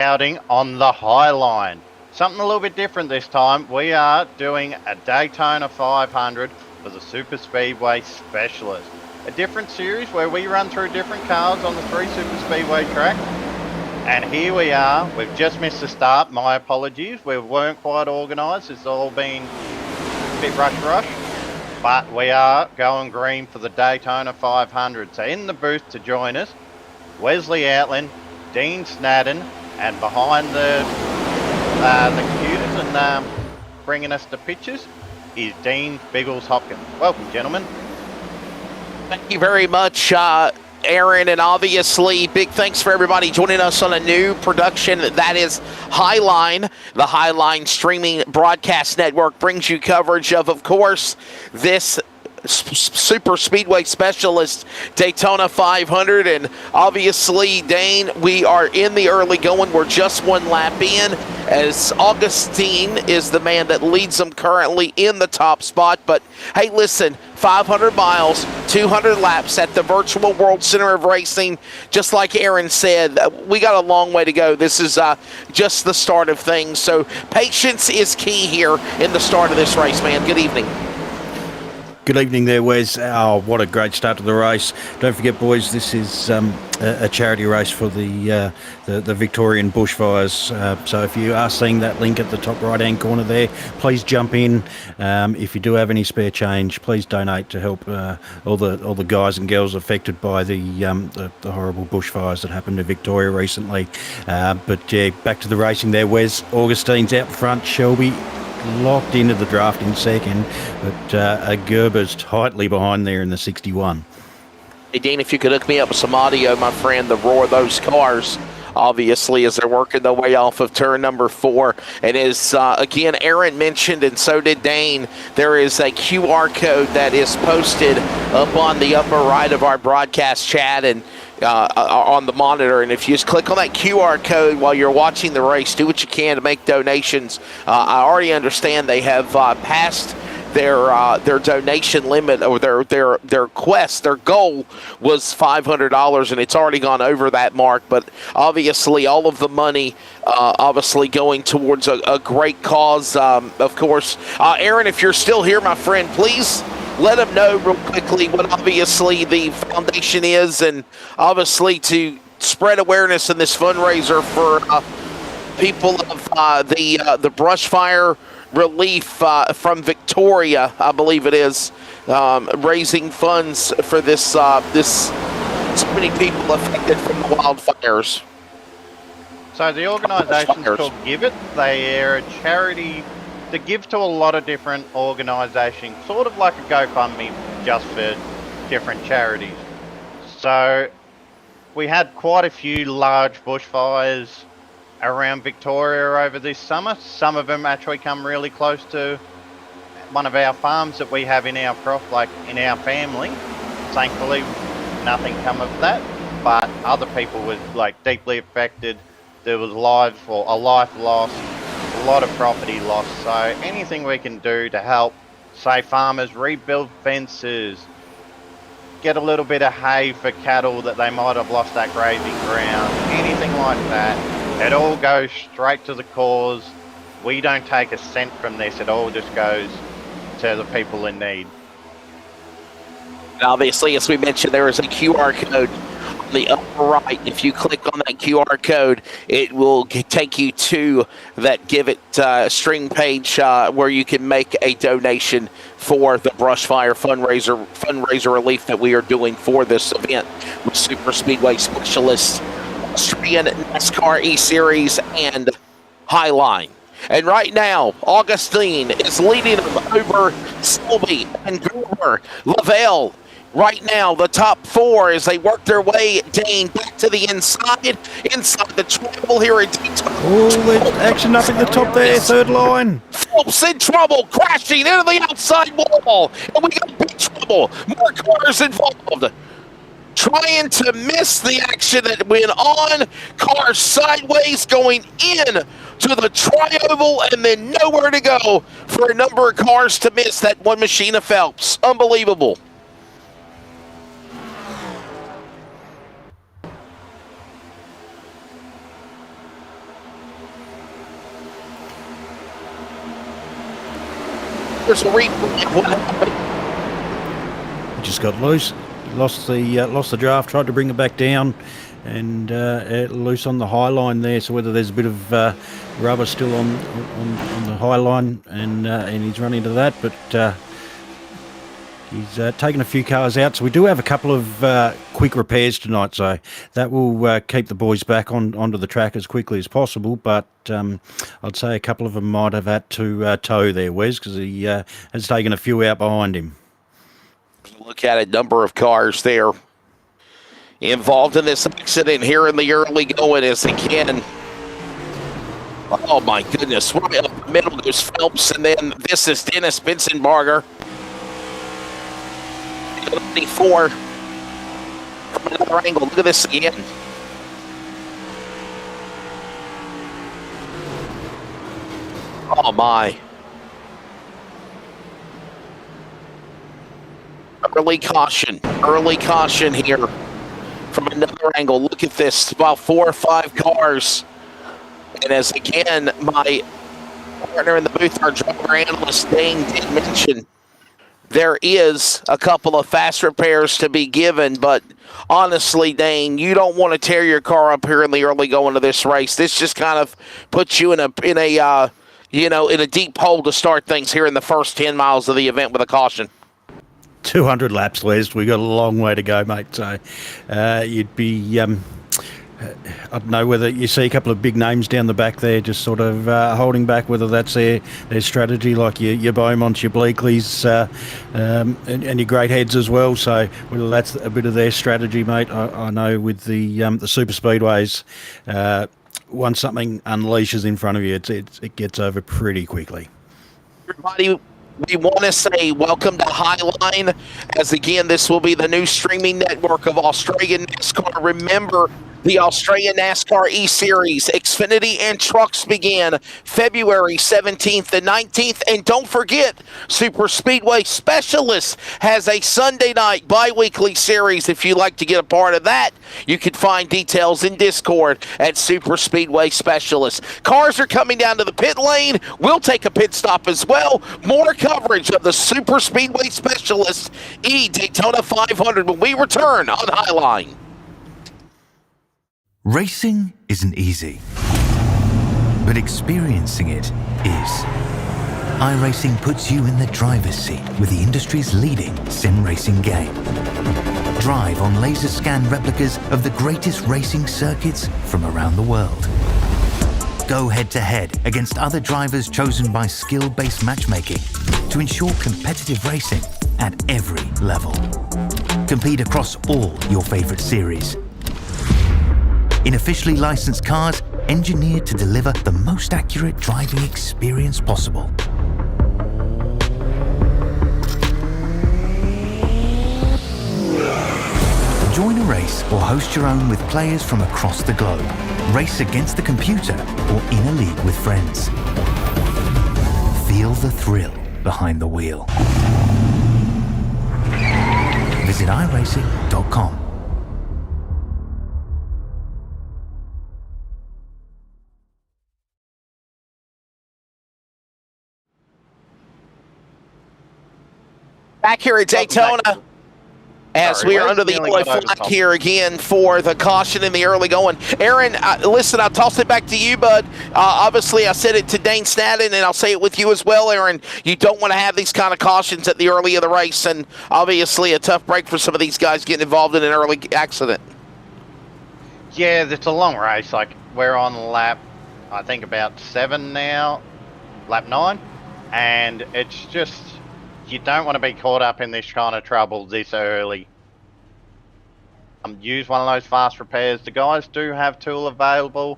outing on the Highline. Something a little bit different this time. We are doing a Daytona 500 for the Superspeedway Specialist. A different series where we run through different cars on the 3 Superspeedway tracks. And here we are. We've just missed the start. My apologies. We weren't quite organised. It's all been a bit rush. But we are going green for the Daytona 500. So in the booth to join us, Wesley Outland, Dean Snadden, and behind the computers and bringing us the pictures is Dean Biggles Hopkins. Welcome, gentlemen. Thank you very much, Aaron, and obviously big thanks for everybody joining us on a new production that is Highline. The Highline streaming broadcast network brings you coverage of course, this Super Speedway Specialist Daytona 500, and obviously, Dane, we are in the early going. We're just one lap in, as Augustine is the man that leads them currently in the top spot. But hey, listen, 500 miles, 200 laps at the Virtual World Center of Racing. Just like Aaron said, we got a long way to go. This is just the start of things, so patience is key here in the start of this race, man. Good evening. Good evening there, Wes. Oh, what a great start to the race. Don't forget, boys, this is a charity race for the Victorian bushfires. So if you are seeing that link at the top right-hand corner there, please jump in. If you do have any spare change, please donate to help all the guys and girls affected by the horrible bushfires that happened in Victoria recently. But yeah, back to the racing there, Wes. Augustine's out front, Shelby locked into the draft in second, but Gerber's tightly behind there in the 61. Hey, Dean, if you could hook me up with some audio, my friend, the roar of those cars, obviously, as they're working their way off of turn number 4. And as, again, Aaron mentioned, and so did Dane, there is a QR code that is posted up on the upper right of our broadcast chat and on the monitor, and if you just click on that QR code while you're watching the race, do what you can to make donations. I already understand they have passed their donation limit, or their quest. Their goal was $500, and it's already gone over that mark. But obviously, all of the money, obviously going towards a great cause. Of course, Aaron, if you're still here, my friend, please let them know real quickly what obviously the foundation is, and obviously to spread awareness in this fundraiser for people of the brush fire relief from Victoria, I believe it is, raising funds for this so many people affected from the wildfires. So the organisation's called Give It. They are a charity that gives to a lot of different organisations, sort of like a GoFundMe just for different charities. So we had quite a few large bushfires around Victoria over this summer. Some of them actually come really close to one of our farms that we have in our in our family. Thankfully, nothing come of that, but other people were deeply affected. There was a life lost, a lot of property lost. So anything we can do to help, say, farmers rebuild fences, get a little bit of hay for cattle that they might have lost that grazing ground, anything like that, it all goes straight to the cause. We don't take a cent from this. It all just goes to the people in need. And obviously, as we mentioned, there is a QR code on the upper right. If you click on that QR code, it will take you to that Give It stream page where you can make a donation for the brush fire fundraiser relief that we are doing for this event with Super Speedway Specialist, Austrian NASCAR E-Series, and Highline. And right now, Augustine is leading them over Selby and Gruber, Lavelle. Right now, the top 4 as they work their way, Dane, back to the inside the trouble here at Daytona. Oh, there's action up at the top there, third line. Phelps in trouble, crashing into the outside wall. And we got big trouble. More cars involved. Trying to miss the action that went on. Cars sideways going in to the tri-oval and then nowhere to go for a number of cars to miss that one machine of Phelps. Unbelievable. Here's a replay of what happened. He just got loose. Lost the draft. Tried to bring it back down, and loose on the high line there. So whether there's a bit of rubber still on the high line, and he's run into that, but he's taken a few cars out. So we do have a couple of quick repairs tonight. So that will keep the boys back onto the track as quickly as possible. But I'd say a couple of them might have had to tow there, Wes, because he has taken a few out behind him. Look at a number of cars there involved in this accident here in the early going as again. Oh my goodness, right up the middle goes Phelps, and then this is Dennis Bensenbarger. 94 from another angle. Look at this again. Oh my. Early caution here from another angle. Look at this, about 4 or 5 cars. And as again, my partner in the booth, our driver analyst, Dane, did mention, there is a couple of fast repairs to be given, but honestly, Dane, you don't want to tear your car up here in the early going of this race. This just kind of puts you in a deep hole to start things here in the first 10 miles of the event with a caution. 200 laps, Les. We've got a long way to go, mate. So you'd be, I don't know whether you see a couple of big names down the back there just sort of holding back, whether that's their strategy, like your Beaumonts, your Bleakleys, and your Great Heads as well. So whether that's a bit of their strategy, mate, I know with the Superspeedways, once something unleashes in front of you, it gets over pretty quickly. Everybody, we want to say welcome to Highline, as again, this will be the new streaming network of Australian NASCAR. Remember, the Australian NASCAR E-Series, Xfinity, and Trucks began February 17th and 19th. And don't forget, Superspeedway Specialist has a Sunday night bi-weekly series. If you'd like to get a part of that, you can find details in Discord at Superspeedway Specialist. Cars are coming down to the pit lane. We'll take a pit stop as well. More coverage of the Superspeedway Specialist Daytona500 when we return on Highline. Racing isn't easy, but experiencing it is. iRacing puts you in the driver's seat with the industry's leading sim racing game. Drive on laser scan replicas of the greatest racing circuits from around the world. Go head to head against other drivers chosen by skill-based matchmaking to ensure competitive racing at every level. Compete across all your favorite series. In officially licensed cars, engineered to deliver the most accurate driving experience possible. Join a race or host your own with players from across the globe. Race against the computer or in a league with friends. Feel the thrill behind the wheel. Visit iRacing.com. Back here at Daytona, as we are under the yellow flag here again for the caution in the early going. Aaron, listen, I'll toss it back to you, bud. Obviously, I said it to Dane Snadden, and I'll say it with you as well, Aaron. You don't want to have these kind of cautions at the early of the race, and obviously a tough break for some of these guys getting involved in an early accident. Yeah, it's a long race. Like, we're on lap, I think, about 7 now, lap 9, and it's just... You don't want to be caught up in this kind of trouble this early. Use one of those fast repairs. The guys do have tool available.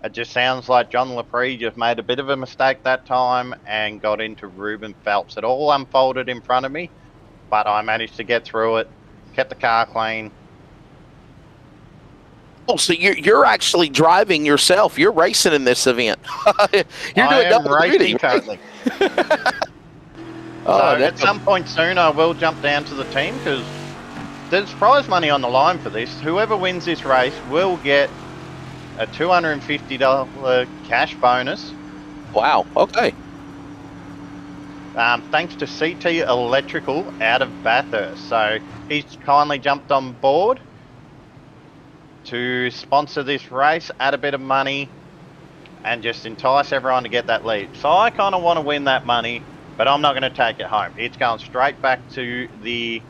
It just sounds like John Lepre just made a bit of a mistake that time and got into Ruben Phelps. It all unfolded in front of me, but I managed to get through it, kept the car clean. Oh, so you're actually driving yourself. You're racing in this event. You're doing double duty currently. So at some point soon, I will jump down to the team because there's prize money on the line for this. Whoever wins this race will get a $250 cash bonus. Wow, okay. thanks to CT Electrical out of Bathurst. So he's kindly jumped on board to sponsor this race, add a bit of money, and just entice everyone to get that lead. So I kind of want to win that money, but I'm not going to take it home. It's going straight back to the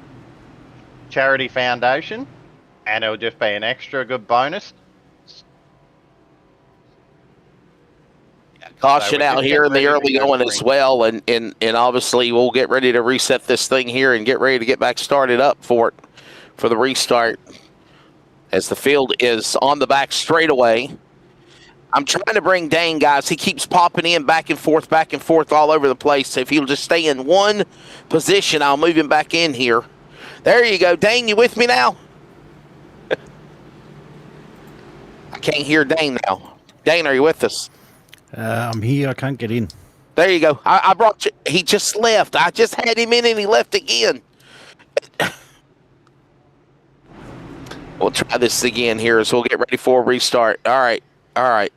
charity foundation, and it'll just be an extra good bonus. Caution out here in the early going as well, and obviously we'll get ready to reset this thing here and get ready to get back started up for it, for the restart, as the field is on the back straightaway. I'm trying to bring Dane, guys. He keeps popping in back and forth all over the place. If he'll just stay in one position, I'll move him back in here. There you go. Dane, you with me now? I can't hear Dane now. Dane, are you with us? I'm here. I can't get in. There you go. I brought you. He just left. I just had him in and he left again. We'll try this again here as we'll get ready for a restart. All right. All right.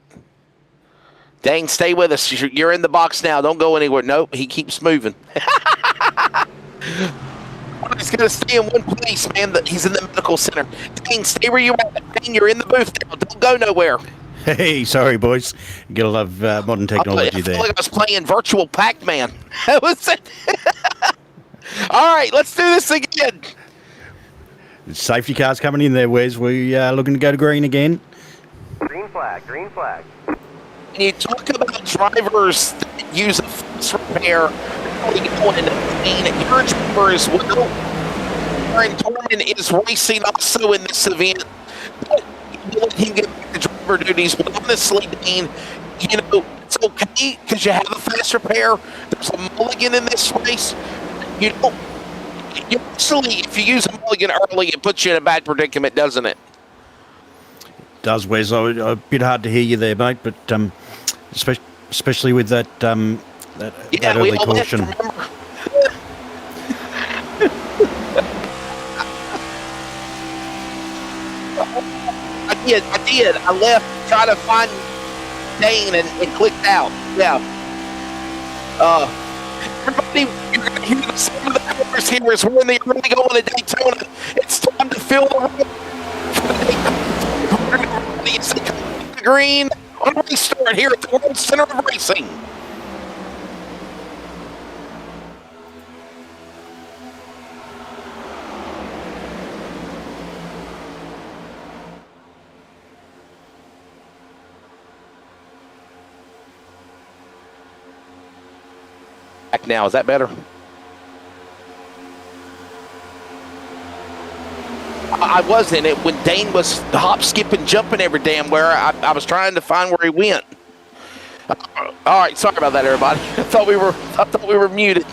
Dane, stay with us. You're in the box now. Don't go anywhere. Nope, he keeps moving. He's going to stay in one place, man. He's in the medical center. Dane, stay where you are. Dane, you're in the booth now. Don't go nowhere. Hey, sorry, boys. You gotta love modern technology there. I feel like I was playing virtual Pac-Man. That was it. All right, let's do this again. Safety cars coming in there, Wes. We looking to go to green again. Green flag, green flag. When you talk about drivers that use a fence repair, really going into pain, your driver as well. Aaron Dorman is racing also in this event. But you let him get back to driver duties. But honestly, Dean, you know, it's okay because you have a fast repair. There's a mulligan in this race. You know, usually if you use a mulligan early, it puts you in a bad predicament, doesn't it? Does, Wes. A bit hard to hear you there, mate, but especially with that early caution. I did. I left, tried to find Dane and clicked out. Yeah. Everybody, you're going to hear some of the cars here as we're in the early going to Daytona. It's time to fill the room. The green on restart here at the World Center of Racing. Back now, is that better? I was in it when Dane was hop, skipping, jumping every damn where. I was trying to find where he went. All right, sorry about that, everybody. I thought we were muted.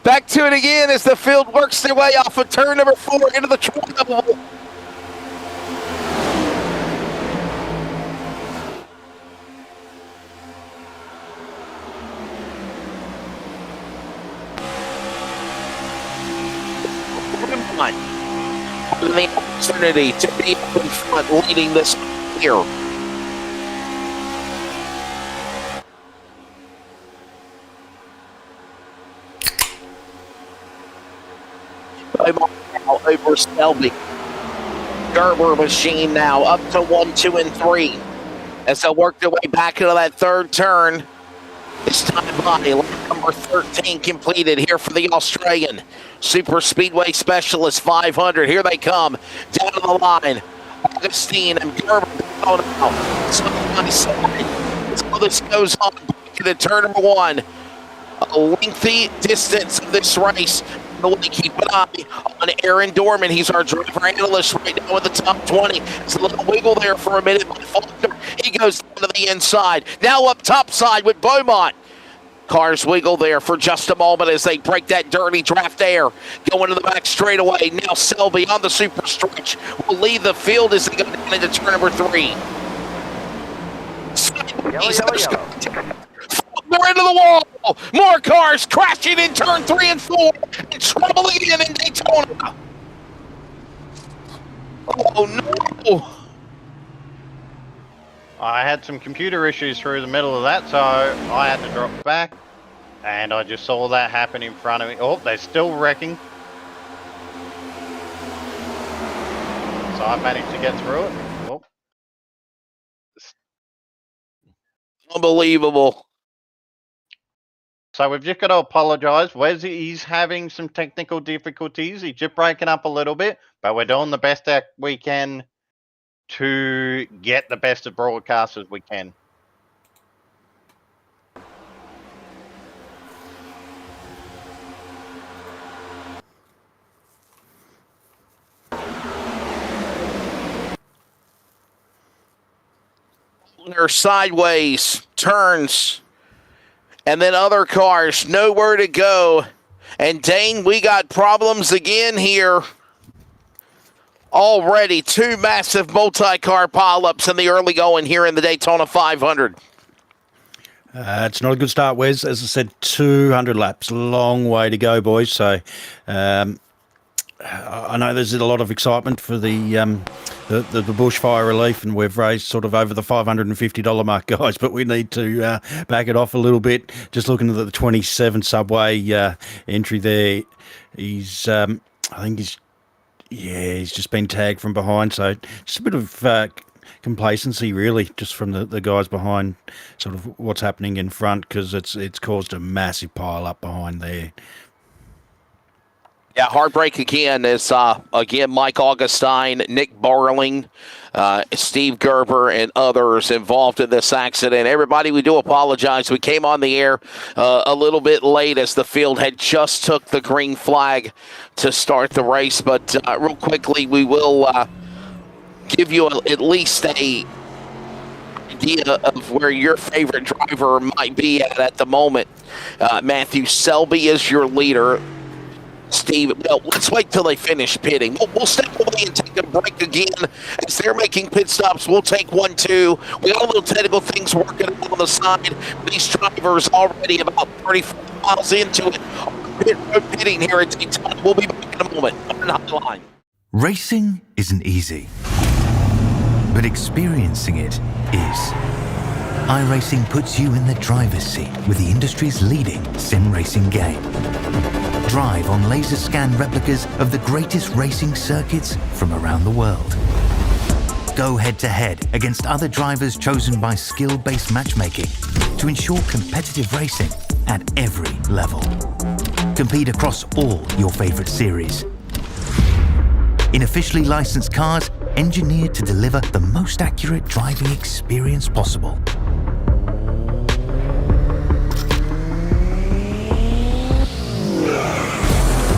Back to it again as the field works their way off of turn number 4 into the trouble. The opportunity to be up in front leading this here. Now over Selby. Gerber machine now up to 1, 2, and 3 as they'll work their way back into that third turn. This time by lap number 13 completed here for the Australian Superspeedway Specialist 500. Here they come down to the line. Augustine and Gerber down now. Side by side. So this goes on back to turn number 1. A lengthy distance of this race. We'll keep an eye on Aaron Dorman. He's our driver analyst right now in the top 20. There's a little wiggle there for a minute by Faulkner. He goes down to the inside. Now up top side with Beaumont. Cars wiggle there for just a moment as they break that dirty draft air. Going to the back straightaway. Now Selby on the super stretch will lead the field as they go down into turn number 3. They're into the wall. More cars crashing in turn 3 and 4. And trouble again in Daytona. Oh, no. I had some computer issues through the middle of that, so I had to drop back. And I just saw that happen in front of me. Oh, they're still wrecking. So I managed to get through it. Oh. Unbelievable. So we've just got to apologise. He's having some technical difficulties. He's just breaking up a little bit, but we're doing the best that we can to get the best of broadcasters we can. They're sideways, turns, and then other cars, nowhere to go. And Dane, we got problems again here. Already 2 massive multi-car pileups in the early going here in the Daytona 500. It's not a good start, Wes. As I said, 200 laps, long way to go, boys. So I know there's a lot of excitement for the bushfire relief, and we've raised sort of over the $550 mark, guys. But we need to back it off a little bit. Just looking at the 27 subway entry there, he's he's just been tagged from behind. So just a bit of complacency, really, just from the guys behind, sort of what's happening in front, because it's caused a massive pile up behind there. Yeah, heartbreak again is, again, Mike Augustine, Nick Barling, Steve Gerber, and others involved in this accident. Everybody, we do apologize. We came on the air a little bit late as the field had just took the green flag to start the race. But real quickly, we will give you at least a idea of where your favorite driver might be at the moment. Matthew Selby is your leader. Steve, well, let's wait till they finish pitting. We'll step away and take a break again as they're making pit stops. We'll take 1, 2. We got a little technical things working on the side. These drivers already about 35 miles into it. Pitting here at Daytona. We'll be back in a moment on Highline. Racing isn't easy, but experiencing it is. iRacing puts you in the driver's seat with the industry's leading sim racing game. Drive on laser scan replicas of the greatest racing circuits from around the world. Go head-to-head against other drivers chosen by skill-based matchmaking to ensure competitive racing at every level. Compete across all your favorite series. In officially licensed cars, engineered to deliver the most accurate driving experience possible.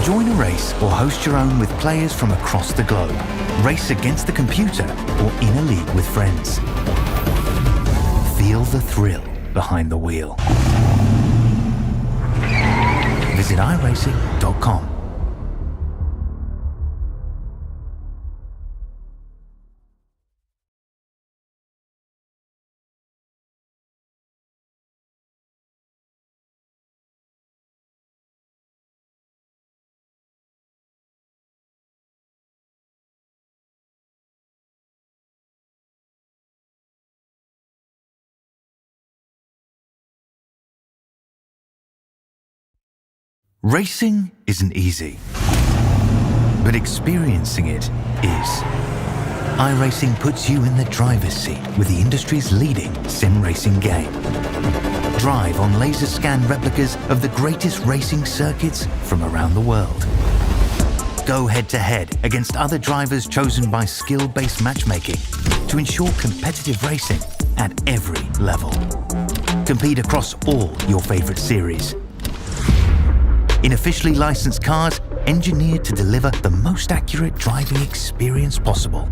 Join a race or host your own with players from across the globe. Race against the computer or in a league with friends. Feel the thrill behind the wheel. Visit iRacing.com. Racing isn't easy, but experiencing it is. iRacing puts you in the driver's seat with the industry's leading sim racing game. Drive on laser scan replicas of the greatest racing circuits from around the world. Go head-to-head against other drivers chosen by skill-based matchmaking to ensure competitive racing at every level. Compete across all your favorite series. In officially licensed cars, engineered to deliver the most accurate driving experience possible.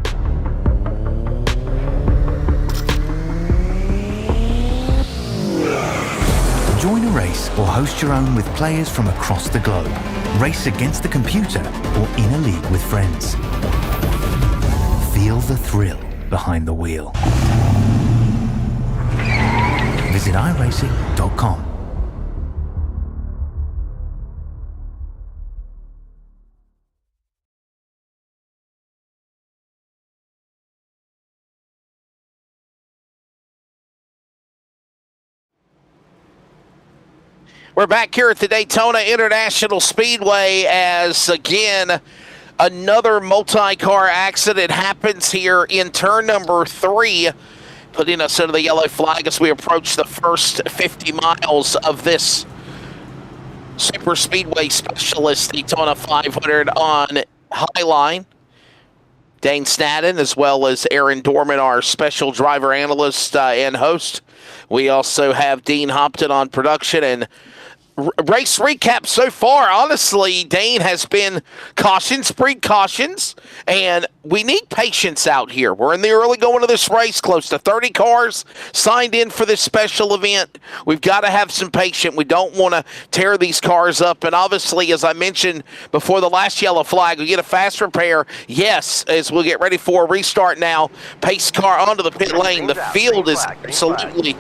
Join a race or host your own with players from across the globe. Race against the computer or in a league with friends. Feel the thrill behind the wheel. Visit iRacing.com. We're back here at the Daytona International Speedway as, again, another multi-car accident happens here in turn number 3, putting us under the yellow flag as we approach the first 50 miles of this Superspeedway Specialist Daytona500 on Highline. Dane Snadden, as well as Aaron Dorman, our special driver analyst and host. We also have Dean Hopton on production, and race recap so far. Honestly, Dane has been cautions, precautions, and we need patience out here. We're in the early going of this race, close to 30 cars signed in for this special event. We've got to have some patience. We don't want to tear these cars up, and obviously, as I mentioned before the last yellow flag, we get a fast repair. Yes, as we'll get ready for a restart now. Pace car onto the pit lane. The field is absolutely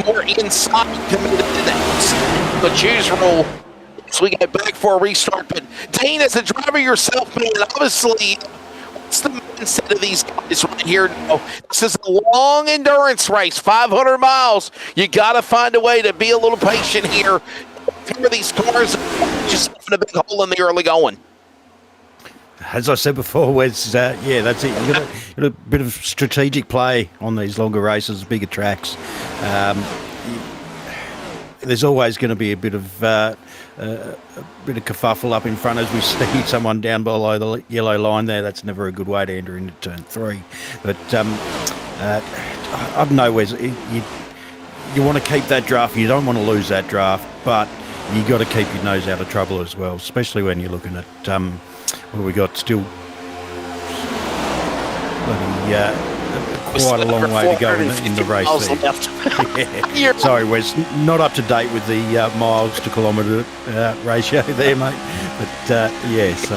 more inside committed than that. The choose rule as we get back for a restart. But Dane, as a driver yourself, man, obviously, what's the mindset of these guys right here now? This is a long endurance race, 500 miles. You got to find a way to be a little patient here. Here these cars just having a big hole in the early going. As I said before, Wes, yeah, that's it. You've got a bit of strategic play on these longer races, bigger tracks. There's always going to be a bit of kerfuffle up in front as we see someone down below the yellow line there. That's never a good way to enter into turn 3. But I don't know, Wes, you want to keep that draft. You don't want to lose that draft, but you got to keep your nose out of trouble as well, especially when you're looking at well, we got still quite a long way to go in the race there. Yeah. Sorry, Wes, not up to date with the miles to kilometre ratio there, mate. But yeah, so.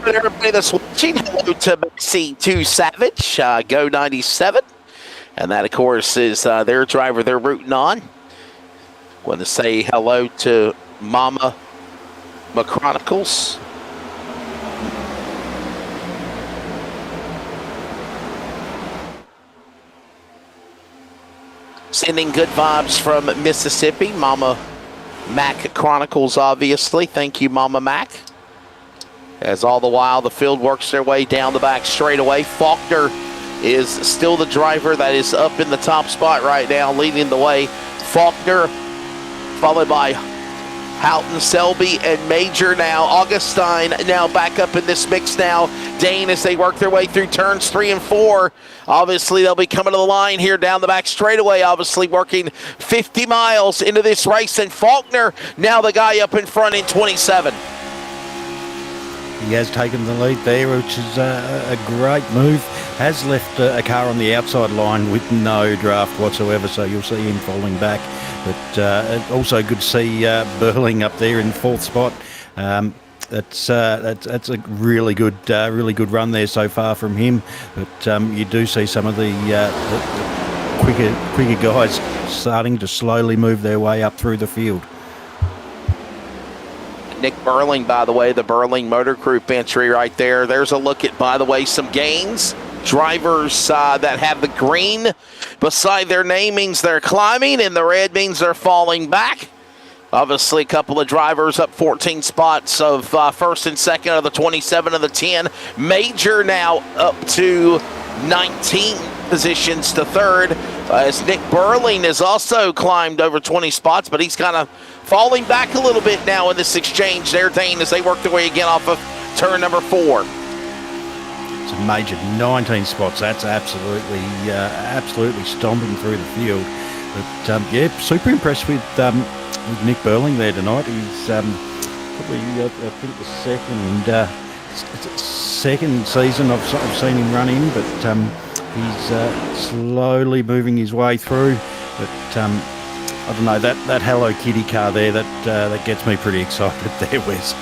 Everybody that's watching, hello to C2 Savage, Go 97. And that, of course, is their driver they're rooting on. Want to say hello to Mama McChronicles. Sending good vibes from Mississippi. Mama Mac Chronicles, obviously. Thank you, Mama Mac. As all the while the field works their way down the back straightaway. Faulkner is still the driver that is up in the top spot right now, leading the way. Faulkner, followed by Houghton, Selby, and Major now. Augustine now back up in this mix now. Dane as they work their way through turns 3 and 4. Obviously, they'll be coming to the line here down the back straightaway, obviously working 50 miles into this race. And Faulkner, now the guy up in front in 27. He has taken the lead there, which is a great move. Has left a car on the outside line with no draft whatsoever, so you'll see him falling back. But also good to see Burling up there in 4th spot. That's a really good run there so far from him. But you do see some of the quicker guys starting to slowly move their way up through the field. Nick Burling, by the way, the Burling Motor Group entry right there. There's a look at, by the way, some gains. Drivers that have the green beside their name means they're climbing, and the red means they're falling back. Obviously, a couple of drivers up 14 spots of first and second of the 27 of the 10. Major now up to 19 positions to third. As Nick Burling has also climbed over 20 spots, but he's kind of falling back a little bit now in this exchange there, Dane, as they work their way again off of turn number 4. It's a major 19 spots. That's absolutely stomping through the field. But yeah, super impressed with Nick Burling there tonight. He's probably I think the second season I've seen him run in, but he's slowly moving his way through. But I don't know, that Hello Kitty car there, that gets me pretty excited there, Wes.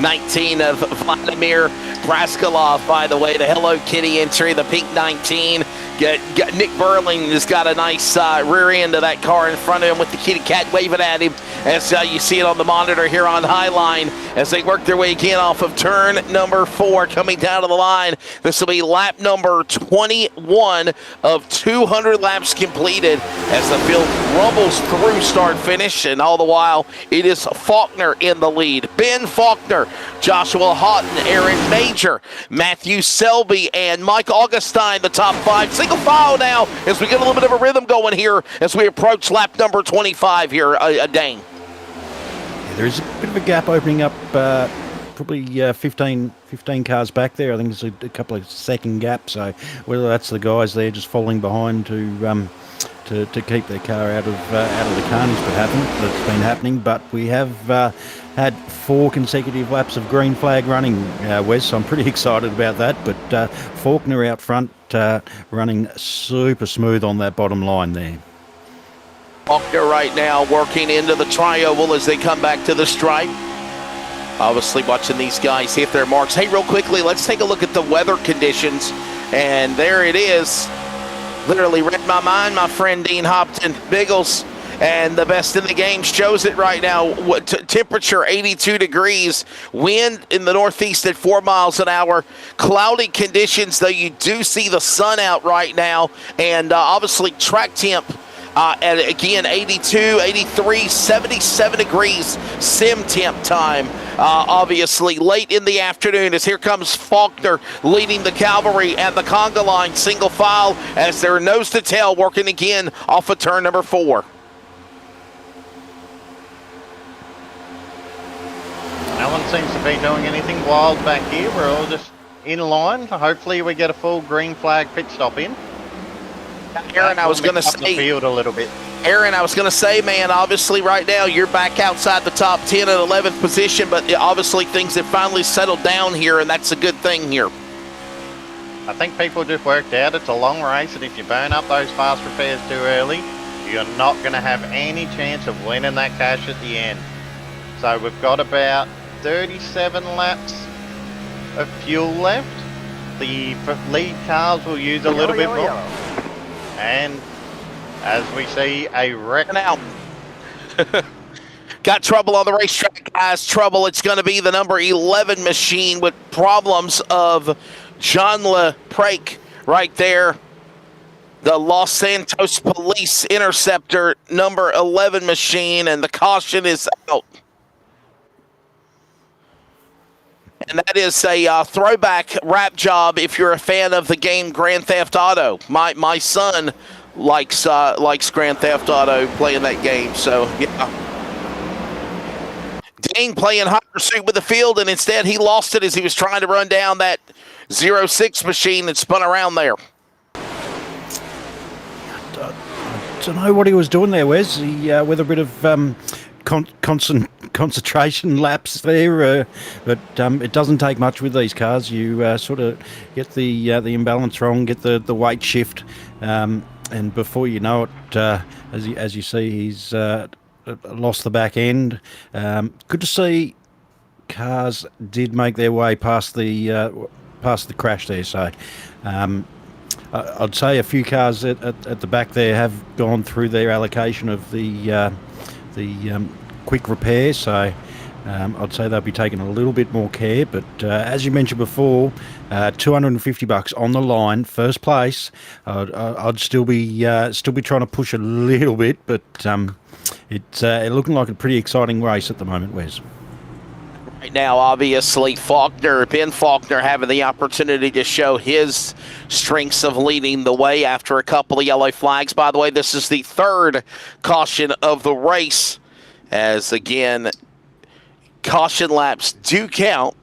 19 of Vladimir Braskalov, by the way, the Hello Kitty entry, the pink 19. Got Nick Burling has got a nice rear end of that car in front of him with the kitty cat waving at him, as you see it on the monitor here on Highline as they work their way again off of turn number 4 coming down to the line. This will be lap number 21 of 200 laps completed as the field rumbles through start finish, and all the while it is Faulkner in the lead. Ben Faulkner, Joshua Houghton, Aaron Major, Matthew Selby, and Mike Augustine, the top 5. Single file now as we get a little bit of a rhythm going here as we approach lap number 25 here, Dane. Yeah, there's a bit of a gap opening up, probably 15 cars back there. I think there's a couple of second gaps, so whether that's the guys there just falling behind to keep their car out of the carnage that's been happening. But we have had 4 consecutive laps of green flag running, Wes, so I'm pretty excited about that. But Faulkner out front running super smooth on that bottom line there. Faulkner right now working into the tri-oval as they come back to the stripe. Obviously watching these guys hit their marks. Hey, real quickly, let's take a look at the weather conditions. And there it is. Literally read my mind, my friend Dean Hopton. Biggles, and the best in the game shows it right now. Temperature 82 degrees, wind in the northeast at 4 miles an hour. Cloudy conditions, though you do see the sun out right now. And obviously track temp at, again, 82, 83, 77 degrees sim temp time. Obviously late in the afternoon as here comes Faulkner leading the cavalry and the conga line single file as they're nose to tail working again off of turn number 4. No one seems to be doing anything wild back here. We're all just in line. Hopefully we get a full green flag pit stop in. Aaron, I was going to the say, field a little bit. Aaron, I was going to say, man, obviously right now you're back outside the top 10 and 11th position, but obviously things have finally settled down here, and that's a good thing here. I think people just worked out it's a long race, and if you burn up those fast repairs too early, you're not going to have any chance of winning that cash at the end. So we've got about 37 laps of fuel left. The lead cars will use a little bit more. And as we see, a wreck now. Got trouble on the racetrack, guys. Trouble. It's going to be the number 11 machine with problems of John LePrake right there. The Los Santos Police Interceptor number 11 machine, and the caution is out. And that is a throwback rap job if you're a fan of the game Grand Theft Auto. My son likes Grand Theft Auto, playing that game. So, yeah. Dane playing hot pursuit with the field, and instead he lost it as he was trying to run down that 06 machine that spun around there. I don't know what he was doing there, Wes. He, with a bit of concentration lapse there, but it doesn't take much with these cars. You sort of get the imbalance wrong, get the weight shift, and before you know it, as you see, he's lost the back end. Good to see cars did make their way past the crash there. So I'd say a few cars at the back there have gone through their allocation of the quick repair, so I'd say they'll be taking a little bit more care. But as you mentioned before, $250 on the line, first place. I'd still be trying to push a little bit, but it's looking like a pretty exciting race at the moment, Wes. Right now, obviously, Ben Faulkner having the opportunity to show his strengths of leading the way after a couple of yellow flags. By the way, this is the third caution of the race, as again, caution laps do count.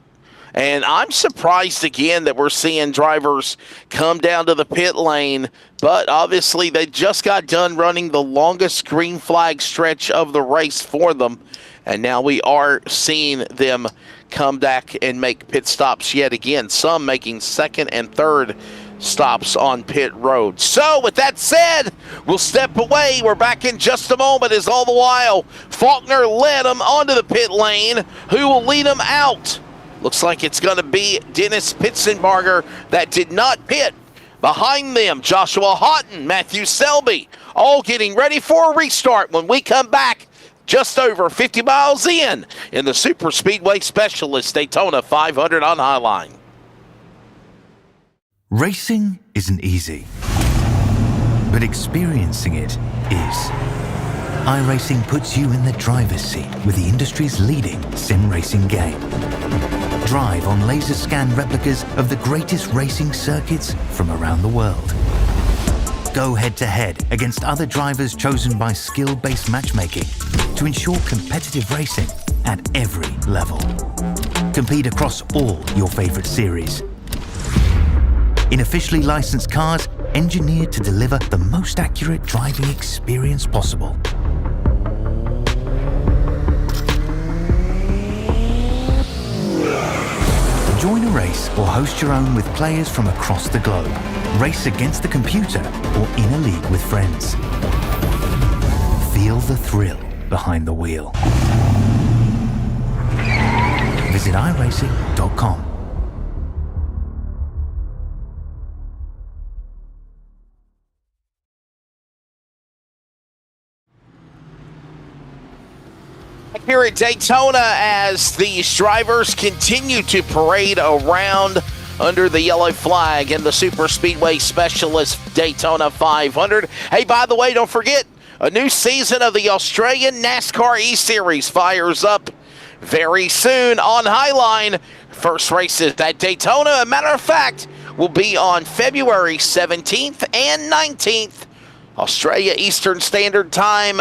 And I'm surprised again that we're seeing drivers come down to the pit lane, but obviously they just got done running the longest green flag stretch of the race for them. And now we are seeing them come back and make pit stops yet again. Some making second and third stops on pit road. So with that said, we'll step away. We're back in just a moment, as all the while Faulkner led him onto the pit lane. Who will lead him out? Looks like it's going to be Dennis Pitzenbarger that did not pit. Behind them, Joshua Houghton, Matthew Selby, all getting ready for a restart when we come back just over 50 miles in the Superspeedway Specialist Daytona 500 on Highline. Racing isn't easy, but experiencing it is. iRacing puts you in the driver's seat with the industry's leading sim racing game. Drive on laser scan replicas of the greatest racing circuits from around the world. Go head to head against other drivers chosen by skill-based matchmaking to ensure competitive racing at every level. Compete across all your favorite series in officially licensed cars engineered to deliver the most accurate driving experience possible. Join a race or host your own with players from across the globe. Race against the computer or in a league with friends. Feel the thrill behind the wheel. Visit iRacing.com. Here at Daytona, as these drivers continue to parade around under the yellow flag in the Superspeedway Specialist Daytona 500. Hey, by the way, don't forget, a new season of the Australian NASCAR E-Series fires up very soon on Highline. First races at Daytona, a matter of fact, will be on February 17th and 19th. Australia Eastern Standard Time,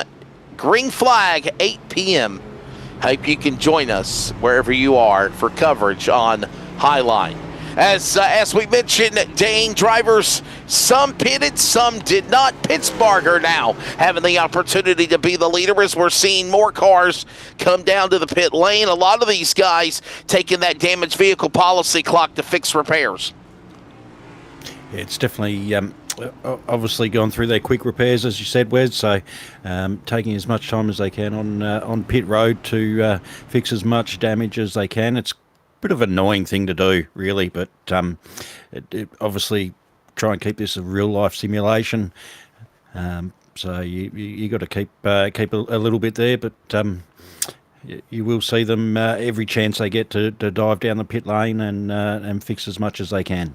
green flag, 8 p.m. Hope you can join us wherever you are for coverage on Highline. As we mentioned, Dane, drivers, some pitted, some did not. Pittsburgher now having the opportunity to be the leader as we're seeing more cars come down to the pit lane. A lot of these guys taking that damaged vehicle policy clock to fix repairs. It's definitely obviously gone through their quick repairs, as you said, Wes. So taking as much time as they can on pit road to fix as much damage as they can. It's a bit of an annoying thing to do, really, but it obviously try and keep this a real life simulation. So you got to keep a little bit there, but you will see them every chance they get to dive down the pit lane and fix as much as they can.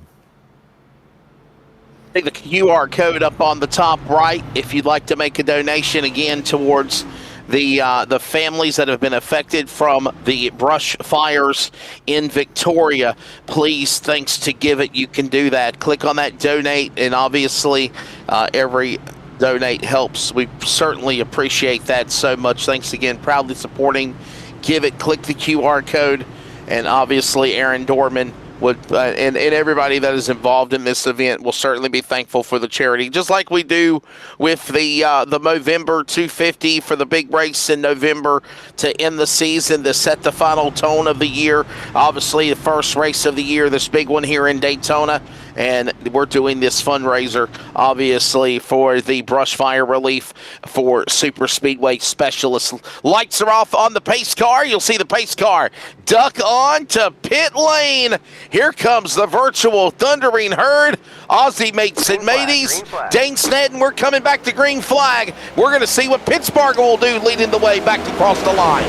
The QR code up on the top right if you'd like to make a donation again towards the families that have been affected from the brush fires in Victoria. Please, thanks to Give It, you can do that. Click on that donate, and obviously every donate helps. We certainly appreciate that so much. Thanks again. Proudly supporting Give It. Click the QR code, and obviously Aaron Dorman would and everybody that is involved in this event will certainly be thankful for the charity, just like we do with the Movember 250 for the big race in November to end the season, to set the final tone of the year. Obviously, the first race of the year, this big one here in Daytona, and we're doing this fundraiser, obviously, for the brush fire relief for Superspeedway Specialists. Lights are off on the pace car. You'll see the pace car duck on to pit lane. Here comes the virtual thundering herd. Aussie mates and mateys. Dane Snedden, we're coming back to green flag. We're going to see what Pittsburgh will do leading the way back across the line.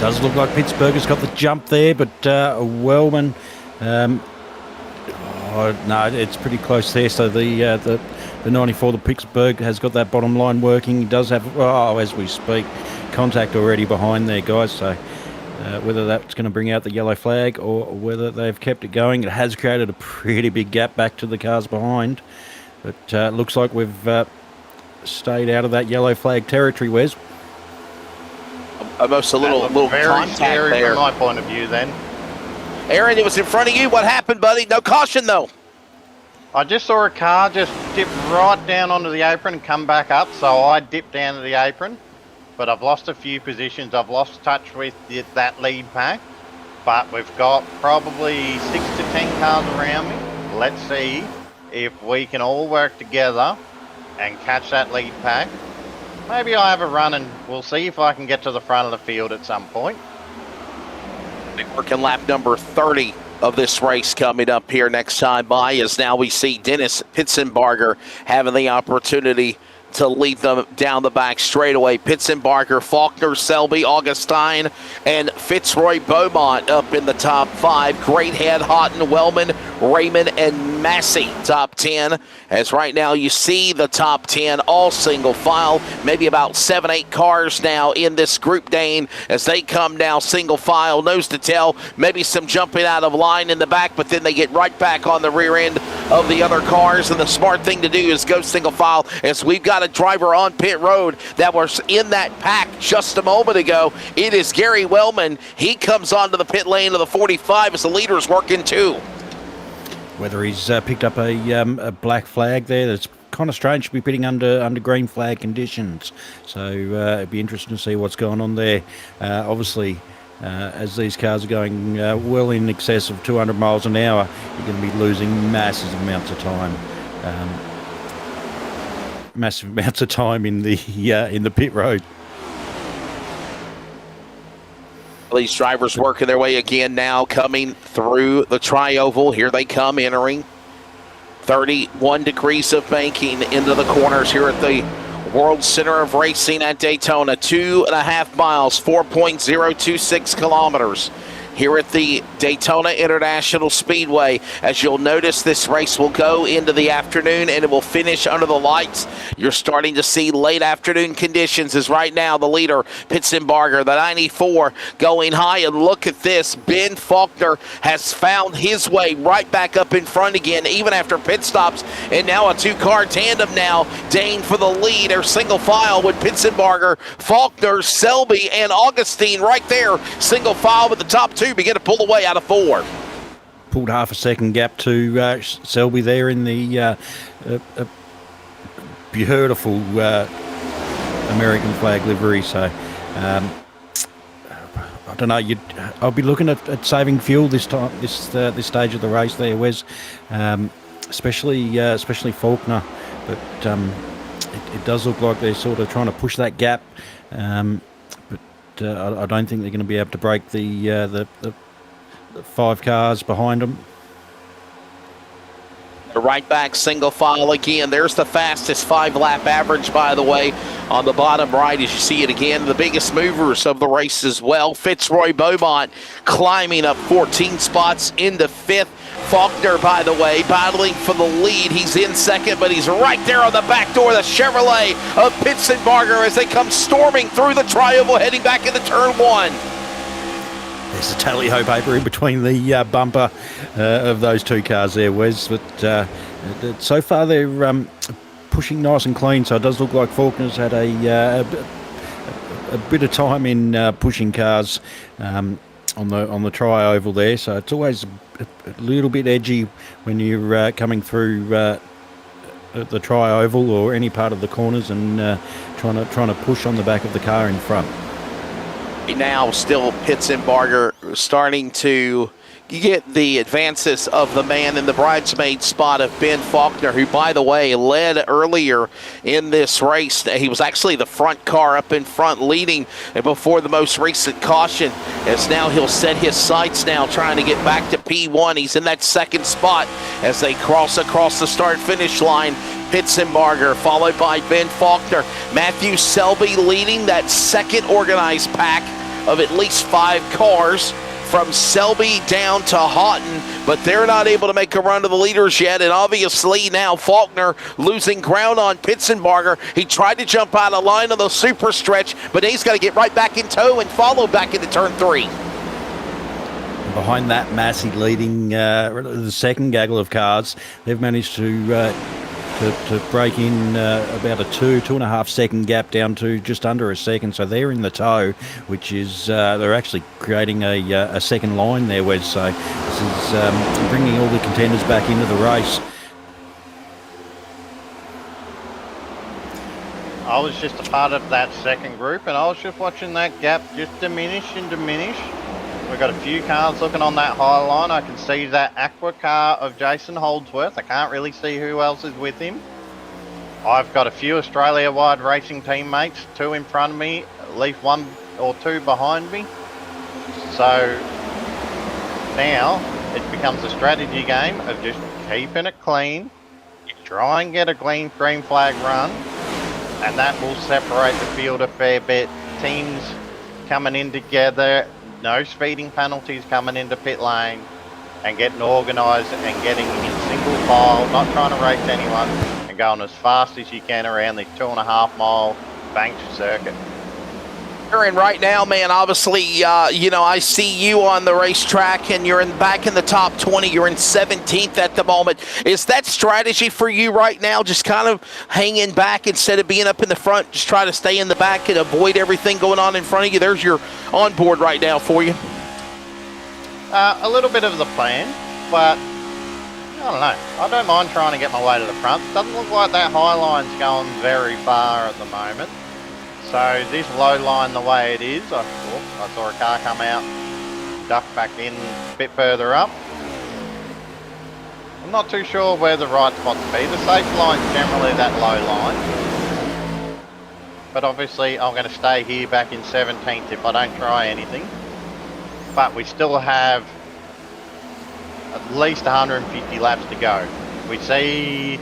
Does look like Pittsburgh's got the jump there, but Wellman... no, it's pretty close there. So the 94, the Pittsburgh, has got that bottom line working. He does have, as we speak, contact already behind there, guys. So whether that's going to bring out the yellow flag or whether they've kept it going, it has created a pretty big gap back to the cars behind. But looks like we've stayed out of that yellow flag territory, Wes. Almost a little very contact scary there. from my point of view then. Aaron, it was in front of you. What happened, buddy? No caution, though. I just saw a car just dip right down onto the apron and come back up, so I dipped down to the apron. But I've lost a few positions. I've lost touch with that lead pack. But we've got probably 6 to 10 cars around me. let's see if we can all work together and catch that lead pack. Maybe I have a run and we'll see if I can get to the front of the field at some point. Working lap number 30 of this race coming up here next time by, as now we see Dennis Pitzenbarger having the opportunity to lead them down the back straightaway. Pitzenbarger, Faulkner, Selby, Augustine, and Fitzroy Beaumont up in the top 5. Greathead, Houghton, Wellman, Raymond, and Massey top 10. As right now you see the top 10 all single file. Maybe about 7-8 cars now in this group, Dane, as they come now single file, nose to tail. Maybe some jumping out of line in the back, but then they get right back on the rear end of the other cars. And the smart thing to do is go single file, as we've got a driver on pit road that was in that pack just a moment ago. It is Gary Wellman. He comes onto the pit lane of the 45 as the leader's working too. Whether he's picked up a black flag there, that's kind of strange to be pitting under green flag conditions. So it'd be interesting to see what's going on there. Obviously, as these cars are going well in excess of 200 miles an hour, you're going to be losing massive amounts of time. Massive amounts of time in the pit road. These drivers working their way again now, coming through the tri-oval. Here they come, entering 31 degrees of banking into the corners here at the World Center of Racing at Daytona. 2.5 miles, 4.026 kilometers. Here at the Daytona International Speedway. As you'll notice, this race will go into the afternoon and it will finish under the lights. You're starting to see late afternoon conditions, as right now the leader, Pitzenbarger, the 94, going high. And look at this, Ben Faulkner has found his way right back up in front again, even after pit stops. And now a two-car tandem now, Dane for the lead, or single file with Pitzenbarger, Faulkner, Selby, and Augustine right there. Single file with the top two begin to pull away out of 4. Pulled half a second gap to Selby there in the beautiful American flag livery. So I don't know. I'll be looking at saving fuel this time, this stage of the race there, Wes. Especially Faulkner, but it does look like they're sort of trying to push that gap. I don't think they're going to be able to break the 5 cars behind them. Right back single file again. There's the fastest 5-lap average, by the way, on the bottom right as you see it again. The biggest movers of the race as well. Fitzroy Beaumont climbing up 14 spots into 5th. Faulkner, by the way, battling for the lead. He's in second, but he's right there on the back door, the Chevrolet of Pitzenbarger, as they come storming through the tri-oval, heading back into turn 1. There's a tally-ho paper in between the bumper of those 2 cars there, Wes. But so far they're pushing nice and clean, so it does look like Faulkner's had a bit of time in pushing cars on the tri-oval there. So it's always a little bit edgy when you're coming through the tri-oval or any part of the corners and trying to push on the back of the car in front. Now still Pitzenbarger starting to get the advances of the man in the bridesmaid spot of Ben Faulkner, who, by the way, led earlier in this race. He was actually the front car up in front leading before the most recent caution, as now he'll set his sights now trying to get back to P1. He's in that second spot as they cross across the start-finish line. Pitzenbarger followed by Ben Faulkner. Matthew Selby leading that second organized pack of at least 5 cars from Selby down to Houghton, but they're not able to make a run to the leaders yet. And obviously now Faulkner losing ground on Pitzenbarger. He tried to jump out of line on the super stretch, but he's got to get right back in tow and follow back into turn 3. Behind that, Massey leading the second gaggle of cars. They've managed to break in about a 2.5 second gap down to just under a second. So they're in the tow, which is they're actually creating a second line there, Wes. So this is bringing all the contenders back into the race. I was just a part of that second group, and I was just watching that gap just diminish and diminish. We've got a few cars looking on that Highline. I can see that Aqua car of Jason Holdsworth. I can't really see who else is with him. I've got a few Australia-wide racing teammates, 2 in front of me, at least 1 or 2 behind me. So now it becomes a strategy game of just keeping it clean, try and get a clean green flag run, and that will separate the field a fair bit. Teams coming in together, no speeding penalties coming into pit lane, and getting organised and getting in single file, not trying to race anyone, and going as fast as you can around this 2.5 mile banked circuit. Aaron, right now, man, obviously, I see you on the racetrack and you're back in the top 20. You're in 17th at the moment. Is that strategy for you right now, just kind of hanging back instead of being up in the front, just try to stay in the back and avoid everything going on in front of you? There's your onboard right now for you. A little bit of the plan, but I don't know. I don't mind trying to get my way to the front. Doesn't look like that Highline's going very far at the moment. So this low line the way it is, I saw a car come out, duck back in a bit further up. I'm not too sure where the right spot to be. The safe line's generally that low line. But obviously I'm going to stay here back in 17th if I don't try anything. But we still have at least 150 laps to go. We see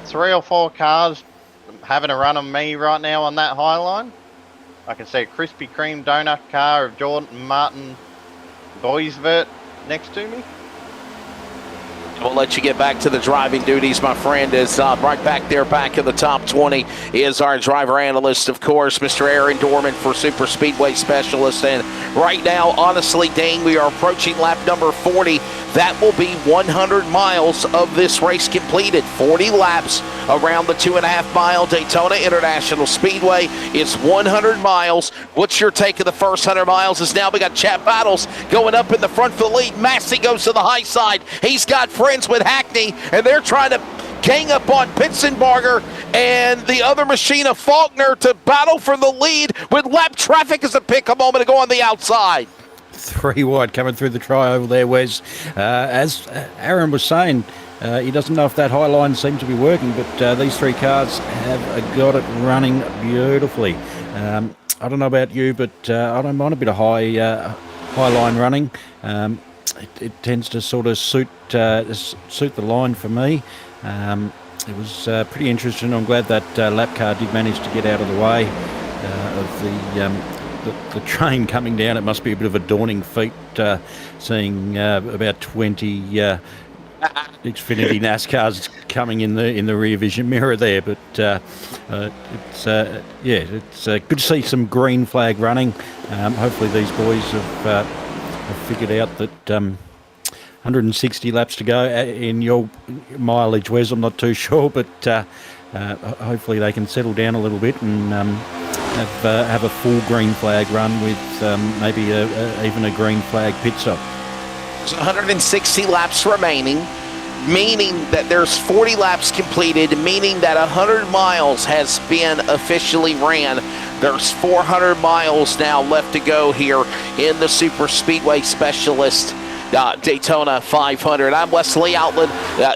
3 or 4 cars having a run on me right now on that Highline. I can see a Krispy Kreme donut car of Jordan Martin Boisvert next to me. We'll let you get back to the driving duties, my friend. Is right back there, back in the top 20, is our driver analyst, of course, Mr. Aaron Dorman for Superspeedway Specialist. And right now, honestly, Dane, we are approaching lap number 40. That will be 100 miles of this race completed. 40 laps around the 2.5-mile Daytona International Speedway. It's 100 miles. What's your take of the first 100 miles? Is now we got Chad Battles going up in the front for the lead. Massey goes to the high side. He's got friends with Hackney, and they're trying to gang up on Pitzenbarger and the other machine of Faulkner to battle for the lead with lap traffic as a pick a moment ago on the outside. 3 wide coming through the try over there, Wes. As Aaron was saying, he doesn't know if that high line seems to be working, but these 3 cars have got it running beautifully. I don't know about you, but I don't mind a bit of high line running. It tends to sort of suit the line for me. It was pretty interesting. I'm glad that lap car did manage to get out of the way of the train coming down. It must be a bit of a daunting feat seeing about 20 Xfinity NASCARs coming in the rear vision mirror there. But it's good to see some green flag running. Hopefully these boys have figured out that 160 laps to go in your mileage, Wes. I'm not too sure, but hopefully they can settle down a little bit and have a full green flag run with maybe even a green flag pit stop. There's 160 laps remaining, meaning that there's 40 laps completed, meaning that 100 miles has been officially ran. There's 400 miles now left to go here in the Superspeedway Specialist Daytona 500. I'm Wesley Outland.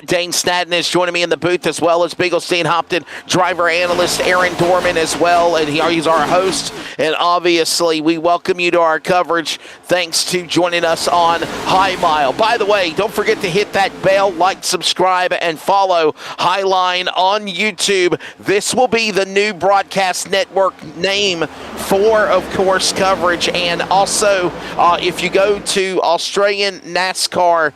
Dane Snadden is joining me in the booth, as well as Bigglestein Hopton, driver analyst Aaron Dorman as well, and he's our host. And obviously, we welcome you to our coverage. Thanks to joining us on High Mile. By the way, don't forget to hit that bell, like, subscribe, and follow Highline on YouTube. This will be the new broadcast network name for, of course, coverage. And also, if you go to Australian NASCAR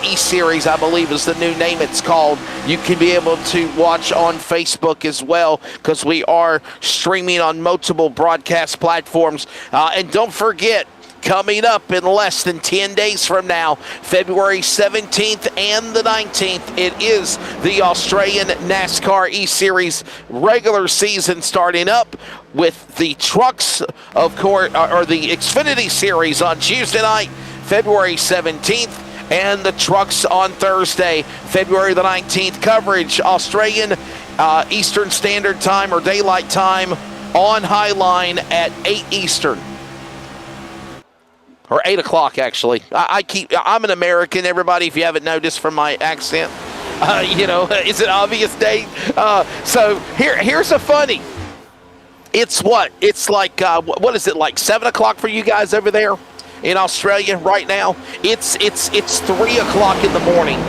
E-Series, I believe is the new name it's called, you can be able to watch on Facebook as well, because we are streaming on multiple broadcast platforms. And don't forget, coming up in less than 10 days from now, February 17th and the 19th, it is the Australian NASCAR E-Series regular season starting up with the trucks, of course, or the Xfinity Series on Tuesday night, February 17th, and the trucks on Thursday, February the 19th. Coverage, Australian Eastern Standard Time or Daylight Time on Highline at 8 Eastern. or 8 o'clock, actually. I'm an American, everybody, if you haven't noticed from my accent. Is it obvious, Dave? So here's a funny. It's what? It's like, what is it, like 7 o'clock for you guys over there in Australia right now? It's 3 o'clock in the morning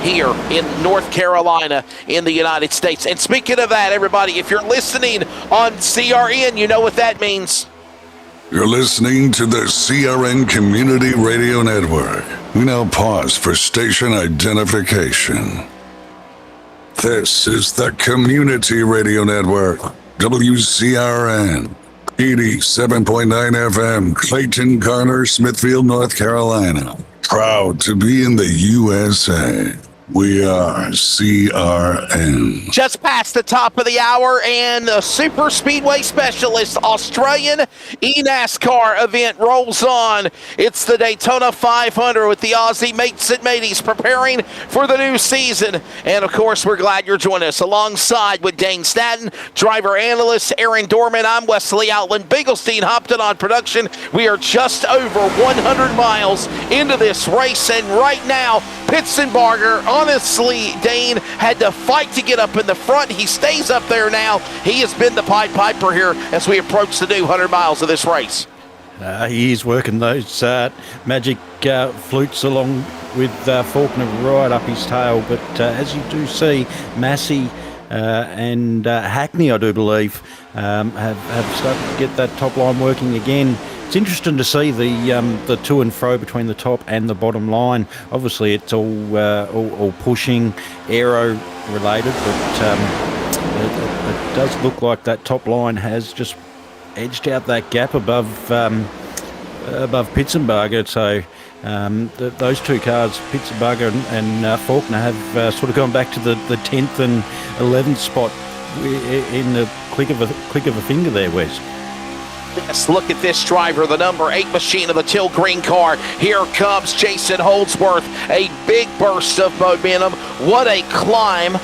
here in North Carolina in the United States. And speaking of that, everybody, if you're listening on CRN, you know what that means. You're listening to the CRN Community Radio Network. We now pause for station identification. This is the Community Radio Network, WCRN, 87.9 FM, Clayton, Garner, Smithfield, North Carolina. Proud to be in the USA. We are CRN. Just past the top of the hour, and the Superspeedway Specialist Australian eNASCAR event rolls on. It's the Daytona 500 with the Aussie mates and mateys preparing for the new season. And, of course, we're glad you're joining us. Alongside with Dane Staton, driver analyst Aaron Dorman, I'm Wesley Outland. Bigglestein hopped in on production. We are just over 100 miles into this race, and right now, Pitsenbarger, honestly, Dane, had to fight to get up in the front. He stays up there now. He has been the Pied Piper here as we approach the new 100 miles of this race. He is working those magic flutes along with Faulkner right up his tail. But as you do see, Massey and Hackney, I do believe, have started to get that top line working again. It's interesting to see the to and fro between the top and the bottom line. Obviously, it's all pushing, aero related, but it does look like that top line has just edged out that gap above Pitsenbarger. So those two cars, Pitsenbarger and Faulkner, have sort of gone back to the 10th and 11th spot in the click of a finger there, Wes. Yes, look at this driver, the number 8 machine of the Teal Green car. Here comes Jason Holdsworth. A big burst of momentum. What a climb.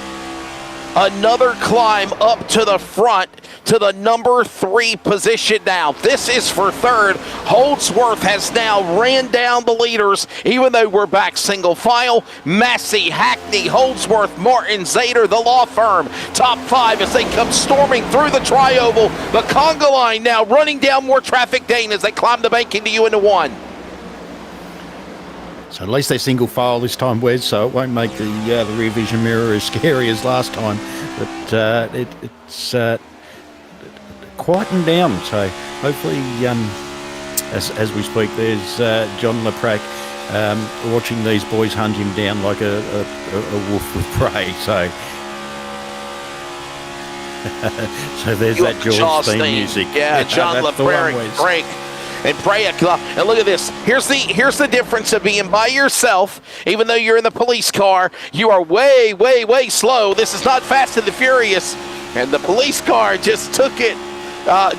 Another climb up to the front to the number 3 position now. This is for third. Holdsworth has now ran down the leaders, even though we're back single file. Massey, Hackney, Holdsworth, Martin, Zader, the law firm. Top 5 as they come storming through the tri-oval. The conga line now running down more traffic, Dane, as they climb the bank into you into one. So at least they're single file this time, Wes, so it won't make the rear vision mirror as scary as last time. But it's quietened down. So hopefully, as we speak, there's John LePrac watching these boys hunt him down like a wolf with prey. So so there's that Jaws theme music. Yeah, John LePrac, break. And and look at this. Here's the difference of being by yourself. Even though you're in the police car, you are way, way, way slow. This is not Fast and the Furious. And the police car just took it,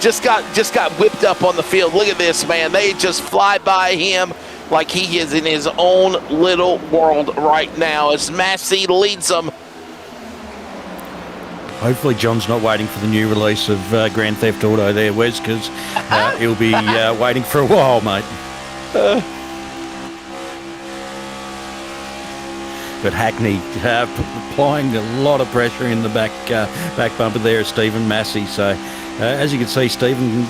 just got whipped up on the field. Look at this, man. They just fly by him like he is in his own little world right now as Massey leads them. Hopefully John's not waiting for the new release of Grand Theft Auto there, Wes, because he'll be waiting for a while, mate. But Hackney applying a lot of pressure in the back bumper there is Stephen Massey. So as you can see, Stephen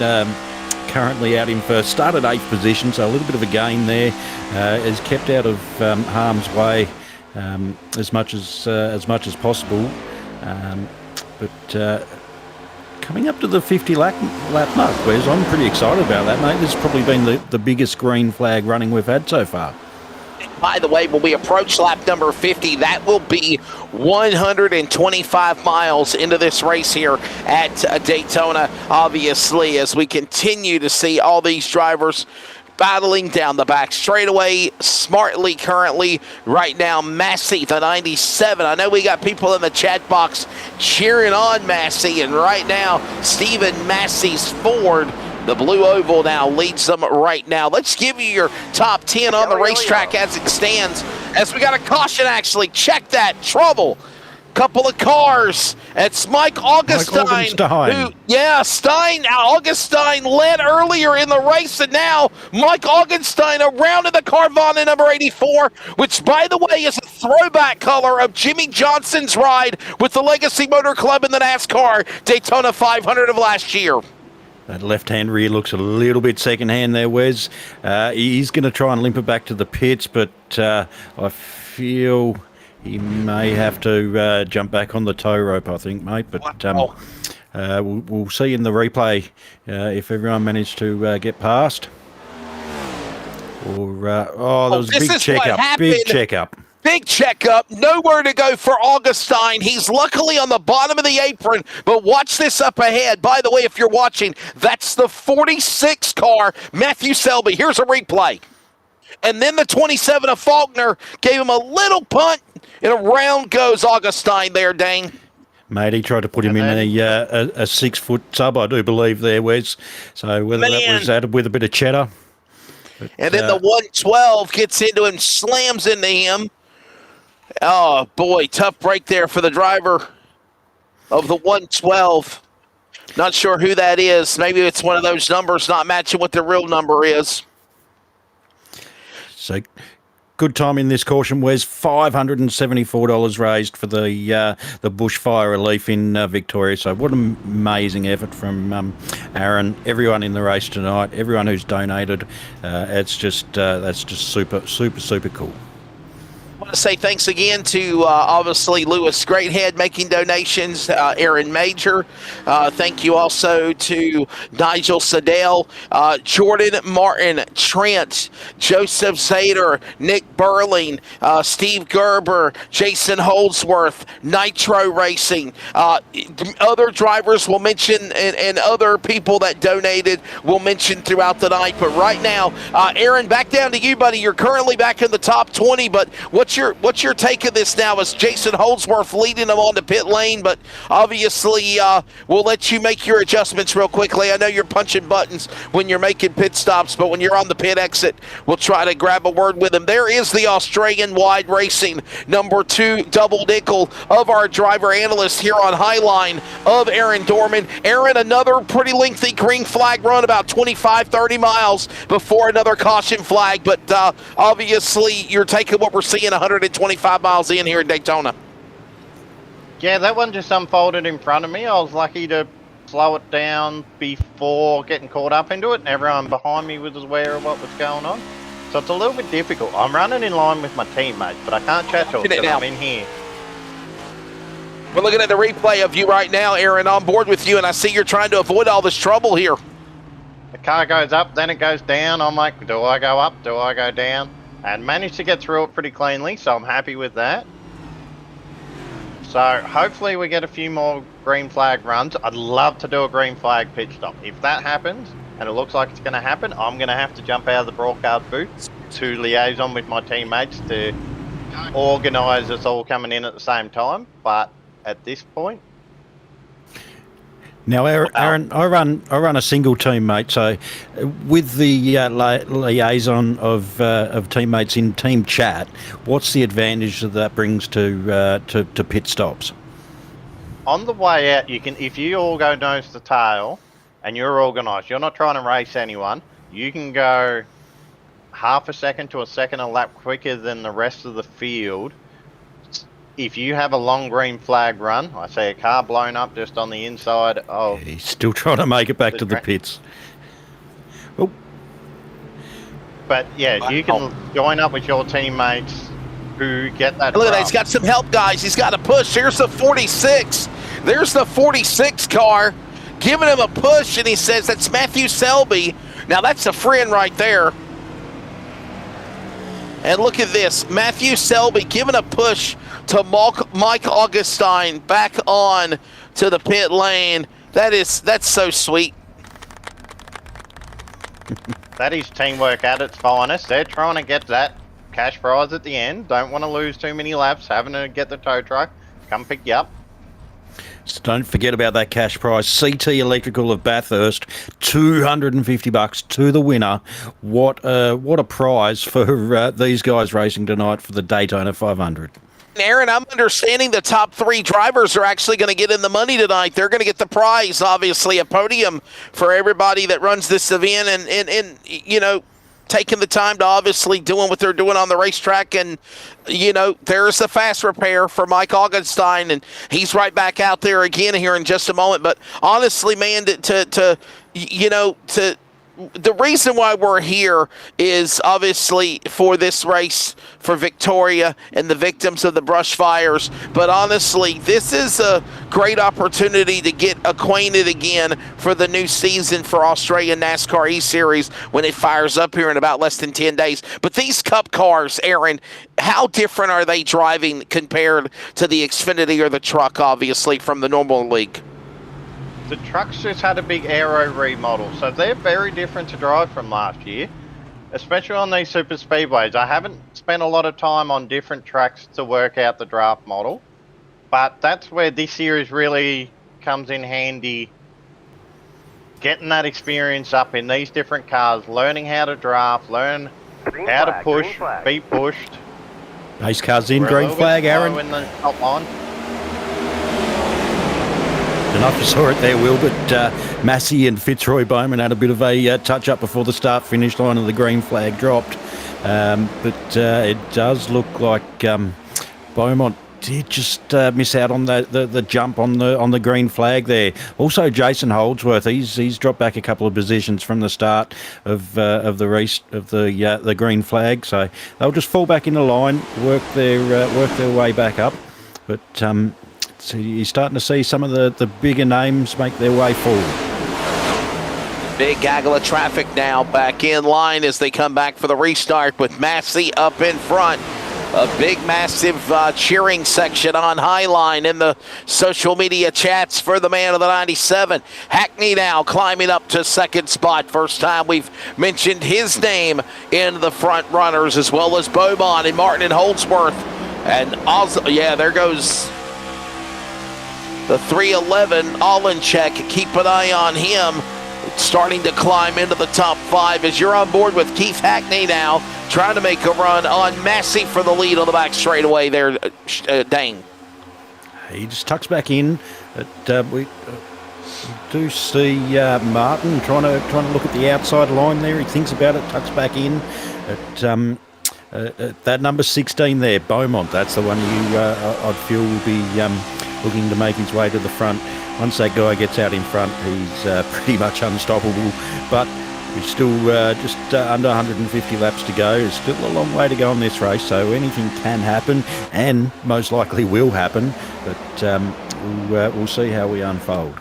currently out in first. Started 8th position, so a little bit of a gain there. Is kept out of harm's way as much as possible. But coming up to the 50 lap mark, Wes, I'm pretty excited about that, mate. This has probably been the biggest green flag running we've had so far. By the way, when we approach lap number 50, that will be 125 miles into this race here at Daytona, obviously, as we continue to see all these drivers battling down the back straightaway smartly currently right now. Massey, the 97. I know we got people in the chat box cheering on Massey, and right now, Stephen Massey's Ford, the blue oval, now leads them right now. Let's give you your top 10 on the racetrack as it stands. As we got a caution, actually. Check that. Trouble. couple of cars. It's Mike Augustine. Augustine led earlier in the race, and now Mike Augustine around in the Carvana number 84, which, by the way, is a throwback color of Jimmy Johnson's ride with the Legacy Motor Club in the NASCAR Daytona 500 of last year. That left-hand rear looks a little bit second-hand there, Wes. He's going to try and limp it back to the pits, but I feel he may have to jump back on the tow rope, I think, mate. But we'll see in the replay if everyone managed to get past. Or there was a big checkup. Big checkup, nowhere to go for Augustine. He's luckily on the bottom of the apron, but watch this up ahead. By the way, if you're watching, that's the 46 car, Matthew Selby. Here's a replay. And then the 27 of Faulkner gave him a little punt, and around goes Augustine there, Dane. Mate, he tried to put him in a 6-foot sub, I do believe, there, Wes. So whether that was added with a bit of cheddar. But, and then the 112 gets into him, slams into him. Oh, boy, tough break there for the driver of the 112. Not sure who that is. Maybe it's one of those numbers not matching what the real number is. So, good time in this caution, Wes. $574 raised for the bushfire relief in Victoria. So, what an amazing effort from Aaron, everyone in the race tonight, everyone who's donated. That's just super, super, super cool. I want to say thanks again to obviously Lewis Greathead making donations, Aaron Major. Thank you also to Nigel Sedale, Jordan Martin, Trent, Joseph Zader, Nick Burling, Steve Gerber, Jason Holdsworth, Nitro Racing. Other drivers will mention and other people that donated will mention throughout the night. But right now, Aaron, back down to you, buddy. You're currently back in the top 20, but what's your take of this now? Is Jason Holdsworth leading them on to pit lane? But obviously, we'll let you make your adjustments real quickly. I know you're punching buttons when you're making pit stops, but when you're on the pit exit, we'll try to grab a word with him. There is the Australian Wide Racing number 2 double nickel of our driver analyst here on Highline of Aaron Dorman. Aaron, another pretty lengthy green flag run, about 25-30 miles before another caution flag. But obviously, you're taking what we're seeing 125 miles in here in Daytona. Yeah, that one just unfolded in front of me. I was lucky to slow it down before getting caught up into it, and everyone behind me was aware of what was going on. So it's a little bit difficult. I'm running in line with my teammates, but I can't chat to them because I'm in here. We're looking at the replay of you right now, Aaron, on board with you, and I see you're trying to avoid all this trouble here. The car goes up, then it goes down. I'm like, do I go up? Do I go down? And managed to get through it pretty cleanly, so I'm happy with that. So hopefully we get a few more green flag runs. I'd love to do a green flag pit stop. If that happens, and it looks like it's going to happen, I'm going to have to jump out of the broadcast booth to liaison with my teammates to organise us all coming in at the same time. But at this point... Now, Aaron, I run a single team, mate. So, with the liaison of teammates in team chat, what's the advantage that brings to pit stops? On the way out, you can, if you all go nose to tail, and you're organised, you're not trying to race anyone. You can go half a second to a second a lap quicker than the rest of the field. If you have a long green flag run, I see a car blown up just on the inside of... He's still trying to make it back to the pits. Oh. But yeah, you can join up with your teammates who get that. Look at that, he's got some help, guys. He's got a push. Here's the 46. There's the 46 car giving him a push, and he says that's Matthew Selby. Now that's a friend right there. And look at this, Matthew Selby giving a push to Mike Augustine back on to the pit lane. That's so sweet. That is teamwork at its finest. They're trying to get that cash prize at the end. Don't want to lose too many laps, having to get the tow truck, come pick you up. So don't forget about that cash prize. CT Electrical of Bathurst, $250 to the winner. What a prize for these guys racing tonight for the Daytona 500. Aaron, I'm understanding the top 3 drivers are actually going to get in the money tonight. They're going to get the prize, obviously, a podium for everybody that runs this event and you know, taking the time to obviously doing what they're doing on the racetrack. And, you know, there's the fast repair for Mike Augenstein, and he's right back out there again here in just a moment. But honestly, man, to the reason why we're here is obviously for this race for Victoria and the victims of the brush fires. But honestly, this is a great opportunity to get acquainted again for the new season for Australian NASCAR E-Series when it fires up here in about less than 10 days. But these Cup cars, Aaron, how different are they driving compared to the Xfinity or the truck, obviously, from the normal league? The trucks just had a big aero remodel, so they're very different to drive from last year, especially on these super speedways. I haven't spent a lot of time on different tracks to work out the draft model, but that's where this series really comes in handy, getting that experience up in these different cars, learning how to draft, learn how to push, be pushed. Pace cars in, We're a green little flag, bit slow Aaron. in the top line. I don't know if you saw it there, Will, but Massey and Fitzroy Bowman had a bit of a touch-up before the start-finish line and the green flag dropped. But it does look like Beaumont did just miss out on the jump on the green flag there. Also, Jason Holdsworth, he's dropped back a couple of positions from the start of the race of the green flag. So they'll just fall back into line, work their way back up. But so you're starting to see some of the bigger names make their way forward. Big gaggle of traffic now back in line as they come back for the restart with Massey up in front. A big, massive cheering section on Highline in the social media chats for the man of the 97. Hackney now climbing up to second spot. First time we've mentioned his name in the front runners, as well as Beaumont and Martin and Holdsworth. And also, yeah, there goes the 311 Olenchek. Keep an eye on him, starting to climb into the top 5 as you're on board with Keith Hackney now, trying to make a run on Massey for the lead on the back straightaway there, Dane. He just tucks back in. We do see Martin trying to look at the outside line there. He thinks about it, tucks back in. That number 16 there, Beaumont, that's the one I'd feel will be looking to make his way to the front. Once that guy gets out in front, he's pretty much unstoppable. But we're still just under 150 laps to go. There's still a long way to go on this race, so anything can happen, and most likely will happen. But we'll see how we unfold.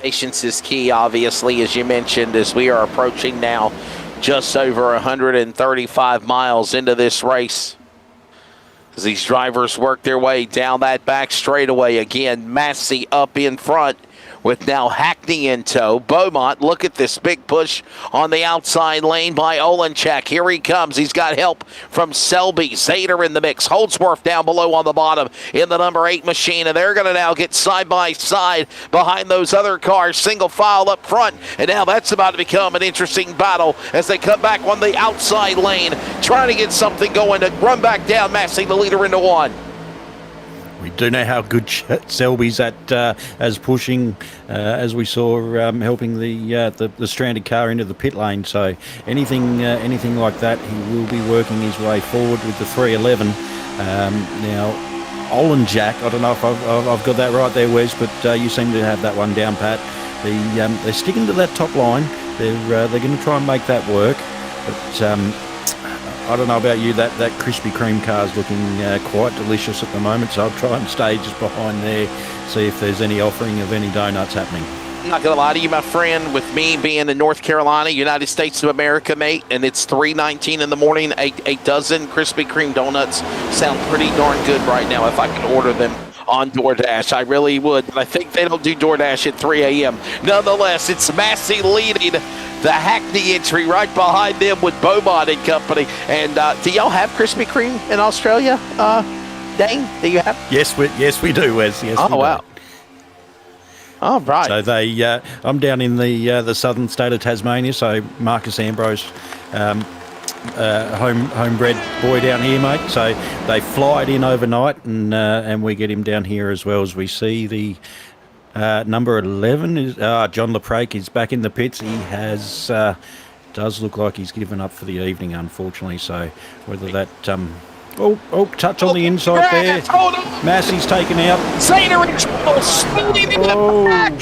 Patience is key, obviously, as you mentioned, as we are approaching now just over 135 miles into this race. As these drivers work their way down that back straightaway. Again, Massey up in front with now Hackney in tow. Beaumont, look at this big push on the outside lane by Olenchek. Here he comes. He's got help from Selby. Zader in the mix. Holdsworth down below on the bottom in the number 8 machine. And they're going to now get side by side behind those other cars. Single file up front. And now that's about to become an interesting battle as they come back on the outside lane, trying to get something going to run back down Massey, the leader, into 1. We do know how good Selby's at as pushing, as we saw helping the stranded car into the pit lane. So anything like that, he will be working his way forward with the 311. Now, Olenchek, I don't know if I've got that right there, Wes, but you seem to have that one down pat. They're sticking to that top line. They're going to try and make that work, but I don't know about you, that Krispy Kreme car is looking quite delicious at the moment, so I'll try and stay just behind there, see if there's any offering of any donuts happening. I'm not going to lie to you, my friend, with me being in North Carolina, United States of America, mate, and it's 3:19 in the morning, a dozen Krispy Kreme donuts sound pretty darn good right now if I could order them on DoorDash. I really would, but I think they don't do DoorDash at 3 a.m. Nonetheless, it's Massey leading the Hackney entry right behind them with Beaumont and company. And do y'all have Krispy Kreme in Australia? Dane, do you have? Yes, we do, Wes. Yes, oh, wow. All right. So I'm down in the southern state of Tasmania, so Marcus Ambrose homebred boy down here, mate. So they fly it in overnight, and we get him down here as well. As we see the number 11 is John LePrake is back in the pits. He has does look like he's given up for the evening, unfortunately. So whether that touch on the inside there, Massey's taken out. Zader and Joel speeding in the back.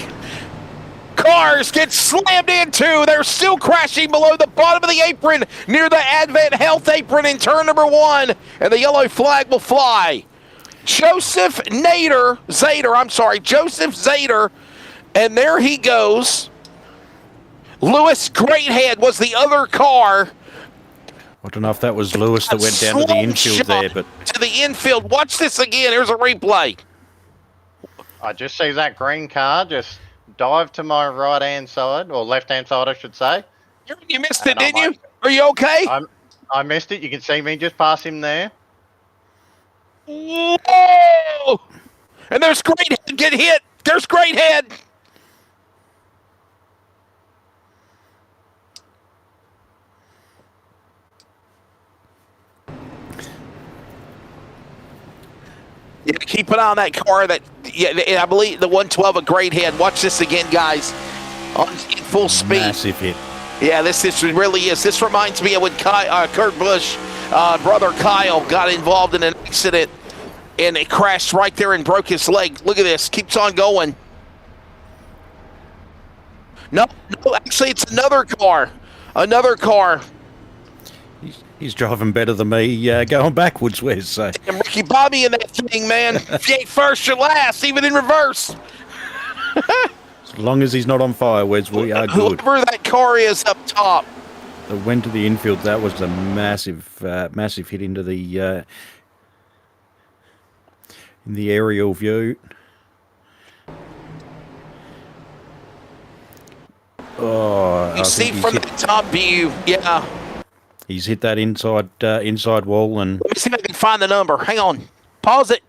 Cars get slammed into. They're still crashing below the bottom of the apron near the Advent Health apron in turn number 1, and the yellow flag will fly. Joseph Zader, and there he goes. Lewis Greathead was the other car. I don't know if that was Lewis that went down to the infield there, but to the infield. Watch this again. Here's a replay. I just see that green car just dive to my right-hand side, or left-hand side, I should say. You missed it, didn't you? Are you okay? I missed it. You can see me just pass him there. Whoa! And there's Greathead get hit. There's Greathead. Yeah, keep an eye on that car. I believe the 112 a Greathead. Watch this again, guys. In full speed. Massive hit. Yeah, this really is. This reminds me of when Kurt Busch, brother Kyle, got involved in an accident, and it crashed right there and broke his leg. Look at this. Keeps on going. No, actually, it's another car. Another car. He's driving better than me going backwards, Wes. So. And Ricky Bobby in that thing, man. If you ain't first, you're last, even in reverse. As long as he's not on fire, Wes, we are good. Whoever that car is up top. That went to the infield. That was a massive hit into the in the aerial view. Oh, you see from the top view, yeah. He's hit that inside wall, and let me see if I can find the number. Hang on, pause it.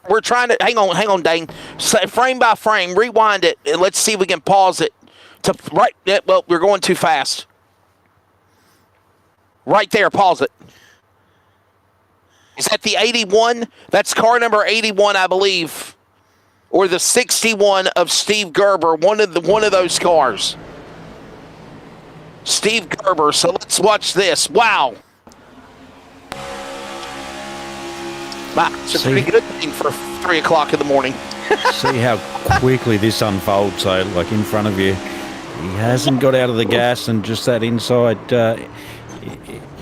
We're trying to hang on, Dane. Frame by frame, rewind it, and let's see if we can pause it. Well, we're going too fast. Right there, pause it. Is that the 81? That's car number 81, I believe. Or the 61 of Steve Gerber, one of those cars. Steve Gerber. So let's watch this. Wow. It's a pretty good thing for 3 o'clock in the morning. See how quickly this unfolds. So, like in front of you, he hasn't got out of the gas, and just that inside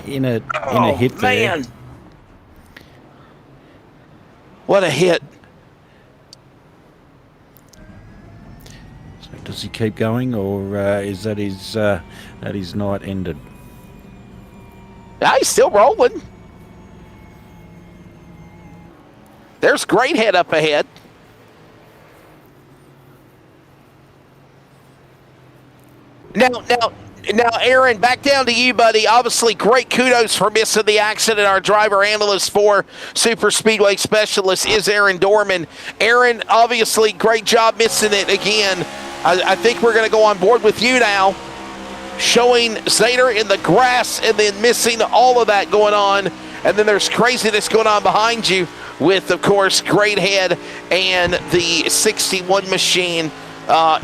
in a hit there. Man. What a hit. Does he keep going, or is that his night ended? He's still rolling. There's Greathead up ahead. Now, Aaron, back down to you, buddy. Obviously, great kudos for missing the accident. Our driver analyst for Superspeedway Specialist is Aaron Dorman. Aaron, obviously, great job missing it again. I think we're going to go on board with you now, showing Zader in the grass and then missing all of that going on. And then there's craziness going on behind you with, of course, Greathead and the 61 machine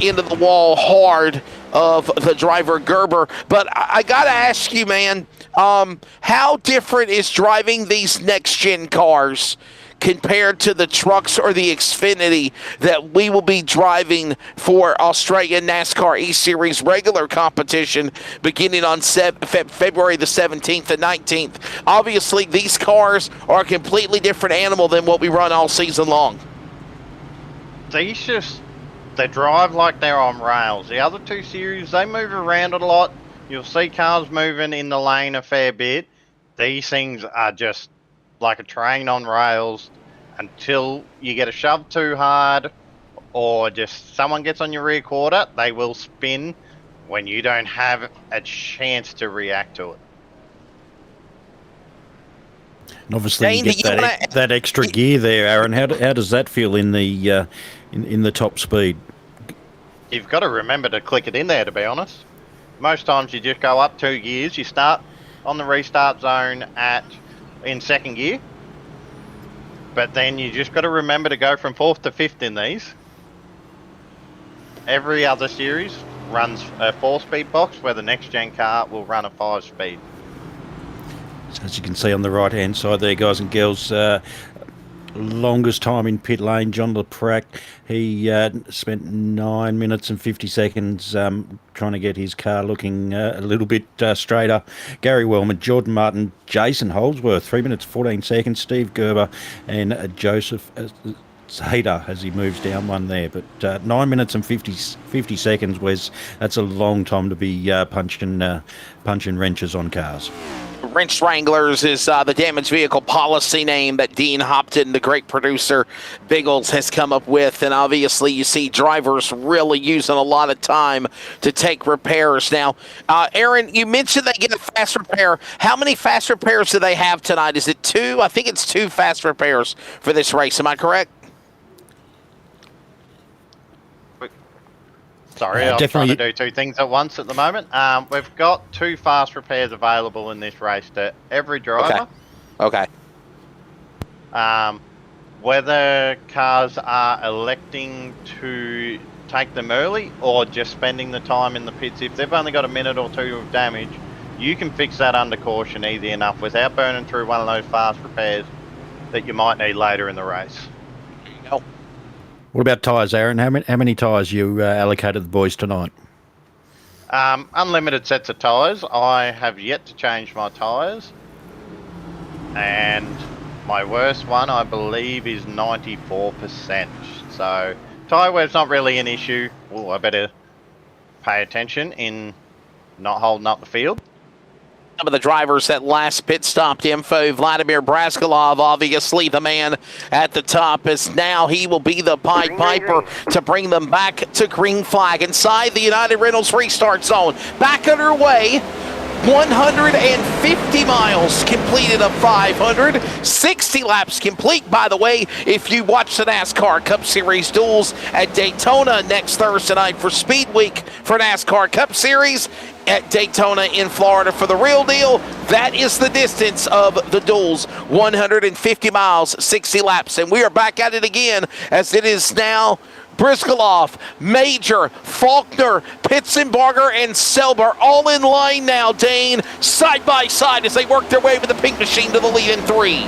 into the wall hard of the driver Gerber. But I got to ask you, man, how different is driving these next-gen cars compared to the trucks or the Xfinity that we will be driving for Australian NASCAR E-Series regular competition beginning on February the 17th and 19th? Obviously, these cars are a completely different animal than what we run all season long. They drive like they're on rails. The other two series, they move around a lot. You'll see cars moving in the lane a fair bit. These things are just like a train on rails until you get a shove too hard or just someone gets on your rear quarter. They will spin when you don't have a chance to react to it. And obviously, you get that extra gear there, Aaron. How does that feel in the top speed? You've got to remember to click it in there, to be honest. Most times you just go up 2 gears. You start on the restart zone in second gear. But then you just got to remember to go from 4th to 5th in these. Every other series runs a 4-speed box where the next gen car will run a 5-speed. So as you can see on the right hand side there, guys and girls, longest time in pit lane, John LePrac. He spent 9 minutes and 50 seconds trying to get his car looking a little bit straighter. Gary Wellman, Jordan Martin, Jason Holdsworth, 3 minutes 14 seconds. Steve Gerber and Joseph Hader as he moves down one there. But 9 minutes and 50 seconds, Wes, that's a long time to be punching wrenches on cars. Wrench Wranglers is the damaged vehicle policy name that Dean Hopton, the great producer, Biggles, has come up with. And obviously you see drivers really using a lot of time to take repairs. Now, Aaron, you mentioned they get a fast repair. How many fast repairs do they have tonight? Is it 2? I think it's 2 fast repairs for this race. Am I correct? Sorry, I'm trying to do 2 things at once at the moment. We've got 2 fast repairs available in this race to every driver. Okay. Whether cars are electing to take them early or just spending the time in the pits, if they've only got a minute or 2 of damage, you can fix that under caution easy enough without burning through one of those fast repairs that you might need later in the race. There you go. What about tyres, Aaron? How many tyres you allocated the boys tonight? Unlimited sets of tyres. I have yet to change my tyres. And my worst one, I believe, is 94%. So tyre wear's not really an issue. Oh, I better pay attention in not holding up the field. Some of the drivers that last pit stopped info. Vladimir Braskalov, obviously the man at the top, is now he will be the Pied Piper to bring them back to green flag inside the United Rentals restart zone. Back underway. 150 miles completed of 500, 60 laps complete, by the way, if you watch the NASCAR Cup Series duels at Daytona next Thursday night for Speed Week for NASCAR Cup Series at Daytona in Florida for the real deal. That is the distance of the duels, 150 miles, 60 laps, and we are back at it again as it is now Briscoe, Major, Faulkner, Pitzenbarger, and Selber all in line now, Dane, side by side as they work their way with the pink machine to the lead in 3.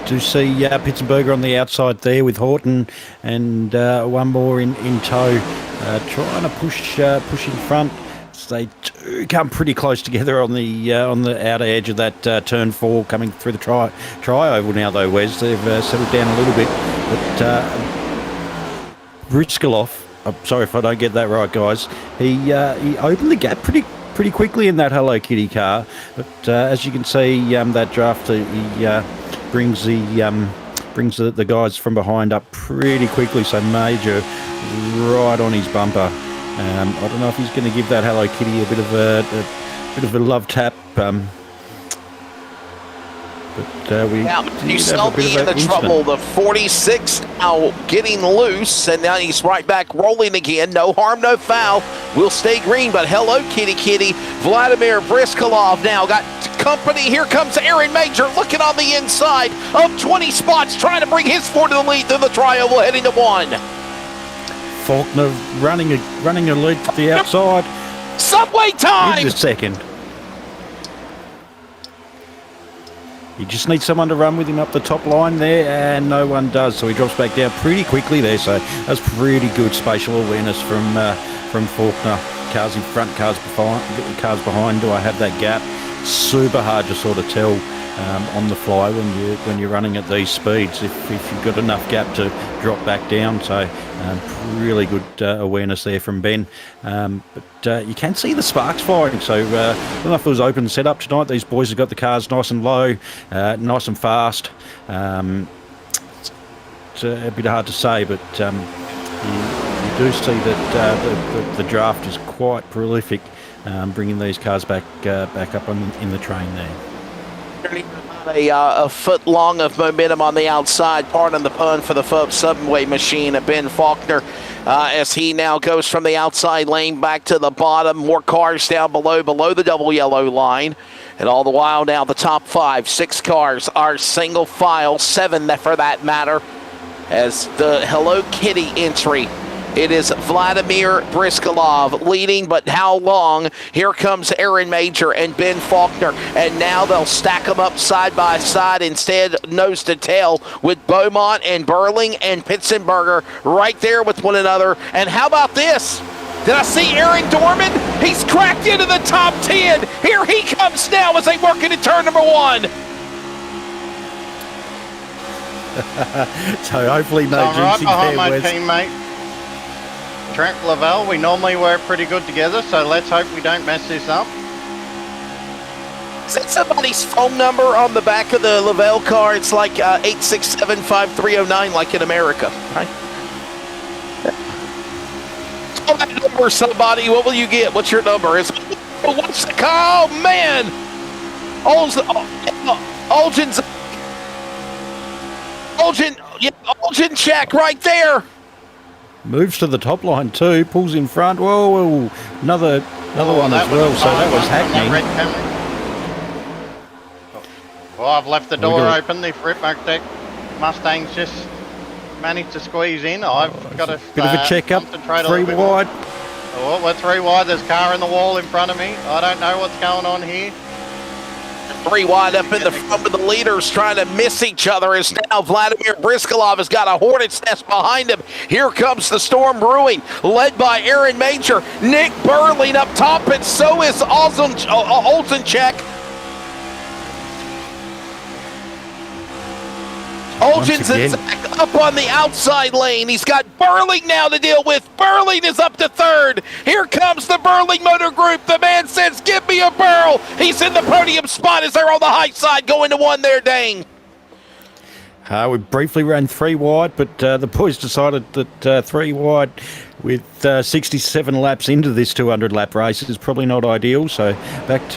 Do see Pitzenberger on the outside there with Horton and one more in tow, trying to push in front. They do come pretty close together on the outer edge of that turn 4 coming through the tri-oval now, though, Wes. They've settled down a little bit, but Briscoe, I'm sorry if I don't get that right, guys. He opened the gap pretty quickly in that Hello Kitty car, but as you can see, that draft he brings the guys from behind up pretty quickly. So Major right on his bumper. I don't know if he's going to give that Hello Kitty a bit of a love tap. But now, you saw me in the trouble. The 46 now getting loose, and now he's right back rolling again. No harm, no foul. We'll stay green, but hello, kitty. Vladimir Briskalov now got company. Here comes Aaron Major looking on the inside of 20 spots, trying to bring his Ford to the lead through the tri-oval, heading to 1. Faulkner running a lead to the outside. Subway time! Here's the second. You just need someone to run with him up the top line there, and no one does. So he drops back down pretty quickly there. So that's pretty good spatial awareness from Faulkner. Cars in front, cars behind. Do I have that gap? Super hard to sort of tell on the fly when you're running at these speeds. If you've got enough gap to drop back down. So really good awareness there from Ben. But you can see the sparks flying. So I don't know if it was open setup tonight. These boys have got the cars nice and low, nice and fast. It's a bit hard to say, but you do see that the draft is quite prolific, bringing these cars back up in the train there. A foot long of momentum on the outside, pardon the pun, for the Subway machine. Ben Faulkner as he now goes from the outside lane back to the bottom. More cars down below the double yellow line. And all the while now the top 5, 6 cars are single file, 7 for that matter, as the Hello Kitty entry. It is Vladimir Briskolov leading, but how long? Here comes Aaron Major and Ben Faulkner, and now they'll stack them up side by side instead, nose to tail, with Beaumont and Burling and Pitzenberger right there with one another. And how about this? Did I see Aaron Dorman? He's cracked into the top 10. Here he comes now as they work into turn number 1. So hopefully no I'm right jinxing behind there, my Wes. teammate Trent Lavelle. We normally work pretty good together, so let's hope we don't mess this up. Is that somebody's phone number on the back of the Lavelle car? It's like 867-5309, like in America, right? Call that number, somebody. What will you get? What's your number? What's the call? Oh, man. Olgin check right there. Moves to the top line too, pulls in front. Whoa, another one as well. So that was happening. Well, I've left the door open. The Ripmark Mustangs just managed to squeeze in. I've got a bit of a check-up, 3 wide. Oh, we're 3 wide. There's a car in the wall in front of me. I don't know what's going on here. 3 wide up in the front with the leaders trying to miss each other as now Vladimir Briskolov has got a hornet's nest behind him. Here comes the storm brewing, led by Aaron Major. Nick Burling up top, and so is Olsencheck. Olgin's up on the outside lane. He's got Burling now to deal with. Burling is up to 3rd. Here comes the Burling Motor Group. The man says, give me a Burl. He's in the podium spot as they're on the high side going to 1 there, Dane. We briefly ran 3 wide, but the boys decided that 3 wide with 67 laps into this 200-lap race is probably not ideal. So back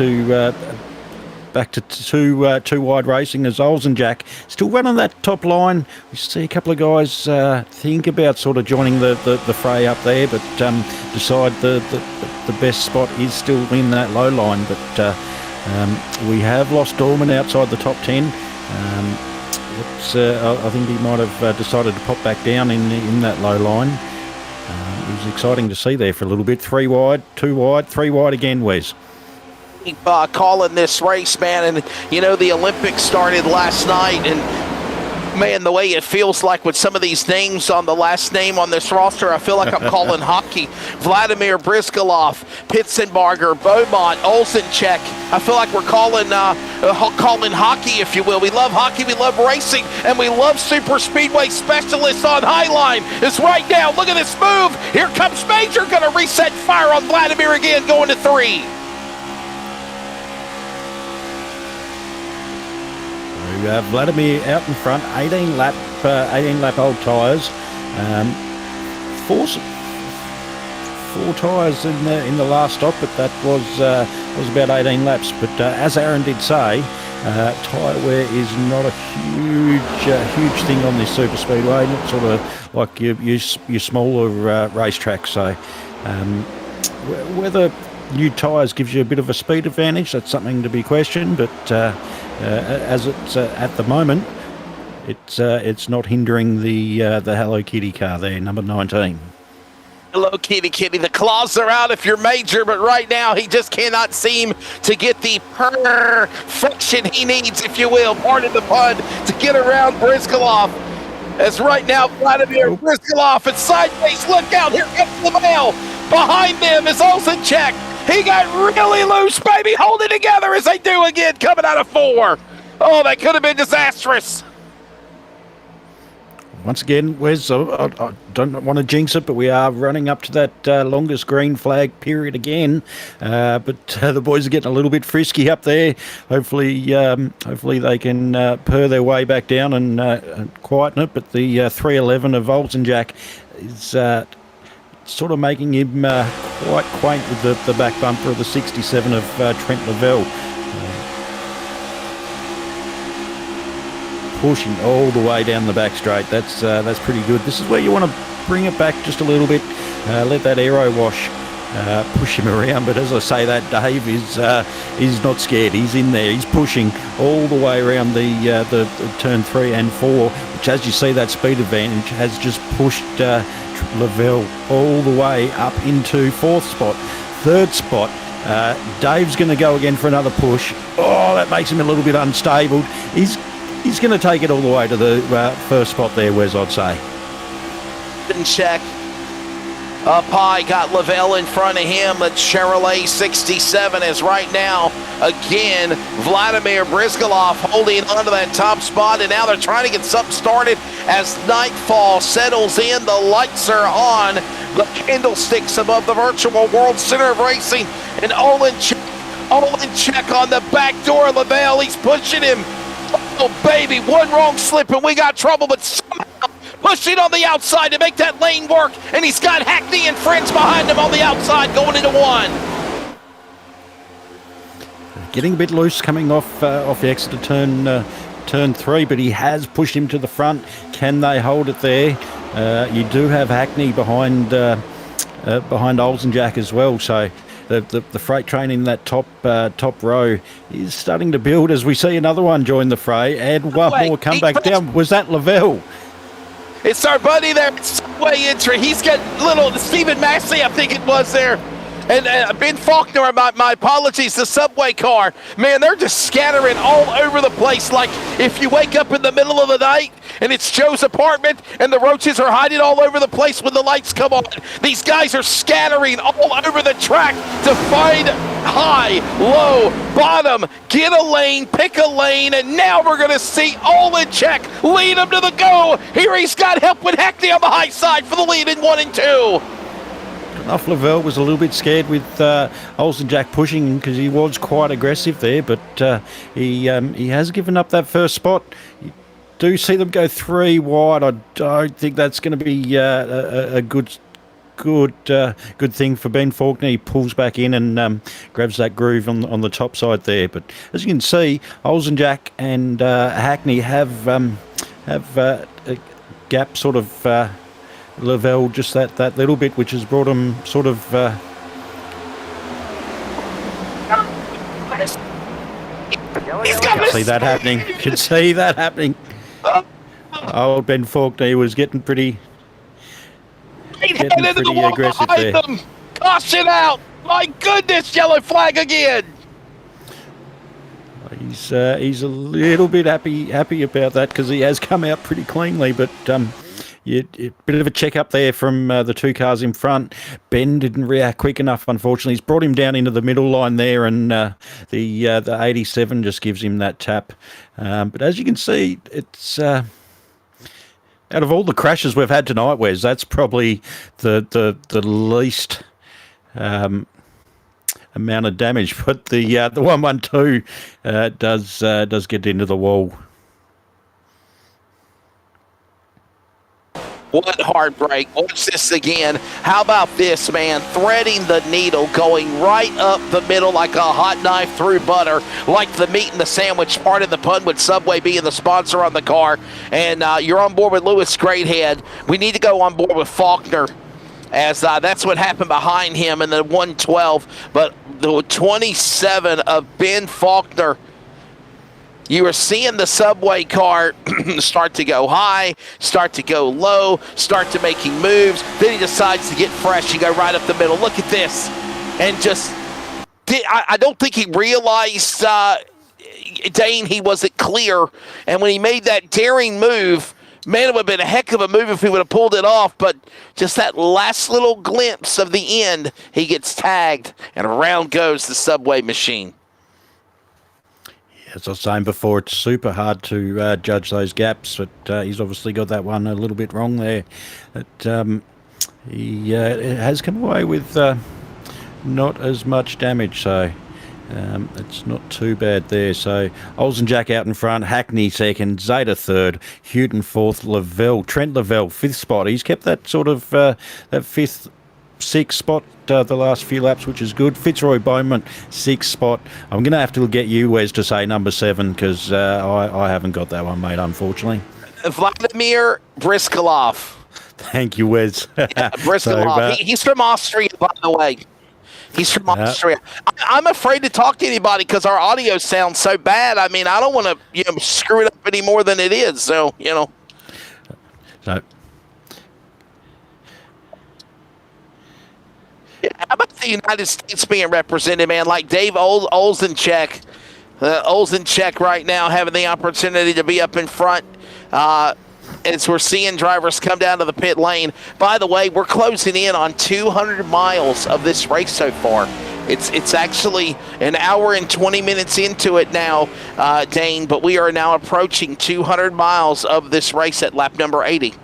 to two wide racing as Olsenjack still running that top line. We see a couple of guys think about sort of joining the fray up there, but decide the best spot is still in that low line. But we have lost Dorman outside the top 10. I think he might have decided to pop back down in that low line. It was exciting to see there for a little bit. 3 wide, 2 wide, 3 wide again, Wes. Calling this race, man, and you know the Olympics started last night, and man, the way it feels like with some of these names on the last name on this roster, I feel like I'm calling hockey. Vladimir Briskolov, Pitzenbarger, Beaumont, Olsencheck. I feel like we're calling hockey, if you will. We love hockey, we love racing, and we love Superspeedway specialists on Highline. It's right now. Look at this move. Here comes Major, going to reset fire on Vladimir again, going to 3. We have Vladimir out in front, 18 lap old tyres, 4 tyres in the last stop, but that was about 18 laps. But as Aaron did say, tyre wear is not a huge thing on this super speedway, not sort of like your smaller racetracks. So whether new tyres gives you a bit of a speed advantage, that's something to be questioned, but as it's at the moment, it's not hindering the Hello Kitty car there, number 19. Hello Kitty, the claws are out if you're Major, but right now he just cannot seem to get the perfection he needs, if you will, pardon the pun, to get around Briskolov. As right now Vladimir Briskolov is sideways, look out, here comes the mail. Behind them is Olsencheck. He got really loose, baby. Hold it together as they do again, coming out of 4. Oh, that could have been disastrous. Once again, Wes, I don't want to jinx it, but we are running up to that longest green flag period again. But the boys are getting a little bit frisky up there. Hopefully they can purr their way back down and quieten it. But the 311 of Olsenjack is sort of making him quite quaint with the back bumper of the 67 of Trent Lavelle. Pushing all the way down the back straight. That's pretty good. This is where you want to bring it back just a little bit, let that aero wash push him around. But as I say, that Dave is not scared. He's in there. He's pushing all the way around the turn 3 and 4, which, as you see, that speed advantage has just pushed Lavelle all the way up into 4th spot. 3rd spot, Dave's going to go again for another push. Oh, that makes him a little bit unstable. He's going to take it all the way to the 1st spot there, Wes, I'd say. Didn't check. Up high, got Lavelle in front of him. But Chevrolet 67 is right now, again, Vladimir Brizgalov holding onto that top spot. And now they're trying to get something started as nightfall settles in. The lights are on. The candlesticks above the virtual World Center of Racing. And Olin check on the back door of Lavelle. He's pushing him. Oh, baby, one wrong slip and we got trouble, but somehow pushing on the outside to make that lane work, and he's got Hackney and friends behind him on the outside going into 1. Getting a bit loose coming off the exit of turn 3, but he has pushed him to the front. Can they hold it there? You do have Hackney behind Olsenjack as well, so the freight train in that top row is starting to build as we see another one join the fray, and one more come back down. Was that Lavelle? It's our buddy there, Subway entry. He's got little Stephen Massey, I think it was there. And Ben Faulkner, my apologies, the Subway car. Man, they're just scattering all over the place. Like if you wake up in the middle of the night and it's Joe's apartment and the roaches are hiding all over the place when the lights come on. These guys are scattering all over the track to find high, low, bottom, get a lane, pick a lane, and now we're going to see Olin check, lead him to the go. Here he's got help with Hackney on the high side for the lead in 1 and 2. Lavelle was a little bit scared with Olsenjack pushing because he was quite aggressive there, but he has given up that 1st spot. You do see them go 3 wide. I don't think that's going to be a good thing for Ben Faulkner. He pulls back in and grabs that groove on the top side there. But as you can see, Olsenjack and Hackney have a gap sort of. Lavelle just that little bit, which has brought him sort of see that happening. Can see that happening. Oh, Ben Faulkner was getting pretty aggressive there. Caution out! My goodness, yellow flag again. He's a little bit happy about that because he has come out pretty cleanly, but bit of a check up there from the 2 cars in front. Ben didn't react quick enough, unfortunately. He's brought him down into the middle line there, and the 87 just gives him that tap. But as you can see, it's out of all the crashes we've had tonight, Wes, that's probably the least amount of damage. But the 112 does get into the wall. What heartbreak. Watch this again. How about this, man? Threading the needle, going right up the middle like a hot knife through butter, like the meat and the sandwich, part of the pun with Subway being the sponsor on the car. And you're on board with Lewis Greathead. We need to go on board with Faulkner, as that's what happened behind him in the 112. But the 27 of Ben Faulkner, you are seeing the Subway car start to go high, start to go low, start to making moves. Then he decides to get fresh and go right up the middle. Look at this. And just, I don't think he realized, Dane, he wasn't clear. And when he made that daring move, man, it would have been a heck of a move if he would have pulled it off. But just that last little glimpse of the end, he gets tagged, and around goes the Subway machine. As I was saying before, it's super hard to judge those gaps, but he's obviously got that one a little bit wrong there. But he has come away with not as much damage, so it's not too bad there. So Olsenjack out in front, Hackney second, Zeta third, Houghton fourth, Trent Lavelle fifth spot. He's kept that sort of that fifth, sixth spot the last few laps, which is good. Fitzroy Bowman, sixth spot. I'm going to have to get you, Wes, to say number 7 because I haven't got that one, mate, unfortunately. Vladimir Brizgalov. Thank you, Wes. Bristol, he's from Austria, by the way. He's from Austria. I'm afraid to talk to anybody because our audio sounds so bad. I mean, I don't want to, screw it up any more than it is. So, So, how about the United States being represented, man? Like Dave Olsencheck. Olsencheck right now having the opportunity to be up in front. As we're seeing drivers come down to the pit lane. By the way, we're closing in on 200 miles of this race so far. It's actually an hour and 20 minutes into it now, Dane, but we are now approaching 200 miles of this race at lap number 80.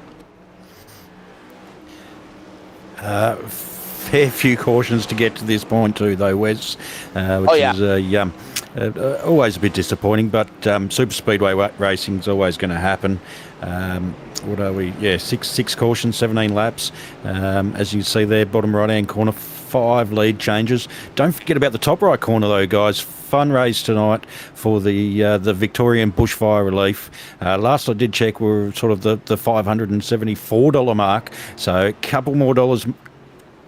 Fair few cautions to get to this point too, though, Wes, which is always a bit disappointing, but Superspeedway racing is always going to happen. What are we? Yeah, six cautions, 17 laps. As you see there, bottom right-hand corner, 5 lead changes. Don't forget about the top right corner, though, guys. Fundraise tonight for the Victorian bushfire relief. Last I did check, we're sort of the $574 mark, so a couple more dollars.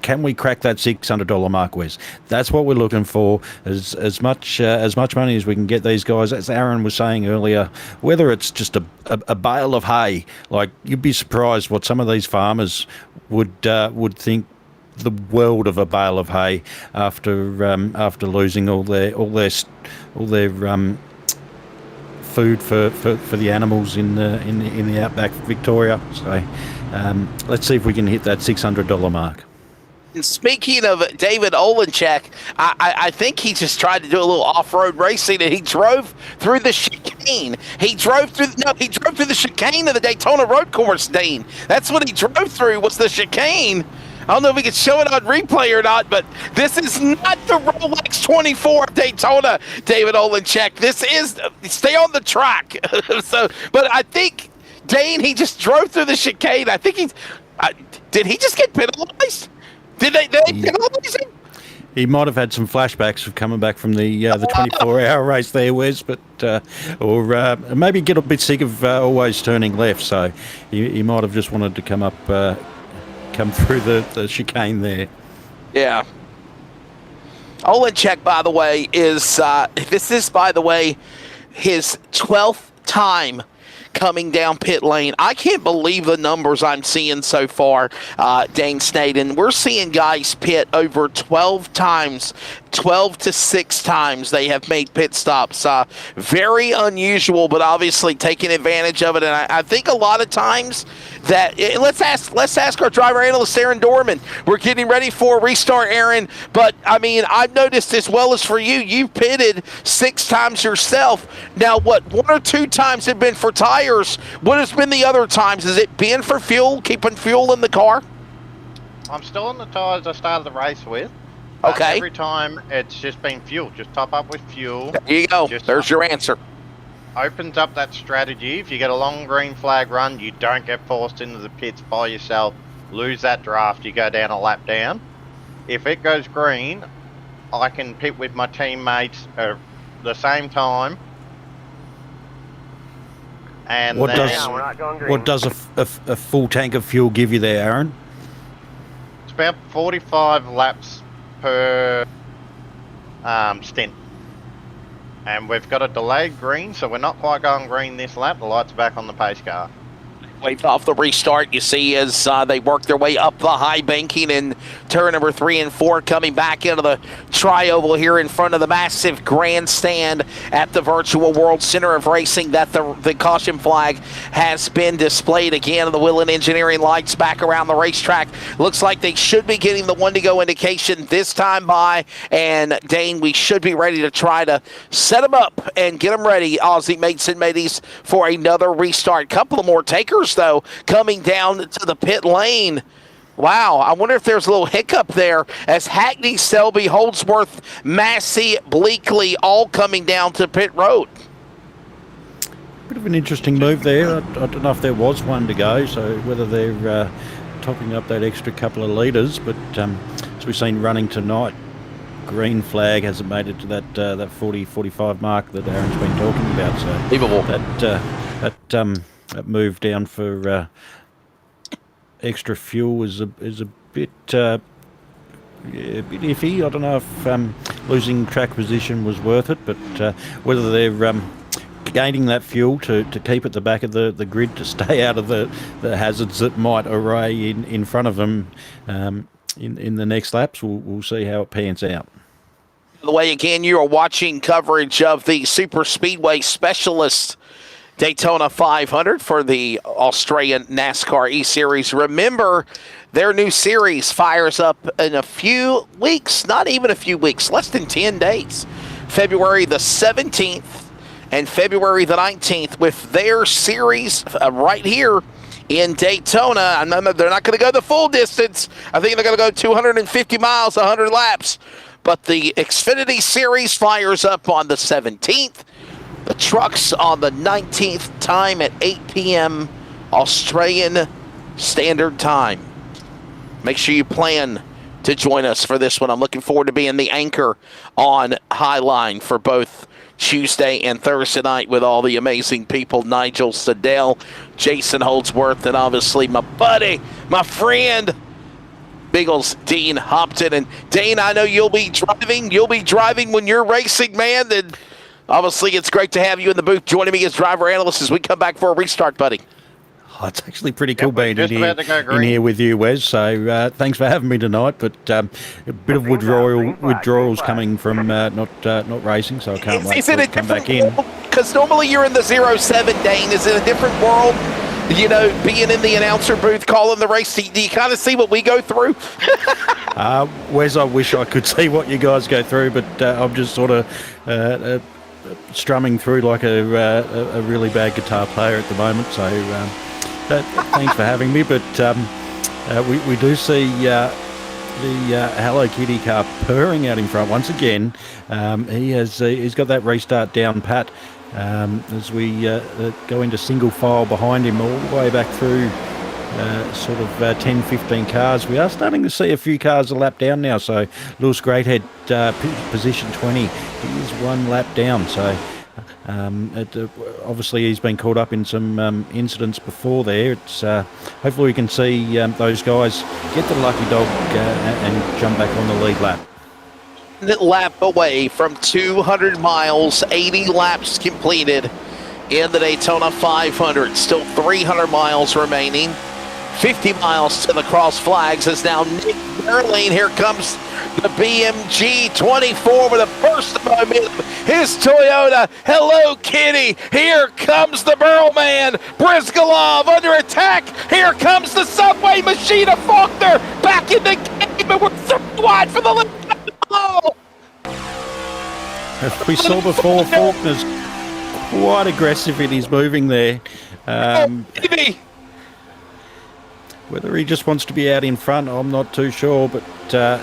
Can we crack that $600 mark, Wes? That's what we're looking for. As much money as we can get these guys. As Aaron was saying earlier, whether it's just a bale of hay, like you'd be surprised what some of these farmers would think the world of a bale of hay after losing all their food for the animals in the outback Victoria. So let's see if we can hit that $600 mark. And speaking of David Olsencheck, I think he just tried to do a little off-road racing, and he drove through the chicane. He drove through the chicane of the Daytona road course, Dane. That's what he drove through, was the chicane. I don't know if we can show it on replay or not, but this is not the Rolex 24 of Daytona, David Olsencheck. This is, stay on the track. But I think, Dane, he just drove through the chicane. I think did he just get penalized? Did they penalize him? He might have had some flashbacks of coming back from the 24-hour race there, Wes, but or maybe get a bit sick of always turning left. So he might have just wanted to come through the chicane there. Yeah. Olsencheck, by the way, is his 12th time coming down pit lane. I can't believe the numbers I'm seeing so far, Dane Snaden. We're seeing guys pit over 12 times, 12 to 6 times they have made pit stops. Very unusual, but obviously taking advantage of it. And I think a lot of times that let's ask our driver analyst Aaron Dorman. We're getting ready for a restart, Aaron. But I mean, I've noticed as well as for you, you've pitted 6 times yourself. Now, what 1 or 2 times have been for tires? What has been the other times? Has it been for fuel, keeping fuel in the car? I'm still on the tires I started the race with. Okay. Every time it's just been fuel. Just top up with fuel. There you go. There's your answer. Opens up that strategy. If you get a long green flag run, you don't get forced into the pits by yourself. Lose that draft. You go down a lap down. If it goes green, I can pit with my teammates at the same time. And what does a full tank of fuel give you there, Aaron? It's about 45 laps per stint. And we've got a delayed green, so we're not quite going green this lap. The lights are back on the pace car. Waved off the restart, you see, as they work their way up the high banking in turn number 3 and 4, coming back into the tri-oval here in front of the massive grandstand at the Virtual World Center of Racing. That the caution flag has been displayed again. The Willen Engineering lights back around the racetrack. Looks like they should be getting the 1-to-go indication this time by. And Dane, we should be ready to try to set them up and get them ready, Aussie mates and mateys, for another restart. Couple of more takers, though, coming down to the pit lane. Wow, I wonder if there's a little hiccup there as Hackney, Selby, Holdsworth, Massey, Bleakley all coming down to pit road. Bit of an interesting move there. I don't know if there was one to go, so whether they're topping up that extra couple of litres, but as we've seen running tonight, green flag hasn't made it to that 40-45 mark that Aaron's been talking about. So Unbelievable. That move down for extra fuel is a bit a bit iffy. I don't know if losing track position was worth it, but whether they're gaining that fuel to keep at the back of the grid to stay out of the hazards that might array in front of them in the next laps, we'll see how it pans out. By the way, again, you are watching coverage of the Superspeedway Specialist Daytona 500 for the Australian NASCAR E-Series. Remember, their new series fires up in a few weeks, not even a few weeks, less than 10 days. February the 17th and February the 19th with their series right here in Daytona. They're not going to go the full distance. I think they're going to go 250 miles, 100 laps. But the Xfinity Series fires up on the 17th. The trucks on the 19th, time at 8 p.m. Australian Standard Time. Make sure you plan to join us for this one. I'm looking forward to being the anchor on Highline for both Tuesday and Thursday night with all the amazing people, Nigel Siddell, Jason Holdsworth, and obviously my buddy, my friend, Biggles, Dean Hopton. And Dean, I know you'll be driving when you're racing, man. And obviously it's great to have you in the booth joining me as driver analyst as we come back for a restart, buddy. Oh, it's actually pretty cool being in in here with you, Wes. So thanks for having me tonight. But a bit of withdrawals coming from not racing, so I can't wait to come back in. Because normally you're in the 07, Dane. Is it a different world? You know, being in the announcer booth, calling the race. Do you kind of see what we go through? Wes, I wish I could see what you guys go through, but I'm just sort of strumming through like a really bad guitar player at the moment. So thanks for having me. But we do see the Hello Kitty car purring out in front once again. He's got that restart down pat. As we go into single file behind him all the way back through sort of 10-15 cars. We are starting to see a few cars a lap down now, so Lewis Greathead position 20, he is one lap down, so obviously he's been caught up in some incidents before there. It's hopefully we can see those guys get the lucky dog and jump back on the lead lap. Lap away from 200 miles, 80 laps completed in the Daytona 500. Still 300 miles remaining. 50 miles to the cross flags as now Nick Berlin. Here comes the BMG 24 with a burst of momentum. His Toyota Hello Kitty. Here comes the Burl Man. Brizgalov under attack. Here comes the Subway machine of Faulkner back in the game, and we're 3 wide for the lead. Oh. As we saw before, Faulkner's quite aggressive in his moving there. Whether he just wants to be out in front, I'm not too sure, but the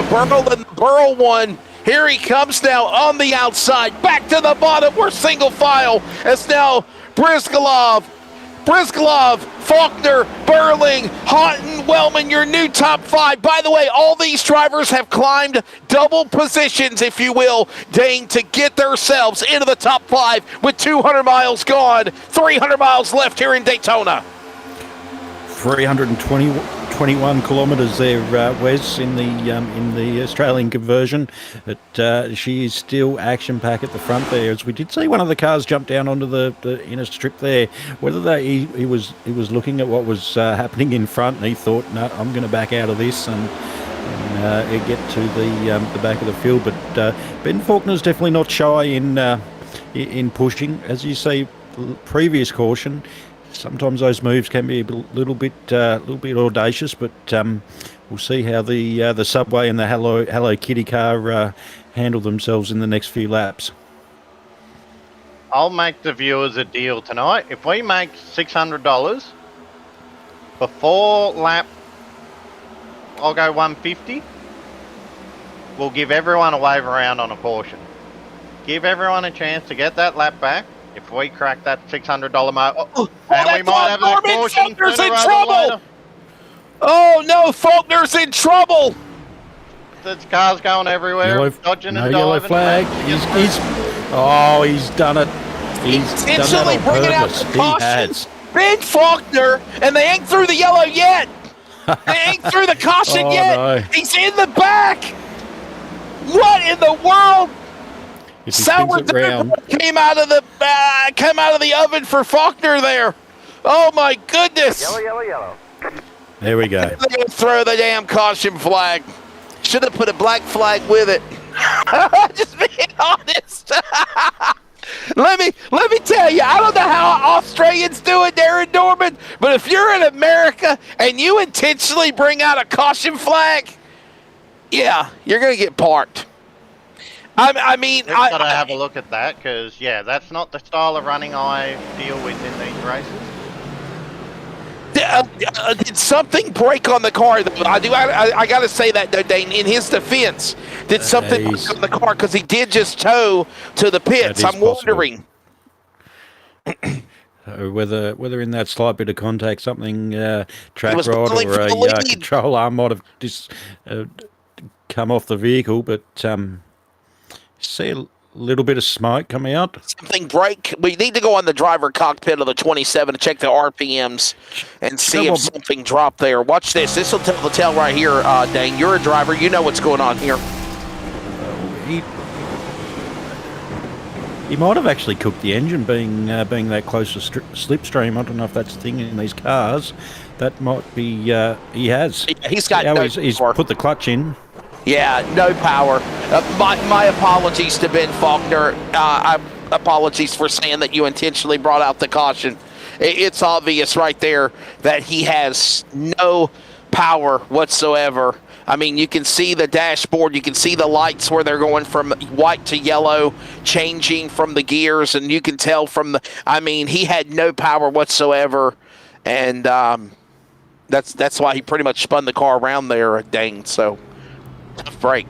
Burl and the Burl one. Here he comes now on the outside, back to the bottom. We're single file as now Brizgalov, Faulkner, Burling, Houghton, Wellman, your new top 5. By the way, all these drivers have climbed double positions, if you will, Dane, to get themselves into the top 5 with 200 miles gone, 300 miles left here in Daytona. 321 kilometres there, Wes, in the Australian conversion. But she is still action pack at the front there, as we did see one of the cars jump down onto the inner strip there. Whether he was looking at what was happening in front, and he thought, no, I'm going to back out of this and get to the back of the field. But Ben Faulkner's definitely not shy in pushing, as you see. Previous caution. Sometimes those moves can be a little bit audacious, but we'll see how the Subway and the Hello Kitty car handle themselves in the next few laps. I'll make the viewers a deal tonight. If we make $600 before lap, I'll go 150. We'll give everyone a wave around on a caution. Give everyone a chance to get that lap back. If we crack that $600 mark, and we might have that caution. Faulkner's in trouble. Oh no, Faulkner's in trouble. There's cars going everywhere, dodging and diving. Yellow flag. He's done it. He's intentionally done that on bringing out purpose. the caution. He has. Ben Faulkner, and they ain't through the yellow yet. They ain't through the caution yet. No. He's in the back. What in the world? If he spins it round, Came out of the oven for Faulkner there. Oh my goodness! Yellow, yellow, yellow. there we go. They're gonna throw the damn caution flag. Should have put a black flag with it. Just being honest. Let me tell you, I don't know how Australians do it, Aaron Dorman, but if you're in America and you intentionally bring out a caution flag, yeah, you're gonna get parked. I mean, We've got to have a look at that because, yeah, that's not the style of running I deal with in these races. Did something break on the car? Though? I got to say that, though, Dane. In his defense, did something break on the car? Because he did just tow to the pits. I'm wondering. Whether in that slight bit of contact, something track was rod pulling or from a the lead. control arm might have just come off the vehicle, but see a little bit of smoke come out. Something break. We need to go on the driver cockpit of the 27 to check the RPMs and see if something dropped there. Watch this. This will tell the tale right here, Dane. You're a driver. You know what's going on here. He might have actually cooked the engine, being that close to slipstream. I don't know if that's the thing in these cars. That might be. He has. Yeah, he's got. He's put the clutch in. Yeah, no power. My apologies to Ben Faulkner. Apologies for saying that you intentionally brought out the caution. It's obvious right there that he has no power whatsoever. I mean, you can see the dashboard. You can see the lights where they're going from white to yellow, changing from the gears, and you can tell from the. I mean, he had no power whatsoever, and that's why he pretty much spun the car around there, Dane. So. Tough break.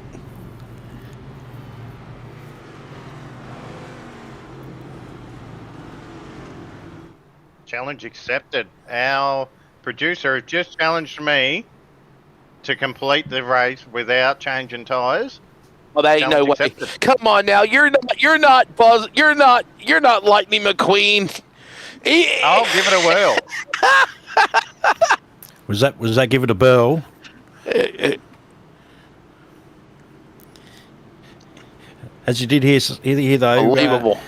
Challenge accepted. Our producer has just challenged me to complete the race without changing tyres. Well, that ain't no way. Come on now, you're not Lightning McQueen. I'll give it a whirl. Was that give it a bell? As you did hear though, unbelievable.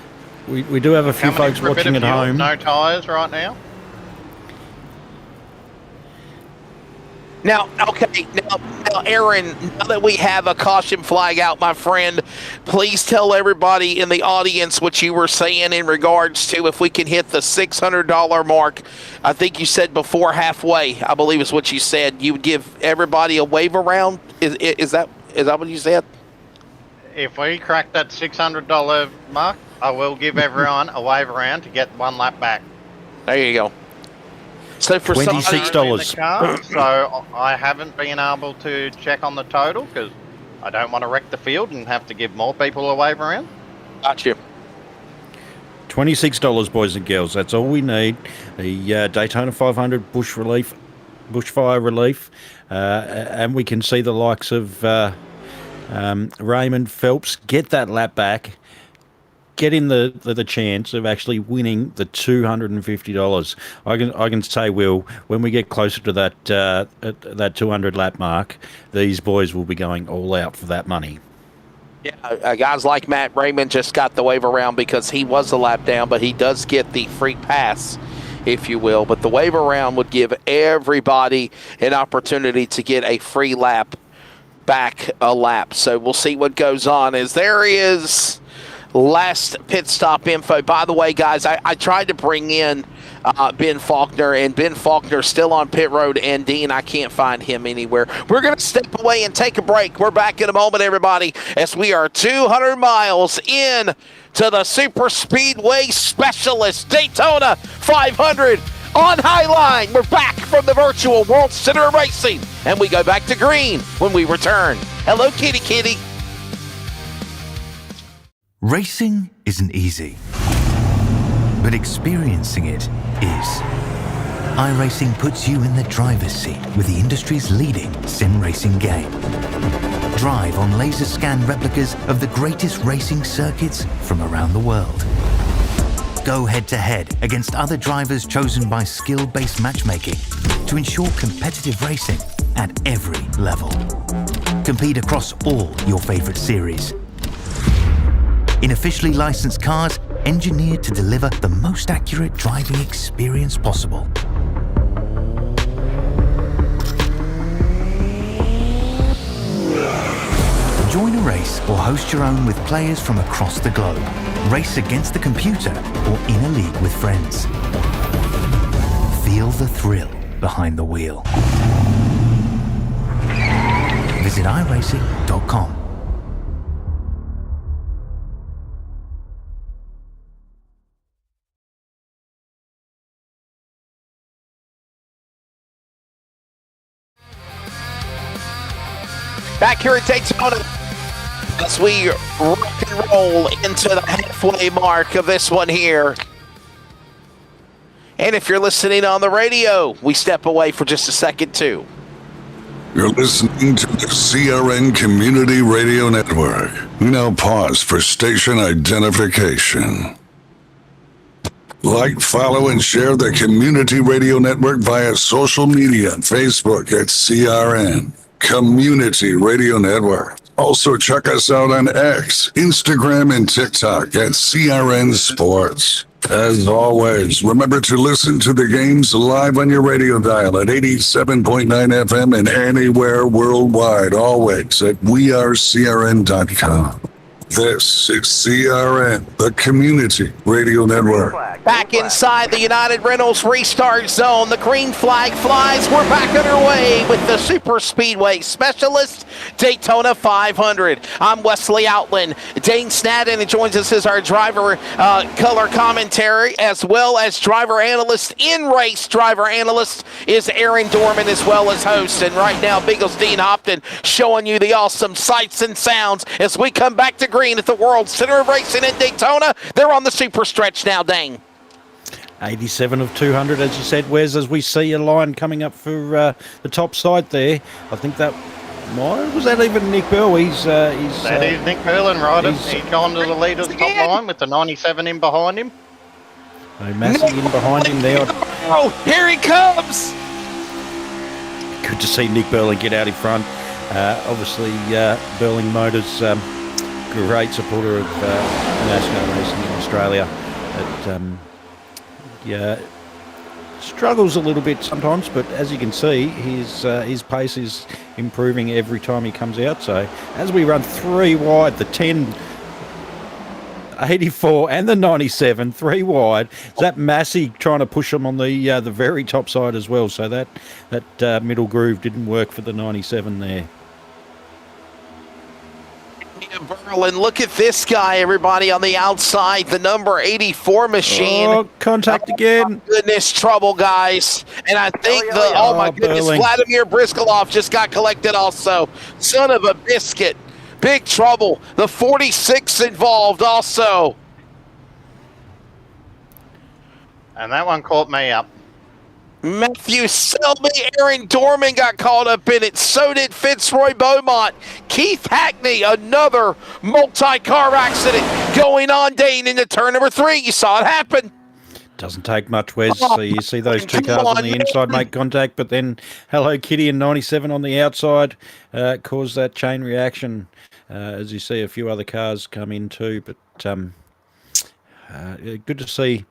We do have a few folks watching at home. No tyres right now. Now, okay, now, Aaron, now that we have a caution flag out, my friend, please tell everybody in the audience what you were saying in regards to if we can hit the $600 mark. I think you said before halfway, I believe is what you said. You would give everybody a wave around. Is that what you said? If we crack that $600 mark, I will give everyone a wave around to get one lap back. There you go. So for $26. So I haven't been able to check on the total because I don't want to wreck the field and have to give more people a wave around. Got you. $26, boys and girls. That's all we need. The Daytona 500 bushfire relief, and we can see the likes of Raymond Phelps get that lap back. Get in the chance of actually winning the $250. I can say, Will, when we get closer to that 200 lap mark, these boys will be going all out for that money. Yeah, guys like Matt Raymond just got the wave around because he was a lap down, but he does get the free pass, if you will. But the wave around would give everybody an opportunity to get a free lap back a lap. So we'll see what goes on. As there is last pit stop info. By the way, guys, I tried to bring in Ben Faulkner, and Ben Faulkner's still on pit road, and Dean, I can't find him anywhere. We're going to step away and take a break. We're back in a moment, everybody, as we are 200 miles in to the Superspeedway Specialist Daytona 500 on Highline. We're back from the virtual World Center of Racing, and we go back to green when we return. Hello, kitty kitty. Racing isn't easy, but experiencing it is. iRacing puts you in the driver's seat with the industry's leading sim racing game. Drive on laser scan replicas of the greatest racing circuits from around the world. go head-to-head against other drivers chosen by skill-based matchmaking to ensure competitive racing at every level. Compete across all your favorite series in officially licensed cars engineered to deliver the most accurate driving experience possible. Join a race or host your own with players from across the globe. Race against the computer or in a league with friends. Feel the thrill behind the wheel. Visit iRacing.com. Back here at Daytona, as we rock and roll into the halfway mark of this one here. And if you're listening on the radio, we step away for just a second too. You're listening to the CRN Community Radio Network. We now pause for station identification. Like, follow, and share the Community Radio Network via social media, Facebook at CRN Community Radio Network. Also check us out on X, Instagram, and TikTok at CRN Sports. As always, remember to listen to the games live on your radio dial at 87.9 FM and anywhere worldwide, always at wearecrn.com. This is CRN, the Community Radio Network. Back inside the United Rentals restart zone, the green flag flies. We're back underway with the Superspeedway Specialist Daytona 500. I'm Wesley Outland. Dane Snadden joins us as our driver color commentary, as well as driver analyst, in-race driver analyst is Aaron Dorman, as well as host. And right now, Beagles Dean Hopton showing you the awesome sights and sounds as we come back to green at the World Center of Racing in Daytona. They're on the super stretch now, Dane. 87 of 200, as you said, Wes, as we see a line coming up for the top side there. I think that was that even Nick Bell? That is Nick Bell and Ryder. He's gone to the lead of the top line with the 97 in behind him. Massey in behind him there. Oh, here he comes! Good to see Nick Burling get out in front. Obviously, Burling Motors, great supporter of NASCAR racing in Australia. Struggles a little bit sometimes, but as you can see, his pace is improving every time he comes out. So as we run three wide, the 10, 84 and the 97, three wide, Zap Massey trying to push them on the very top side as well. So that middle groove didn't work for the 97 there. And look at this guy, everybody, on the outside, the number 84 machine. Oh, contact again. Goodness, trouble, guys. And I think my goodness, Burling. Vladimir Briskolov just got collected also. Son of a biscuit. Big trouble. The 46 involved also. And that one caught me up. Matthew Selby, Aaron Dorman got caught up in it. So did Fitzroy Beaumont. Keith Hackney, another multi-car accident going on, Dane, into turn number 3. You saw it happen. Doesn't take much, Wes. So you see those two cars on the inside make contact, but then Hello Kitty and 97 on the outside caused that chain reaction, as you see a few other cars come in too. But good to see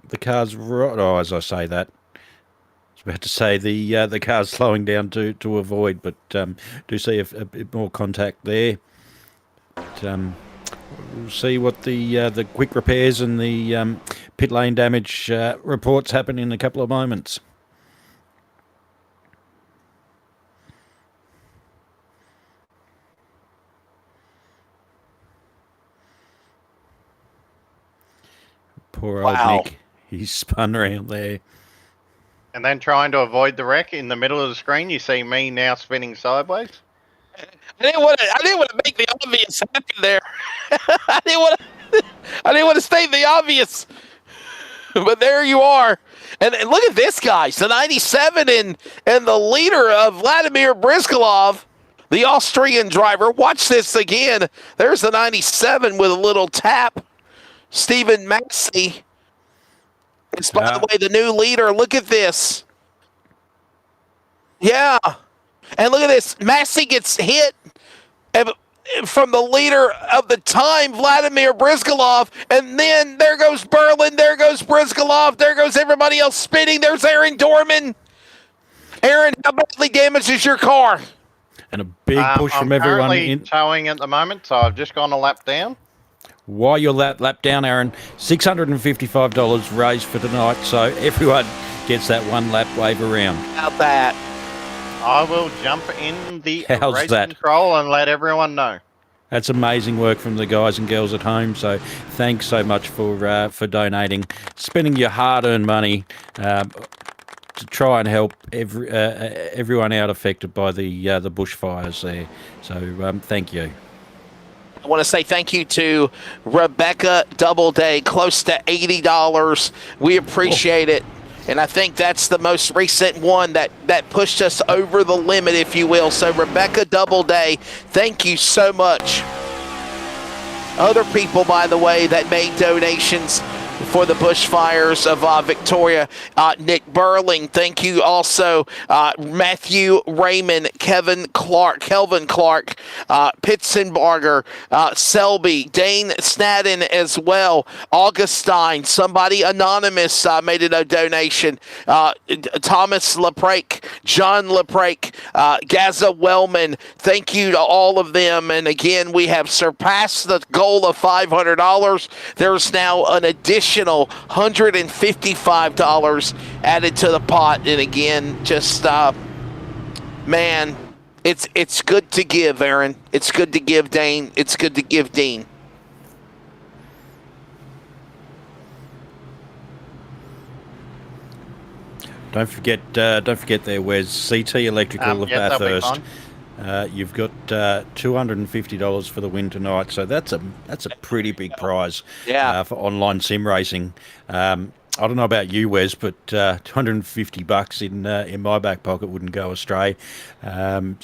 the cars, as I say that. About to say the car's slowing down to avoid, but do see a bit more contact there. But, we'll see what the quick repairs and the pit lane damage reports happen in a couple of moments. Poor old Nick, he's spun around there. And then trying to avoid the wreck in the middle of the screen, you see me now spinning sideways. I didn't want to make the obvious happen there. I didn't want to state the obvious. But there you are. And look at this, guys. The 97 and the leader of Vladimir Briskolov, the Austrian driver. Watch this again. There's the 97 with a little tap. Stephen Massey It's, by the way, the new leader. Look at this. Yeah. And look at this. Massey gets hit from the leader of the time, Vladimir Brizgalov. And then there goes Berlin. There goes Brizgalov. There goes everybody else spinning. There's Aaron Dorman. Aaron, how badly damaged is your car? And a big push from everyone. I'm currently towing at the moment, so I've just gone a lap down. While you're lap down, Aaron, $655 raised for tonight, so everyone gets that one lap wave around. How about that? I will jump in the How's race that? control and let everyone know. That's amazing work from the guys and girls at home. So thanks so much for donating, spending your hard-earned money to try and help everyone out affected by the bushfires there. So thank you. I want to say thank you to Rebecca Doubleday, close to $80. We appreciate it. And I think that's the most recent one that pushed us over the limit, if you will. So Rebecca Doubleday, thank you so much. Other people, by the way, that made donations for the bushfires of Victoria. Nick Burling, thank you also. Matthew Raymond, Kelvin Clark, Pitzenbarger, Selby, Dane Snadden as well. Augustine, somebody anonymous made a donation. Thomas LaPrake, John LaPrake, Gaza Wellman, thank you to all of them. And again, we have surpassed the goal of $500. There's now an additional $155 added to the pot. And again, just man, it's good to give, Aaron. It's good to give, Dane. It's good to give, Dean. Don't forget there, Wes, CT Electrical of Bathurst. You've got $250 for the win tonight, so that's a pretty big prize for online sim racing. I don't know about you, Wes, but $250 in my back pocket wouldn't go astray. But I'm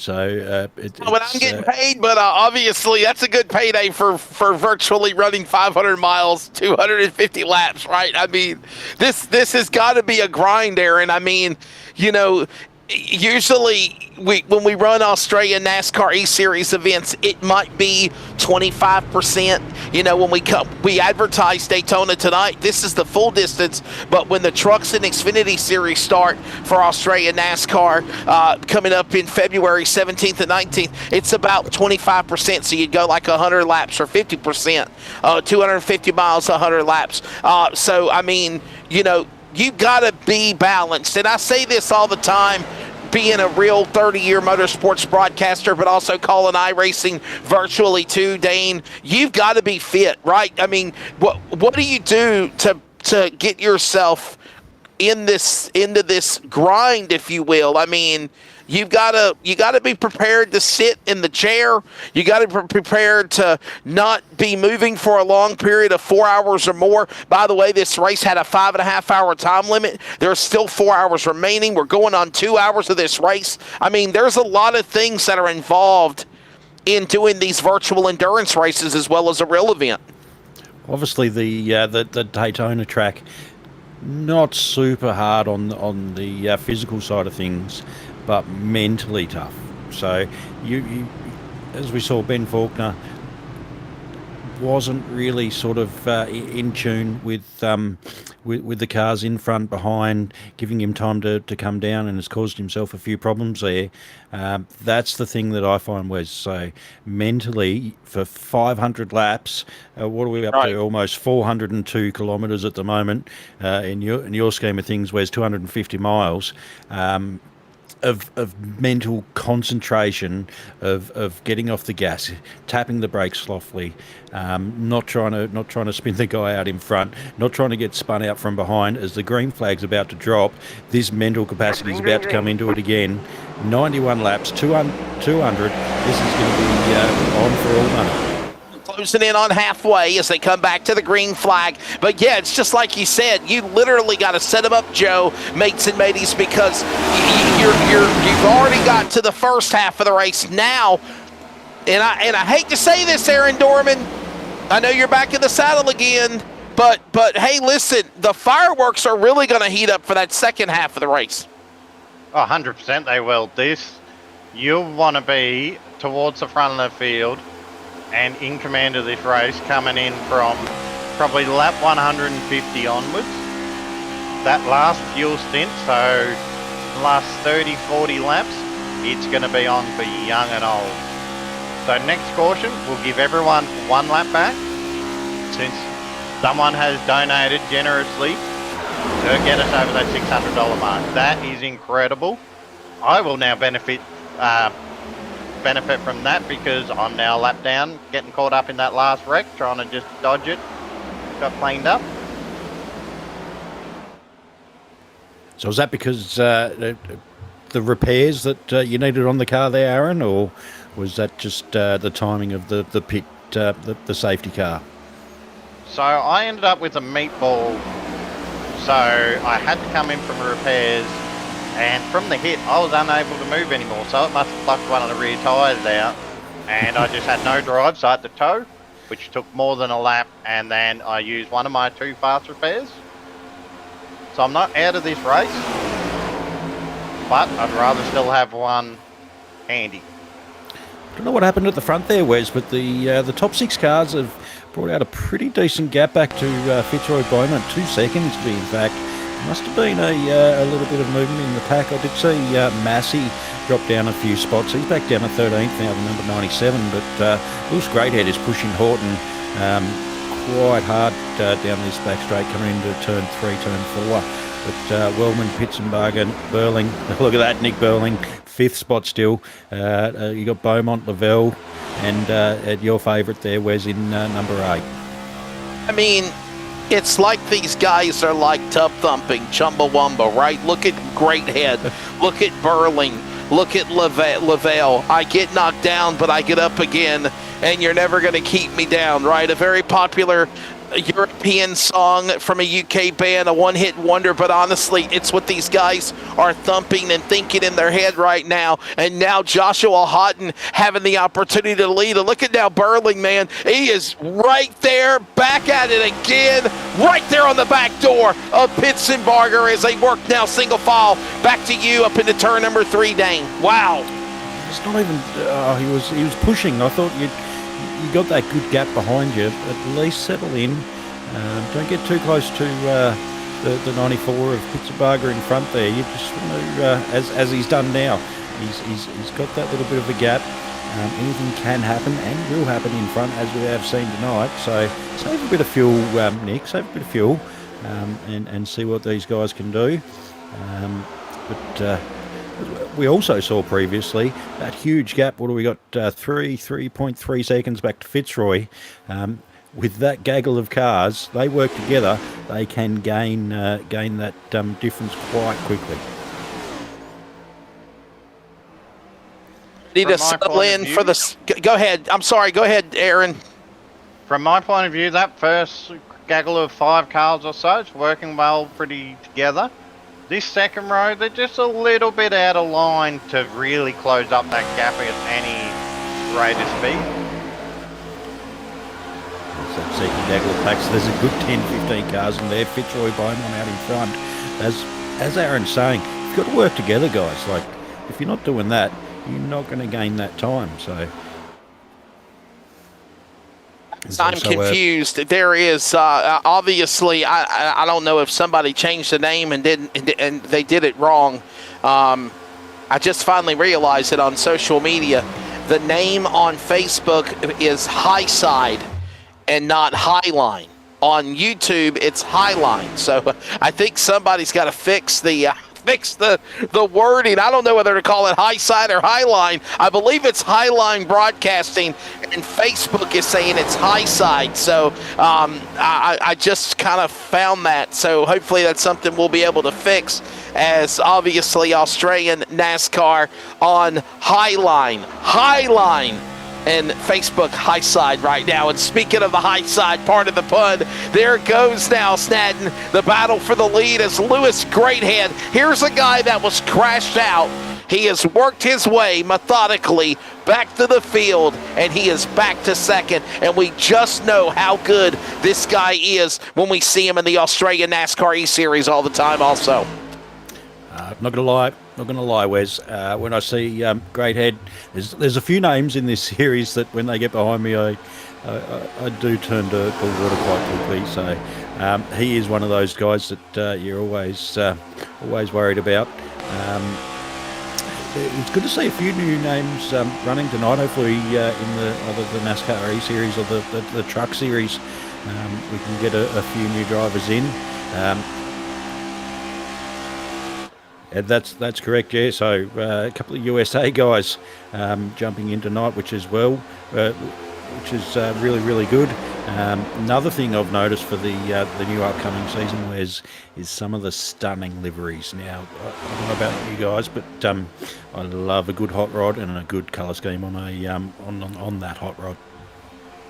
getting paid, but obviously that's a good payday for virtually running 500 miles, 250 laps, right? I mean, this has got to be a grind, Aaron. I mean, you know, usually when we run Australian NASCAR E-Series events, it might be 25%. You know, when we advertise Daytona tonight, this is the full distance, but when the trucks and Xfinity Series start for Australian NASCAR coming up in February 17th and 19th, it's about 25%. So you'd go like 100 laps or 50%, 250 miles, 100 laps. So, I mean, you know, you've got to be balanced. And I say this all the time, being a real 30-year motorsports broadcaster, but also calling iRacing virtually too, Dane. You've got to be fit, right? I mean, what do you do to get yourself into this grind, if you will? I mean, you got to be prepared to sit in the chair. You got to be prepared to not be moving for a long period of 4 hours or more. By the way, this race had a 5.5-hour time limit. There's still 4 hours remaining. We're going on 2 hours of this race. I mean, there's a lot of things that are involved in doing these virtual endurance races as well as a real event. Obviously, the Daytona track, not super hard on the physical side of things, but mentally tough. So you as we saw, Ben Faulkner wasn't really sort of in tune with the cars in front, behind, giving him time to come down, and has caused himself a few problems there. That's the thing that I find, Wes. So mentally, for 500 laps, what are we up to? Almost 402 kilometres at the moment. In your scheme of things, Wes, 250 miles. Of mental concentration, of getting off the gas, tapping the brakes softly, not trying to spin the guy out in front, not trying to get spun out from behind as the green flag's about to drop. This mental capacity is about to come into it again. 91 laps, 200. This is going to be on for all money. Closing in on halfway as they come back to the green flag. But yeah, it's just like you said, you literally got to set them up, Joe, mates and mateys, because you've already got to the first half of the race now. And I hate to say this, Aaron Dorman, I know you're back in the saddle again, But hey, listen, the fireworks are really going to heat up for that second half of the race. 100% they will. You'll want to be towards the front of the field and in command of this race, coming in from probably lap 150 onwards. That last fuel stint, so the last 30, 40 laps, it's going to be on for young and old. So next caution, we'll give everyone 1 lap back, since someone has donated generously to get us over that $600 mark. That is incredible. I will now benefit from that, because I'm now a lap down, getting caught up in that last wreck, trying to just dodge it. Got cleaned up. So is that because the repairs that you needed on the car there, Aaron, or was that just the timing of the pit, the safety car? So I ended up with a meatball, so I had to come in from repairs, and from the hit I was unable to move anymore, so it must have plucked one of the rear tyres out, and I just had no drive, so I had to tow, which took more than a lap, and then I used one of my 2 fast repairs. So I'm not out of this race, but I'd rather still have one handy. I don't know what happened at the front there, Wes, but the top 6 cars have brought out a pretty decent gap back to Fitzroy Bowman, 2 seconds to be in fact. Must have been a little bit of movement in the pack. I did see Massey drop down a few spots. He's back down to 13th now, the number 97, but Lewis Greathead is pushing Horton quite hard down this back straight, coming into turn 3, turn 4. But Wellman, Pitzenberger, Burling, look at that, Nick Burling, 5th spot still. You got Beaumont, Lavelle, and your favourite there, Wes, in number 8. I mean, it's like these guys are like tub thumping, Chumbawamba, right? Look at Greathead, look at Burling, look at Lavelle. I get knocked down, but I get up again, and you're never going to keep me down, right? A very popular European song from a UK band, a one-hit wonder, but honestly, it's what these guys are thumping and thinking in their head right now. And now Joshua Houghton having the opportunity to lead. And look at now Burling, man. He is right there, back at it again, right there on the back door of Pitzenberger as they work now single file. Back to you up into turn number 3, Dane. Wow. It's not even, he was pushing. I thought you got that good gap behind you. At least settle in. Don't get too close to the 94 of Pitzenberger in front there. You just want to, as he's done now, he's got that little bit of a gap. Anything can happen and will happen in front, as we have seen tonight. So save a bit of fuel, Nick. Save a bit of fuel, and see what these guys can do. But we also saw previously that huge gap. What do we got? 3.3 seconds back to Fitzroy. With that gaggle of cars, they work together. They can gain that difference quite quickly. Need to settle in for the. Go ahead. I'm sorry. Go ahead, Aaron. From my point of view, that first gaggle of 5 cars or so, it's working well, pretty together. This second row, they're just a little bit out of line to really close up that gap at any rate of speed. So that second gaggle of packs, there's a good 10-15 cars in there. Fitzroy Beaumont out in front. As Aaron's saying, you've got to work together, guys. Like, if you're not doing that, you're not going to gain that time. So I'm confused. There is obviously I don't know if somebody changed the name and they did it wrong. I just finally realized it on social media. The name on Facebook is Highside and not Highline. On YouTube, it's Highline. So I think somebody's got to fix the wording. I don't know whether to call it Highside or Highline. I believe it's Highline Broadcasting, and Facebook is saying it's Highside. So I just kind of found that. So hopefully that's something we'll be able to fix, as obviously Australian NASCAR on Highline. And Facebook high side right now. And speaking of the high side part of the pun, there goes now Snadden. The battle for the lead as Lewis Greathead. Here's a guy that was crashed out. He has worked his way methodically back to the field, and he is back to second. And we just know how good this guy is when we see him in the Australian NASCAR E-Series all the time also. Not going to lie, Wes. When I see Great Head, there's a few names in this series that when they get behind me, I do turn to water quite quickly. So he is one of those guys that you're always worried about. It's good to see a few new names running tonight. Hopefully, in either the NASCAR E-Series or the Truck Series, we can get a few new drivers in. And that's correct, yeah. So a couple of USA guys jumping in tonight, which is really good. Another thing I've noticed for the new upcoming season is some of the stunning liveries. Now, I don't know about you guys, but I love a good hot rod and a good colour scheme on on that hot rod.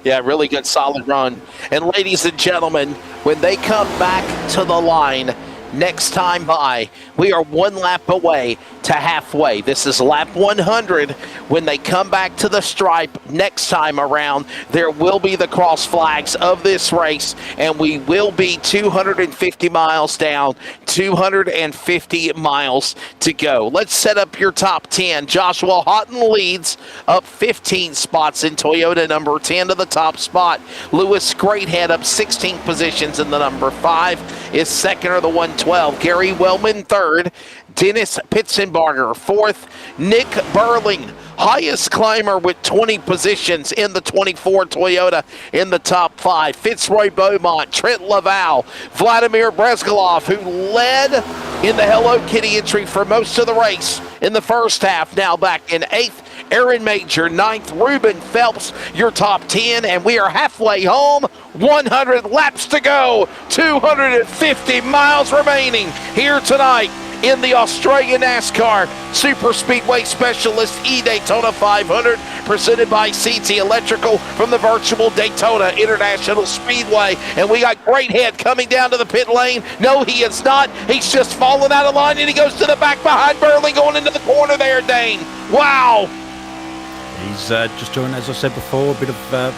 Yeah, really good, solid run. And ladies and gentlemen, when they come back to the line next time by, we are one lap away to halfway. This is lap 100. When they come back to the stripe next time around, there will be the cross flags of this race, and we will be 250 miles down, 250 miles to go. Let's set up your top 10. Joshua Houghton leads up 15 spots in Toyota number 10 to the top spot. Lewis Greathead up 16 positions in the number 5 is second, or the 112. Gary Wellman third. Dennis Pitzenbarger fourth. Nick Burling, highest climber with 20 positions in the 24 Toyota in the top 5. Fitzroy Beaumont, Trent Laval, Vladimir Brezgalov, who led in the Hello Kitty entry for most of the race in the first half, now back in 8th. Aaron Major, 9th. Ruben Phelps, your top 10, and we are halfway home. 100 laps to go. 250 miles remaining here tonight in the Australian NASCAR Superspeedway Specialist Daytona500, presented by CT Electrical from the virtual Daytona International Speedway. And we got Greathead coming down to the pit lane. No, he is not. He's just fallen out of line, and he goes to the back behind Burling, going into the corner there, Dane. Wow. He's just doing, as I said before, a bit of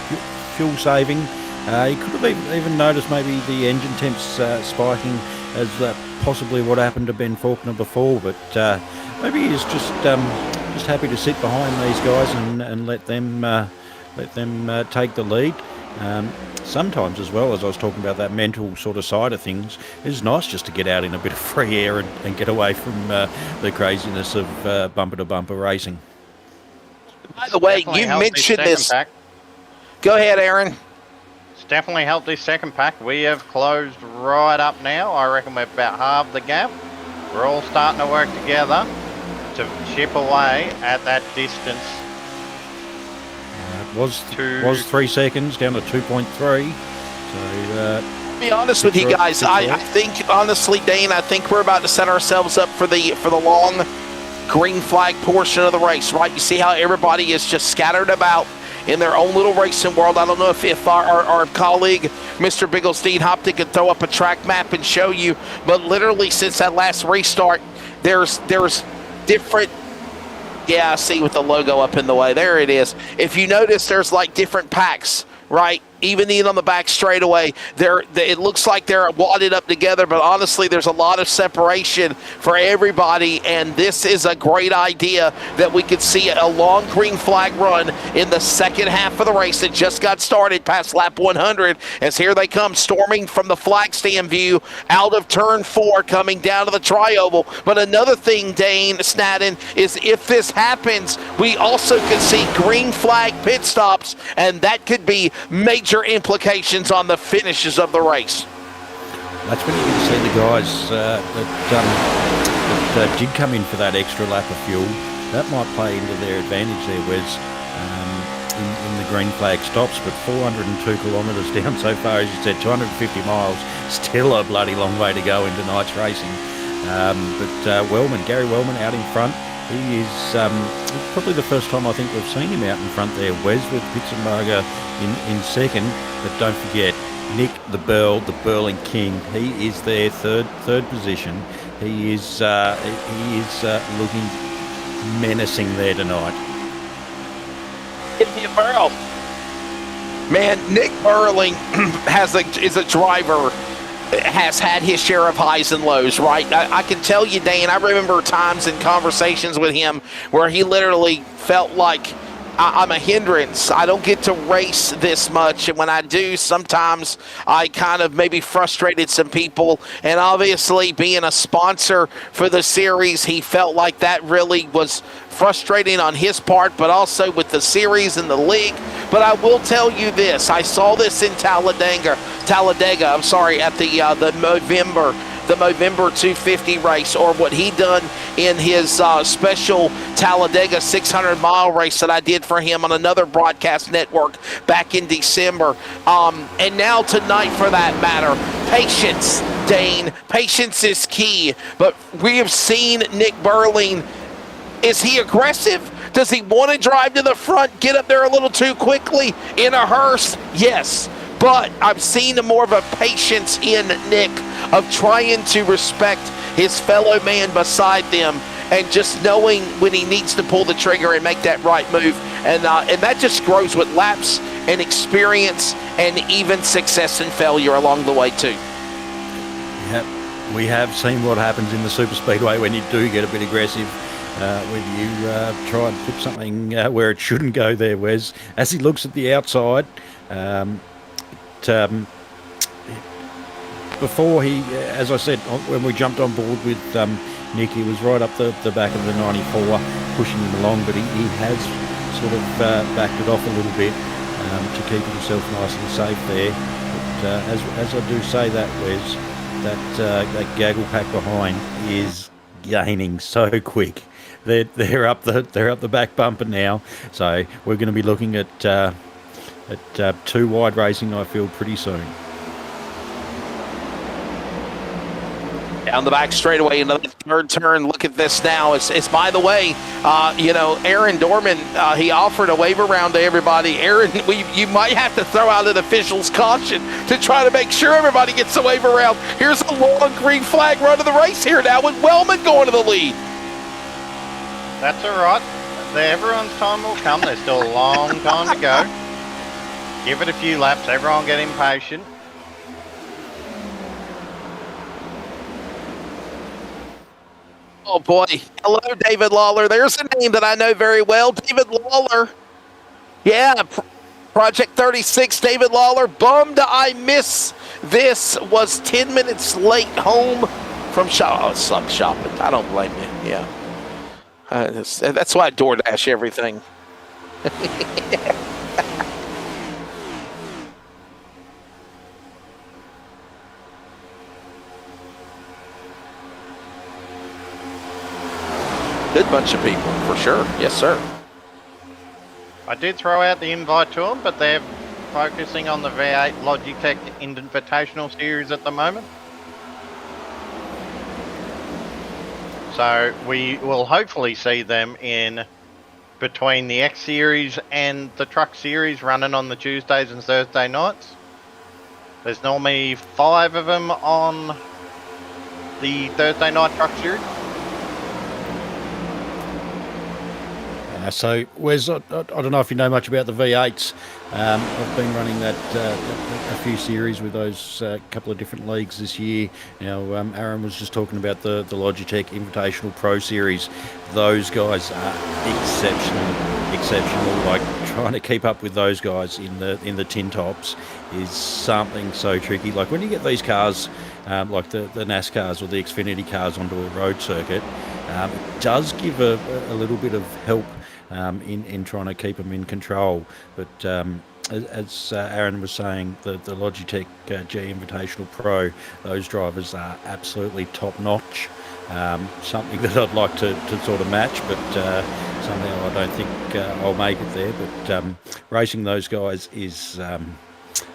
fuel saving. He could have even noticed maybe the engine temps spiking as possibly what happened to Ben Faulkner before, but maybe he's just happy to sit behind these guys and let them take the lead. Sometimes, as well, as I was talking about that mental sort of side of things, it's nice just to get out in a bit of free air and get away from the craziness of bumper-to-bumper racing. By the way, you mentioned this. Pack. Go ahead, Aaron. It's definitely helped this second pack. We have closed right up now. I reckon we're about half the gap. We're all starting to work together to chip away at that distance. It was 3 seconds down to 2.3. So to be honest with you guys, I think, honestly, Dane, I think we're about to set ourselves up for the long green flag portion of the race, right? You see how everybody is just scattered about in their own little racing world. I don't know if our colleague, Mr. Bigglestein Hopton, could throw up a track map and show you, but literally since that last restart, there's different, yeah, I see with the logo up in the way. There it is. If you notice, there's like different packs, right? Even on the back straightaway, it looks like they're wadded up together, but honestly, there's a lot of separation for everybody, and this is a great idea that we could see a long green flag run in the second half of the race that just got started past lap 100, as here they come storming from the flag stand view out of turn 4, coming down to the tri-oval. But another thing, Dane Snadden, is if this happens, we also could see green flag pit stops, and that could be major implications on the finishes of the race. That's when you can see the guys that did come in for that extra lap of fuel. That might play into their advantage there, Wes, in the green flag stops. But 402 kilometres down so far, as you said, 250 miles, still a bloody long way to go in tonight's racing. But Gary Wellman out in front. He is probably the first time I think we've seen him out in front there, Wes, with Pitzenbarger in second. But don't forget, Nick the Burling King. He is there, third position. He is looking menacing there tonight. Give me a barrel. Man, Nick Burling is a driver, has had his share of highs and lows, right? I can tell you, Dane, I remember times in conversations with him where he literally felt like, I'm a hindrance. I don't get to race this much. And when I do, sometimes I kind of maybe frustrated some people. And obviously, being a sponsor for the series, he felt like that really was frustrating on his part, but also with the series and the league. But I will tell you this. I saw this in Talladega, at the November 250 race, or what he done in his special Talladega 600-mile race that I did for him on another broadcast network back in December. And now tonight, for that matter, patience, Dane. Patience is key. But we have seen Nick Burling. Is he aggressive? Does he want to drive to the front, get up there a little too quickly in a hearse? Yes. But I've seen more of a patience in Nick of trying to respect his fellow man beside them and just knowing when he needs to pull the trigger and make that right move. And that just grows with laps and experience and even success and failure along the way too. Yep. We have seen what happens in the Superspeedway when you do get a bit aggressive. When you try and put something where it shouldn't go there, Wes. As he looks at the outside, before he, as I said, when we jumped on board with Nick, he was right up the back of the 94, pushing him along, but he has sort of backed it off a little bit to keep himself nice and safe there. But as I do say that, Wes, that gaggle pack behind is gaining so quick. They're up the back bumper now, so we're going to be looking at two wide racing, I feel, pretty soon. Down the back straightaway, another third turn. Look at this now. It's by the way, Aaron Dorman, he offered a wave around to everybody. Aaron, you might have to throw out an official's caution to try to make sure everybody gets a wave around. Here's a long green flag run of the race here now with Wellman going to the lead. That's all right. Everyone's time will come. There's still a long time to go. Give it a few laps. Everyone get impatient. Oh, boy. Hello, David Lawler. There's a name that I know very well. David Lawler. Yeah, Project 36, David Lawler. Bummed I miss this. Was 10 minutes late home from shopping. I don't blame you. Yeah. That's why I DoorDash everything. Good bunch of people, for sure. Yes, sir. I did throw out the invite to them, but they're focusing on the V8 Logitech Invitational Series at the moment. So we will hopefully see them in between the X Series and the Truck Series running on the Tuesdays and Thursday nights. There's normally 5 of them on the Thursday night Truck Series. So, Wes, I don't know if you know much about the V8s. I've been running that a few series with those couple of different leagues this year. Now, Aaron was just talking about the Logitech Invitational Pro Series. Those guys are exceptional. Like, trying to keep up with those guys in the tin tops is something so tricky. Like, when you get these cars, like the NASCARs or the Xfinity cars onto a road circuit, it does give a little bit of help in trying to keep them in control. But as Aaron was saying, the Logitech G Invitational Pro, those drivers are absolutely top-notch. Something that I'd like to sort of match, but somehow I don't think I'll make it there. But racing those guys is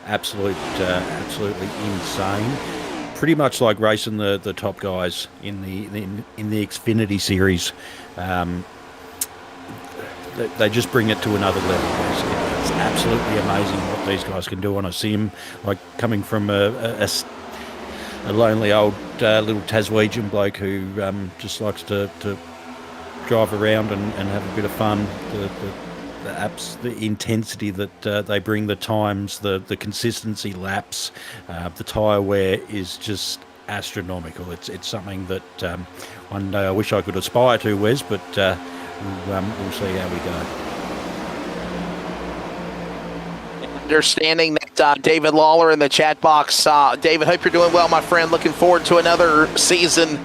absolutely insane. Pretty much like racing the top guys in the Xfinity series. They just bring it to another level. It's absolutely amazing what these guys can do on a sim. Like coming from a lonely old little Taswegian bloke who just likes to drive around and have a bit of fun. the intensity that they bring, the times, the consistency laps, the tyre wear is just astronomical. It's something that one day I wish I could aspire to, Wes, but we'll see how we go. Understanding that David Lawler in the chat box. David, hope you're doing well, my friend. Looking forward to another season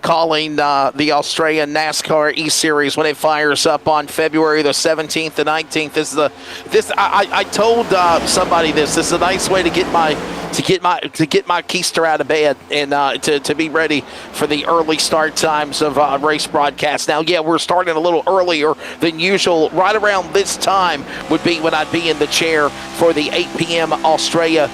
calling the Australian NASCAR E-Series when it fires up on February the 17th and 19th. I told somebody this is a nice way to get my keister out of bed and to be ready for the early start times of race broadcasts. Now, yeah, we're starting a little earlier than usual. Right around this time would be when I'd be in the chair for the 8 p.m. Australia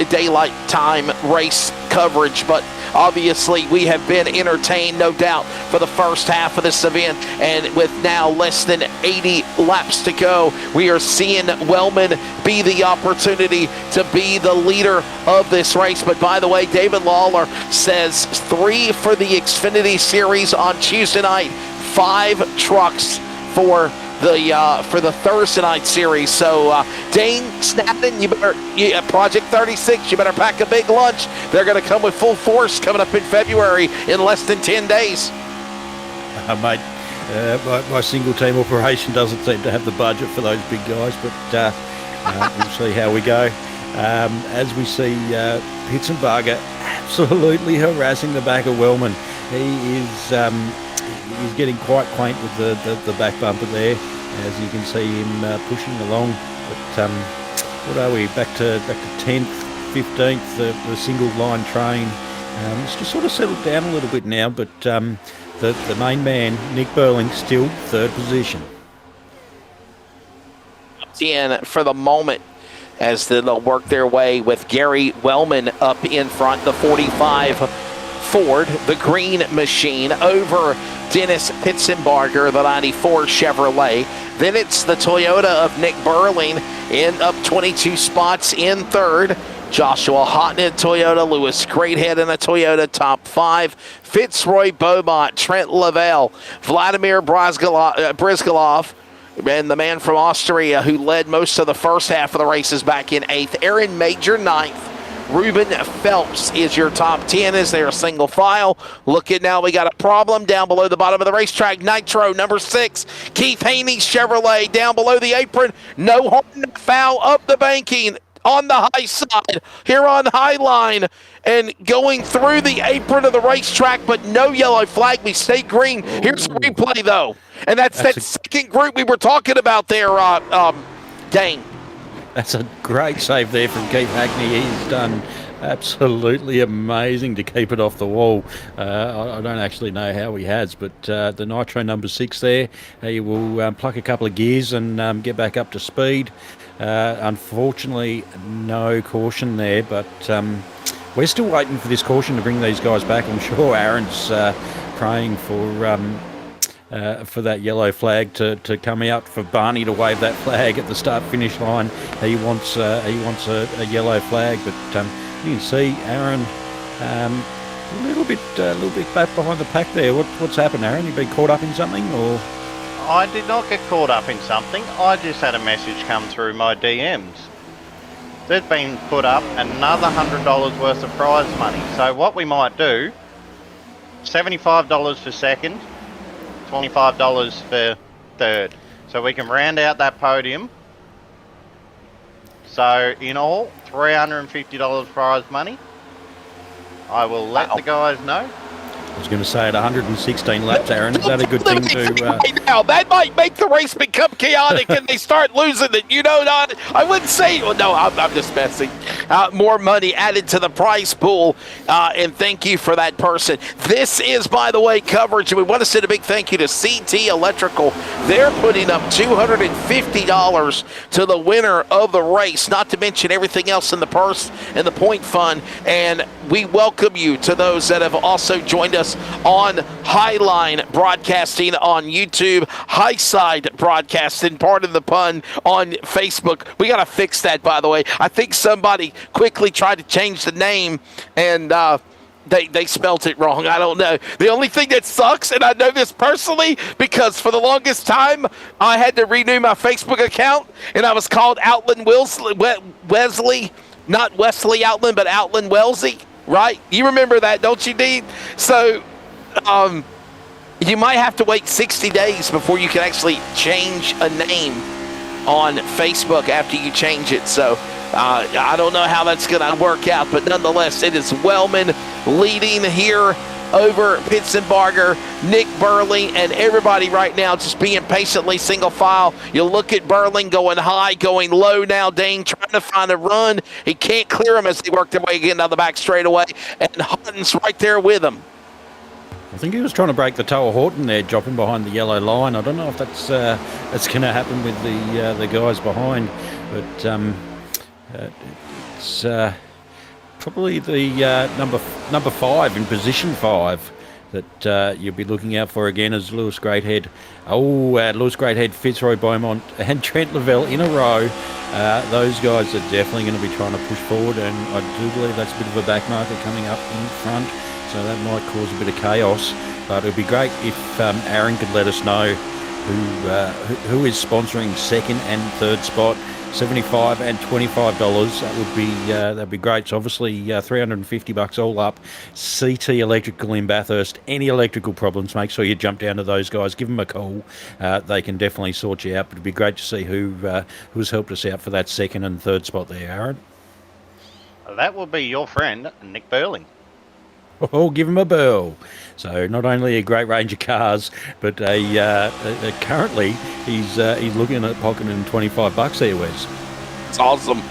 daylight time race coverage, but obviously we have been entertained, no doubt, for the first half of this event, and with now less than 80 laps to go, we are seeing Wellman be the opportunity to be the leader of this race. But by the way, David Lawler says 3 for the Xfinity Series on Tuesday night, 5 trucks for the Thursday night series. So Dane Snapton, Project 36, you better pack a big lunch. They're going to come with full force coming up in February in less than 10 days. Mate, my single team operation doesn't seem to have the budget for those big guys, but we'll see how we go. As we see Pitzenbarger absolutely harassing the back of Wellman. He is he's getting quite quaint with the back bumper there, as you can see him pushing along. But what are we, back to 10th, 15th, the single line train. It's just sort of settled down a little bit now, but the main man, Nick Burling, still 3rd position. In for the moment, as they'll work their way with Gary Wellman up in front, the 45 Ford, the green machine, over Dennis Pitzenbarger, the 94 Chevrolet. Then it's the Toyota of Nick Burling in up 22 spots in 3rd. Joshua Houghton in Toyota, Lewis Greathead in a Toyota top 5. Fitzroy Beaumont, Trent Lavelle, Vladimir Brizgalov, and the man from Austria who led most of the first half of the races back in 8th. Aaron Major 9th. Ruben Phelps is your top 10 as they're single file. Look at now, we got a problem down below the bottom of the racetrack. Nitro, number 6. Keith Haney Chevrolet down below the apron. No harm, no foul, up the banking on the high side here on Highline and going through the apron of the racetrack, but no yellow flag. We stay green. Here's the replay, though. And that's that second group we were talking about there, Dane. That's a great save there from Keith Hackney. He's done absolutely amazing to keep it off the wall. I don't actually know how he has, but the Nitro number 6 there, he will pluck a couple of gears and get back up to speed. Unfortunately, no caution there, but we're still waiting for this caution to bring these guys back. I'm sure Aaron's praying for that yellow flag to come out, for Barney to wave that flag at the start-finish line. He wants a yellow flag, but you can see Aaron a little bit back behind the pack there. What's happened, Aaron? You been caught up in something, or? I did not get caught up in something. I just had a message come through my DMs. There's been put up another $100 worth of prize money. So what we might do, $75 for second, $25 for 3rd. So we can round out that podium. So in all, $350 prize money. I will let the guys know. I was going to say at 116 laps, Aaron, is that a good thing to... Right now, that might make the race become chaotic and they start losing it. You know, not. I wouldn't say... Well, no, I'm just messing. More money added to the prize pool, and thank you for that person. This is, by the way, coverage, and we want to send a big thank you to CT Electrical. They're putting up $250 to the winner of the race, not to mention everything else in the purse and the point fund, and we welcome you to those that have also joined us on Highline Broadcasting on YouTube, Highside Broadcasting, pardon the pun, on Facebook. We got to fix that, by the way. I think somebody quickly tried to change the name, and They spelt it wrong. I don't know. The only thing that sucks, and I know this personally, because for the longest time I had to renew my Facebook account, and I was called Outland Wesley, not Wesley Outland, but Outland Wellesley, right? You remember that, don't you, Dean? So you might have to wait 60 days before you can actually change a name on Facebook after you change it. So I don't know how that's going to work out, but nonetheless, it is Wellman leading here over Pitzenbarger, Nick Burling, and everybody right now just being patiently single file. You look at Burling going high, going low now. Dane trying to find a run. He can't clear him as they work their way again down the back straightaway, and Hutton's right there with him. I think he was trying to break the toe of Horton there, dropping behind the yellow line. I don't know if that's going to happen with the guys behind, but it's probably the number 5 in position 5 that you'll be looking out for again as Lewis Greathead. Lewis Greathead, Fitzroy Beaumont, and Trent Lavelle in a row. Those guys are definitely going to be trying to push forward, and I do believe that's a bit of a back marker coming up in front. So that might cause a bit of chaos, but it would be great if Aaron could let us know who is sponsoring second and third spot. $75 and $25. That'd be great. So obviously $350 all up. CT Electrical in Bathurst. Any electrical problems, make sure you jump down to those guys. Give them a call. They can definitely sort you out. But it'd be great to see who's helped us out for that second and third spot there, Aaron. That will be your friend Nick Burling. Oh, give him a bell. So not only a great range of cars, but currently he's looking at pocketing $25 there, Wes. It's awesome.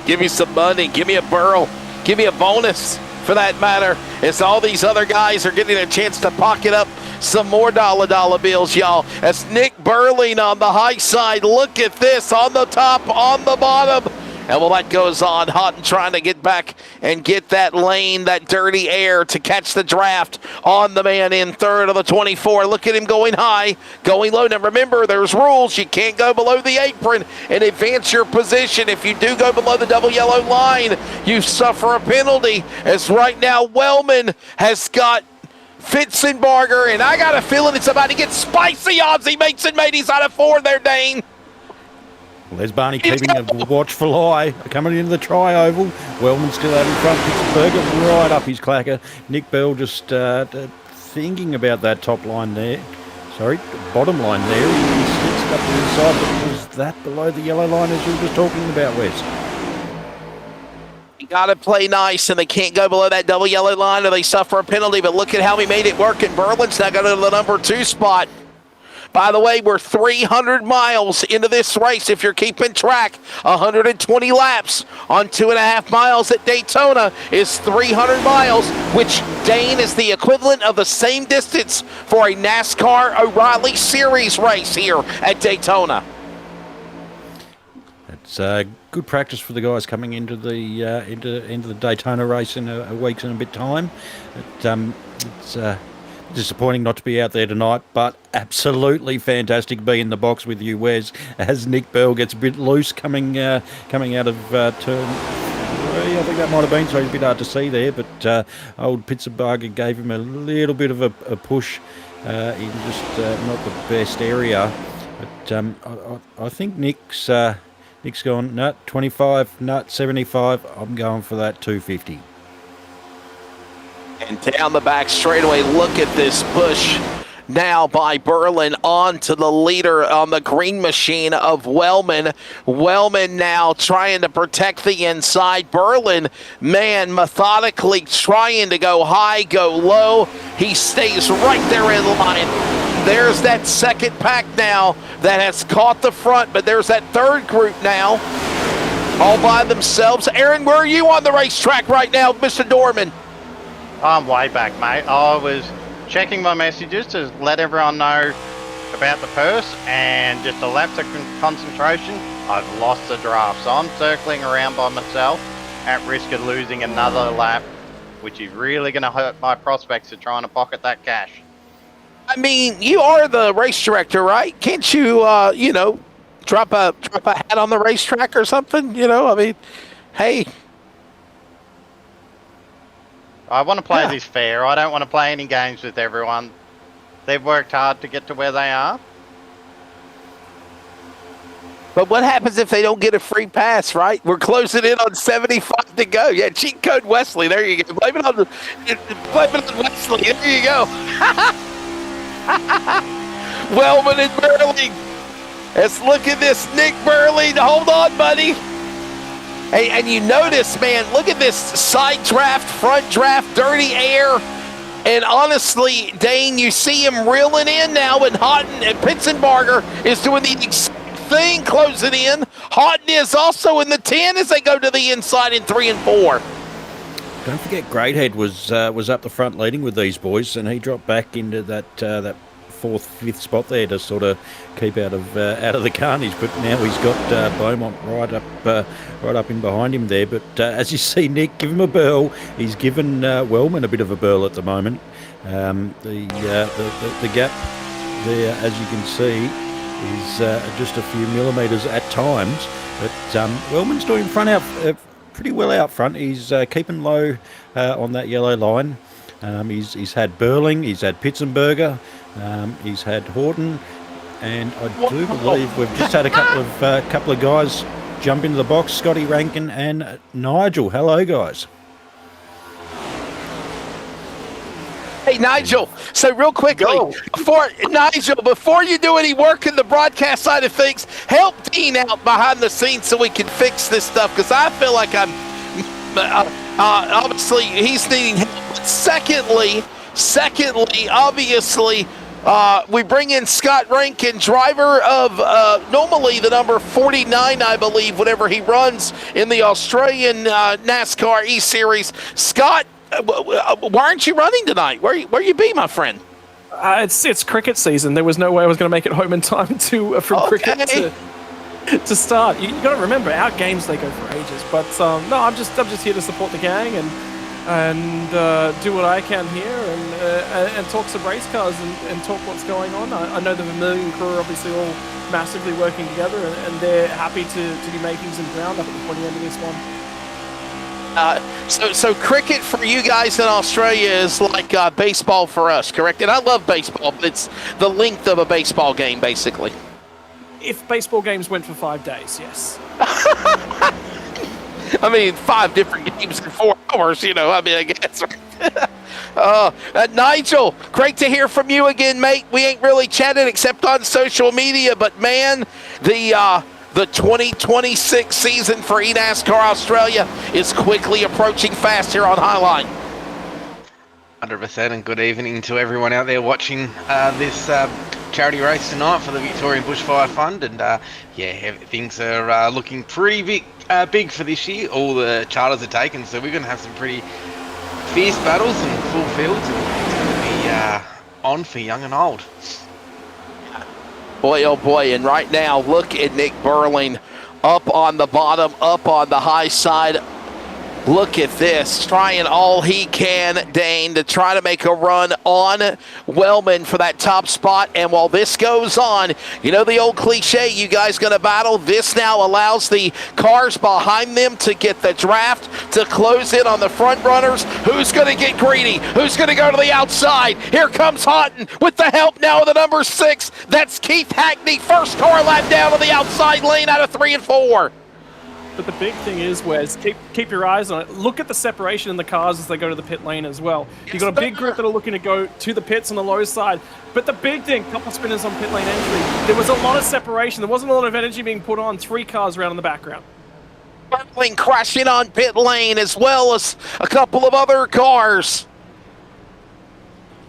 Give me some money. Give me a burl. Give me a bonus, for that matter. As all these other guys are getting a chance to pocket up some more dollar bills, y'all. As Nick Burling on the high side. Look at this on the top, on the bottom. And while that goes on, Houghton trying to get back and get that lane, that dirty air to catch the draft on the man in third of the 24. Look at him going high, going low. Now remember, there's rules. You can't go below the apron and advance your position. If you do go below the double yellow line, you suffer a penalty. As right now, Wellman has got Fitzenbarger, and I got a feeling it's about to get spicy. Ozzie Mason made he's out of 4 there, Dane. There's Barney keeping a watchful eye. Coming into the tri-oval. Wellman still out in front. Pittsburgh right up his clacker. Nick Bell just thinking about that top line there. Sorry, bottom line there. He sits up to the side, but was that below the yellow line as you were just talking about, Wes? You got to play nice, and they can't go below that double yellow line or they suffer a penalty, but look at how he made it work, and Berlin's now got to the number 2 spot. By the way, we're 300 miles into this race. If you're keeping track, 120 laps on 2.5 miles at Daytona is 300 miles, which, Dane, is the equivalent of the same distance for a NASCAR O'Reilly Series race here at Daytona. It's good practice for the guys coming into the Daytona race in a week's and a bit time. It's disappointing not to be out there tonight, but absolutely fantastic to be in the box with you, Wes, as Nick Bell gets a bit loose coming out of turn 3. I think that might have been, so he's a bit hard to see there, but old Pitzenbarger gave him a little bit of a push in just not the best area. But I think Nick's gone, no, 25, no, 75. I'm going for that 250. And down the back straightaway, look at this push now by Berlin on to the leader on the green machine of Wellman. Wellman now trying to protect the inside. Berlin, man, methodically trying to go high, go low. He stays right there in line. There's that second pack now that has caught the front, but there's that third group now all by themselves. Aaron, where are you on the racetrack right now, Mr. Dorman? I'm way back, mate. I was checking my messages to let everyone know about the purse, and just a lapse of concentration, I've lost the draft. So I'm circling around by myself at risk of losing another lap, which is really going to hurt my prospects of trying to pocket that cash. I mean, you are the race director, right? Can't you, drop a hat on the racetrack or something? I mean, hey. I want to play this fair. I don't want to play any games with everyone. They've worked hard to get to where they are. But what happens if they don't get a free pass, right? We're closing in on 75 to go. Yeah, cheat code Wesley. There you go. Blame it on Wesley. There you go. Wellman and Burley. Let's look at this. Nick Burley. Hold on, buddy. Hey, and you notice, man, look at this side draft, front draft, dirty air. And honestly, Dane, you see him reeling in now, and Houghton and Pitzenbarger is doing the exact thing, closing in. Houghton is also in the 10 as they go to the inside in 3 and 4. Don't forget, Greathead was up the front leading with these boys, and he dropped back into that 4th, 5th spot there to sort of keep out of the carnage. But now he's got Beaumont right up in behind him there. But as you see, Nick, give him a burl. He's given Wellman a bit of a burl at the moment. The gap there, as you can see, is just a few millimetres at times. But Wellman's doing pretty well out front. He's keeping low on that yellow line. He's had Burling, he's had Pitzenberger, he's had Horton, and I do believe we've just had a couple of guys jump into the box. Scotty Rankin and Nigel. Hello, guys. Hey, Nigel, so real quickly, before you do any work in the broadcast side of things, help Dean out behind the scenes so we can fix this stuff, because I feel like I'm obviously he's needing help. But secondly, obviously, we bring in Scott Rankin, driver of normally the number 49, I believe, whenever he runs in the Australian NASCAR E-Series. Scott, why aren't you running tonight? Where you be, my friend? It's cricket season. There was no way I was going to make it home in time from cricket to start. You got to remember, our games, they go for ages. But no, I'm just here to support the gang and do what I can here and talk some race cars and talk what's going on. I know the Vermilion crew are obviously all massively working together, and they're happy to be making some ground up at the pointy end of this one. So cricket for you guys in Australia is like baseball for us, correct? And I love baseball, but it's the length of a baseball game, basically. If baseball games went for 5 days, yes. I mean, 5 different games in 4 hours, I guess. Nigel, great to hear from you again, mate. We ain't really chatted except on social media, but man, the 2026 season for eNASCAR Australia is quickly approaching fast here on Highline. 100%, and good evening to everyone out there watching this charity race tonight for the Victorian Bushfire Fund. And things are looking pretty big for this year. All the charters are taken, so we're going to have some pretty fierce battles and full fields, and it's going to be on for young and old. Boy, oh boy, and right now, look at Nick Burling up on the bottom, up on the high side. Look at this, trying all he can, Dane, to try to make a run on Wellman for that top spot. And while this goes on, the old cliche, you guys going to battle. This now allows the cars behind them to get the draft, to close in on the front runners. Who's going to get greedy? Who's going to go to the outside? Here comes Houghton with the help now of the number 6. That's Keith Hackney, first car lap down to the outside lane out of 3 and 4. But the big thing is, Wes, keep your eyes on it. Look at the separation in the cars as they go to the pit lane as well. You've got a big group that are looking to go to the pits on the low side. But the big thing, couple spinners on pit lane entry, there was a lot of separation. There wasn't a lot of energy being put on. 3 cars around in the background. Burling crashing on pit lane as well as a couple of other cars.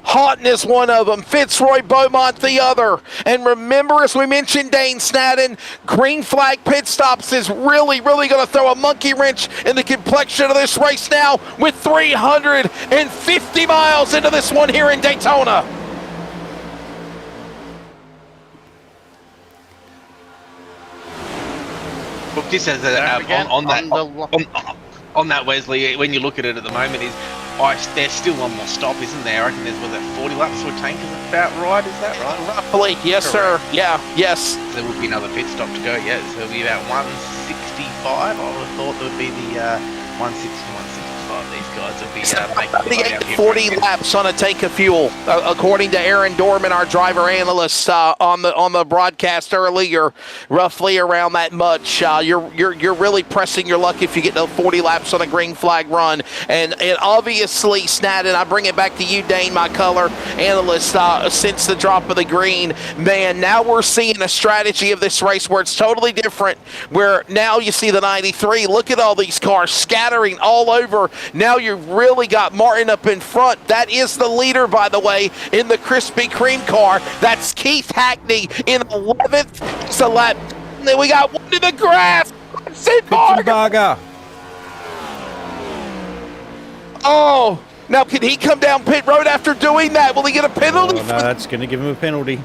Houghton is one of them, Fitzroy Beaumont the other. And remember, as we mentioned, Dane Snadden, green flag pit stops is really going to throw a monkey wrench in the complexion of this race now with 350 miles into this one here in Daytona. Look, this has on that, Wesley, when you look at it at the moment, there's still one more stop, isn't there? I reckon there's 40 laps for a tank, is about right? Is that right? Roughly, yes, correct. Sir. Yeah, yes. There would be another pit stop to go, yeah. So it'll be about 165. I would have thought there would be the 160, 165 these guys will be making 38 to 40 laps on a tank of fuel, according to Aaron Dorman, our driver analyst on the broadcast earlier. Roughly around that much. You're really pressing your luck if you get the 40 laps on a green flag run. And obviously, Snad, and I bring it back to you, Dane, my color analyst, since the drop of the green, man, now we're seeing a strategy of this race where it's totally different, where now you see the 93. Look at all these cars scattering all over. Now you've really got Martin up in front. That is the leader, by the way, in the Krispy Kreme car. That's Keith Hackney in 11th. It's a lap. And then we got one in the grass. Pitzenbarger. Oh, now can he come down pit road after doing that? Will he get a penalty? Oh, no, that's going to give him a penalty.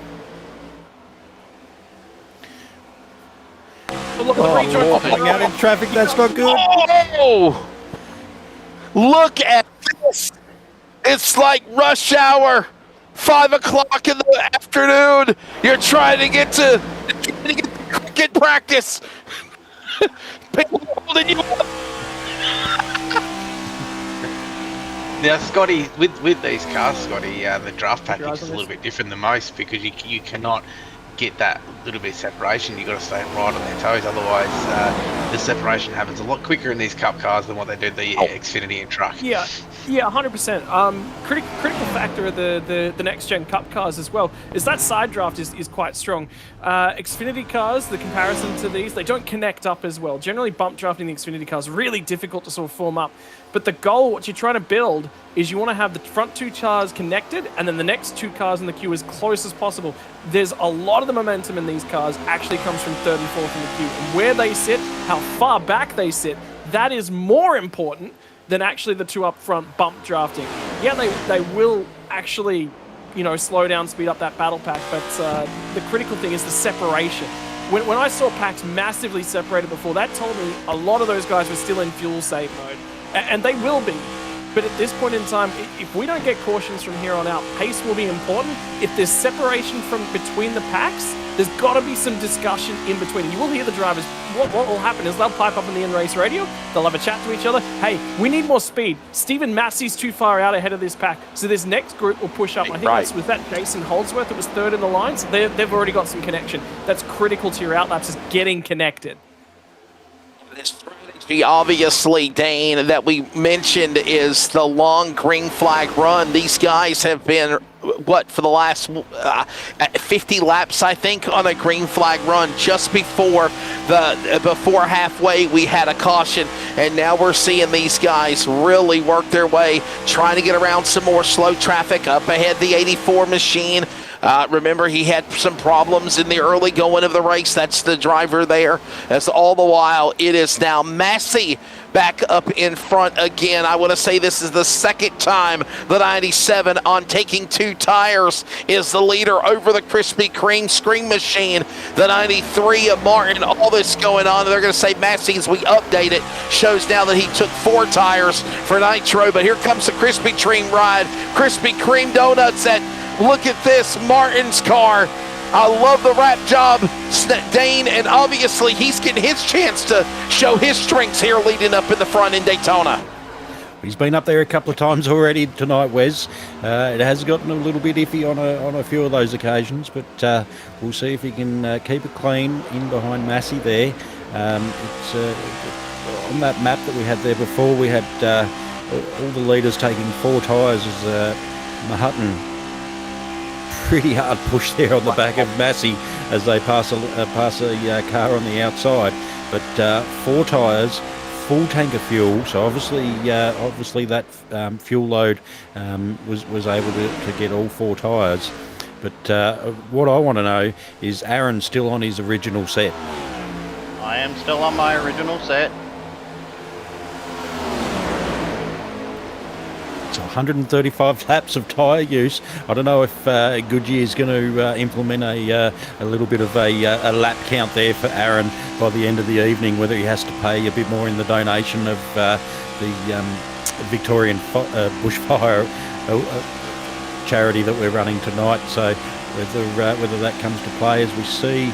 Look at the Hopping out in traffic, that's not good. Oh, look at this. It's like rush hour, 5 o'clock in the afternoon. You're trying to get to cricket practice. People holding you up. Now, Scotty, with these cars, Scotty, the draft package is a little bit different than most because you cannot get that little bit of separation. You've got to stay right on their toes, otherwise the separation happens a lot quicker in these Cup cars than what they do the Xfinity and Truck. Yeah, 100%. Critical factor of the next-gen Cup cars as well is that side draft is quite strong. Xfinity cars, the comparison to these, they don't connect up as well. Generally, bump drafting the Xfinity cars is really difficult to sort of form up. But the goal, what you're trying to build, is you want to have the front two cars connected and then the next two cars in the queue as close as possible. There's a lot of the momentum in these cars actually comes from third and fourth in the queue. And where they sit, how far back they sit, that is more important than actually the two up front bump drafting. Yeah, they will actually, slow down, speed up that battle pack, but the critical thing is the separation. When I saw packs massively separated before, that told me a lot of those guys were still in fuel save mode. And they will be. But at this point in time, if we don't get cautions from here on out, pace will be important. If there's separation from between the packs, there's got to be some discussion in between. And you will hear the drivers. What will happen is they'll pipe up in the in-race radio. They'll have a chat to each other. Hey, we need more speed. Stephen Massey's too far out ahead of this pack. So this next group will push up. I think that's with that Jason Holdsworth that was third in the line. So they've already got some connection. That's critical to your outlaps, is getting connected. Obviously, Dane, that we mentioned is the long green flag run. These guys have been, for the last 50 laps, I think, on a green flag run. Just before halfway, we had a caution, and now we're seeing these guys really work their way, trying to get around some more slow traffic. Up ahead, the 84 machine. Remember, he had some problems in the early going of the race. That's the driver there. As all the while, it is now Massey back up in front again. I want to say this is the second time the 97 on taking two tires is the leader over the Krispy Kreme screen machine. The 93 of Martin, all this going on. They're going to say Massey, as we update it, shows now that he took 4 tires for Nitro. But here comes the Krispy Kreme ride. Krispy Kreme donuts look at this, Martin's car. I love the wrap job, Dane, and obviously he's getting his chance to show his strengths here leading up in the front in Daytona. He's been up there a couple of times already tonight, Wes. It has gotten a little bit iffy on a few of those occasions, but we'll see if he can keep it clean in behind Massey there. It's on that map that we had there before, we had all the leaders taking 4 tyres as Mahutton. Pretty hard push there on the back of Massey as they pass a car on the outside. But 4 tyres, full tank of fuel. So obviously that fuel load was able to get all 4 tyres. But what I want to know is Aaron still on his original set? I am still on my original set. It's 135 laps of tyre use. I don't know if Goodyear is going to implement a little bit of a lap count there for Aaron by the end of the evening, whether he has to pay a bit more in the donation of the Victorian bushfire charity that we're running tonight. So whether that comes to play as we see.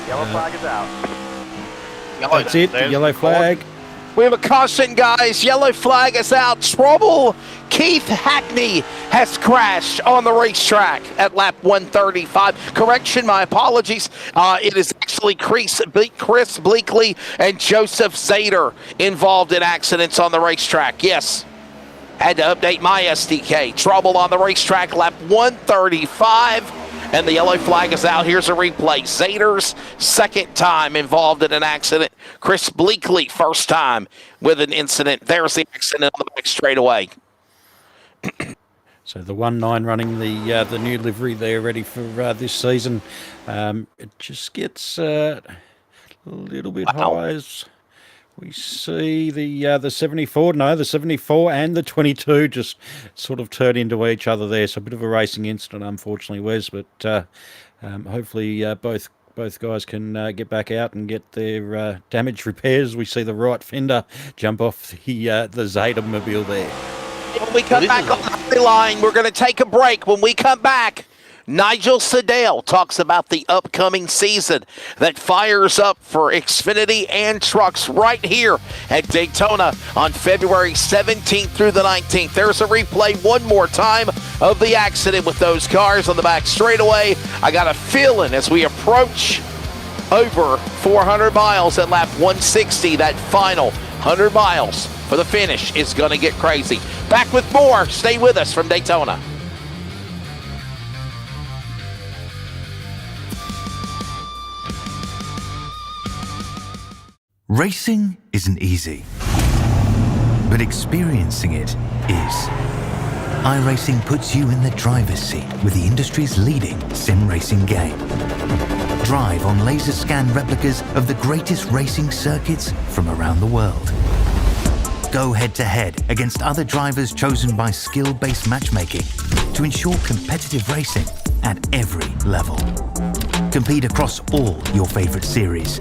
Yellow flag is out. That's it, the yellow flag. We have a caution, guys. Yellow flag is out. Trouble. Keith Hackney has crashed on the racetrack at lap 135. Correction, my apologies. It is actually Chris Bleakley and Joseph Zader involved in accidents on the racetrack. Yes. Had to update my SDK. Trouble on the racetrack, lap 135. And the yellow flag is out. Here's a replay. Zader's second time involved in an accident. Chris Bleakley, first time with an incident. There's the accident on the back straightaway. So the 1-9 running the new livery there, ready for this season. It just gets a little bit high as we see the 74. No, the 74 and the 22 just sort of turn into each other there. So a bit of a racing incident, unfortunately, Wes. But hopefully both guys can get back out and get their damage repairs. We see the right fender jump off the Zader-mobile there. When we come back on the Highline, we're going to take a break. When we come back, Nigel Siddell talks about the upcoming season that fires up for Xfinity and trucks right here at Daytona on February 17th through the 19th. There's a replay one more time of the accident with those cars on the back straightaway. I got a feeling as we approach over 400 miles at lap 160, that final 100 miles for the finish is going to get crazy. Back with more. Stay with us from Daytona. Racing isn't easy, but experiencing it is. iRacing puts you in the driver's seat with the industry's leading sim racing game. Drive on laser scan replicas of the greatest racing circuits from around the world. Go head-to-head against other drivers chosen by skill-based matchmaking to ensure competitive racing at every level. Compete across all your favorite series.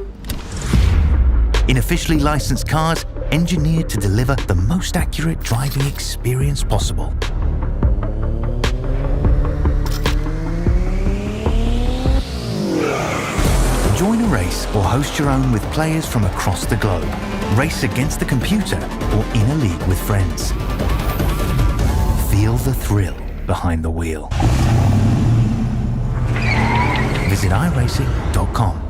In officially licensed cars, engineered to deliver the most accurate driving experience possible. Join a race or host your own with players from across the globe. Race against the computer or in a league with friends. Feel the thrill behind the wheel. Visit iRacing.com.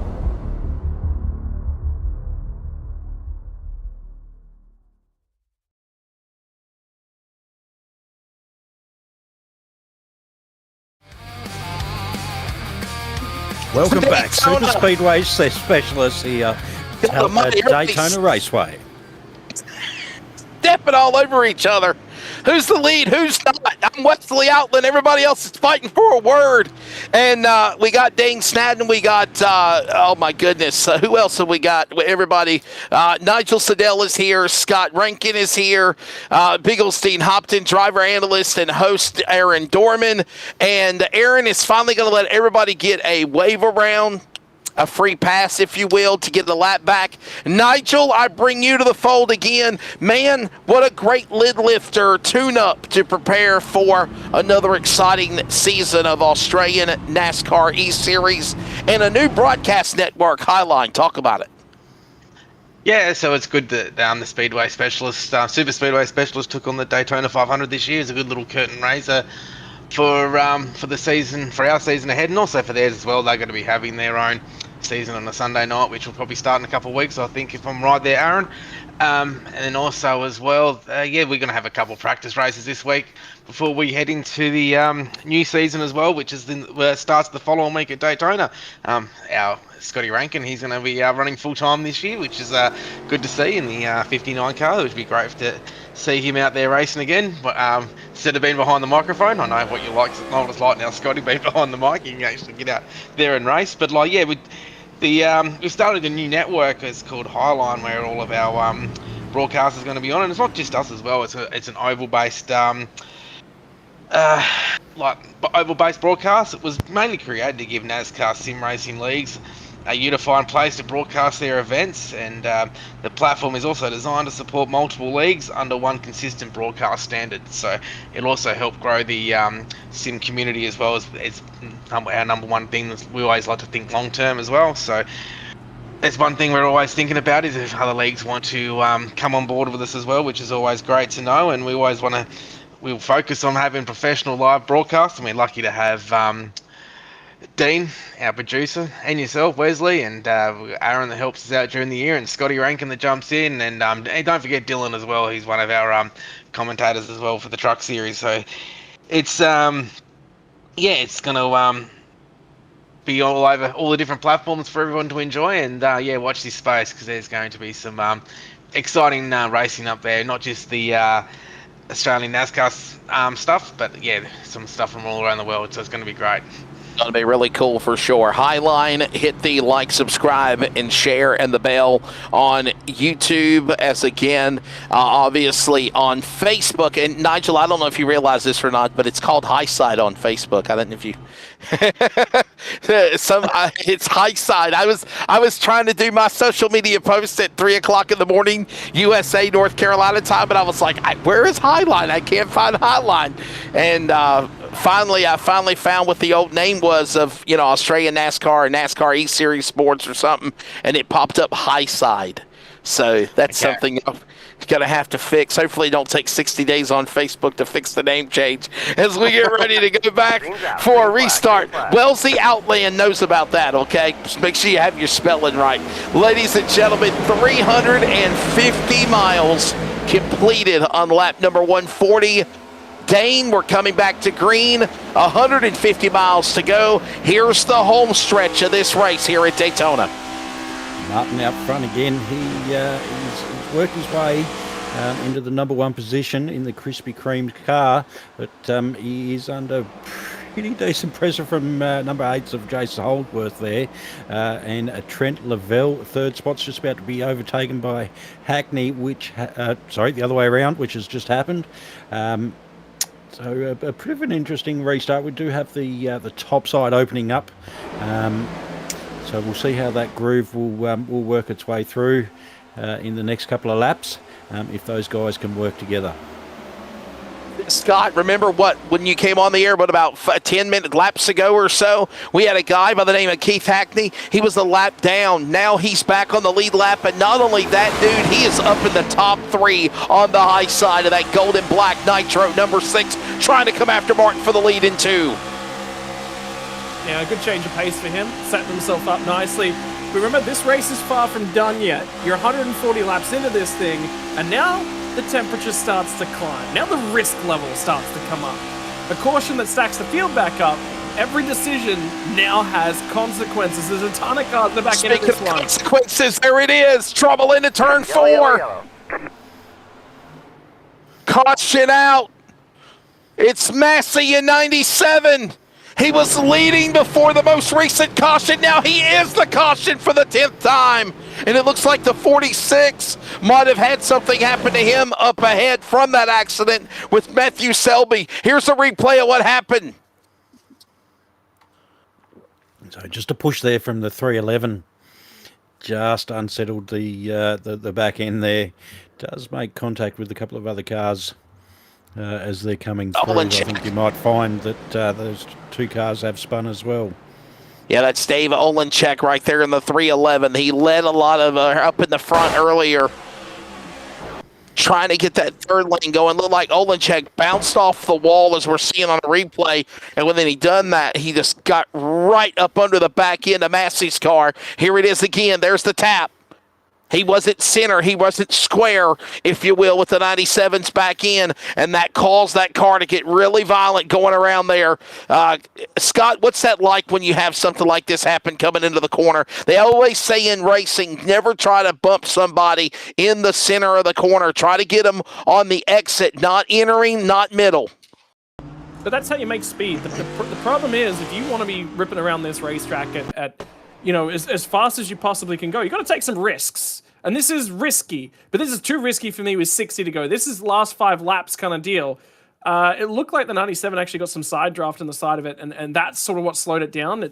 Welcome back. Superspeedway specialists here at Daytona Raceway. Stepping all over each other. Who's the lead? Who's not? I'm Wesley Outland. Everybody else is fighting for a word. And we got Dane Snadden. We got, oh my goodness, who else have we got? Everybody. Nigel Siddell is here. Scott Rankin is here. Bigglestein Hopton, driver analyst and host Aaron Dorman. And Aaron is finally going to let everybody get a wave around. A free pass, if you will, to get the lap back. Nigel, I bring you to the fold again. Man, what a great lid lifter tune-up to prepare for another exciting season of Australian NASCAR E-Series and a new broadcast network, Highline. Talk about it. Yeah, so it's good that the Speedway specialist, Super Speedway specialist, took on the Daytona 500 this year. It's a good little curtain raiser for the season, for our season ahead, and also for theirs as well. They're going to be having their own season on a Sunday night, which will probably start in a couple of weeks, I think, if I'm right there, Aaron. And then also as well, we're going to have a couple of practice races this week before we head into the new season as well, which is starts the following week at Daytona. Our Scotty Rankin, he's going to be running full-time this year, which is good to see in the 59 car, which would be great to see him out there racing again. But instead of being behind the microphone, I know what it's like now, Scotty, being behind the mic. You can actually get out there and race. But we've started a new network. It's called Highline, where all of our broadcasters are going to be on, and it's not just us as well. It's an oval-based oval-based broadcast. It was mainly created to give NASCAR sim racing leagues a unified place to broadcast their events, and the platform is also designed to support multiple leagues under one consistent broadcast standard. So it'll also help grow the sim community as well as it's our number one thing. We always like to think long term as well. So There's one thing we're always thinking about is if other leagues want to come on board with us as well, which is always great to know. And we always we'll focus on having professional live broadcasts, and we're lucky to have Dean, our producer, and yourself, Wesley, and Aaron that helps us out during the year, and Scotty Rankin that jumps in, and don't forget Dylan as well. He's one of our commentators as well for the truck series. So it's it's going to be all over all the different platforms for everyone to enjoy, and watch this space, because there's going to be some exciting racing up there, not just the Australian NASCAR stuff, but some stuff from all around the world, so it's going to be great. Going to be really cool for sure. Highline, hit the like, subscribe, and share, and the bell on YouTube, as again, obviously on Facebook. And Nigel, I don't know if you realize this or not, but it's called High Side on Facebook. I don't know if you... it's High Side. I was trying to do my social media post at 3 o'clock in the morning, USA, North Carolina time, but I was like, where is Highline? I can't find Highline. And I finally found what the old name was of, Australian NASCAR or NASCAR E-Series Sports or something, and it popped up High Side. So that's something I'm going to have to fix. Hopefully it don't take 60 days on Facebook to fix the name change as we get ready to go back for a restart. Wellesley Outland knows about that, okay? Just make sure you have your spelling right. Ladies and gentlemen, 350 miles completed on lap number 140. Dane, we're coming back to green, 150 miles to go. Here's the home stretch of this race here at Daytona. Martin out front again. He's worked his way into the number one position in the Krispy Kreme car, but he is under pretty decent pressure from number 8 of Jason Holdworth there, and Trent Lavelle, third spot's just about to be overtaken by Hackney, the other way around, which has just happened. So a bit of an interesting restart. We do have the top side opening up, so we'll see how that groove will work its way through in the next couple of laps, if those guys can work together. Scott, remember when you came on the air, about 10 laps ago or so, we had a guy by the name of Keith Hackney. He was a lap down. Now he's back on the lead lap, and not only that, dude, he is up in the top 3 on the high side of that golden black nitro, number 6, trying to come after Martin for the lead in 2. Yeah, a good change of pace for him, setting himself up nicely. Remember, this race is far from done yet. You're 140 laps into this thing, and now the temperature starts to climb. Now the risk level starts to come up. A caution that stacks the field back up. Every decision now has consequences. There's a ton of cars in the back end of this one. Consequences, there it is. Trouble into turn 4. Yellow. Caution out. It's Massey in 97. He was leading before the most recent caution. Now he is the caution for the 10th time. And it looks like the 46 might have had something happen to him up ahead from that accident with Matthew Selby. Here's a replay of what happened. So just a push there from the 311. Just unsettled the back end there. Does make contact with a couple of other cars as they're coming through. I think you might find that those 2 cars have spun as well. Yeah, that's Dave Olenchek right there in the 311. He led a lot of up in the front earlier, trying to get that third lane going. Looked like Olenchek bounced off the wall, as we're seeing on the replay, and when he done that, he just got right up under the back end of Massey's car. Here it is again. There's the tap. He wasn't center, he wasn't square, if you will, with the 97s back in, and that caused that car to get really violent going around there. Scott, what's that like when you have something like this happen coming into the corner? They always say in racing, never try to bump somebody in the center of the corner. Try to get them on the exit, not entering, not middle. But that's how you make speed. The problem is, if you want to be ripping around this racetrack at as fast as you possibly can go, you got to take some risks. And this is risky, but this is too risky for me with 60 to go. This is last 5 laps kind of deal. It looked like the 97 actually got some side draft on the side of it, and that's sort of what slowed it down. I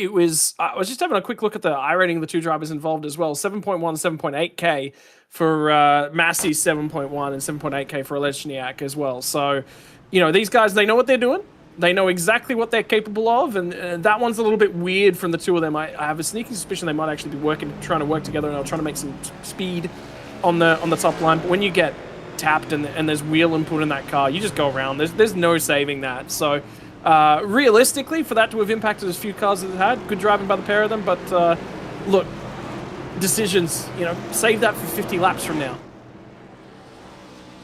was just having a quick look at the iRating of the 2 drivers involved as well. 7.1, 7.8K for Massey, 7.1, and 7.8K for Alechniak as well. So, these guys, they know what they're doing. They know exactly what they're capable of, and that one's a little bit weird from the two of them. I have a sneaky suspicion they might actually be trying to work together, and they're trying to make some speed on the top line. But when you get tapped and there's wheel input in that car, you just go around. There's no saving that. So realistically, for that to have impacted as few cars as it had, good driving by the pair of them. But look, decisions, save that for 50 laps from now.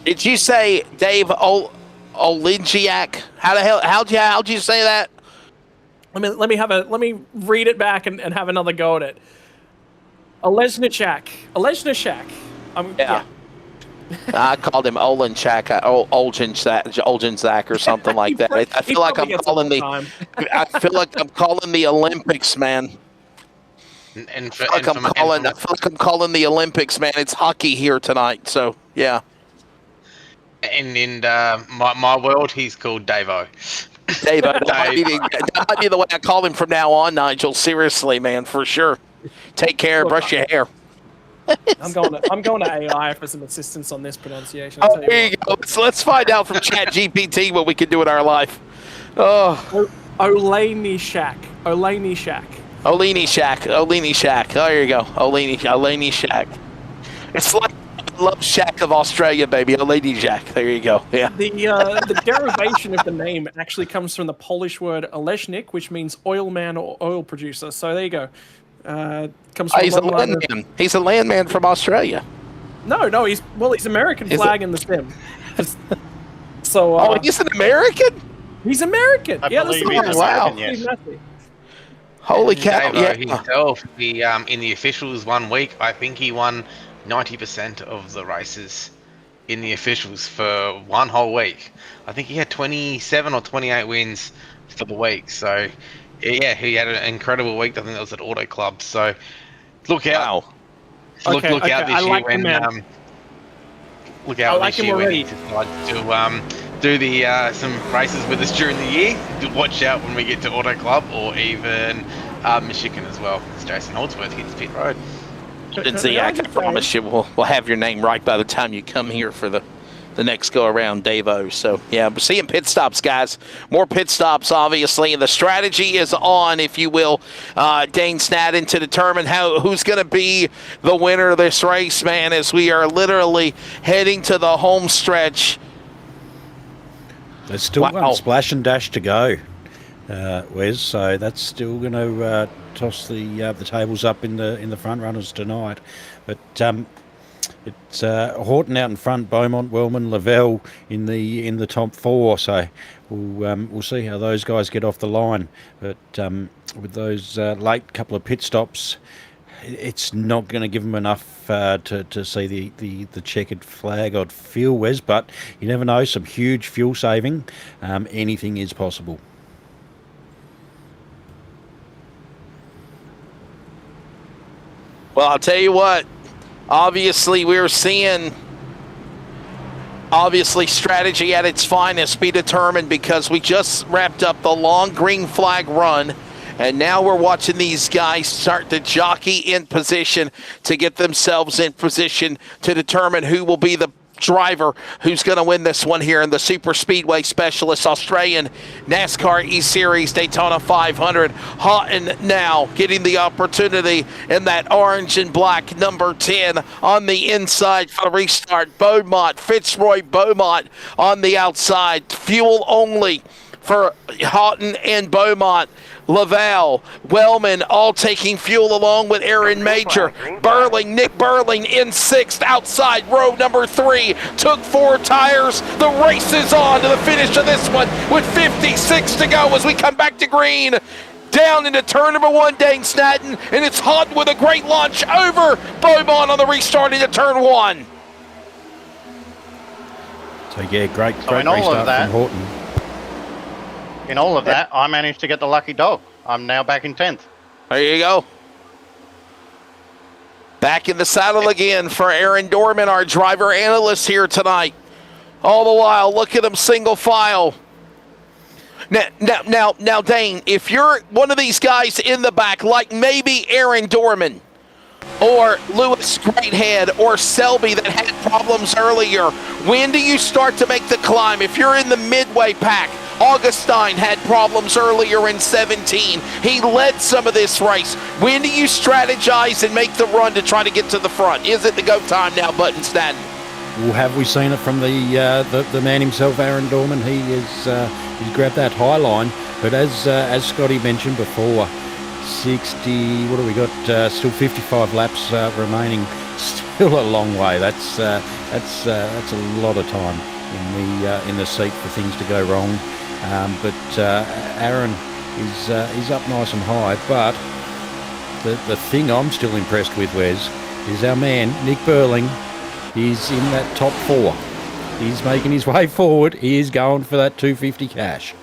Did you say Dave Olinjiak? How'd you say that? Let me read it back and have another go at it. Olejniczak. Yeah. I called him Olenchak, Oljenczak, or something like that. I feel like I'm calling the Olympics, man. I feel like I'm calling the Olympics, man. It's hockey here tonight, so yeah. And in my world, he's called Davo. Davo, that might be the way I call him from now on, Nigel. Seriously, man, for sure. Take care, brush your hair. I'm going to AI for some assistance on this pronunciation. Oh, there you go. So let's find out from ChatGPT what we can do in our life. Oh, Olejniczak. There you go. Olejniczak. It's like Love Shack of Australia, baby. Olejniczak. There you go. Yeah. The derivation of the name actually comes from the Polish word Olesznik, which means oil man or oil producer. So there you go. Comes from he's a landman. He's a landman from Australia. No, he's American flag in the sim. So he's an American? He's American. I believe he's American, yes. Holy cow! Davo himself, in the officials 1 week, I think he won 90% of the races in the officials for 1 whole week. I think he had 27 or 28 wins for the week. So yeah, he had an incredible week. I think that was at Auto Club. So look out! Wow. Look out this year when look out this year when he decides to do some races with us during the year. Watch out when we get to Auto Club or even Michigan as well. As Jason Holdsworth hits pit road. I can promise you we'll have your name right by the time you come here for the next go around, Davo. So yeah, we're seeing pit stops, guys. More pit stops, obviously, and the strategy is on, if you will, Dane Snadden, to determine who's going to be the winner of this race, man, as we are literally heading to the home stretch. There's still one splash and dash to go, Wes. So that's still going to toss the tables up in the front runners tonight. But it's Horton out in front, Beaumont, Wellman, Lavelle in the top 4. So we'll see how those guys get off the line. But with those late couple of pit stops, it's not going to give them enough to see the checkered flag, I'd feel, Wes. But you never know, some huge fuel saving. Anything is possible. Well, I'll tell you what. Obviously, we're seeing strategy at its finest be determined, because we just wrapped up the long green flag run. And now we're watching these guys start to jockey in position to get themselves in position to determine who will be the driver who's going to win this one here in the Superspeedway Specialist Australian NASCAR E-Series Daytona 500. Houghton now getting the opportunity in that orange and black number 10 on the inside for the restart. Beaumont, Fitzroy Beaumont on the outside. Fuel only for Houghton and Beaumont. Laval, Wellman, all taking fuel along with Aaron Major. Nick Burling in 6th, outside row number 3. Took 4 tires. The race is on to the finish of this one with 56 to go as we come back to green. Down into turn number 1, Dane Snadden, and it's Houghton with a great launch over Beaumont on the restart into turn 1. So yeah, great restart from Horton. In all of that, I managed to get the lucky dog. I'm now back in 10th. There you go. Back in the saddle again for Aaron Dorman, our driver analyst here tonight. All the while, look at him single file. Now, Dane, if you're one of these guys in the back, like maybe Aaron Dorman or Lewis Greathead or Selby that had problems earlier, when do you start to make the climb? If you're in the midway pack, Augustine had problems earlier in 17. He led some of this race. When do you strategize and make the run to try to get to the front? Is it the go time now, Button Stanton? Well, have we seen it from the man himself, Aaron Dorman? He's grabbed that Highline, but as Scotty mentioned before, 60. What do we got? Still 55 laps remaining. Still a long way. That's a lot of time in the seat for things to go wrong. But Aaron is up nice and high. But the thing I'm still impressed with, Wes, is our man Nick Burling. He's in that top 4. He's making his way forward. He is going for that 250 cash.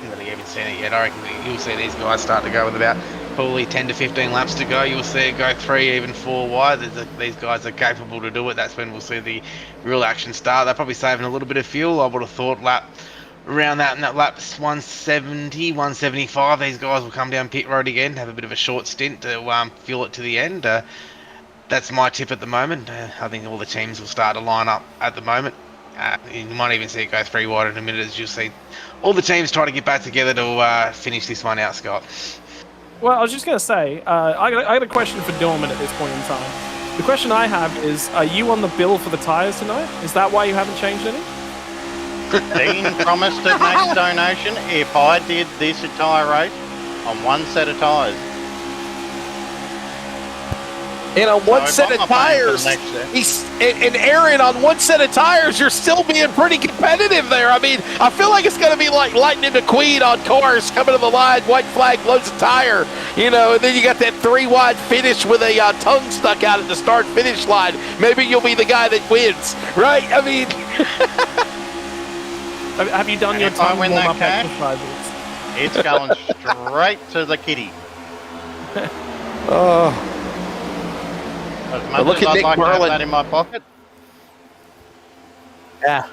Really haven't seen it yet. I reckon you'll see these guys start to go with about probably 10 to 15 laps to go. You'll see it go 3, even 4 wide. These guys are capable to do it. That's when we'll see the real action start. They're probably saving a little bit of fuel. I would have thought around that, and that lap's 170, 175. These guys will come down pit road again, have a bit of a short stint to fuel it to the end. That's my tip at the moment. I think all the teams will start to line up at the moment. You might even see it go 3 wide in a minute, as you'll see all the teams try to get back together to finish this one out, Scott. Well, I was just going to say, I got a question for Dorman at this point in time. The question I have is, are you on the bill for the tyres tonight? Is that why you haven't changed any? Dean promised at next donation if I did this entire race on one set of tyres. And on one So set of tires, and Aaron, on one set of tires, you're still being pretty competitive there. I mean, I feel like it's going to be like Lightning McQueen on cars coming to the line, white flag, loads of tire, and then you got that 3 wide finish with a tongue stuck out at the start-finish line. Maybe you'll be the guy that wins, right? I mean... Have you done your if I tongue win warm-up that exercises? It's going straight to the kitty. As much look as at I'd Nick like to have Merlin. that in my pocket. Yeah.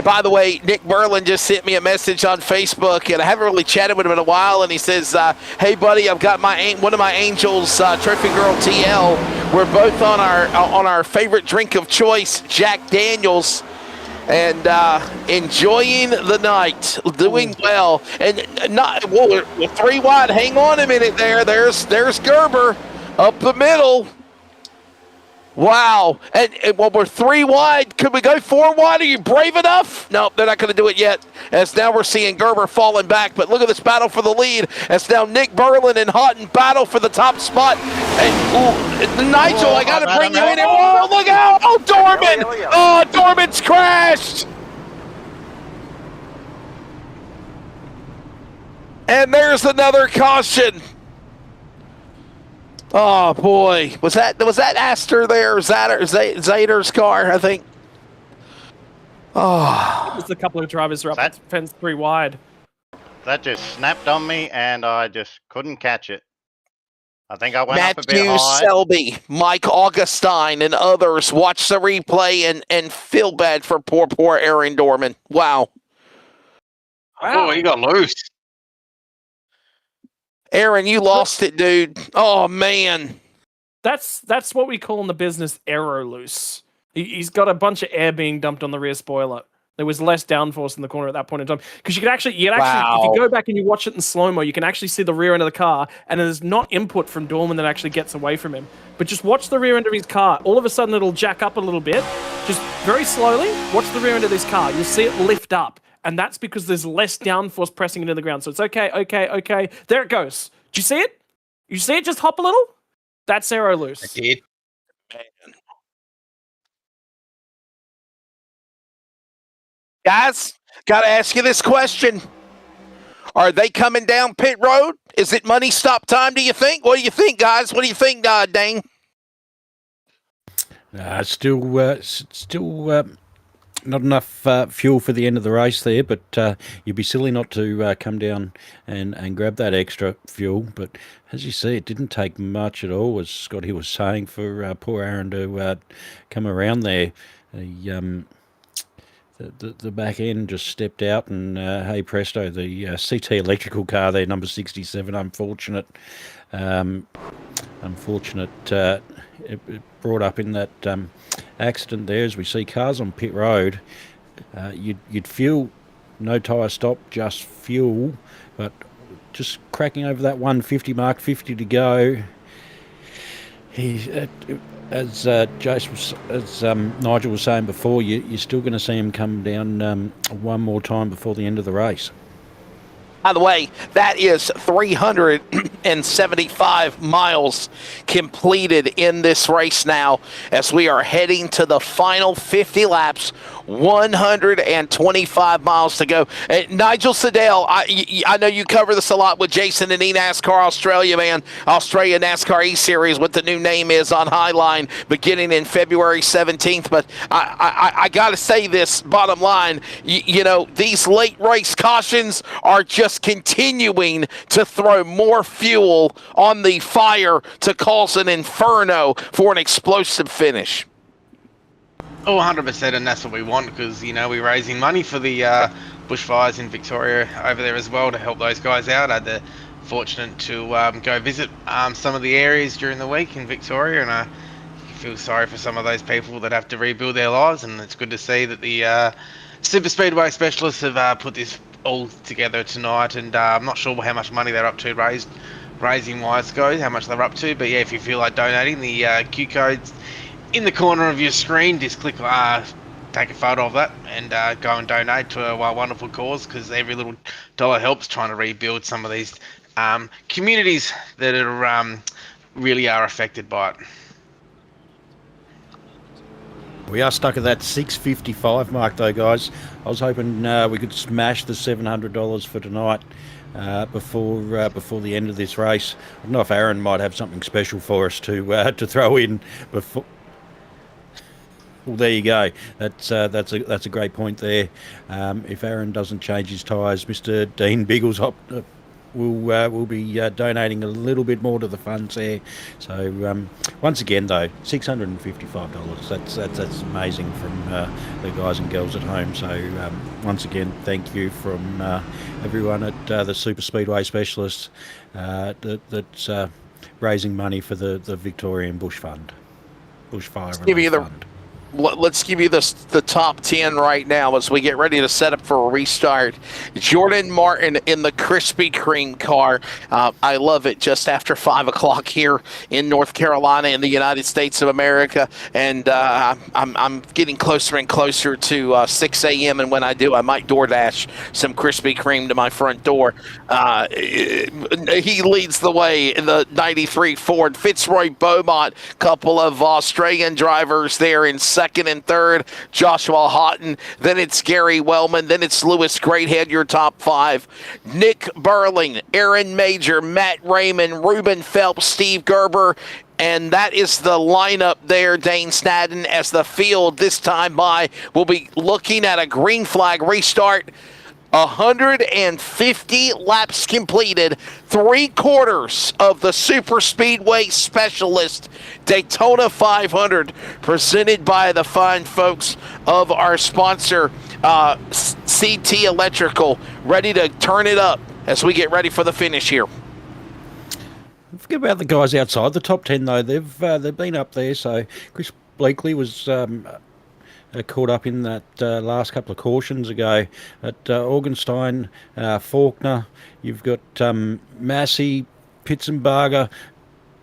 By the way, Nick Merlin just sent me a message on Facebook, and I haven't really chatted with him in a while, and he says, hey, buddy, I've got one of my Angels, Trophy Girl TL. We're both on our favorite drink of choice, Jack Daniels, and enjoying the night, doing well, and we're 3 wide. Hang on a minute there. There's Gerber up the middle. Wow. And we're 3 wide. Could we go 4 wide? Are you brave enough? No, they're not going to do it yet, as now we're seeing Gerber falling back. But look at this battle for the lead, as now Nick Berlin and Houghton battle for the top spot. And Nigel, I got to bring you in here. Oh, look out. Oh, Dorman. Oh, Dorman's crashed. And there's another caution. Oh boy, was that Astor there? Zader's car, I think. Oh, Just a couple of drivers are up the fence 3 wide. That just snapped on me, and I just couldn't catch it. I think I went up a bit Matthew high. Selby, Mike Augustine, and others watch the replay and feel bad for poor Aaron Dorman. Wow. Oh, he got loose. Aaron, you lost it, dude. Oh man. That's what we call in the business aero loose. He's got a bunch of air being dumped on the rear spoiler. There was less downforce in the corner at that point in time, because you could actually, if you go back and you watch it in slow mo, you can actually see the rear end of the car, and there's not input from Dorman that actually gets away from him. But just watch the rear end of his car. All of a sudden, it'll jack up a little bit. Just very slowly, watch the rear end of this car. You'll see it lift up, and that's because there's less downforce pressing into the ground. So it's okay. There it goes. Do you see it? You see it just hop a little? That's aero loose. I did. Guys, got to ask you this question. Are they coming down pit road? Is it money stop time, do you think? What do you think, guys? What do you think, Dane? Still not enough fuel for the end of the race there, but you'd be silly not to come down and grab that extra fuel. But as you see, it didn't take much at all, as Scotty was saying, for poor Aaron to come around there. the back end just stepped out, and hey presto, the CT electrical car there, number 67, it brought up in that accident there. As we see cars on pit road, you'd feel no tyre stop, just fuel, but just cracking over that 150 mark, 50 to go. As Nigel was saying before, you're still going to see him come down one more time before the end of the race. By the way, that is 375 miles completed in this race now, as we are heading to the final 50 laps. 125 miles to go. Nigel Siddell, I know you cover this a lot with Jason and NASCAR Australia, man. Australia NASCAR E-Series, what the new name is on Highline, beginning in February 17th. But I got to say this, bottom line, you know, these late race cautions are just continuing to throw more fuel on the fire to cause an inferno for an explosive finish. Oh, 100%, and that's what we want, because, you know, we're raising money for the bushfires in Victoria over there as well to help those guys out. I had the fortunate to go visit some of the areas during the week in Victoria, and I feel sorry for some of those people that have to rebuild their lives, and it's good to see that the Superspeedway specialists have put this all together tonight, and I'm not sure how much money they're up to raising wise guys, how much they're up to, but yeah, if you feel like donating, the Q code's in the corner of your screen. Just click take a photo of that and go and donate to a wonderful cause, because every little dollar helps trying to rebuild some of these communities that are really are affected by it. We are stuck at that 655 mark though, guys. I was hoping we could smash the $700 for tonight before the end of this race. I don't know if Aaron might have something special for us to throw in before. Well, there you go. That's a great point there. If Aaron doesn't change his tyres, Mr. Dean Biggles will be donating a little bit more to the funds there. So once again, though, $655. That's amazing from the guys and girls at home. So once again, thank you from everyone at the Superspeedway specialists that's raising money for the Victorian Bush Fund, Bushfire Relief Fund. Let's give you the top 10 right now as we get ready to set up for a restart. Jordan Martin in the Krispy Kreme car. I love it. Just after 5 o'clock here in North Carolina in the United States of America. And I'm getting closer and closer to 6 a.m. And when I do, I might DoorDash some Krispy Kreme to my front door. He leads the way in the 93 Ford. Fitzroy Beaumont, couple of Australian drivers there in second and third. Joshua Houghton, then it's Gary Wellman, then it's Lewis Greathead, your top 5. Nick Burling, Aaron Major, Matt Raymond, Ruben Phelps, Steve Gerber, and that is the lineup there, Dane Snadden, as the field this time by will be looking at a green flag restart. 150 laps completed, 3/4 of the Superspeedway specialist Daytona 500, presented by the fine folks of our sponsor, CT Electrical, ready to turn it up as we get ready for the finish here. Forget about the guys outside the top 10 though. They've been up there. So Chris Bleakley was caught up in that last couple of cautions ago at Orgenstein, Faulkner. You've got Massey, Pitzenbarger.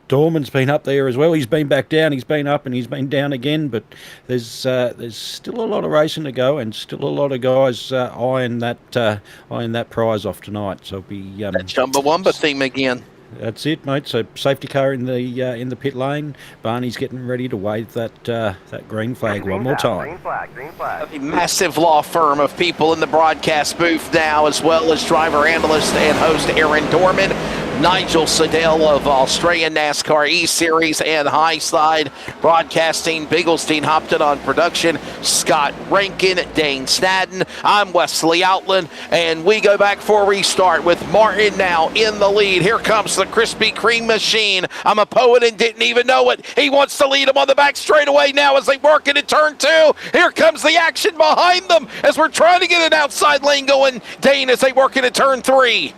Dorman's been up there as well. He's been back down. He's been up and he's been down again. But there's still a lot of racing to go, and still a lot of guys eyeing that prize off tonight. So it'll be that Chumbawamba theme again. That's it, mate. So safety car in the pit lane. Barney's getting ready to wave that green flag one more time. Green flag, green flag. A massive law firm of people in the broadcast booth now, as well as driver analyst and host Aaron Dorman. Nigel Siddell of Australian NASCAR E-Series and Highside Broadcasting. Bigglestein Hopton on production. Scott Rankin, Dane Snadden. I'm Wesley Outland, and we go back for a restart with Martin now in the lead. Here comes the Krispy Kreme machine. I'm a poet and didn't even know it. He wants to lead him on the back straightaway now as they work into turn 2. Here comes the action behind them as we're trying to get an outside lane going. Dane as they work into turn 3.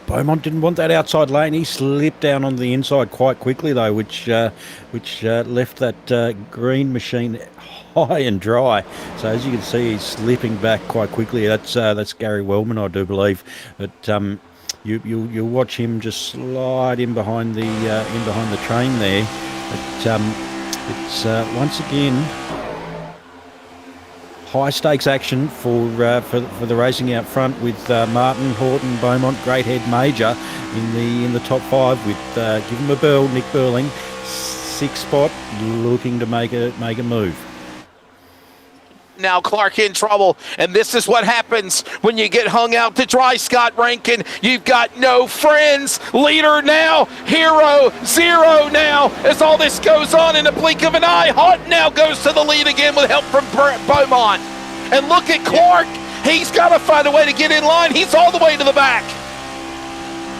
Beaumont didn't want that outside lane. He slipped down on the inside quite quickly, though, which left that green machine high and dry. So as you can see, he's slipping back quite quickly. That's Gary Wellman, I do believe. But you'll watch him just slide in behind the train there. But it's once again high stakes action for the racing out front with Martin, Horton, Beaumont, Greathead, Major in the top 5 with give him a bell, Nick Burling, 6th spot, looking to make a move. Now Clark in trouble, and this is what happens when you get hung out to dry. Scott Rankin, you've got no friends. Leader now, hero, 0 now, as all this goes on in a blink of an eye. Hunt now goes to the lead again with help from Beaumont. And look at Clark. He's got to find a way to get in line. He's all the way to the back.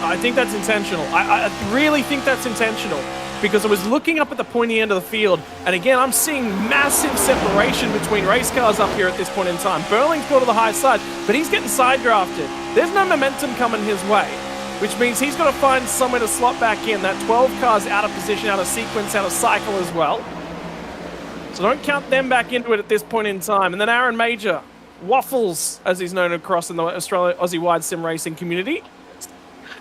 I think that's intentional. I really think that's intentional. Because I was looking up at the pointy end of the field, and again, I'm seeing massive separation between race cars up here at this point in time. Burling's got to the high side, but he's getting side drafted. There's no momentum coming his way, which means he's got to find somewhere to slot back in. That 12 car's out of position, out of sequence, out of cycle as well. So don't count them back into it at this point in time. And then Aaron Major, Waffles, as he's known across in the Aussie-wide sim racing community.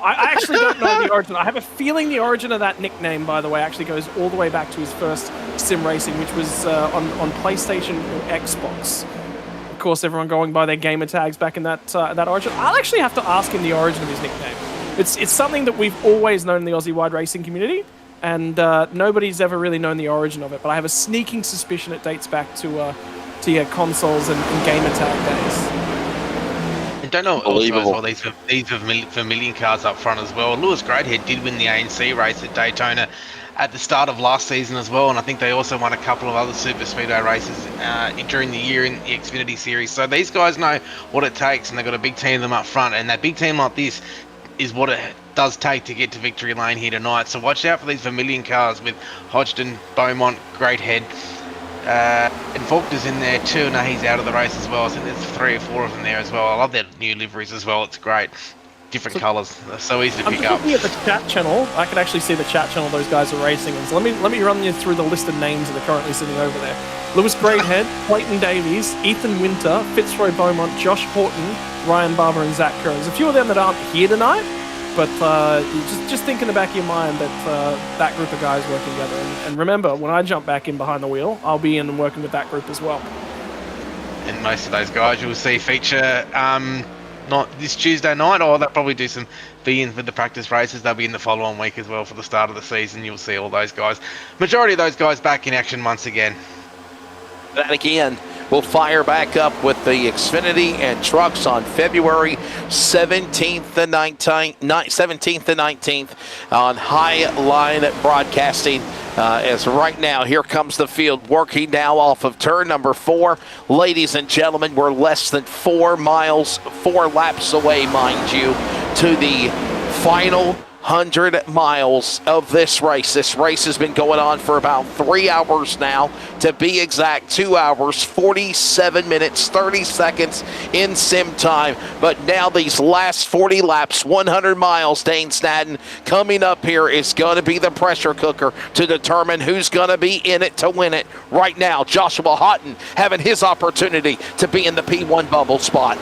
I actually don't know the origin. I have a feeling the origin of that nickname, by the way, actually goes all the way back to his first sim racing, which was on PlayStation or Xbox. Of course, everyone going by their gamer tags back in that origin. I'll actually have to ask him the origin of his nickname. It's something that we've always known in the Aussie-wide racing community, and nobody's ever really known the origin of it. But I have a sneaking suspicion it dates back to your consoles and gamer tag days. And don't know also as well, these Vermilion cars up front as well. Lewis Greathead did win the ANC race at Daytona at the start of last season as well, and I think they also won a couple of other Superspeedway races during the year in the Xfinity Series. So these guys know what it takes, and they've got a big team of them up front, and that big team like this is what it does take to get to victory lane here tonight. So watch out for these Vermilion cars with Hodgson, Beaumont, Greathead. And Faulkner's in there too, and he's out of the race as well. I think there's 3 or 4 of them there as well. I love their new liveries as well. It's great. Different colours. They're so easy to pick up. I'm looking at the chat channel. I can actually see the chat channel those guys are racing in. So let me run you through the list of names that are currently sitting over there. Lewis Greathead, Clayton Davies, Ethan Winter, Fitzroy Beaumont, Josh Horton, Ryan Barber, and Zach Kerr. There's a few of them that aren't here tonight, but just think in the back of your mind that that group of guys working together. And remember, when I jump back in behind the wheel, I'll be in and working with that group as well. And most of those guys you'll see feature not this Tuesday night, or they'll probably be in for the practice races. They'll be in the following week as well for the start of the season. You'll see all those guys. Majority of those guys back in action once again. That again, we'll fire back up with the Xfinity and trucks on February 17th and 19th on Highline Broadcasting. As right now, here comes the field working now off of turn number 4. Ladies and gentlemen, we're less than 4 miles, 4 laps away, mind you, to the final 100 miles of this race. This race has been going on for about 3 hours now. To be exact, 2 hours, 47 minutes, 30 seconds in sim time. But now these last 40 laps, 100 miles, Dane Snadden, coming up here is going to be the pressure cooker to determine who's going to be in it to win it. Right now, Joshua Houghton having his opportunity to be in the P1 bubble spot.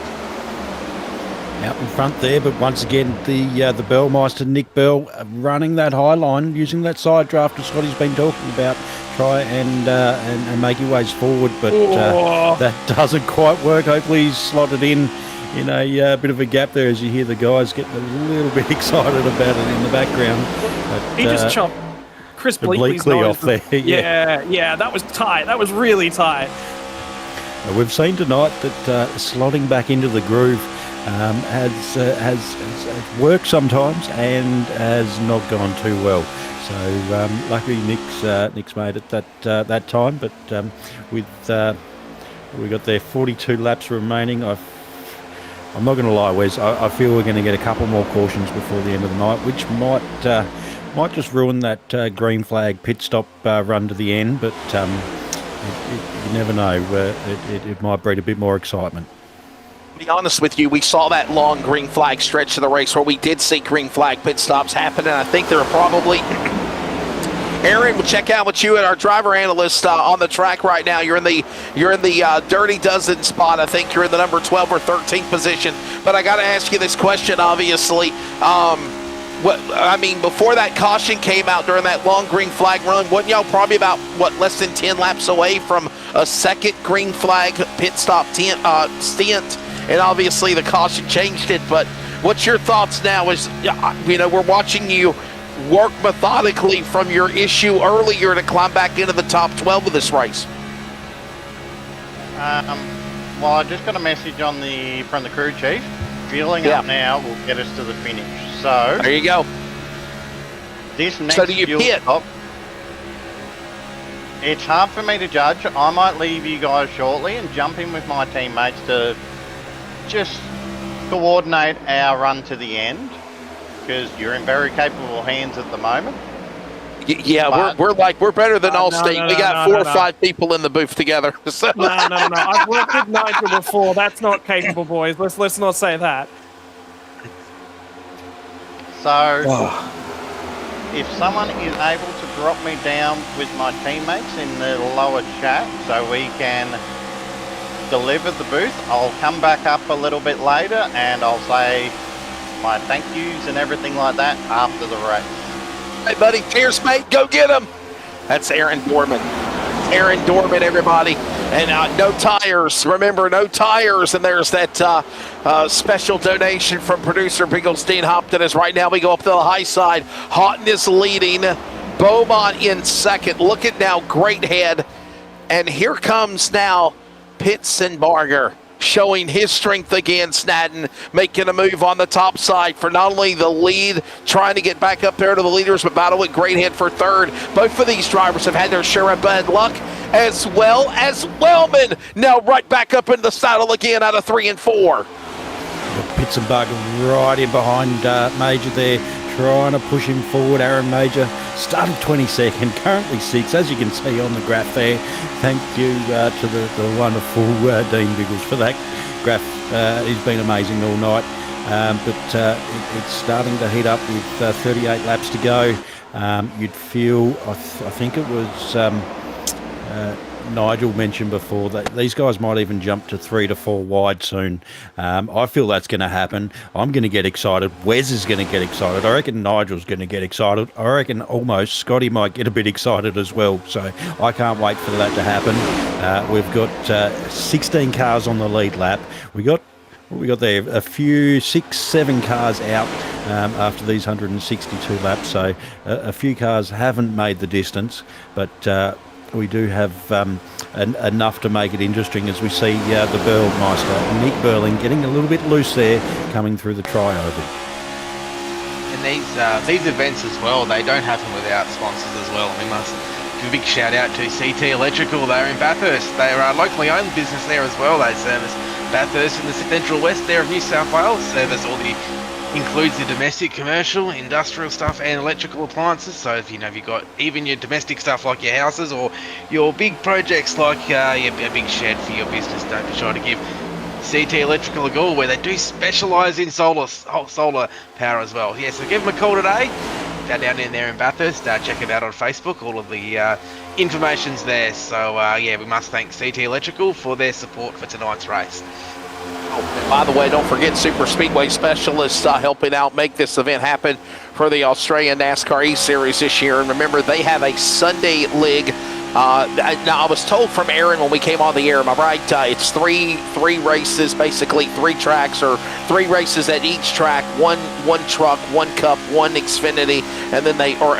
Out in front there, but once again, the Bellmeister, Nick Bell, running that high line, using that side draft as Scotty's been talking about. Try and make your ways forward, but that doesn't quite work. Hopefully he's slotted in a bit of a gap there as you hear the guys getting a little bit excited about it in the background. But, he just chopped Chris Bleakley off there. Yeah, that was tight. That was really tight. We've seen tonight that slotting back into the groove has worked sometimes and has not gone too well. So luckily Nick's made it that time, but with we got there 42 laps remaining. I'm not going to lie, Wes. I feel we're going to get a couple more cautions before the end of the night, which might just ruin that green flag pit stop run to the end. But you never know. It might breed a bit more excitement. To be honest with you, we saw that long green flag stretch of the race where we did see green flag pit stops happen, and I think there are probably. Aaron, we'll check out with you and our driver analyst on the track right now. You're in the Dirty Dozen spot. I think you're in the number 12 or 13 position. But I got to ask you this question, obviously. Before that caution came out during that long green flag run, wasn't y'all probably about, less than 10 laps away from a second green flag pit stop stint? And obviously the caution changed it. But what's your thoughts now as, we're watching you work methodically from your issue earlier to climb back into the top 12 of this race? Well, I just got a message from the crew chief. Fueling up now will get us to the finish. So there you go. This next so do you pit? Stop, it's hard for me to judge. I might leave you guys shortly and jump in with my teammates to just coordinate our run to the end, because you're in very capable hands at the moment. Yeah, we're better than Allstate. We got four or five people in the booth together. So. No. I've worked with Nigel before. That's not capable, boys. Let's not say that. So, if someone is able to drop me down with my teammates in the lower chat so we can deliver the booth, I'll come back up a little bit later and I'll say my thank yous and everything like that after the race. Hey, buddy, cheers, mate. Go get him. That's Aaron Dorman. Aaron Dorman, everybody. And no tires. Remember, no tires. And there's that special donation from producer Bigglestein Hopton. As right now we go up to the high side. Houghton is leading. Beaumont in second. Look at now, great head. And here comes now Pitsenbarger, showing his strength again. Snadden making a move on the top side for not only the lead, trying to get back up there to the leaders, but battle with great head for third. Both of these drivers have had their share of bad luck, as well as Wellman now right back up in the saddle again out of 3 and 4. Pitsenbarger right in behind Major there, trying to push him forward. Aaron Major started 22nd, currently 6th, as you can see on the graph there. Thank you to the wonderful Dean Biggles for that graph. He's been amazing all night. But it's starting to heat up with 38 laps to go. You'd feel, I think it was Nigel mentioned before, that these guys might even jump to 3 to 4 wide soon. I feel that's going to happen. I'm going to get excited. Wes is going to get excited. I reckon Nigel's going to get excited. I reckon almost Scotty might get a bit excited as well. So I can't wait for that to happen. We've got 16 cars on the lead lap. We got there a few 6-7 cars out after these 162 laps. So a few cars haven't made the distance, but we do have enough to make it interesting as we see the Burlmeister, Nick Burling, getting a little bit loose there coming through the tri-oval. And these events as well, they don't happen without sponsors as well. We must give a big shout out to CT Electrical. They're in Bathurst. They are a locally owned business there as well. They service Bathurst in the central west there of New South Wales. Service includes the domestic, commercial, industrial stuff and electrical appliances. So if you've got even your domestic stuff like your houses or your big projects like a big shed for your business, don't be shy to give CT Electrical a go, where they do specialise in solar power as well. Yeah, so give them a call today. They're down in there in Bathurst. Check it out on Facebook. All of the information's there. So we must thank CT Electrical for their support for tonight's race. And by the way, don't forget Superspeedway specialists helping out make this event happen for the Australian NASCAR E-Series this year. And remember, they have a Sunday league. Now, I was told from Aaron when we came on the air, am I right? It's three races, basically 3 tracks, or 3 races at each track, one truck, 1 cup, 1 Xfinity, and then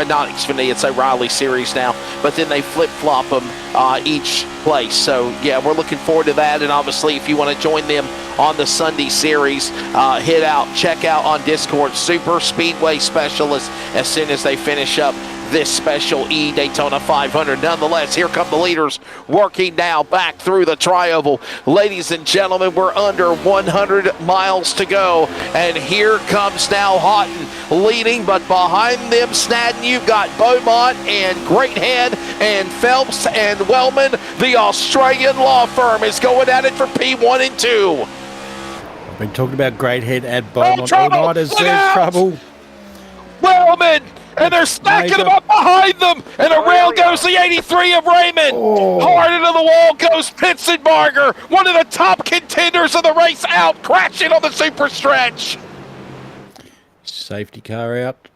not Xfinity, it's a Riley Series now, but then they flip-flop them each place. So, yeah, we're looking forward to that. And obviously, if you want to join them on the Sunday series. Check out on Discord, Superspeedway Specialist, as soon as they finish up this special Daytona 500. Nonetheless, here come the leaders working now back through the tri-oval. Ladies and gentlemen, we're under 100 miles to go, and here comes now Houghton leading, but behind them, Snadden, you've got Beaumont and Greathead and Phelps and Wellman. The Australian law firm is going at it for P1 and 2. I've been talking about Greathead and Beaumont all night as Look there's out! trouble. Wellman! And they're stacking them up behind them. And around goes the 83 of Raymond. Hard into the wall goes Pitzenbarger, one of the top contenders of the race, out, crashing on the super stretch. Safety car out.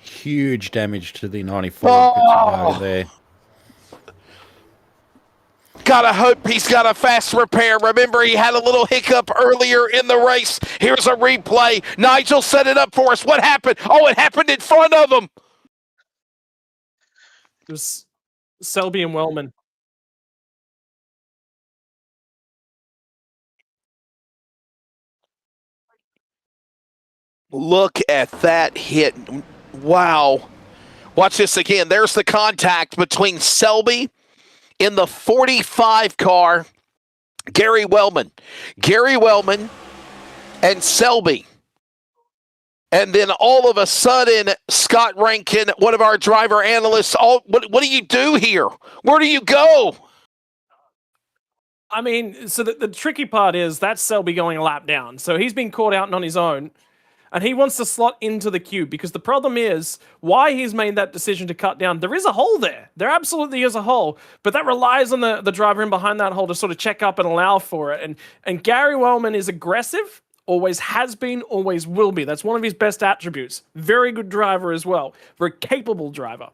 Huge damage to the 94 Pitzenbarger there. Gotta hope he's got a fast repair. Remember, he had a little hiccup earlier in the race. Here's a replay. Nigel set it up for us. What happened? Oh, it happened in front of him. It was Selby and Wellman. Look at that hit. Wow. Watch this again. There's the contact between Selby in the 45 car, Gary Wellman and Selby. And then all of a sudden, Scott Rankin, one of our driver analysts, what do you do here? Where do you go? I mean, so the tricky part is that's Selby going a lap down. So he's been caught out and on his own. And he wants to slot into the queue because the problem is why he's made that decision to cut down. There is a hole there. There absolutely is a hole. But that relies on the driver in behind that hole to sort of check up and allow for it. And Gary Wellman is aggressive, always has been, always will be. That's one of his best attributes. Very good driver as well. Very capable driver.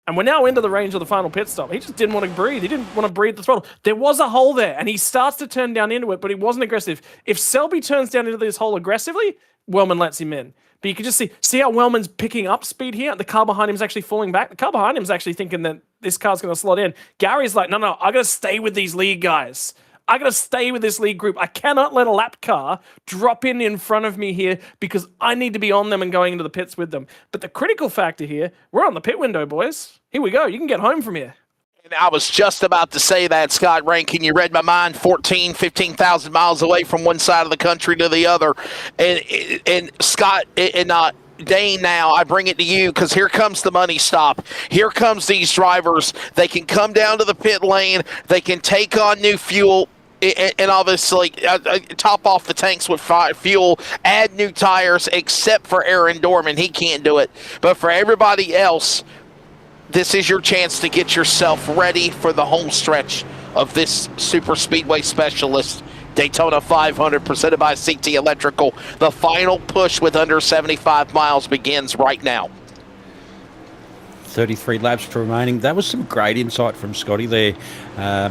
And we're now into the range of the final pit stop. He just didn't want to breathe. He didn't want to breathe the throttle. There was a hole there, and he starts to turn down into it, but he wasn't aggressive. If Selby turns down into this hole aggressively, Wellman lets him in. But you can just see how Wellman's picking up speed here. The car behind him is actually falling back. The car behind him is actually thinking that this car's going to slot in. Gary's like, no, I got to stay with these lead guys. I got to stay with this lead group. I cannot let a lap car drop in front of me here because I need to be on them and going into the pits with them. But the critical factor here, we're on the pit window, boys. Here we go. You can get home from here. And I was just about to say that, Scott Rankin. You read my mind. 15,000 miles away from one side of the country to the other. And Scott and Dane, now I bring it to you because here comes the money stop. Here comes these drivers. They can come down to the pit lane. They can take on new fuel. And obviously top off the tanks with fuel, add new tires, except for Aaron Dorman. He can't do it. But for everybody else, this is your chance to get yourself ready for the home stretch of this Super Speedway Specialist Daytona 500 presented by CT Electrical. The final push with under 75 miles begins right now. 33 laps remaining. That was some great insight from Scotty there.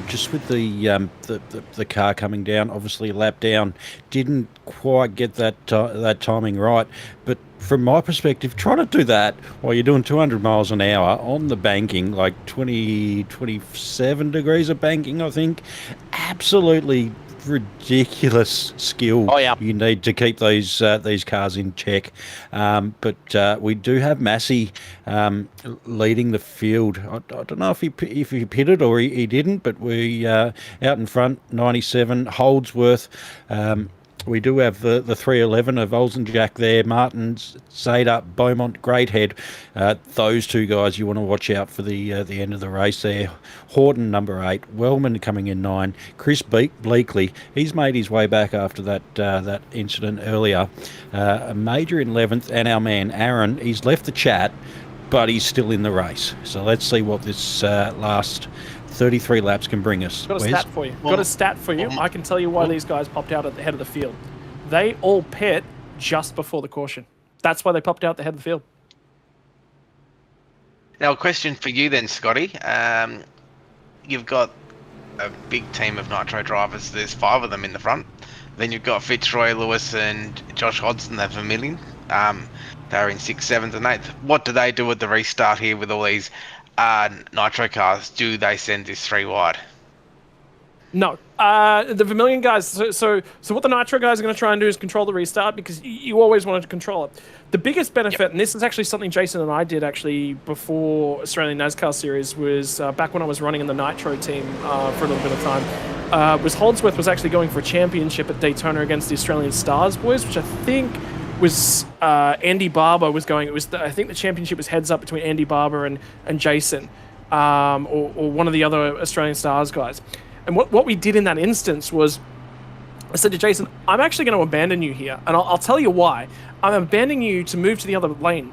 Just with the car coming down, obviously a lap down, didn't quite get that timing right. But from my perspective, trying to do that while you're doing 200 miles an hour on the banking, like 27 degrees of banking, I think, absolutely ridiculous skill. Oh, yeah. You need to keep these cars in check. But we do have Massey leading the field. I don't know if he pitted or he didn't, but we out in front, 97, Holdsworth. We do have the 311 of Olsenjack there, Martin, Zader, Beaumont, Greathead. Those two guys you want to watch out for the end of the race there. Horton, number 8. Wellman coming in 9. Chris Bleakley, he's made his way back after that incident earlier. A major in 11th, and our man Aaron, he's left the chat, but he's still in the race. So let's see what this last 33 laps can bring us. Got a stat for you. I can tell you why these guys popped out at the head of the field. They all pit just before the caution. That's why they popped out at the head of the field. Now, a question for you then, Scotty. You've got a big team of Nitro drivers. There's 5 of them in the front. Then you've got Fitzroy, Lewis, and Josh Hodgson. They're Vermillion. They're in 6th, 7th, and 8th. What do they do at the restart here with all these Nitro cars? Do they send this 3 wide? No. The Vermilion guys, so what the Nitro guys are going to try and do is control the restart, because you always wanted to control it. The biggest benefit, and this is actually something Jason and I did actually before Australian NASCAR Series, was back when I was running in the Nitro team for a little bit of time, was Holdsworth was actually going for a championship at Daytona against the Australian Stars boys, which I think was Andy Barber was going. I think the championship was heads up between Andy Barber and Jason, or one of the other Australian Stars guys. And what we did in that instance was, I said to Jason, I'm actually going to abandon you here. And I'll tell you why. I'm abandoning you to move to the other lane,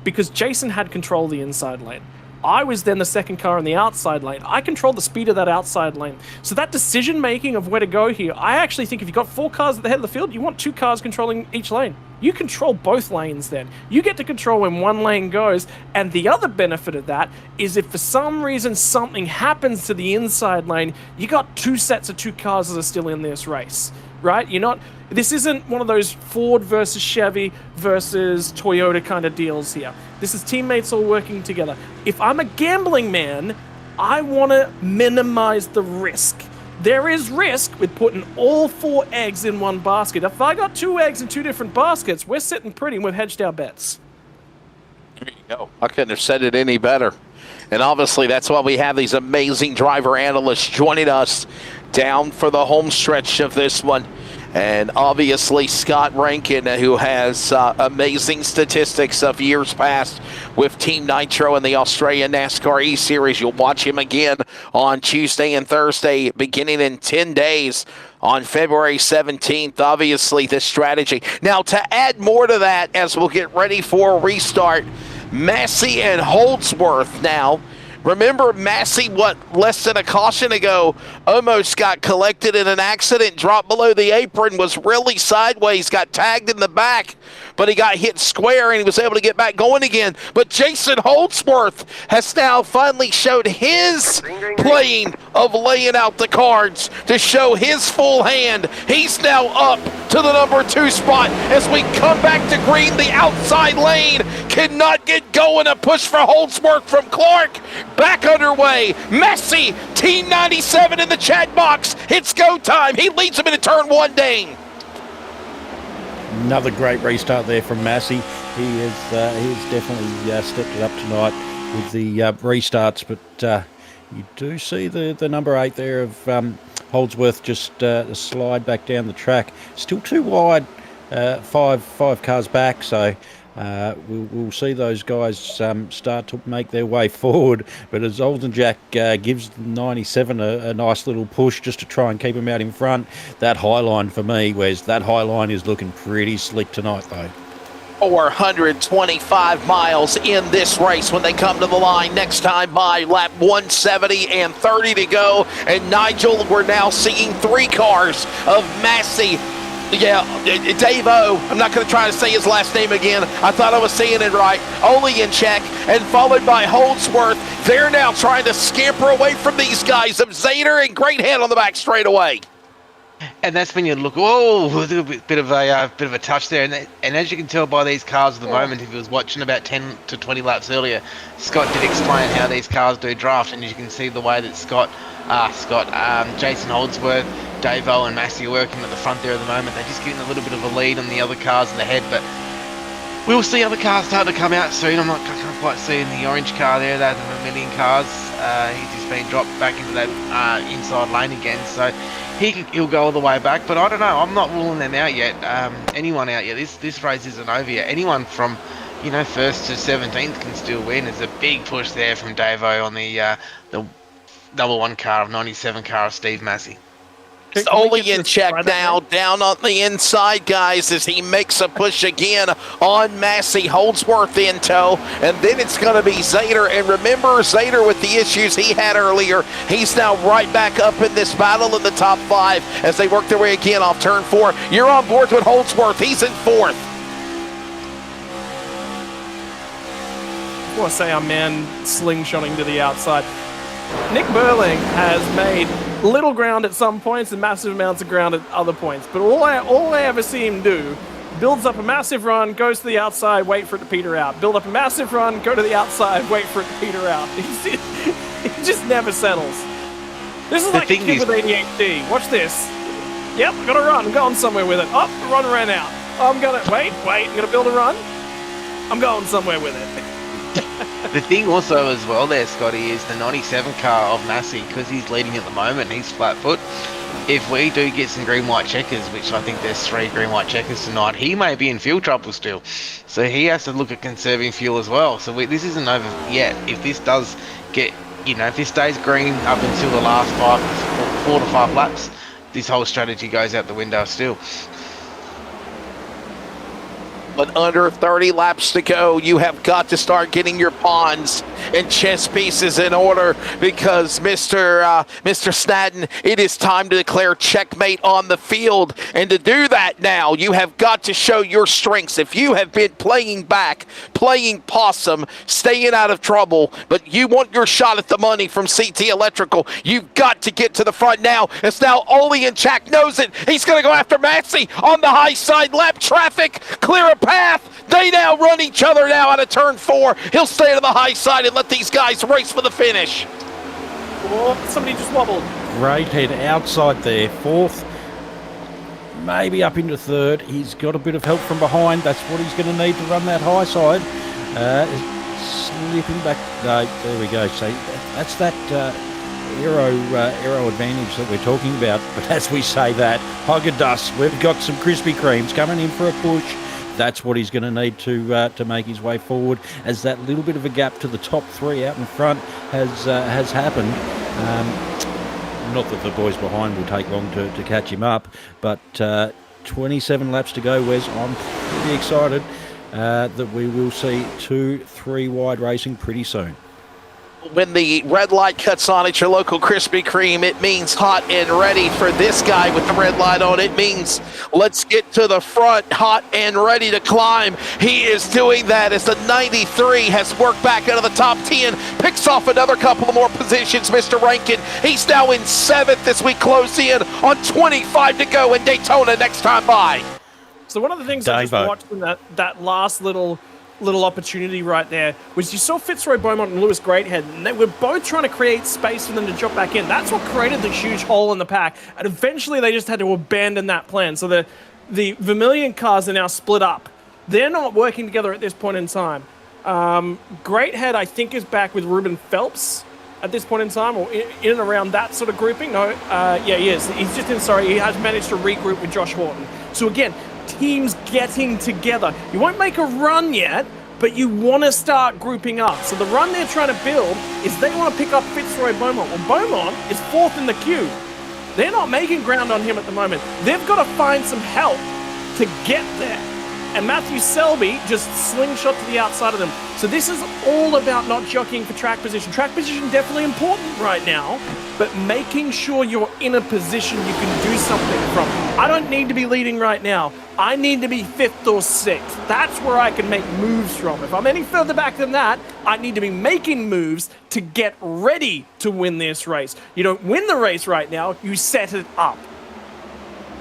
because Jason had control of the inside lane. I was then the second car in the outside lane. I controlled the speed of that outside lane. So that decision-making of where to go here, I actually think if you've got 4 cars at the head of the field, you want 2 cars controlling each lane. You control both lanes then. You get to control when one lane goes, and the other benefit of that is if for some reason something happens to the inside lane, you got 2 sets of 2 cars that are still in this race, right? This isn't one of those Ford versus Chevy versus Toyota kind of deals here. This is teammates all working together. If I'm a gambling man, I want to minimize the risk. There is risk with putting all 4 eggs in one basket. If I got 2 eggs in 2 different baskets, we're sitting pretty and we've hedged our bets. There you go. I couldn't have said it any better. And obviously that's why we have these amazing driver analysts joining us down for the home stretch of this one. And obviously Scott Rankin, who has amazing statistics of years past with Team Nitro in the Australian NASCAR E-Series. You'll watch him again on Tuesday and Thursday, beginning in 10 days on February 17th. Obviously, this strategy. Now, to add more to that, as we'll get ready for a restart, Massey and Holdsworth now. Remember, Massey, less than a caution ago, almost got collected in an accident, dropped below the apron, was really sideways, got tagged in the back, but he got hit square and he was able to get back going again. But Jason Holdsworth has now finally showed his playing of laying out the cards to show his full hand. He's now up to the number 2 spot as we come back to green. The outside lane cannot get going. A push for Holdsworth from Clark. Back underway. Massey, Team 97 in the chat box. It's go time. He leads him into turn 1, Dane. Another great restart there from Massey. He has definitely stepped it up tonight with the restarts, but you do see the number 8 there of Holdsworth just slide back down the track. Still too wide, 5 cars back, so we'll see those guys start to make their way forward. But as Oldenjack gives 97 a nice little push just to try and keep him out in front, that Highline for me, whereas that Highline is looking pretty slick tonight though. 425 miles in this race when they come to the line next time by lap 170 and 30 to go. And Nigel, we're now seeing 3 cars of Massey. Yeah, Dave-O, I'm not going to try to say his last name again. I thought I was saying it right. Only in check, and followed by Holdsworth. They're now trying to scamper away from these guys of Zader and Great Head on the back straightaway. And that's when you look, oh, a little bit of a touch there. And as you can tell by these cars at the moment, if you was watching about 10 to 20 laps earlier, Scott did explain how these cars do draft, and you can see the way that Jason Holdsworth, Dave-O and Massey are working at the front there at the moment. They're just getting a little bit of a lead on the other cars in the head, but we'll see other cars start to come out soon. I can't quite see in the orange car there, that's the Vermilion cars. He's just been dropped back into that inside lane again, so he'll go all the way back. But I don't know, I'm not ruling them out yet. Anyone out yet? This race isn't over yet. Anyone from 1st to 17th can still win. There's a big push there from Dave-O on the number 1 car of 97 car of Steve Massey. It's only in check now, down on the inside, guys, as he makes a push again on Massey. Holdsworth in tow, and then it's going to be Zader. And remember, Zader with the issues he had earlier, he's now right back up in this battle in the top 5 as they work their way again off turn 4. You're on board with Holdsworth. He's in 4th. I want to say our man slingshotting to the outside. Nick Burling has made little ground at some points and massive amounts of ground at other points. But all I ever see him do, builds up a massive run, goes to the outside, wait for it to peter out. Build up a massive run, go to the outside, wait for it to peter out. He just never settles. This is The like a thing kid is- with ADHD. Watch this. Yep, I gotta run. I'm going somewhere with it. Oh, the run ran out. I'm gonna wait. I'm gonna build a run. I'm going somewhere with it. The thing also as well there, Scotty, is the 97 car of Massey, because he's leading at the moment, he's flat foot. If we do get some green-white checkers, which I think there's 3 green-white checkers tonight, he may be in fuel trouble still. So he has to look at conserving fuel as well. So this isn't over yet. If this does get, if this stays green up until the last 4 to 5 laps, this whole strategy goes out the window still. But under 30 laps to go, you have got to start getting your pawns and chess pieces in order, because Mr. Snadden, it is time to declare checkmate on the field. And to do that now, you have got to show your strengths. If you have been playing back, playing possum, staying out of trouble, but you want your shot at the money from CT Electrical, you've got to get to the front now. It's now Ole and Jack knows it. He's going to go after Maxey on the high side. Lap traffic, clear a path. They now run each other now out of turn 4. He'll stay to the high side and let these guys race for the finish. Oh, somebody just wobbled. Great head outside there, 4th, maybe up into 3rd. He's got a bit of help from behind. That's what he's going to need to run that high side. Slipping back. No, there we go. So that's that aero advantage that we're talking about. But as we say that, Haagen-Dazs, we've got some Krispy Kremes coming in for a push. That's what he's going to need to make his way forward, as that little bit of a gap to the top 3 out in front has happened. Not that the boys behind will take long to catch him up, but 27 laps to go, Wes. I'm pretty excited that we will see 2-3 wide racing pretty soon. When the red light cuts on at your local Krispy Kreme, it means hot and ready for this guy with the red light on. It means let's get to the front, hot and ready to climb. He is doing that as the 93 has worked back out of the top 10, picks off another couple of more positions, Mr. Rankin. He's now in 7th as we close in on 25 to go in Daytona next time by. So one of the things I just watched in that last little opportunity right there was you saw Fitzroy Beaumont and Lewis Greathead, and they were both trying to create space for them to drop back in. That's what created the huge hole in the pack, and eventually they just had to abandon that plan. So the Vermilion cars are now split up. They're not working together at this point in time. Greathead, I think, is back with Ruben Phelps at this point in time, or in and around that sort of grouping. No, yeah, he is. He's just he has managed to regroup with Josh Horton. So again, teams getting together. You won't make a run yet, but you want to start grouping up. So the run they're trying to build is they want to pick up Fitzroy Beaumont. Well, Beaumont is 4th in the queue. They're not making ground on him at the moment. They've got to find some help to get there. And Matthew Selby just slingshot to the outside of them. So this is all about not jockeying for track position. Track position definitely important right now, but making sure you're in a position you can do something from. I don't need to be leading right now. I need to be 5th or 6th. That's where I can make moves from. If I'm any further back than that, I need to be making moves to get ready to win this race. You don't win the race right now, you set it up.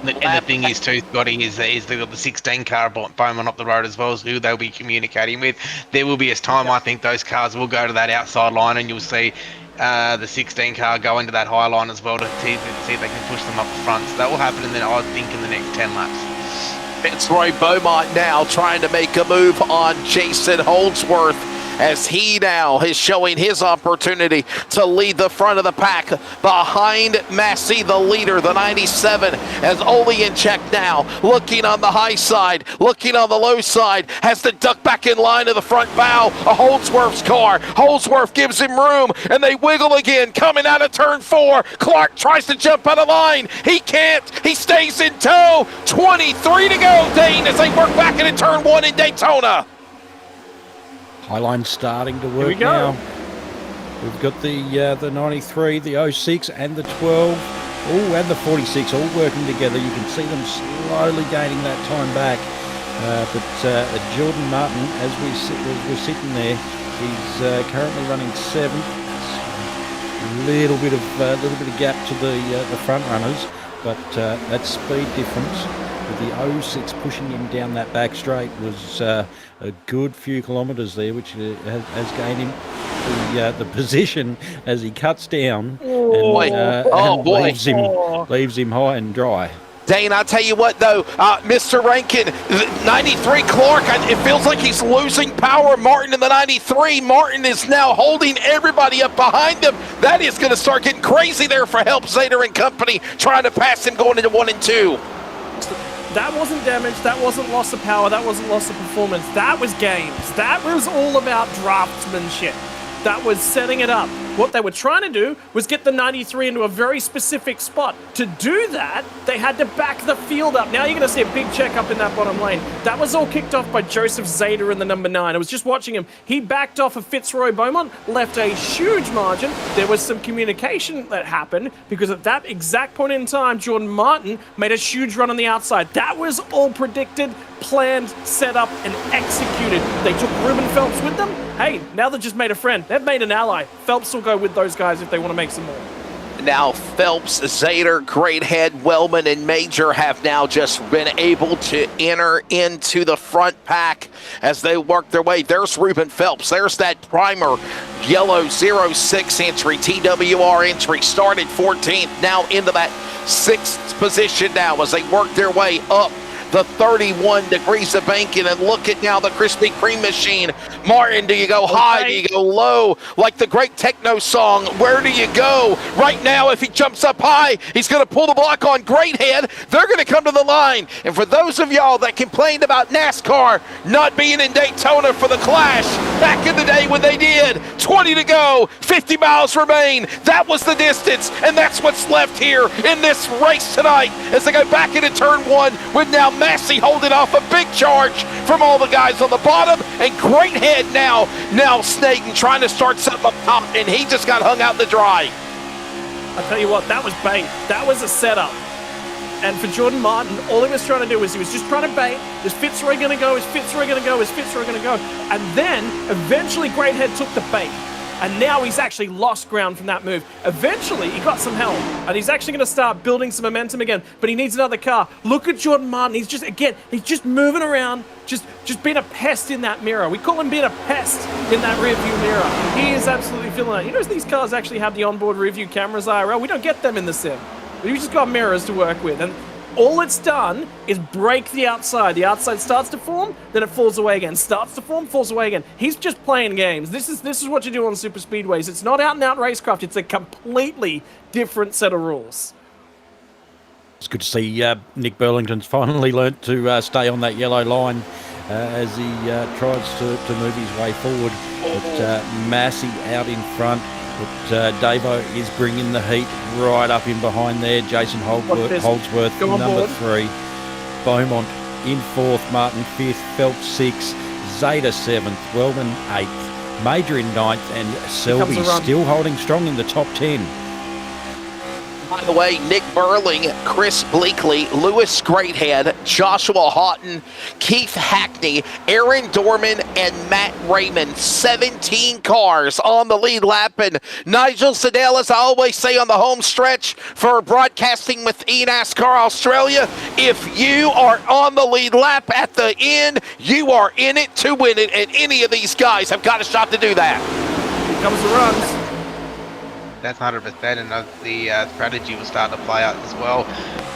And the thing is too, Scotty, is they've got the 16 car Bowman up the road as well, as who they'll be communicating with. There will be a time, I think, those cars will go to that outside line, and you'll see the 16 car go into that high line as well to see if they can push them up the front. So that will happen, I think, in the next 10 laps. Fitzroy Beaumont now trying to make a move on Jason Holdsworth, as he now is showing his opportunity to lead the front of the pack behind Massey, the leader, the 97, as Ole in check now, looking on the high side, looking on the low side, has to duck back in line to the front bow of Holdsworth's car. Holdsworth gives him room, and they wiggle again, coming out of turn 4. Clark tries to jump out of line. He can't. He stays in tow. 23 to go, Dane, as they work back into turn 1 in Daytona. Highline starting to work Here we go. now. We've got the 93, the 06, and the 12. Oh, and the 46 all working together. You can see them slowly gaining that time back. But Jordan Martin, as we're sitting there, he's currently running 7th. A little bit of gap to the front runners, but that speed difference with the 06 pushing him down that back straight was a good few kilometres there, which has gained him. the position as he cuts down boy. and Boy. leaves him high and dry. Dane, I'll tell you what, though, Mr. Rankin, 93 Clark, it feels like he's losing power. Martin in the 93. Martin is now holding everybody up behind him. That is going to start getting crazy there for Help Zader and company, trying to pass him going into 1 and 2. That wasn't damage. That wasn't loss of power. That wasn't loss of performance. That was games. That was all about draftsmanship. That was setting it up. What they were trying to do was get the 93 into a very specific spot. To do that, they had to back the field up. Now you're going to see a big check up in that bottom lane. That was all kicked off by Joseph Zader in the number 9. I was just watching him. He backed off of Fitzroy Beaumont, left a huge margin. There was some communication that happened because at that exact point in time, Jordan Martin made a huge run on the outside. That was all predicted, planned, set up, and executed. They took Ruben Phelps with them. Hey, now they've just made a friend. They've made an ally. Phelps will go with those guys if they want to make some more. Now Phelps, Zader, Greathead, Wellman, and Major have now just been able to enter into the front pack as they work their way. There's Ruben Phelps. There's that primer yellow 06 entry, TWR entry, started 14th, now into that 6th position now as they work their way up the 31 degrees of banking. And look at now the Krispy Kreme machine. Martin, do you go high? Do you go low? Like the great techno song, where do you go? Right now, if he jumps up high, he's going to pull the block on Greathead. They're going to come to the line. And for those of y'all that complained about NASCAR not being in Daytona for the Clash, back in the day when they did, 20 to go, 50 miles remain. That was the distance, and that's what's left here in this race tonight as they go back into turn 1 with now Massey holding off a big charge from all the guys on the bottom, and Greathead now snaking, trying to start something up top, and he just got hung out to dry. I'll tell you what, that was bait. That was a setup. And for Jordan Martin, all he was trying to do was he was just trying to bait. Is Fitzroy going to go? Is Fitzroy going to go? Is Fitzroy going to go? And then, eventually, Greathead took the bait. And now he's actually lost ground from that move. Eventually, he got some help. And he's actually going to start building some momentum again. But he needs another car. Look at Jordan Martin. He's just moving around. Just being a pest in that mirror. We call him being a pest in that rear view mirror. He is absolutely feeling it. You know, these cars actually have the onboard rear view cameras IRL. We don't get them in the sim. We've just got mirrors to work with. And all it's done is break the outside. The outside starts to form, then it falls away again. Starts to form, falls away again. He's just playing games. This is what you do on super speedways. It's not out-and-out racecraft. It's a completely different set of rules. It's good to see Nick Burlington's finally learnt to stay on that yellow line as he tries to move his way forward. But Massey out in front. But Davo is bringing the heat right up in behind there. Jason Holdsworth, number 3. Beaumont in 4th. Martin 5th. Phelps 6th. Zader 7th. Wellman 8th. Major in 9th. And Selby still holding strong in the top 10. By the way, Nick Burling, Chris Bleakley, Lewis Greathead, Joshua Houghton, Keith Hackney, Aaron Dorman, and Matt Raymond. 17 cars on the lead lap. And Nigel Siddell, as I always say on the home stretch for broadcasting with eNASCAR Australia, if you are on the lead lap at the end, you are in it to win it. And any of these guys have got a shot to do that. Here comes the runs. That's 100%, and the strategy will start to play out as well.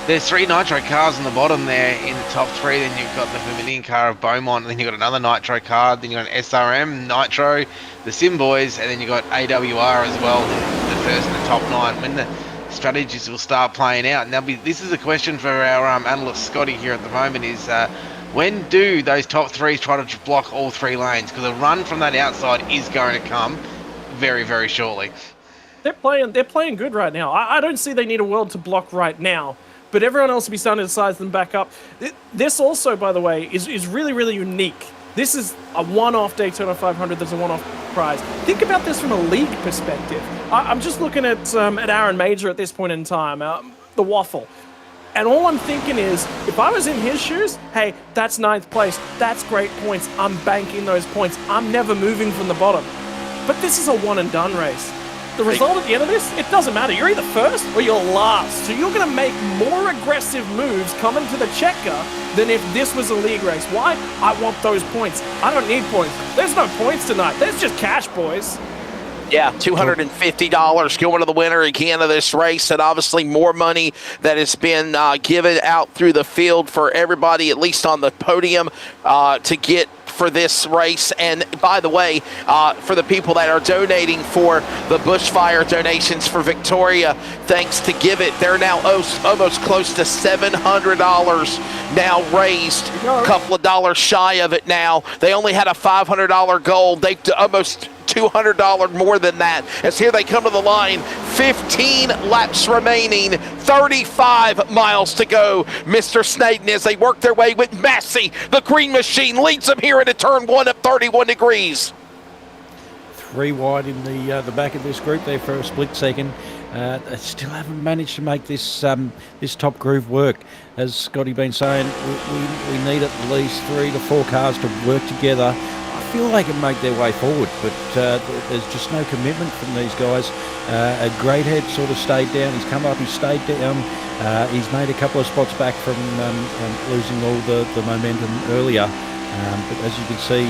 There's 3 nitro cars on the bottom there in the top 3. Then you've got the Vermilion car of Beaumont, and then you've got another nitro car. Then you've got an SRM, Nitro, the Sim Boys, and then you've got AWR as well, the first in the top 9. When the strategies will start playing out, and this is a question for our analyst Scotty here at the moment, is when do those top 3s try to block all 3 lanes? Because a run from that outside is going to come very, very shortly. They're playing good right now. I don't see they need a world to block right now, but everyone else will be starting to size them back up. This also, by the way, is really, really unique. This is a one-off Daytona 500. There's a one-off prize. Think about this from a league perspective. I'm just looking at Aaron Major at this point in time, the waffle. And all I'm thinking is, if I was in his shoes, hey, that's 9th place. That's great points. I'm banking those points. I'm never moving from the bottom. But this is a one-and-done race. The result at the end of this, it doesn't matter. You're either first or you're last. So you're going to make more aggressive moves coming to the checker than if this was a league race. Why? I want those points. I don't need points. There's no points tonight. There's just cash, boys. Yeah, $250 going to the winner again of this race, and obviously more money that has been given out through the field for everybody, at least on the podium, to get for this race. And by the way, for the people that are donating for the bushfire donations for Victoria, thanks to Give It, they're now almost close to $700 now raised, a couple of dollars shy of it now. They only had a $500 goal. They've almost $200 more than that, as here they come to the line. 15 laps remaining, 35 miles to go. Mr. Snaden, as they work their way with Massey, the green machine leads them here into turn 1 at 31 degrees. 3 wide in the back of this group there for a split second. They still haven't managed to make this this top groove work. As Scotty been saying, we need at least 3 to 4 cars to work together. I feel they can make their way forward, but there's just no commitment from these guys. Greathead sort of stayed down. He's come up, he's stayed down. He's made a couple of spots back from losing all the momentum earlier. But as you can see,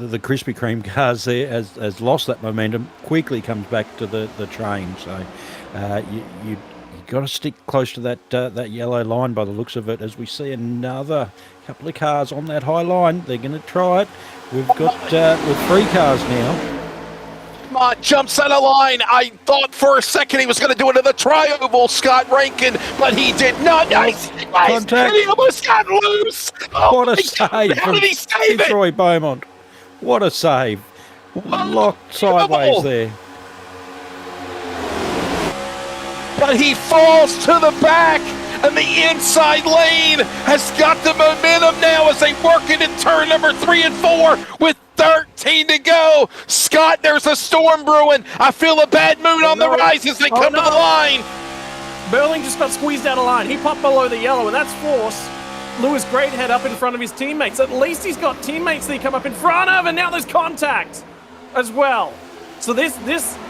the Krispy Kreme cars there has lost that momentum, quickly comes back to the train. So you got to stick close to that yellow line by the looks of it, as we see another couple of cars on that high line. They're going to try it. We've got with 3 cars now. Jumps out of line. I thought for a second he was going to do it to the tri-oval, Scott Rankin, but he did not. Nice. Contact. And he almost got loose. Oh, What a save how did he save it? Troy Beaumont. What a save. Locked sideways there. But he falls to the back, and the inside lane has got the momentum now as they work it in turn number 3 and 4 with 13 to go. Scott, there's a storm brewing. I feel a bad mood on the rise as they come to the line. Burling just got squeezed out of line. He popped below the yellow, and that's force. Lewis Greathead up in front of his teammates. At least he's got teammates that he come up in front of, and now there's contact as well. So this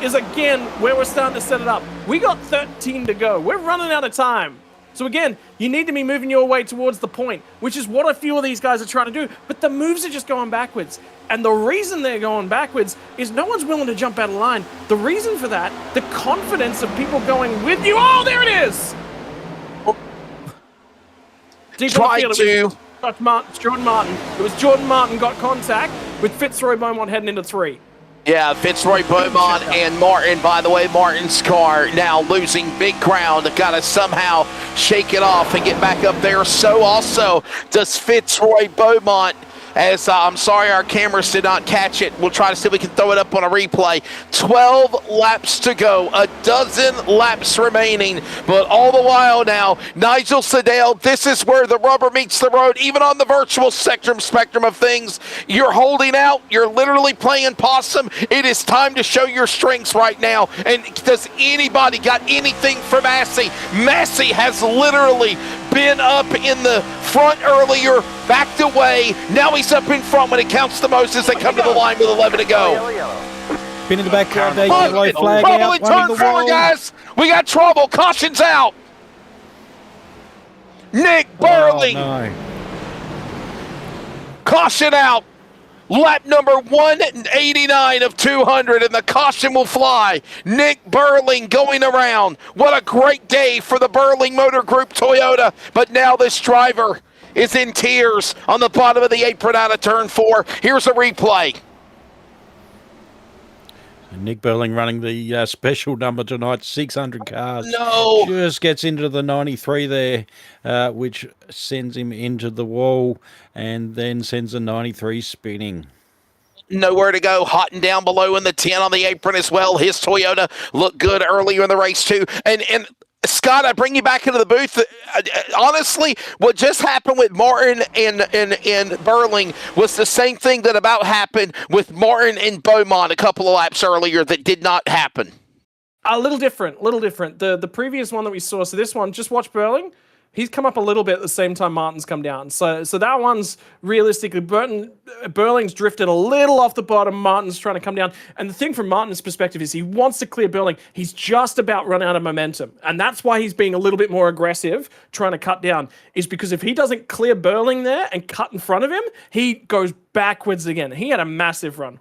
is, again, where we're starting to set it up. We got 13 to go. We're running out of time. So again, you need to be moving your way towards the point, which is what I feel these guys are trying to do. But the moves are just going backwards. And the reason they're going backwards is no one's willing to jump out of line. The reason for that, the confidence of people going with you. Oh, there it is! Try to. Jordan Martin. It was Jordan Martin got contact with Fitzroy Beaumont heading into 3. Yeah, Fitzroy Beaumont and Martin. By the way, Martin's car now losing big ground. Got to somehow shake it off and get back up there. So also does Fitzroy Beaumont. As I'm sorry our cameras did not catch it. We'll try to see if we can throw it up on a replay. 12 laps to go, a dozen laps remaining. But all the while now, Nigel Sedale, this is where the rubber meets the road, even on the virtual spectrum of things. You're holding out. You're literally playing possum. It is time to show your strengths right now. And does anybody got anything for Massey? Massey has literally been up in the front earlier, backed away. Now he's up in front when it counts the most as they come to the line with 11 to go. Pin in the background there, yellow flag trouble out, in turn 4, guys. We got trouble. Caution's out. Nick Burling. Oh, no. Caution out. Lap number 189 of 200, and the caution will fly. Nick Burling going around. What a great day for the Burling Motor Group Toyota. But now this driver is in tears on the bottom of the apron out of turn 4. Here's a replay. Nick Burling running the special number tonight, 600 cars. No. Just gets into the 93 there, which sends him into the wall and then sends the 93 spinning. Nowhere to go, hot and down below in the 10 on the apron as well. His Toyota looked good earlier in the race too. And Scott, I bring you back into the booth. Honestly, what just happened with Martin and Burling was the same thing that about happened with Martin and Beaumont a couple of laps earlier that did not happen. A little different. The previous one that we saw, so this one, just watch Burling. He's come up a little bit at the same time Martin's come down. So that one's realistically, Burling's drifted a little off the bottom. Martin's trying to come down. And the thing from Martin's perspective is he wants to clear Burling. He's just about run out of momentum. And that's why he's being a little bit more aggressive, trying to cut down, is because if he doesn't clear Burling there and cut in front of him, he goes backwards again. He had a massive run.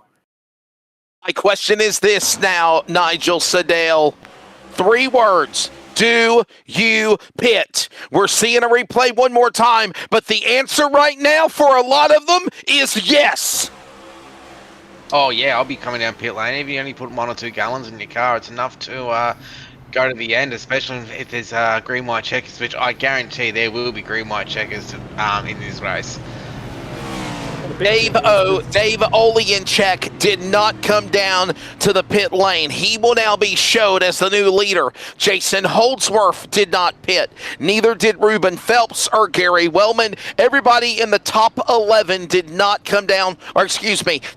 My question is this now, Nigel Sedale. 3 words. Do you pit? We're seeing a replay one more time, but the answer right now for a lot of them is yes. Oh, yeah, I'll be coming down pit lane. If you only put 1 or 2 gallons in your car, it's enough to go to the end, especially if there's green, white checkers, which I guarantee there will be green, white checkers in this race. Dave Oleanchek did not come down to the pit lane. He will now be showed as the new leader. Jason Holdsworth did not pit. Neither did Ruben Phelps or Gary Wellman. Everybody in the top 11 did not come down,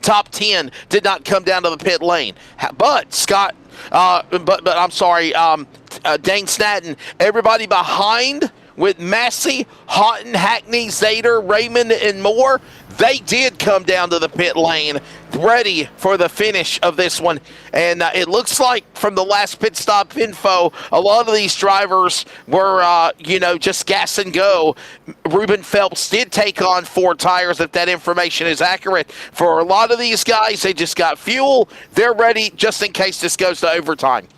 top 10 did not come down to the pit lane. But Scott, I'm sorry, Dane Snadden, everybody behind with Massey, Houghton, Hackney, Zader, Raymond, and more, they did come down to the pit lane ready for the finish of this one. And it looks like from the last pit stop info, a lot of these drivers were, just gas and go. Ruben Phelps did take on 4 tires, if that information is accurate. For a lot of these guys, they just got fuel. They're ready just in case this goes to overtime.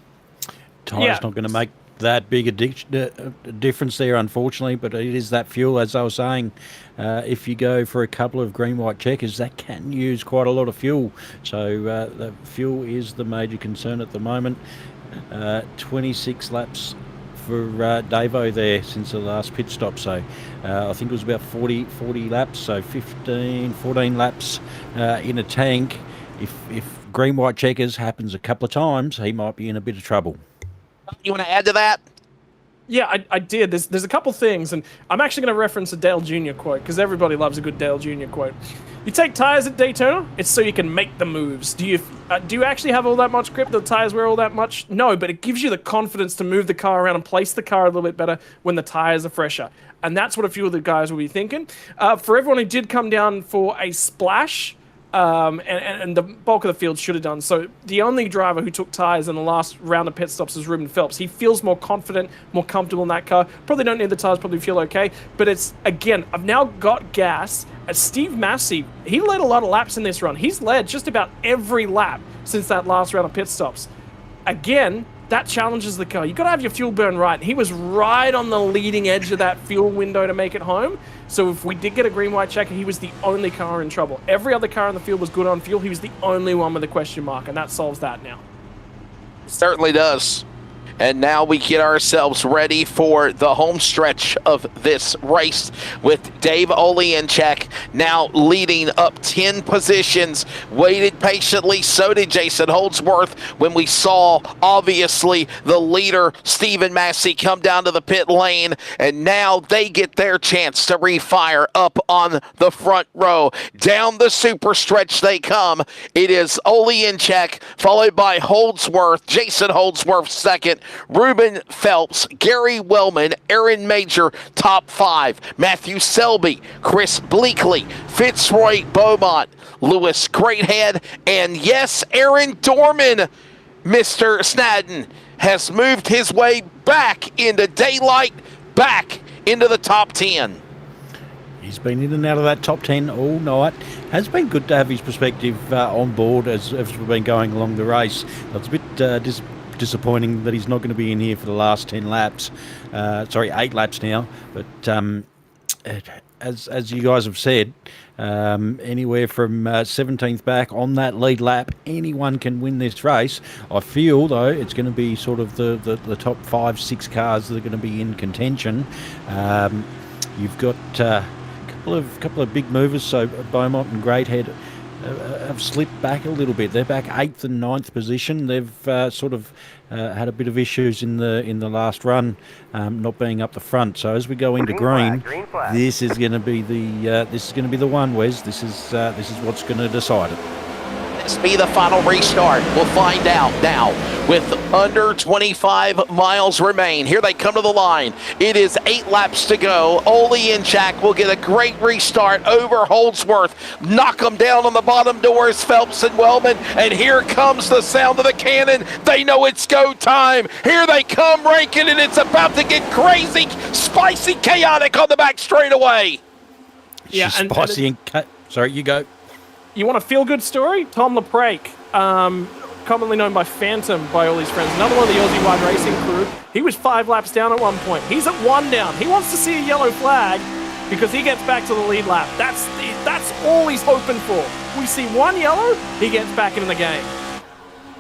Tire's not going to make that big a difference there, unfortunately, but it is that fuel, as I was saying. If you go for a couple of green white checkers, that can use quite a lot of fuel, so the fuel is the major concern at the moment. 26 laps for Davo there since the last pit stop, so I think it was about 40 laps, so 14 laps in a tank. If green white checkers happens a couple of times, he might be in a bit of trouble. You want to add to that? Yeah, I did. There's a couple things, and I'm actually going to reference a Dale Jr. quote, because everybody loves a good Dale Jr. quote. You take tires at Daytona, it's so you can make the moves. Do you actually have all that much grip? The tires wear all that much? No, but it gives you the confidence to move the car around and place the car a little bit better when the tires are fresher. And that's what a few of the guys will be thinking. For everyone who did come down for a splash, and the bulk of the field should have done. So the only driver who took tyres in the last round of pit stops is Ruben Phelps. He feels more confident, more comfortable in that car. Probably don't need the tyres, probably feel okay. But it's, again, I've now got gas. Steve Massey, he led a lot of laps in this run. He's led just about every lap since that last round of pit stops. Again, that challenges the car. You've got to have your fuel burn right. He was right on the leading edge of that fuel window to make it home. So if we did get a green-white checker, he was the only car in trouble. Every other car in the field was good on fuel. He was the only one with a question mark, and that solves that now. Certainly does. And now we get ourselves ready for the home stretch of this race with Dave Oleanchek now leading up 10 positions. Waited patiently, so did Jason Holdsworth when we saw, obviously, the leader, Stephen Massey, come down to the pit lane. And now they get their chance to refire up on the front row. Down the super stretch they come. It is Oleanchek, followed by Holdsworth, Jason Holdsworth second, Ruben Phelps, Gary Wellman, Aaron Major, top 5. Matthew Selby, Chris Bleakley, Fitzroy Beaumont, Lewis Greathead, and yes, Aaron Dorman, Mr. Snadden, has moved his way back into daylight, back into the top 10. He's been in and out of that top 10 all night. Has been good to have his perspective on board as we've been going along the race. It's a bit disappointing that he's not going to be in here for the last 10 laps. 8 laps now. But as you guys have said, anywhere from 17th back on that lead lap, anyone can win this race. I feel, though, it's going to be sort of the top 5-6 cars that are going to be in contention. You've got a couple of big movers, so Beaumont and Greathead have slipped back a little bit. They're back 8th and 9th position. They've had a bit of issues in the last run, not being up the front. So as we go into green flag. This is going to be the one, Wes. This is what's going to decide it. This be the final restart. We'll find out now. With under 25 miles remain, here they come to the line. It is 8 laps to go. Oleanchek will get a great restart over Holdsworth. Knock them down on the bottom doors, Phelps and Wellman. And here comes the sound of the cannon. They know it's go time. Here they come, Rankin, and it's about to get crazy, spicy, chaotic on the back straightaway. Yeah, spicy and sorry, you go. You want a feel-good story? Tom LaPrake. commonly known by Phantom by all his friends. Another one of the Aussie Wide Racing crew. He was 5 laps down at one point. He's at 1 down. He wants to see a yellow flag because he gets back to the lead lap. That's all he's hoping for. We see 1 yellow, he gets back in the game.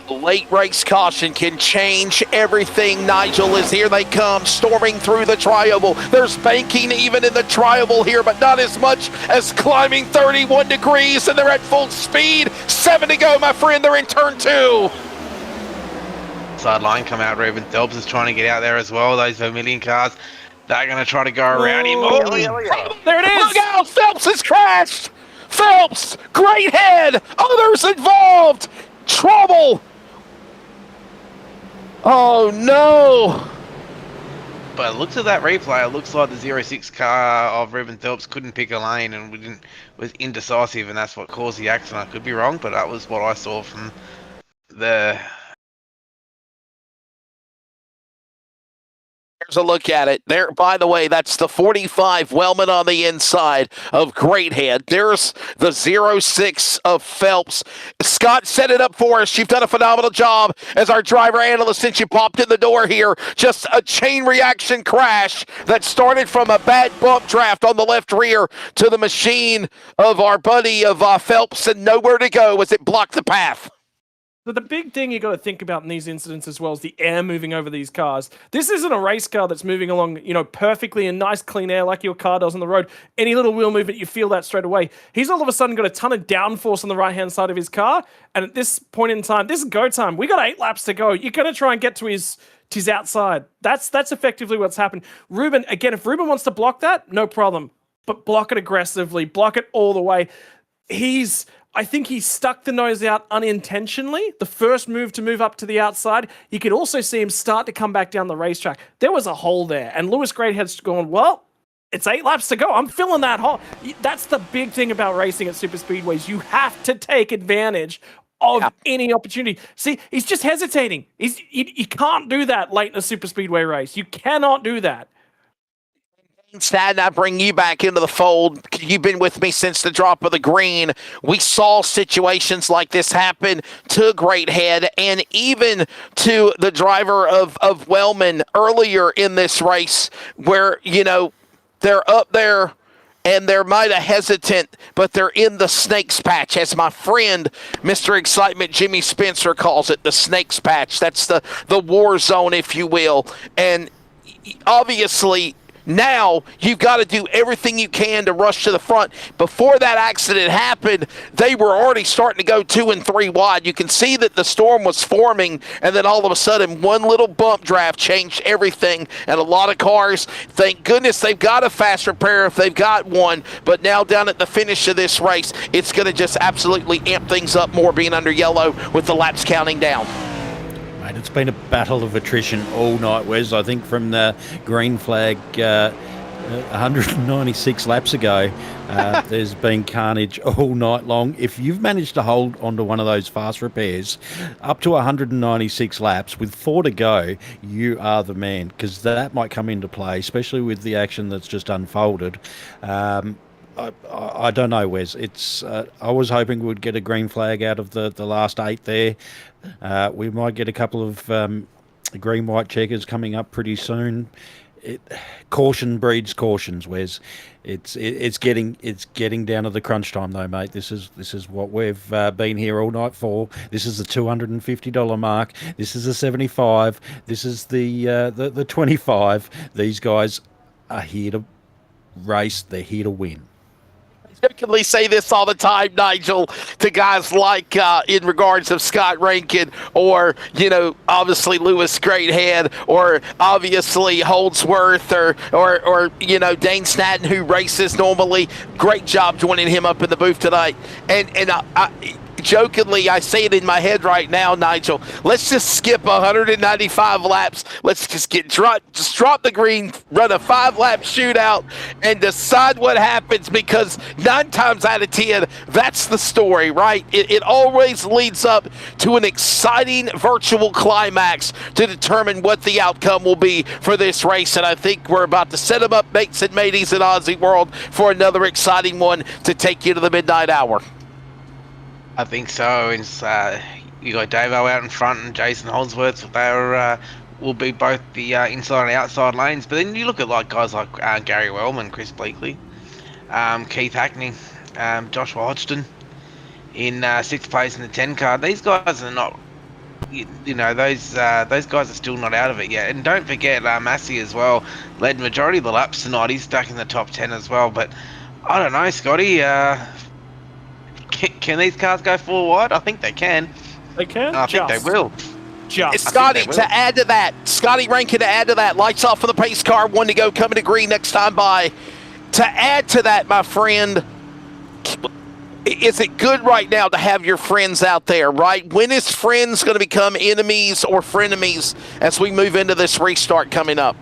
Late race caution can change everything, Nigel, as here they come, storming through the tri-oval. There's banking even in the tri-oval here, but not as much as climbing 31 degrees, and they're at full speed. 7 to go, my friend. They're in turn 2. Sideline come out. Ruben Phelps is trying to get out there as well. Those Vermilion cars, they're going to try to go around him. Yellow, yellow, yellow. There it is. Look out! Phelps has crashed! Phelps! Great head! Others involved! Trouble! Oh no! But looks at that replay, it looks like the 06 car of Ruben Phelps couldn't pick a lane and was indecisive, and that's what caused the accident. I could be wrong, but that was what I saw from the... Here's a look at it. There, by the way, that's the 45 Wellman on the inside of Greathead. There's the 06 of Phelps. Scott set it up for us. You've done a phenomenal job as our driver analyst since you popped in the door here. Just a chain reaction crash that started from a bad bump draft on the left rear to the machine of our buddy of Phelps, and nowhere to go as it blocked the path. But the big thing you got to think about in these incidents as well is the air moving over these cars. This isn't a race car that's moving along, perfectly in nice clean air like your car does on the road. Any little wheel movement, you feel that straight away. He's all of a sudden got a ton of downforce on the right-hand side of his car. And at this point in time, this is go time. We got 8 laps to go. You're going to try and get to his outside. That's effectively what's happened. Ruben, again, if Ruben wants to block that, no problem. But block it aggressively. Block it all the way. I think he stuck the nose out unintentionally. The first move to move up to the outside, you could also see him start to come back down the racetrack. There was a hole there, and Lewis Greathead's going, well, it's 8 laps to go. I'm filling that hole. That's the big thing about racing at Superspeedways. You have to take advantage of any opportunity. See, he's just hesitating. You can't do that late in a Superspeedway race. You cannot do that. Sad, I bring you back into the fold. You've been with me since the drop of the green. We saw situations like this happen to Greathead and even to the driver of Wellman earlier in this race where, they're up there and they're mighty hesitant, but they're in the snake's patch, as my friend, Mr. Excitement Jimmy Spencer calls it, the snake's patch. That's the war zone, if you will. And obviously, now you've got to do everything you can to rush to the front. Before that accident happened, they were already starting to go 2 and 3 wide. You can see that the storm was forming, and then all of a sudden, one little bump draft changed everything. And a lot of cars, thank goodness they've got a fast repair if they've got one. But now down at the finish of this race, it's going to just absolutely amp things up more being under yellow with the laps counting down. Mate, it's been a battle of attrition all night, Wes. I think from the green flag 196 laps ago, there's been carnage all night long. If you've managed to hold onto one of those fast repairs up to 196 laps with 4 to go, you are the man, because that might come into play, especially with the action that's just unfolded. I don't know, Wes. It's I was hoping we'd get a green flag out of the last 8 there. We might get a couple of green-white checkers coming up pretty soon. Caution breeds cautions, Wes. It's getting down to the crunch time though, mate. This is what we've been here all night for. This is the $250 mark. This is the 75. This is the 25. These guys are here to race. They're here to win. Jokingly say this all the time, Nigel, to guys like in regards of Scott Rankin or, obviously Lewis Greathead or obviously Holdsworth or Dane Snadden, who races normally. Great job joining him up in the booth tonight. And I jokingly, I say it in my head right now, Nigel, let's just skip 195 laps. Let's just drop the green, run a 5-lap shootout, and decide what happens, because 9 times out of 10, that's the story, right? It always leads up to an exciting virtual climax to determine what the outcome will be for this race, and I think we're about to set them up, mates and mateys in Aussie World, for another exciting one to take you to the midnight hour. I think so. It's, you got Davo out in front and Jason Holdsworth. They will be both the inside and outside lanes. But then you look at like guys like Gary Wellman, Chris Bleakley, Keith Hackney, Joshua Hodgson in 6th place in the 10 car. These guys are not, those guys are still not out of it yet. And don't forget Massey as well. Led majority of the laps tonight. He's stuck in the top 10 as well. But I don't know, Scotty. Can these cars go 4 wide? I think they can. They can. I think they will. Scotty, to add to that, Scotty Rankin to add to that, lights off for the pace car, 1 to go, coming to green next time by. To add to that, my friend, is it good right now to have your friends out there, right? When is friends going to become enemies or frenemies as we move into this restart coming up?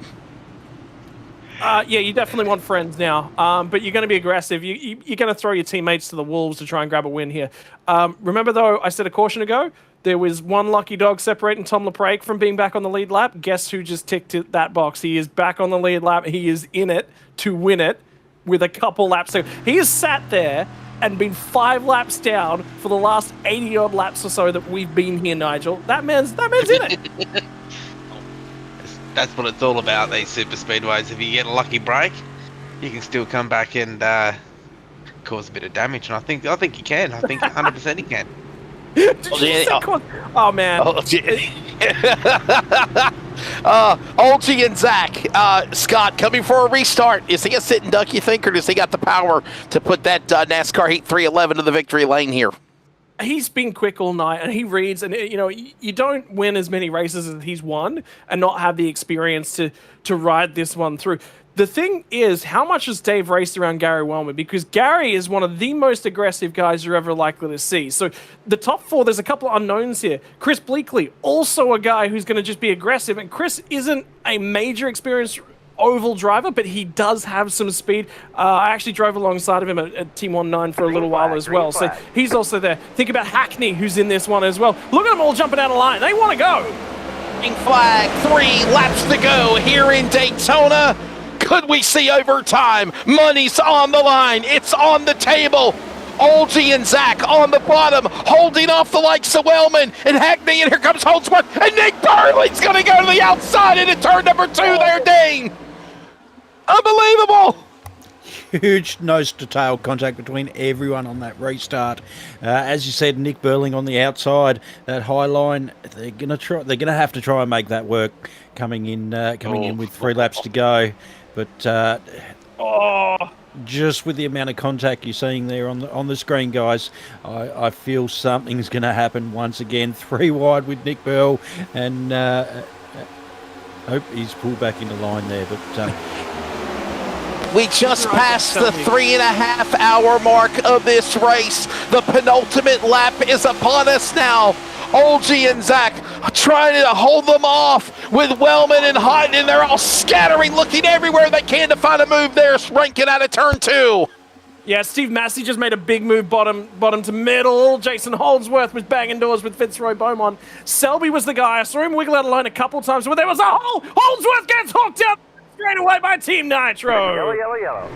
Yeah, you definitely want friends now, but you're going to be aggressive. You're going to throw your teammates to the wolves to try and grab a win here. Remember, though, I said a caution ago? There was one lucky dog separating Tom LaPrake from being back on the lead lap. Guess who just ticked that box? He is back on the lead lap. He is in it to win it with a couple laps. So he has sat there and been 5 laps down for the last 80-odd laps or so that we've been here, Nigel. That man's in it. That's what it's all about, these super speedways. If you get a lucky break, you can still come back and cause a bit of damage. And I think you can. I think 100% you can. Oh man. Olgie and Zach, Scott coming for a restart. Is he a sitting duck, you think, or does he got the power to put that NASCAR Heat 311 to the victory lane here? He's been quick all night, and he reads, and you don't win as many races as he's won and not have the experience to ride this one through. The thing is, how much has Dave raced around Gary Wellman? Because Gary is one of the most aggressive guys you're ever likely to see. So the top 4, there's a couple of unknowns here. Chris Bleakley, also a guy who's going to just be aggressive, and Chris isn't a major experienced oval driver, but he does have some speed. I actually drove alongside of him at Team 19 for a little while as well, so he's also there. Think about Hackney, who's in this one as well. Look at them all jumping out of line. They want to go. Flag, 3 laps to go here in Daytona. Could we see overtime? Money's on the line. It's on the table. Olgie and Zach on the bottom, holding off the likes of Wellman and Hackney, and here comes Holdsworth, and Nick Burley's going to go to the outside into turn number 2 there, Dane. Unbelievable. Huge nose-to-tail contact between everyone on that restart. As you said, Nick Burling on the outside, that Highline. They're gonna have to try and make that work. Coming in with 3 laps to go, but just with the amount of contact you're seeing there on the screen, guys, I feel something's going to happen once again. 3 wide with Nick Burl, and hope he's pulled back into line there, but. We just passed the 3.5 hour mark of this race. The penultimate lap is upon us now. Olgie and Zach trying to hold them off with Wellman and Hutton, and they're all scattering, looking everywhere they can to find a move there, ranking out of turn 2. Yeah, Steve Massey just made a big move bottom to middle. Jason Holdsworth was banging doors with Fitzroy Beaumont. Selby was the guy. I saw him wiggle out of line a couple times, but there was a hole. Holdsworth gets hooked up straight away by Team Nitro. Yellow.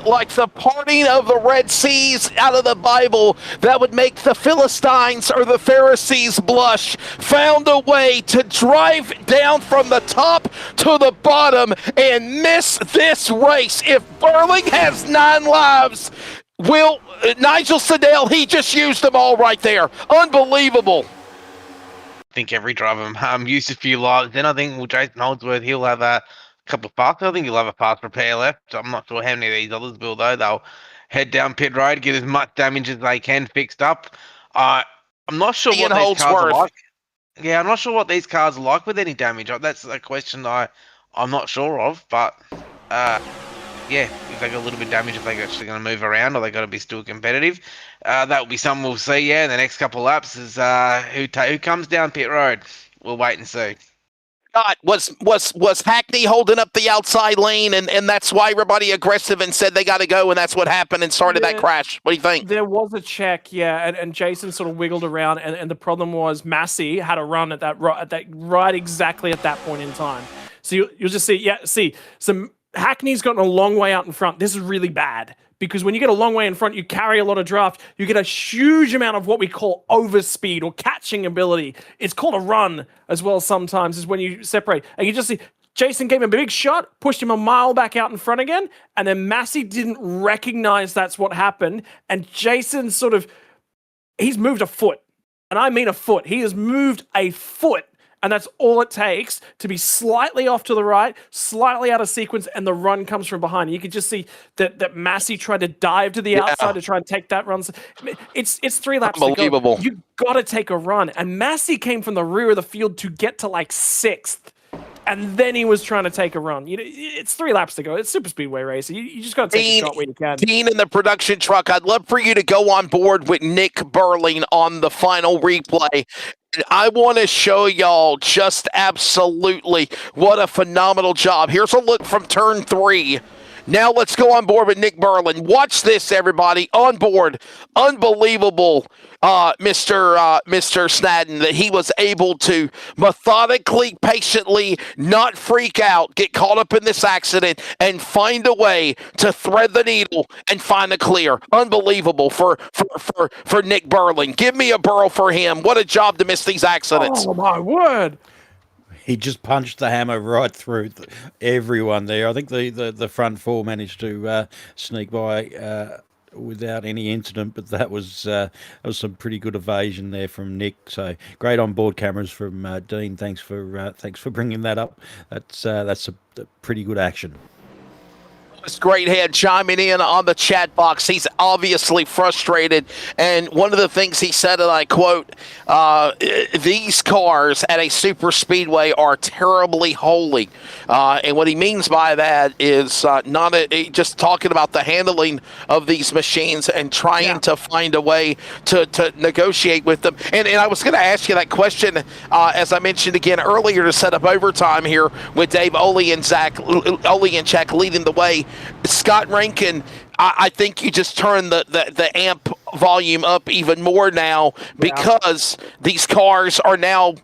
Like the parting of the Red Seas out of the Bible that would make the Philistines or the Pharisees blush, found a way to drive down from the top to the bottom and miss this race. If Burling has 9 lives, Nigel Sedale, he just used them all right there. Unbelievable. I think every driver used a few lives. Then I think Jason Holdsworth, he'll have a couple of parts. I think he'll have a parts repair left. I'm not sure how many of these others will, though. They'll head down pit road, get as much damage as they can fixed up. I'm not sure what these cars are like. Yeah, I'm not sure what these cars are like with any damage. That's a question I'm not sure of. But yeah, if they got a little bit of damage, if they're actually going to move around, or they got to be still competitive, that will be something we'll see. Yeah, in the next couple of laps is who comes down pit road. We'll wait and see. God, was Hackney holding up the outside lane, and that's why everybody aggressive and said they got to go, and that's what happened and started that crash? What do you think? There was a check, yeah, and Jason sort of wiggled around, and the problem was Massey had a run at that right exactly at that point in time. So you'll just see some Hackney's gotten a long way out in front. This is really bad because when you get a long way in front, you carry a lot of draft. You get a huge amount of what we call overspeed or catching ability. It's called a run as well sometimes, is when you separate. And you just see Jason gave him a big shot, pushed him a mile back out in front again, and then Massey didn't recognize that's what happened. And Jason he's moved a foot. And I mean a foot. He has moved a foot. And that's all it takes to be slightly off to the right, slightly out of sequence, and the run comes from behind. You could just see that Massey tried to dive to the outside to try and take that run. It's 3 laps to go. Unbelievable. You got to take a run. And Massey came from the rear of the field to get to like 6th. And then he was trying to take a run. It's 3 laps to go. It's Superspeedway racing. You just got to take a shot when you can. Dean in the production truck, I'd love for you to go on board with Nick Burling on the final replay. I want to show y'all just absolutely what a phenomenal job. Here's a look from turn 3. Now let's go on board with Nick Burling. Watch this, everybody. On board. Unbelievable, Mr. Snadden, that he was able to methodically, patiently, not freak out, get caught up in this accident, and find a way to thread the needle and find a clear. Unbelievable for Nick Burling. Give me a burl for him. What a job to miss these accidents. Oh, my word. He just punched the hammer right through everyone there. I think the front 4 managed to sneak by without any incident, but that was some pretty good evasion there from Nick. So great on board cameras from Dean. Thanks for bringing that up. That's a pretty good action. Great head chiming in on the chat box. He's obviously frustrated, and one of the things he said, and I quote, these cars at a super speedway are terribly holy, and what he means by that is just talking about the handling of these machines and trying to find a way to negotiate with them. And I was going to ask you that question, as I mentioned again earlier, to set up overtime here with Dave Ole and Jack leading the way. Scott Rankin, I think you just turn the amp volume up even more now, because these cars are now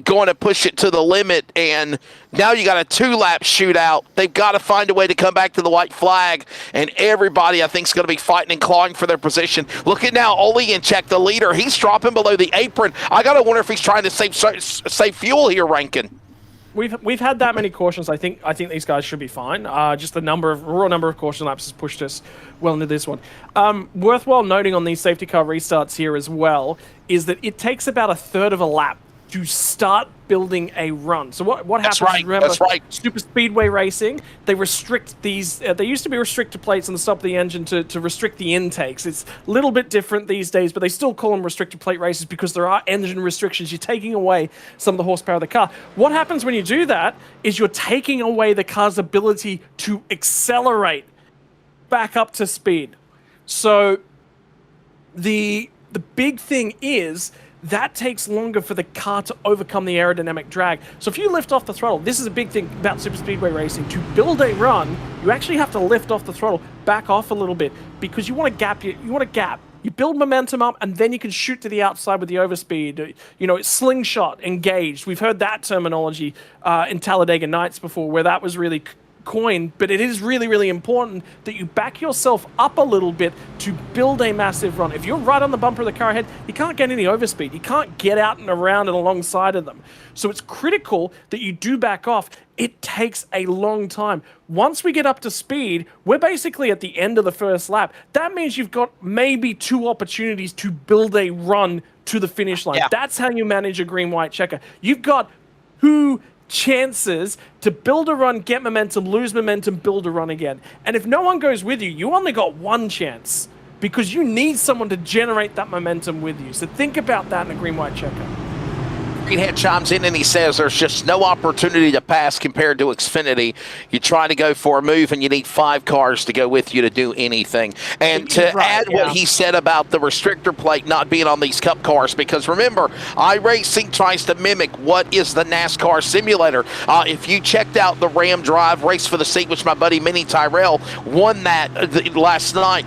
going to push it to the limit, and now you got a 2-lap shootout. They've got to find a way to come back to the white flag, and everybody, I think, is going to be fighting and clawing for their position. Look at now, Ole and check the leader. He's dropping below the apron. I got to wonder if he's trying to save fuel here, Rankin. We've had that many cautions. I think these guys should be fine. Just the raw number of caution laps has pushed us well into this one. Worthwhile noting on these safety car restarts here as well is that it takes about 1/3 of a lap to start building a run. So what happens? Remember, that's right. Superspeedway racing, they restrict these. They used to be restrictor plates on the top of the engine to restrict the intakes. It's a little bit different these days, but they still call them restrictor plate races because there are engine restrictions. You're taking away some of the horsepower of the car. What happens when you do that is you're taking away the car's ability to accelerate back up to speed. So the big thing is that takes longer for the car to overcome the aerodynamic drag. So if you lift off the throttle, this is a big thing about Superspeedway racing. To build a run, you actually have to lift off the throttle, back off a little bit, because you want to gap. You build momentum up, and then you can shoot to the outside with the overspeed. It's slingshot, engaged. We've heard that terminology in Talladega Nights before, where that was really coined, but it is really, really important that you back yourself up a little bit to build a massive run. If you're right on the bumper of the car ahead, you can't get any overspeed. You can't get out and around and alongside of them. So it's critical that you do back off. It takes a long time. Once we get up to speed, we're basically at the end of the first lap. That means you've got maybe 2 opportunities to build a run to the finish line. Yeah. That's how you manage a green-white checker. You've got 2 chances to build a run, get momentum, lose momentum, build a run again. And if no one goes with you, you only got 1 chance, because you need someone to generate that momentum with you. So think about that in a green-white checker. Greenhead chimes in and he says there's just no opportunity to pass compared to Xfinity. You try to go for a move and you need 5 cars to go with you to do anything. And to add what he said about the restrictor plate not being on these cup cars, because remember, iRacing tries to mimic what is the NASCAR simulator. If you checked out the Ram Drive Race for the Seat, which my buddy Minnie Tyrell won that last night,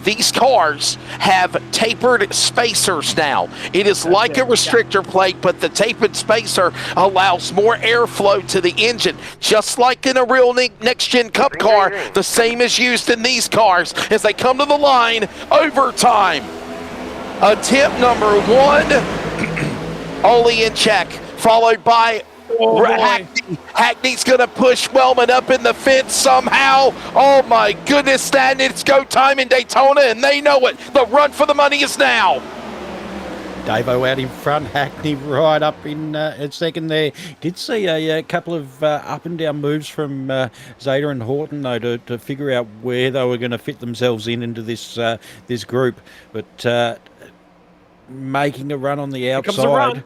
these cars have tapered spacers now. It is like a restrictor plate, but the tapered spacer allows more airflow to the engine, just like in a real next-gen Cup car. The same is used in these cars as they come to the line. Overtime. Attempt number 1, Ollie in check, followed by Hackney. Hackney's going to push Wellman up in the fence somehow. Oh my goodness, and it's go time in Daytona, and they know it. The run for the money is now. Davo out in front, Hackney right up in second there. Did see a couple of up and down moves from Zeta and Horton, though, to figure out where they were going to fit themselves into this this group. But making a run on the outside.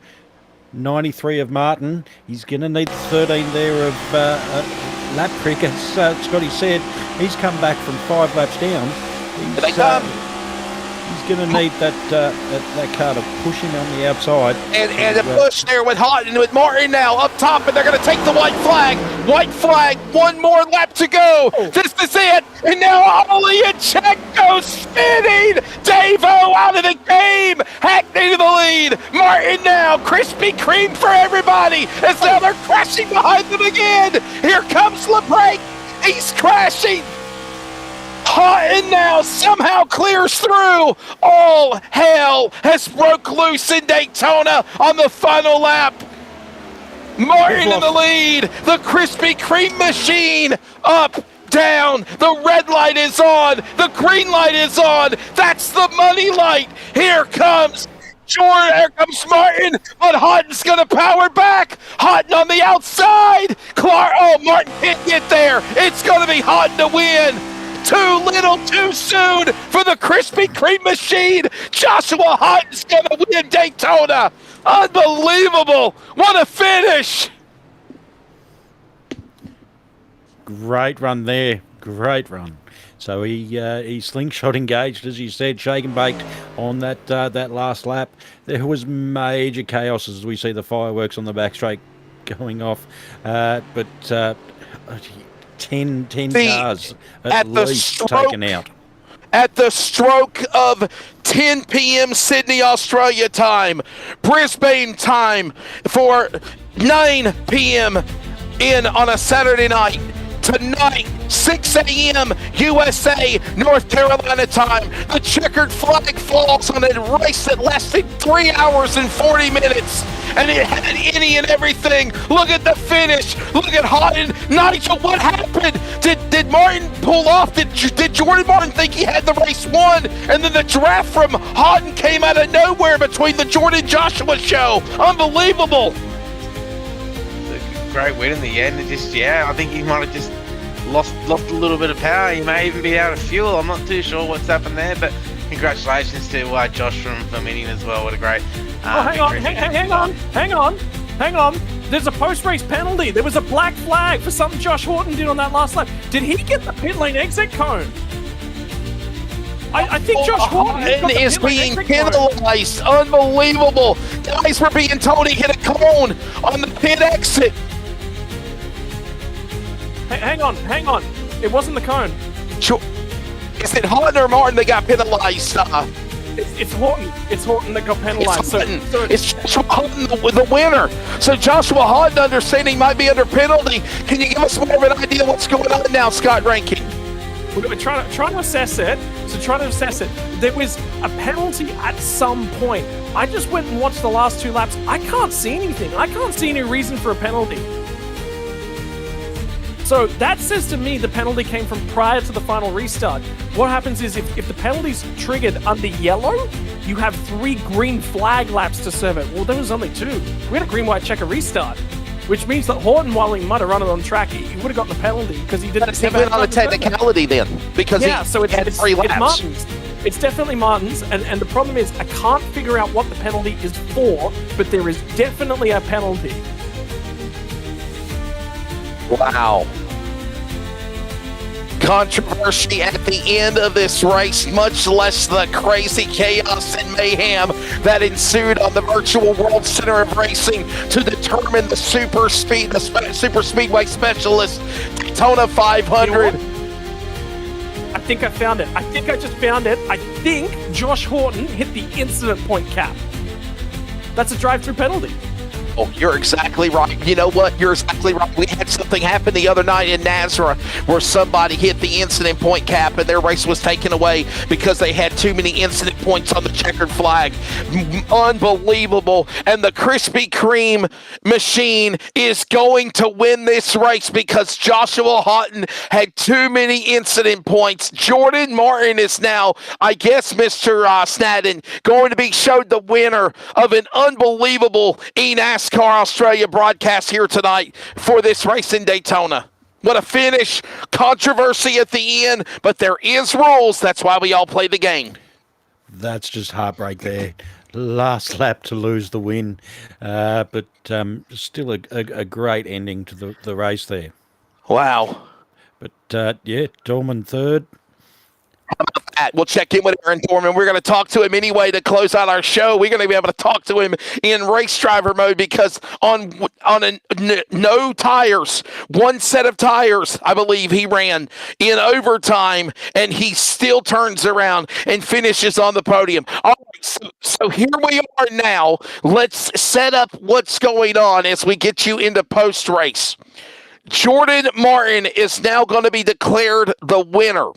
93 of Martin. He's going to need 13 there of lap trick. As Scotty said, he's come back from 5 laps down. He's going to need that car to push him on the outside. And a push there with Houghton, with Martin now up top, and they're going to take the white flag. White flag, 1 more lap to go. This is it. And now Ollie and Check goes spinning. Davo out of the game. Hackney to the lead. Martin now. Krispy Kreme for everybody. As now they're crashing behind them again. Here comes LeBrake. He's crashing. Houghton now somehow clears through. All hell has broke loose in Daytona on the final lap. Martin in the lead. The Krispy Kreme machine up, down. The red light is on. The green light is on. That's the money light. Here comes Jordan. Here comes Martin. But Houghton's going to power back. Houghton on the outside. Martin can't get there. It's going to be Houghton to win. Too little, too soon for the Krispy Kreme machine. Joshua Houghton's going to win Daytona. Unbelievable. What a finish. Great run there. Great run. So he slingshot engaged, as you said, shake and baked on that last lap. There was major chaos as we see the fireworks on the back straight going off. But 10 cars at least taken out. At the stroke of 10 p.m. Sydney, Australia time, Brisbane time for 9 p.m. on a Saturday night. Tonight, 6 a.m. USA, North Carolina time. The checkered flag falls on a race that lasted 3 hours and 40 minutes. And it had any and everything. Look at the finish. Look at Houghton. Nigel, what happened? Did Martin pull off? Did Jordan Martin think he had the race won? And then the draft from Houghton came out of nowhere between the Jordan Joshua show. Unbelievable. Great win in the end. I think he might have just lost a little bit of power. He may even be out of fuel. I'm not too sure what's happened there, but congratulations to Josh from winning as well. What a great hang on. There's a post-race penalty. There was a black flag for something Josh Horton did on that last lap. Did he get the pit lane exit cone? I think Josh Horton is being penalized. Unbelievable. Guys were being told he hit a cone on the pit exit. Hang on. It wasn't the cone. Sure. Is it Houghton or Martin that got penalized? It's Horton. It's Horton that got penalized. It's Joshua Houghton, the winner. So Joshua Houghton, understanding, might be under penalty. Can you give us more of an idea what's going on now, Scott Rankin? We're trying to assess it. There was a penalty at some point. I just went and watched the last 2 laps. I can't see anything. I can't see any reason for a penalty. So that says to me the penalty came from prior to the final restart. What happens is if the penalty's triggered under yellow, you have 3 green flag laps to serve it. Well, there was only 2. We had a green, white, checker restart, which means that Horton, while he might have run it on track, he would have gotten the penalty because he didn't. He went on a technicality then because he had 3 laps. It's Martin's. It's definitely Martin's, and the problem is I can't figure out what the penalty is for, but there is definitely a penalty. Wow. Controversy at the end of this race, much less the crazy chaos and mayhem that ensued on the Virtual World Center of Racing to determine the Superspeedway specialist, Daytona500. I think I found it. I just found it. I think Josh Horton hit the incident point cap. That's a drive-through penalty. Oh, you're exactly right. You know what? You're exactly right. We had something happen the other night in Nazareth where somebody hit the incident point cap and their race was taken away because they had too many incident points on the checkered flag. Unbelievable. And the Krispy Kreme machine is going to win this race because Joshua Houghton had too many incident points. Jordan Martin is now, I guess, Mr. Snadden, going to be showed the winner of an unbelievable NASCAR Australia broadcast here tonight for this race in Daytona. What a finish. Controversy at the end, but there is rules. That's why we all play the game. That's just heartbreak there. Last lap to lose the win, but still a great ending to the race there. Wow. But yeah, Dorman third. We'll check in with Aaron Dorman. We're going to talk to him anyway to close out our show. We're going to be able to talk to him in race driver mode because on no tires, one set of tires, I believe he ran in overtime, and he still turns around and finishes on the podium. All right, so here we are now. Let's set up what's going on as we get you into post-race. Jordan Martin is now going to be declared the winner,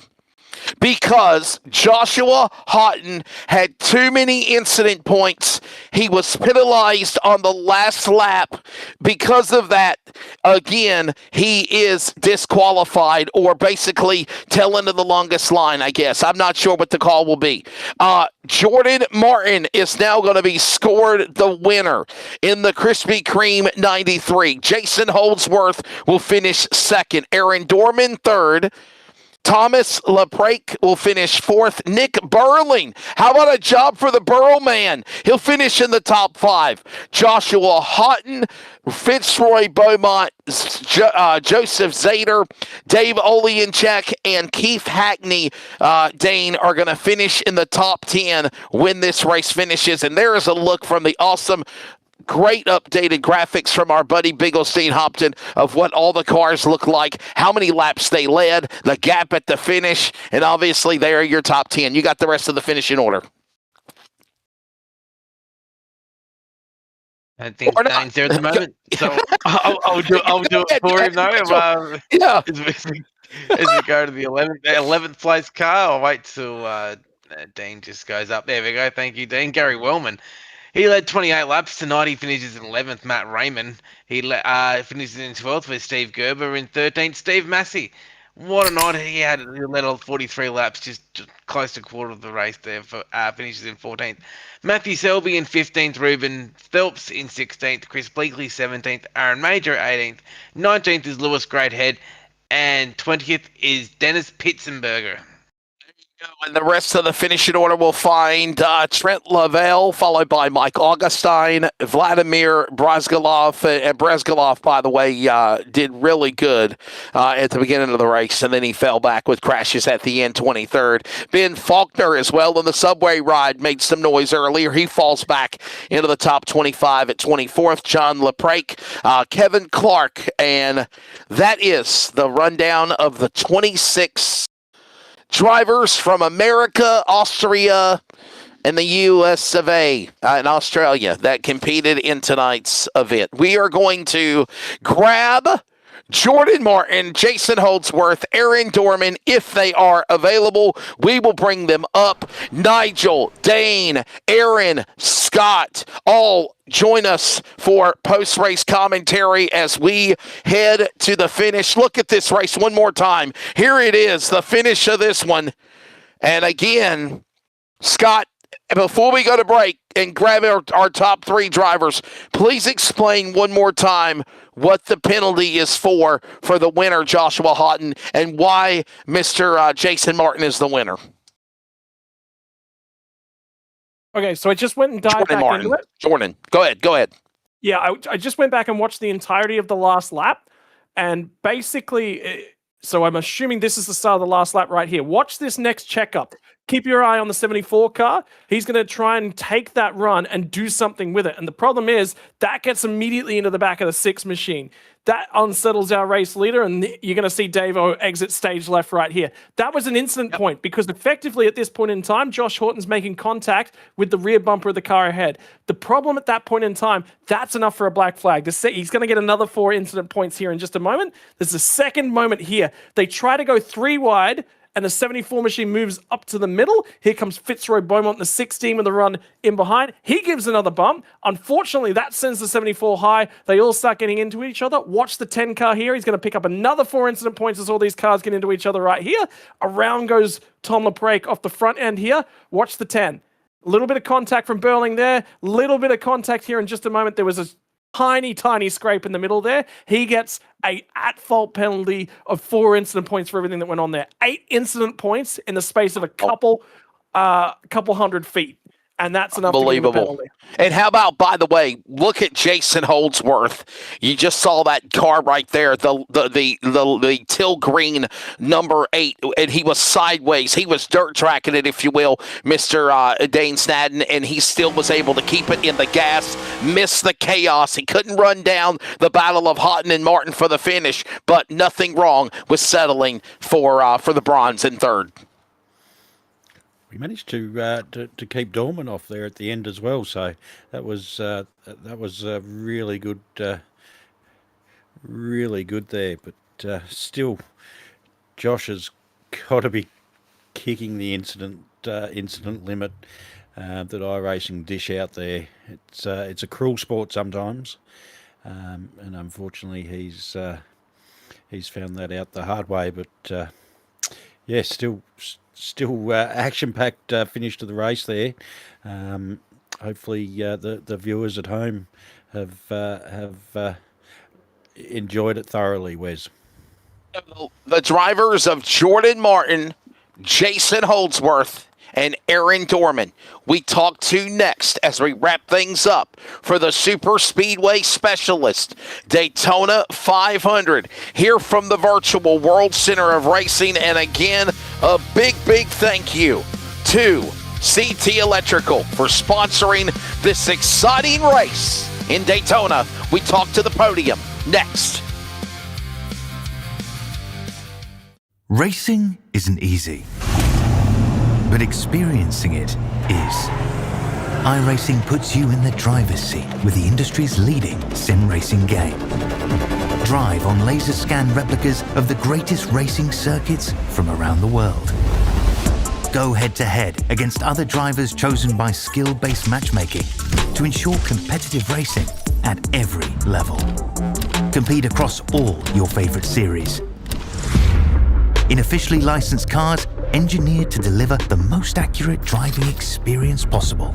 because Joshua Houghton had too many incident points. He was penalized on the last lap. Because of that, again, he is disqualified, or basically tail end of the longest line, I guess. I'm not sure what the call will be. Jordan Martin is now going to be scored the winner in the Krispy Kreme 93. Jason Holdsworth will finish second. Aaron Dorman third. Thomas LaPrake will finish fourth. Nick Burling, how about a job for the Burl man? He'll finish in the top five. Joshua Houghton, Fitzroy Beaumont, Joseph Zader, Dave Olianchek, and Keith Hackney, Dane, are going to finish in the top 10 when this race finishes. And there is a look from the awesome, great updated graphics from our buddy Bigglestein Hopton of what all the cars look like, how many laps they led, the gap at the finish, and obviously there are your top 10. You got the rest of the finish in order. I think Dane's there at the moment, so I'll do it for him though. Yeah. As we go to the 11th place car, I'll wait till Dean just goes up. There we go. Thank you, Dean. Gary Wellman. He led 28 laps tonight. He finishes in 11th. Matt Raymond. He finishes in 12th with Steve Gerber in 13th. Steve Massey. What a night he had. He led all 43 laps, just close to a quarter of the race there. Finishes in 14th. Matthew Selby in 15th. Ruben Phelps in 16th. Chris Bleakley 17th. Aaron Major 18th. 19th is Lewis Greathead. And 20th is Dennis Pitzenberger. And the rest of the finishing order will find Trent Lavelle, followed by Mike Augustine, Vladimir Brazgalov. And Brazgalov, by the way, did really good at the beginning of the race, and then he fell back with crashes at the end, 23rd. Ben Faulkner as well in the subway ride made some noise earlier. He falls back into the top 25 at 24th. John LaPrake, Kevin Clark, and that is the rundown of the 26 drivers from America, Austria, and the US of A and Australia that competed in tonight's event. We are going to grab Jordan Martin, Jason Holdsworth, Aaron Dorman, if they are available. We will bring them up. Nigel, Dane, Aaron, Scott, all join us for post-race commentary as we head to the finish. Look at this race one more time. Here it is, the finish of this one. And again, Scott, before we go to break and grab our top three drivers, please explain one more time what the penalty is for the winner, Joshua Houghton, and why Mr. Jason Martin is the winner. Okay, so I just went and dived back into it. Jordan, go ahead. Yeah, I just went back and watched the entirety of the last lap, and basically, so I'm assuming this is the start of the last lap right here. Watch this next checkup. keep your eye on the 74 car. He's going to try and take that run and do something with it. And the problem is that gets immediately into the back of the 6 machine. That unsettles our race leader, and you're going to see Davo exit stage left right here. That was an incident point because effectively at this point in time, Josh Horton's making contact with the rear bumper of the car ahead. The problem at that point in time, that's enough for a black flag. He's going to get another 4 incident points here in just a moment. There's a second moment here. They try to go 3 wide, and the 74 machine moves up to the middle. Here comes Fitzroy Beaumont, the 16 with the run in behind. He gives another bump. Unfortunately, that sends the 74 high. They all start getting into each other. Watch the 10 car here. He's going to pick up another 4 incident points as all these cars get into each other right here. Around goes Tom LaPrake off the front end here. Watch the 10. A little bit of contact from Burling there. Little bit of contact here in just a moment. There was a tiny scrape in the middle there. He gets a at-fault penalty of 4 incident points for everything that went on there. 8 incident points in the space of a couple hundred feet. And that's enough to give him a penalty. And how about, by the way, look at Jason Holdsworth. You just saw that car right there, the teal green number 8, and he was sideways. He was dirt tracking it, if you will, Mr. Dane Snadden, and he still was able to keep it in the gas, miss the chaos. He couldn't run down the battle of Houghton and Martin for the finish, but nothing wrong with settling for the bronze in third. We managed to keep Dorman off there at the end as well, so that was really good there. But still, Josh has got to be kicking the incident limit that iRacing dish out there. It's a cruel sport sometimes, and unfortunately he's found that out the hard way. But yeah, still action-packed finish to the race there. Hopefully the viewers at home have enjoyed it thoroughly, Wes. The drivers of Jordan Martin, Jason Holdsworth, and Aaron Dorman we talk to next as we wrap things up for the Superspeedway specialist, Daytona500, here from the virtual World Center of Racing. And again, a big thank you to CT Electrical for sponsoring this exciting race in Daytona. We talk to the podium next. Racing isn't easy, but experiencing it is. iRacing puts you in the driver's seat with the industry's leading sim racing game. Drive on laser scan replicas of the greatest racing circuits from around the world. Go head to head against other drivers chosen by skill-based matchmaking to ensure competitive racing at every level. Compete across all your favorite series in officially licensed cars engineered to deliver the most accurate driving experience possible.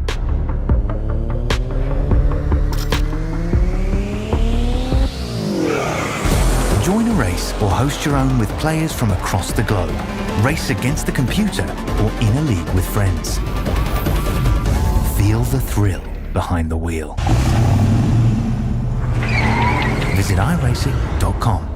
Join a race or host your own with players from across the globe. Race against the computer or in a league with friends. Feel the thrill behind the wheel. Visit iRacing.com.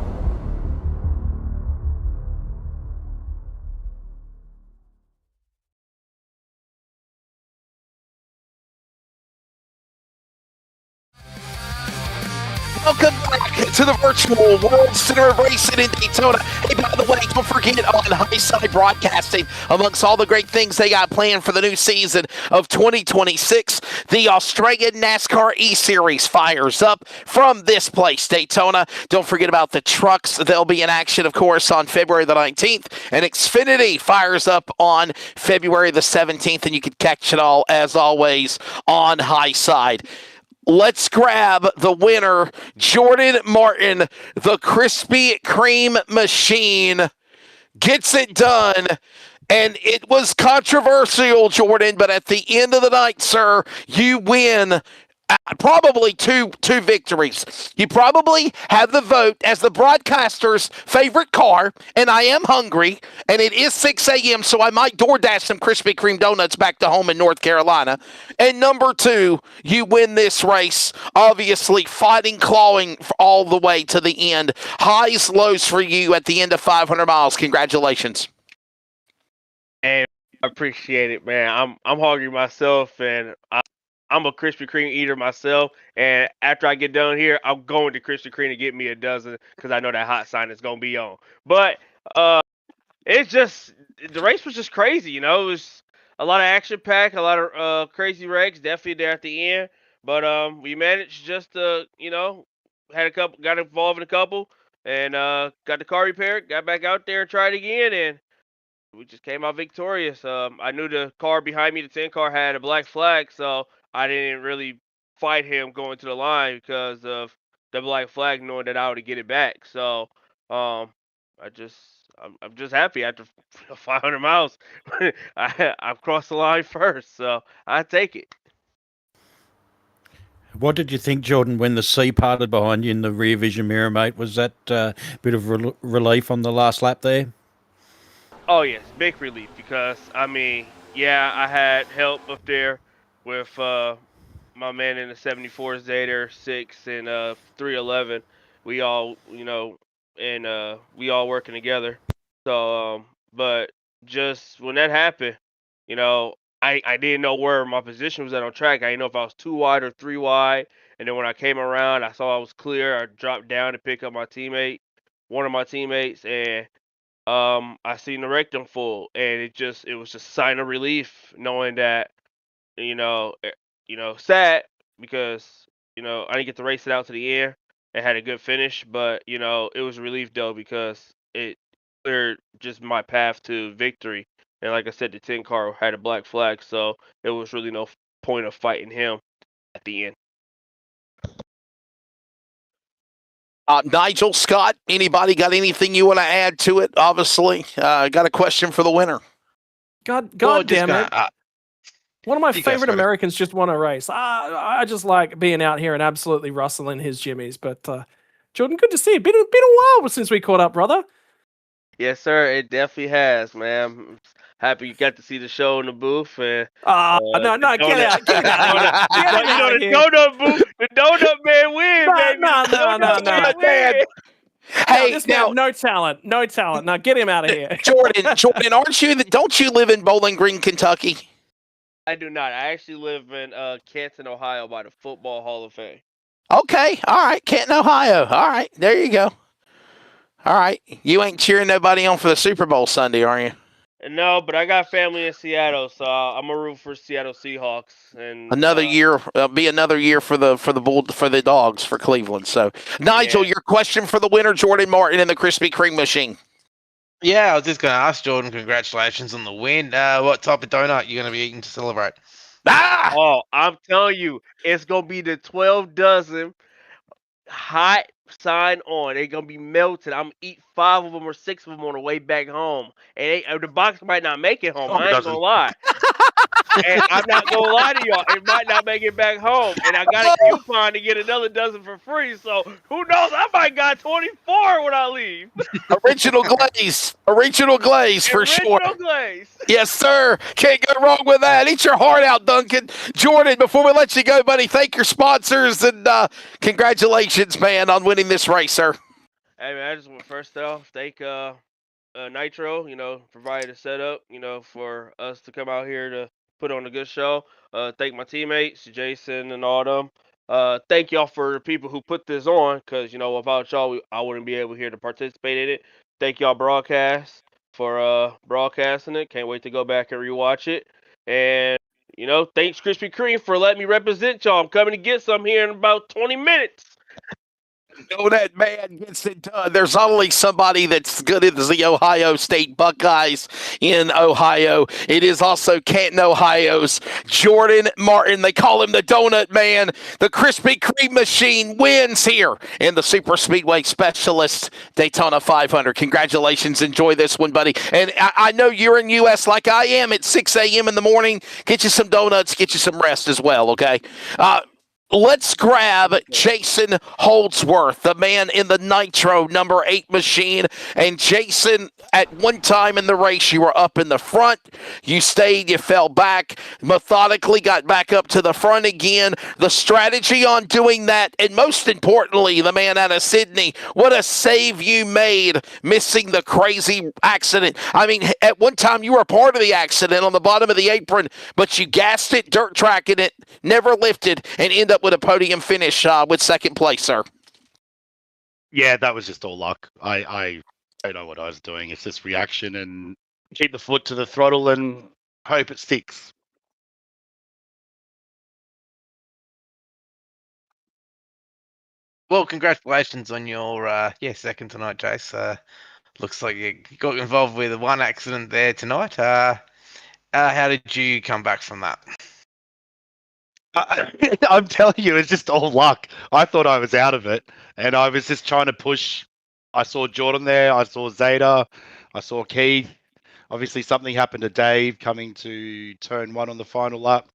Welcome back to the virtual World Center of Racing in Daytona. Hey, by the way, don't forget on Highside Broadcasting, amongst all the great things they got planned for the new season of 2026, the Australian NASCAR E-Series fires up from this place, Daytona. Don't forget about the trucks. They'll be in action, of course, on February the 19th. And Xfinity fires up on February the 17th, and you can catch it all, as always, on Highside. Let's grab the winner, Jordan Martin, the Krispy Kreme machine, gets it done. And it was controversial, Jordan, but at the end of the night, sir, you win probably two victories. You probably have the vote as the broadcaster's favorite car, and I am hungry, and it is 6 a.m., so I might DoorDash some Krispy Kreme donuts back to home in North Carolina. And number 2, you win this race, obviously fighting, clawing all the way to the end. Highs, lows for you at the end of 500 miles. Congratulations. I appreciate it, man. I'm hungry myself, and I'm a Krispy Kreme eater myself. And after I get done here, I'm going to Krispy Kreme to get me a dozen because I know that hot sign is gonna be on. But it's just the race was just crazy, you know. It was a lot of action packed, a lot of crazy wrecks, definitely there at the end. But we managed just to, had a couple, got involved in a couple, and got the car repaired, got back out there and tried again, and we just came out victorious. I knew the car behind me, the 10 car, had a black flag, so I didn't really fight him going to the line because of the black flag, knowing that I would get it back. So, um, I just, I'm just happy after 500 miles, I've crossed the line first, so I take it. What did you think, Jordan, when the sea parted behind you in the rear vision mirror, mate? Was that a bit of relief on the last lap there? Oh yes, big relief because I mean, yeah, I had help up there with my man in the 74 Zader 6 and 311. We all, and we all working together. So but just when that happened, I didn't know where my position was at on track. I didn't know if I was 2 wide or 3 wide. And then when I came around, I saw I was clear. I dropped down to pick up my teammate, one of my teammates, and I seen the rectum full, and it was just a sign of relief knowing that, you know, eh, sad because, I didn't get to race it out to the end and had a good finish, but, it was a relief though because it cleared just my path to victory. And like I said, the 10 car had a black flag, so it was really no point of fighting him at the end. Nigel, Scott, anybody got anything you want to add to it? Obviously, got a question for the winner. God Well, damn it. One of my you guys favorite got it. Americans just won a race. I just like being out here and absolutely rustling his jimmies. But Jordan, good to see you. Been a while since we caught up, brother. Yes, sir. It definitely has, man. Happy you got to see the show in the booth. And No, the get out of here. Get him out of the here. donut booth, the donut man win, baby. No. Donut man win. Hey, this now, man, no talent. Now get him out of here. Jordan, don't you live in Bowling Green, Kentucky? I do not. I actually live in Canton, Ohio, by the Football Hall of Fame. Okay, all right, Canton, Ohio. All right, there you go. All right, you ain't cheering nobody on for the Super Bowl Sunday, are you? No, but I got family in Seattle, so I'm a root for Seattle Seahawks. And Another year, be another year for the dogs for Cleveland. So, Nigel, your question for the winner, Jordan Martin in the Krispy Kreme machine. Yeah, I was just going to ask Jordan, congratulations on the win. What type of donut you going to be eating to celebrate? Oh, I'm telling you, it's going to be the 12 dozen hot sign on. They're going to be melted. I'm going to eat 5 of them or 6 of them on the way back home. And the box might not make it home. I ain't going to lie. And I'm not going to lie to y'all. It might not make it back home. And I got a coupon to get another dozen for free. So who knows? I might got 24 when I leave. Original glaze for sure. Original glaze. Yes, sir. Can't go wrong with that. Eat your heart out, Duncan. Jordan, before we let you go, buddy, thank your sponsors and congratulations, man, on winning this race, sir. Hey, man, I just want first off thank Nitro, provided a setup, for us to come out here to put on a good show. Thank my teammates, Jason and all them. Thank y'all for the people who put this on, because, without y'all, I wouldn't be able here to participate in it. Thank y'all broadcast for broadcasting it. Can't wait to go back and rewatch it. And, thanks Krispy Kreme for letting me represent y'all. I'm coming to get some here in about 20 minutes. Know that man gets it done. There's only somebody that's good as the Ohio State Buckeyes in Ohio. It is also Canton, Ohio's Jordan Martin. They call him the Donut Man. The Krispy Kreme machine wins here in the Superspeedway Specialist Daytona 500. Congratulations. Enjoy this one, buddy. And I know you're in U.S. like I am at 6 a.m. in the morning. Get you some donuts. Get you some rest as well, okay? Let's grab Jason Holdsworth, the man in the Nitro number 8 machine. And Jason, at one time in the race, you were up in the front. You stayed, you fell back, methodically got back up to the front again. The strategy on doing that, and most importantly, the man out of Sydney, what a save you made, missing the crazy accident. I mean, at one time you were part of the accident on the bottom of the apron, but you gassed it, dirt tracking it, never lifted, and ended up with a podium finish with second place, sir. Yeah, that was just all luck. I don't know what I was doing. It's just reaction and keep the foot to the throttle and hope it sticks. Well, congratulations on your second tonight, Jace. Looks like you got involved with one accident there tonight. How did you come back from that? I'm telling you, it's just all luck. I thought I was out of it, and I was just trying to push. I saw Jordan there. I saw Zeta. I saw Keith. Obviously, something happened to Dave coming to turn 1 on the final lap.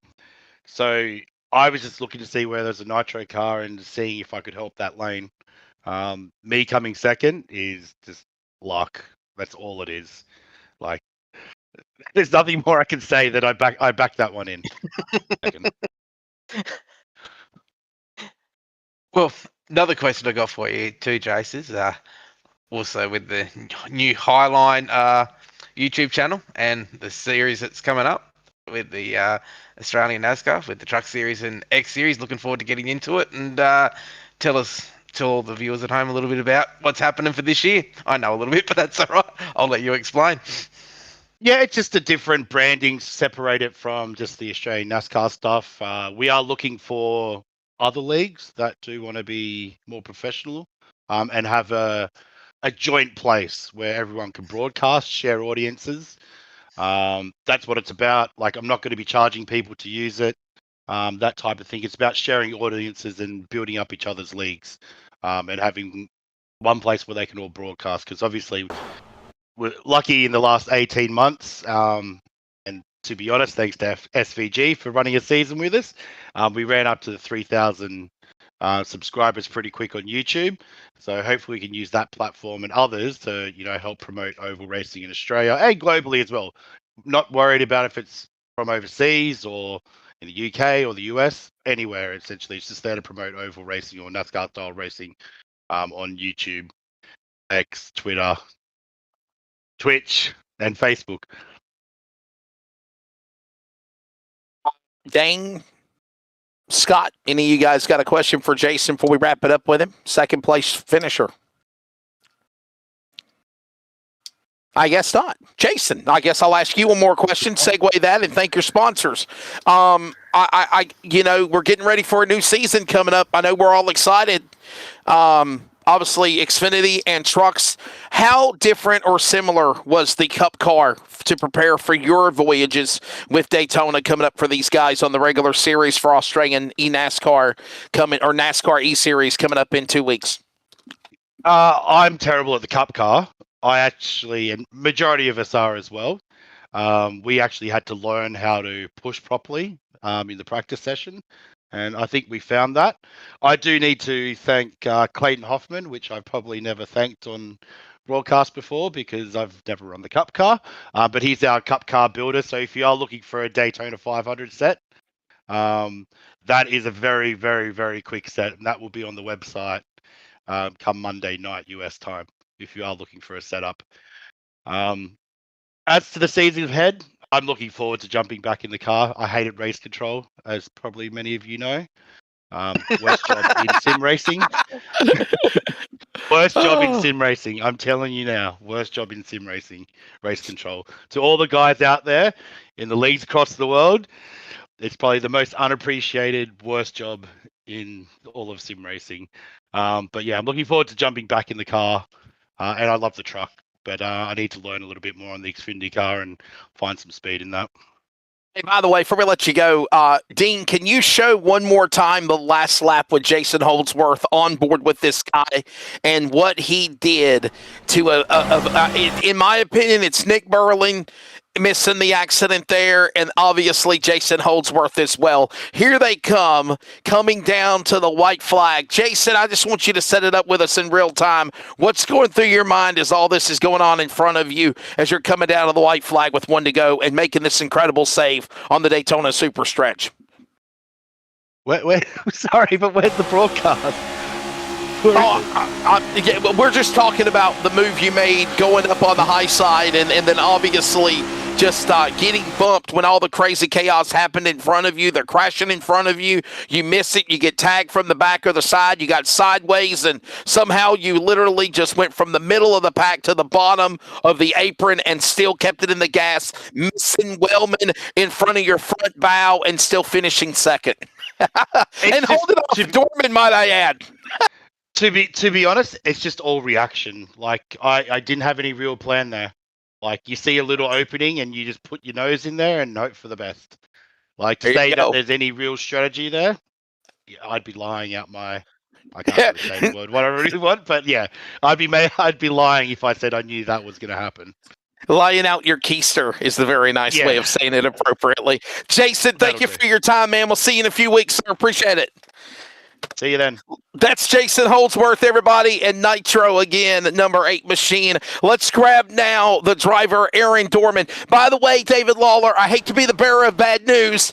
So I was just looking to see where there's a nitro car and seeing if I could help that lane. Me coming second is just luck. That's all it is. Like, there's nothing more I can say that I backed that one in. Well, another question I got for you too, Jace, is also with the new Highline YouTube channel and the series that's coming up with the Australian NASCAR, with the Truck Series and X Series. Looking forward to getting into it, and tell all the viewers at home a little bit about what's happening for this year. I know a little bit, but that's all right. I'll let you explain. Yeah, it's just a different branding, separate it from just the Australian NASCAR stuff. We are looking for other leagues that do want to be more professional and have a joint place where everyone can broadcast, share audiences. That's what it's about. Like, I'm not going to be charging people to use it, that type of thing. It's about sharing audiences and building up each other's leagues and having one place where they can all broadcast, because obviously we're lucky in the last 18 months, and to be honest, thanks to SVG for running a season with us, we ran up to the 3,000 subscribers pretty quick on YouTube. So hopefully we can use that platform and others to, help promote oval racing in Australia and globally as well. Not worried about if it's from overseas or in the UK or the US, anywhere essentially. It's just there to promote oval racing or NASCAR style racing on YouTube, X, Twitter, Twitch, and Facebook. Dane, Scott, any of you guys got a question for Jason before we wrap it up with him? Second place finisher. I guess not. Jason, I guess I'll ask you one more question, segue that, and thank your sponsors. We're getting ready for a new season coming up. I know we're all excited. Obviously, Xfinity and trucks. How different or similar was the Cup car to prepare for your voyages with Daytona coming up for these guys on the regular series for Australian NASCAR NASCAR E-Series coming up in 2 weeks? I'm terrible at the Cup car. And majority of us are as well. We actually had to learn how to push properly in the practice session. And I think we found that. I do need to thank Clayton Hoffman, which I've probably never thanked on broadcast before because I've never run the Cup car. But he's our Cup car builder. So if you are looking for a Daytona500 set, that is a very, very, very quick set. And that will be on the website come Monday night US time if you are looking for a setup. As to the season ahead, I'm looking forward to jumping back in the car. I hated race control, as probably many of you know. Worst job in sim racing. Worst job in sim racing. I'm telling you now. Worst job in sim racing, race control. To all the guys out there in the leagues across the world, it's probably the most unappreciated, worst job in all of sim racing. But yeah, I'm looking forward to jumping back in the car. And I love the truck. But I need to learn a little bit more on the Xfinity car and find some speed in that. Hey, by the way, before we let you go, Dean, can you show one more time the last lap with Jason Holdsworth on board with this guy and what he did to, in my opinion, it's Nick Burling missing the accident there, and obviously Jason Holdsworth as well. Here they come, coming down to the white flag. Jason, I just want you to set it up with us in real time. What's going through your mind as all this is going on in front of you as you're coming down to the white flag with 1 to go and making this incredible save on the Daytona Super Stretch? Sorry, but where's the broadcast? We're just talking about the move you made going up on the high side and then obviously just getting bumped when all the crazy chaos happened in front of you. They're crashing in front of you. You miss it. You get tagged from the back or the side. You got sideways, and somehow you literally just went from the middle of the pack to the bottom of the apron and still kept it in the gas, missing Wellman in front of your front bow and still finishing second. And holding off Dorman, might I add. To be honest, it's just all reaction. Like I didn't have any real plan there. Like you see a little opening and you just put your nose in there and hope for the best. Like to say that there's any real strategy there, yeah, I'd be lying out my. I can't really say the word what I really want, but yeah, I'd be lying if I said I knew that was going to happen. Lying out your keister is the very nice way of saying it appropriately. Jason, thank you for your time, man. We'll see you in a few weeks, sir. Appreciate it. See you then. That's Jason Holdsworth, everybody, and Nitro again, number 8 machine. Let's grab now the driver, Aaron Dorman. By the way, David Lawler, I hate to be the bearer of bad news.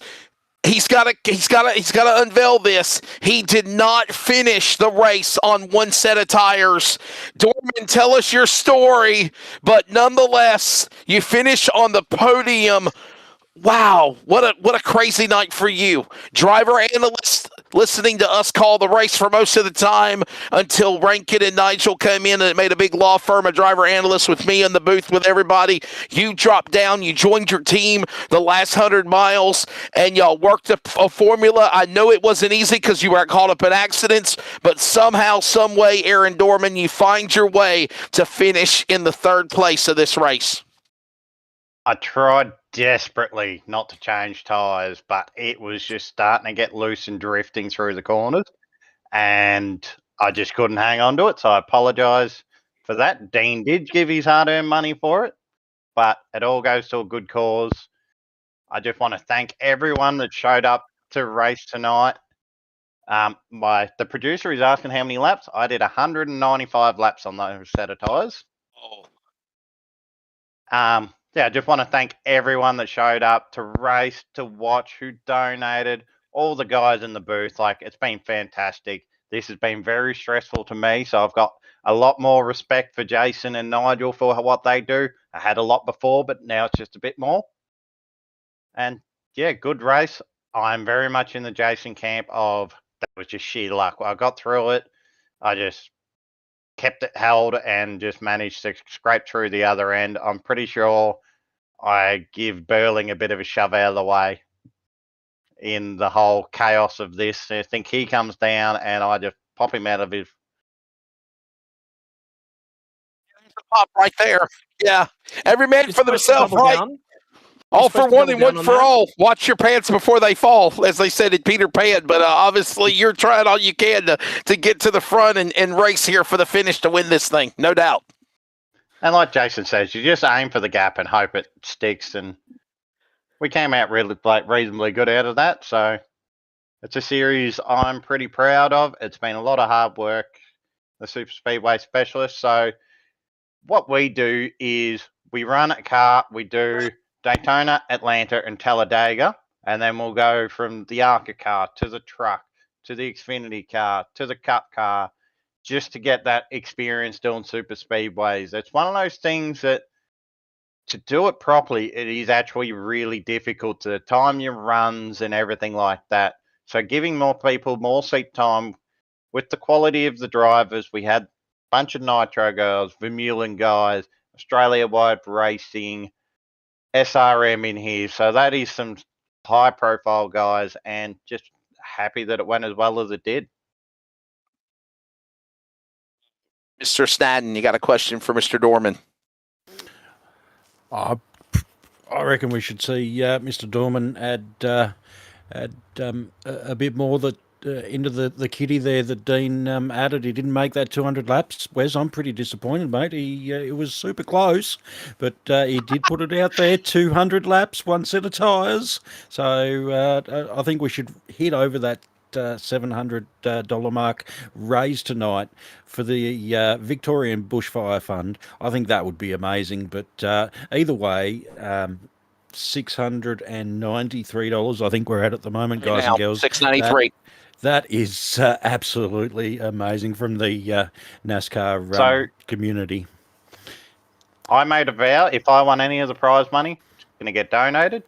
He's got to unveil this. He did not finish the race on one set of tires. Dorman, tell us your story, but nonetheless, you finish on the podium. Wow, what a crazy night for you. Driver analyst listening to us call the race for most of the time until Rankin and Nigel came in and it made a big law firm of driver analysts with me in the booth with everybody. You dropped down, you joined your team the last 100 miles, and y'all worked a formula. I know it wasn't easy because you were caught up in accidents, but somehow, some way, Aaron Dorman, you find your way to finish in the 3rd place of this race. I tried desperately not to change tyres, but it was just starting to get loose and drifting through the corners, and I just couldn't hang on to it, so I apologise for that. Dean did give his hard-earned money for it, but it all goes to a good cause. I just want to thank everyone that showed up to race tonight. The producer is asking how many laps. I did 195 laps on those set of tyres. Yeah, I just want to thank everyone that showed up to race, to watch, who donated, all the guys in the booth. Like, it's been fantastic. This has been very stressful to me, so I've got a lot more respect for Jason and Nigel for what they do. I had a lot before, but now it's just a bit more. And, yeah, good race. I'm very much in the Jason camp of that was just sheer luck. I got through it. I just kept it held and just managed to scrape through the other end. I'm pretty sure I give Burling a bit of a shove out of the way in the whole chaos of this. I think he comes down and I just pop him out of his. Pop right there. Yeah. Every man for themselves, right? All for one and one for all. Watch your pants before they fall, as they said in Peter Pan. But obviously, you're trying all you can to get to the front and race here for the finish to win this thing, no doubt. And like Jason says, you just aim for the gap and hope it sticks. And we came out really reasonably good out of that. So it's a series I'm pretty proud of. It's been a lot of hard work, the Superspeedway specialist. So what we do is we run a car, we do Daytona, Atlanta, and Talladega, and then we'll go from the ARCA car to the truck, to the Xfinity car, to the Cup car, just to get that experience doing super speedways. It's one of those things that to do it properly, it is actually really difficult to time your runs and everything like that. So giving more people more seat time with the quality of the drivers, we had a bunch of Nitro girls, Vermeulen guys, Australia-wide racing, SRM in here. So that is some high-profile guys, and just happy that it went as well as it did. Mr. Snadden, you got a question for Mr. Dorman? I reckon we should see Mr. Dorman add a bit more that into the kitty there that Dean added. He didn't make that 200 laps. Wes, I'm pretty disappointed, mate. It was super close, but he did put it out there, 200 laps, one set of tyres. So I think we should hit over that $700 mark raised tonight for the Victorian Bushfire Fund. I think that would be amazing. But either way, $693 I think we're at the moment, guys and girls. $693. That is absolutely amazing from the NASCAR community. I made a vow, if I won any of the prize money, it's going to get donated.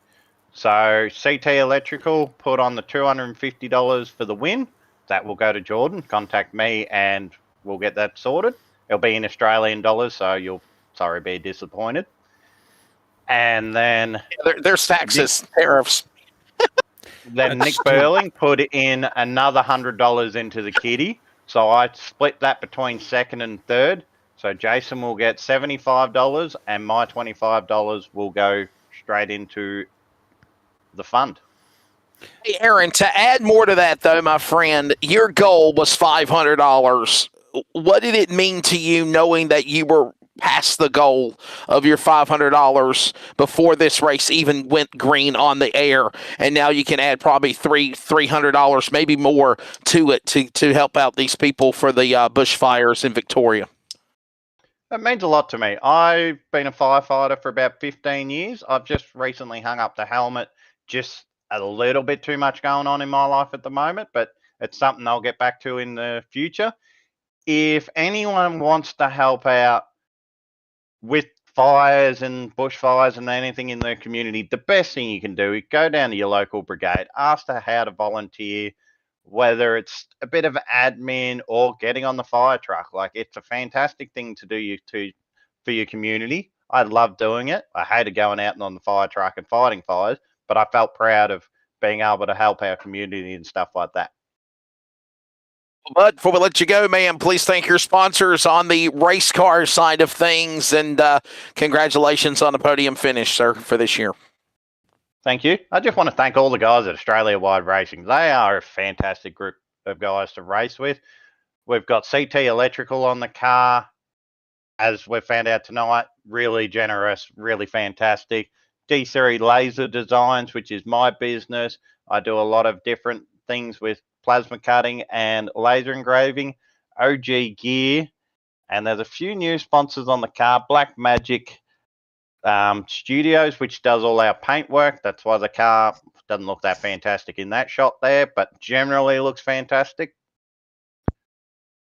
So CT Electrical put on the $250 for the win. That will go to Jordan. Contact me and we'll get that sorted. It'll be in Australian dollars, so you'll be disappointed. And then there's taxes, tariffs. Then Nick Burling put in another $100 into the kitty. So I split that between second and third. So Jason will get $75 and my $25 will go straight into the fund. Hey, Aaron, to add more to that, though, my friend, your goal was $500. What did it mean to you knowing that you were past the goal of your $500 before this race even went green on the air, and now you can add probably $300, maybe more, to it to help out these people for the bushfires in Victoria? It means a lot to me. I've been a firefighter for about 15 years. I've just recently hung up the helmet. Just a little bit too much going on in my life at the moment, but it's something I'll get back to in the future. If anyone wants to help out with fires and bushfires and anything in the community, the best thing you can do is go down to your local brigade, ask how to volunteer, whether it's a bit of admin or getting on the fire truck. Like, it's a fantastic thing to do for your community. I love doing it. I hated going out and on the fire truck and fighting fires, but I felt proud of being able to help our community and stuff like that. But before we let you go, man, please thank your sponsors on the race car side of things, and congratulations on the podium finish, sir, for this year. Thank you. I just want to thank all the guys at Australia Wide Racing. They are a fantastic group of guys to race with. We've got CT Electrical on the car, as we found out tonight. Really generous, really fantastic. D-Series Laser Designs, which is my business. I do a lot of different things with plasma cutting and laser engraving. OG Gear, and there's a few new sponsors on the car. Black Magic Studios, which does all our paint work. That's why the car doesn't look that fantastic in that shot there, but generally looks fantastic.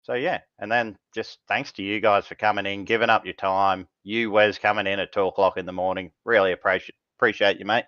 So yeah, and then just thanks to you guys for coming in, giving up your time. You, Wes, coming in at 2 o'clock in the morning. Really appreciate you, mate.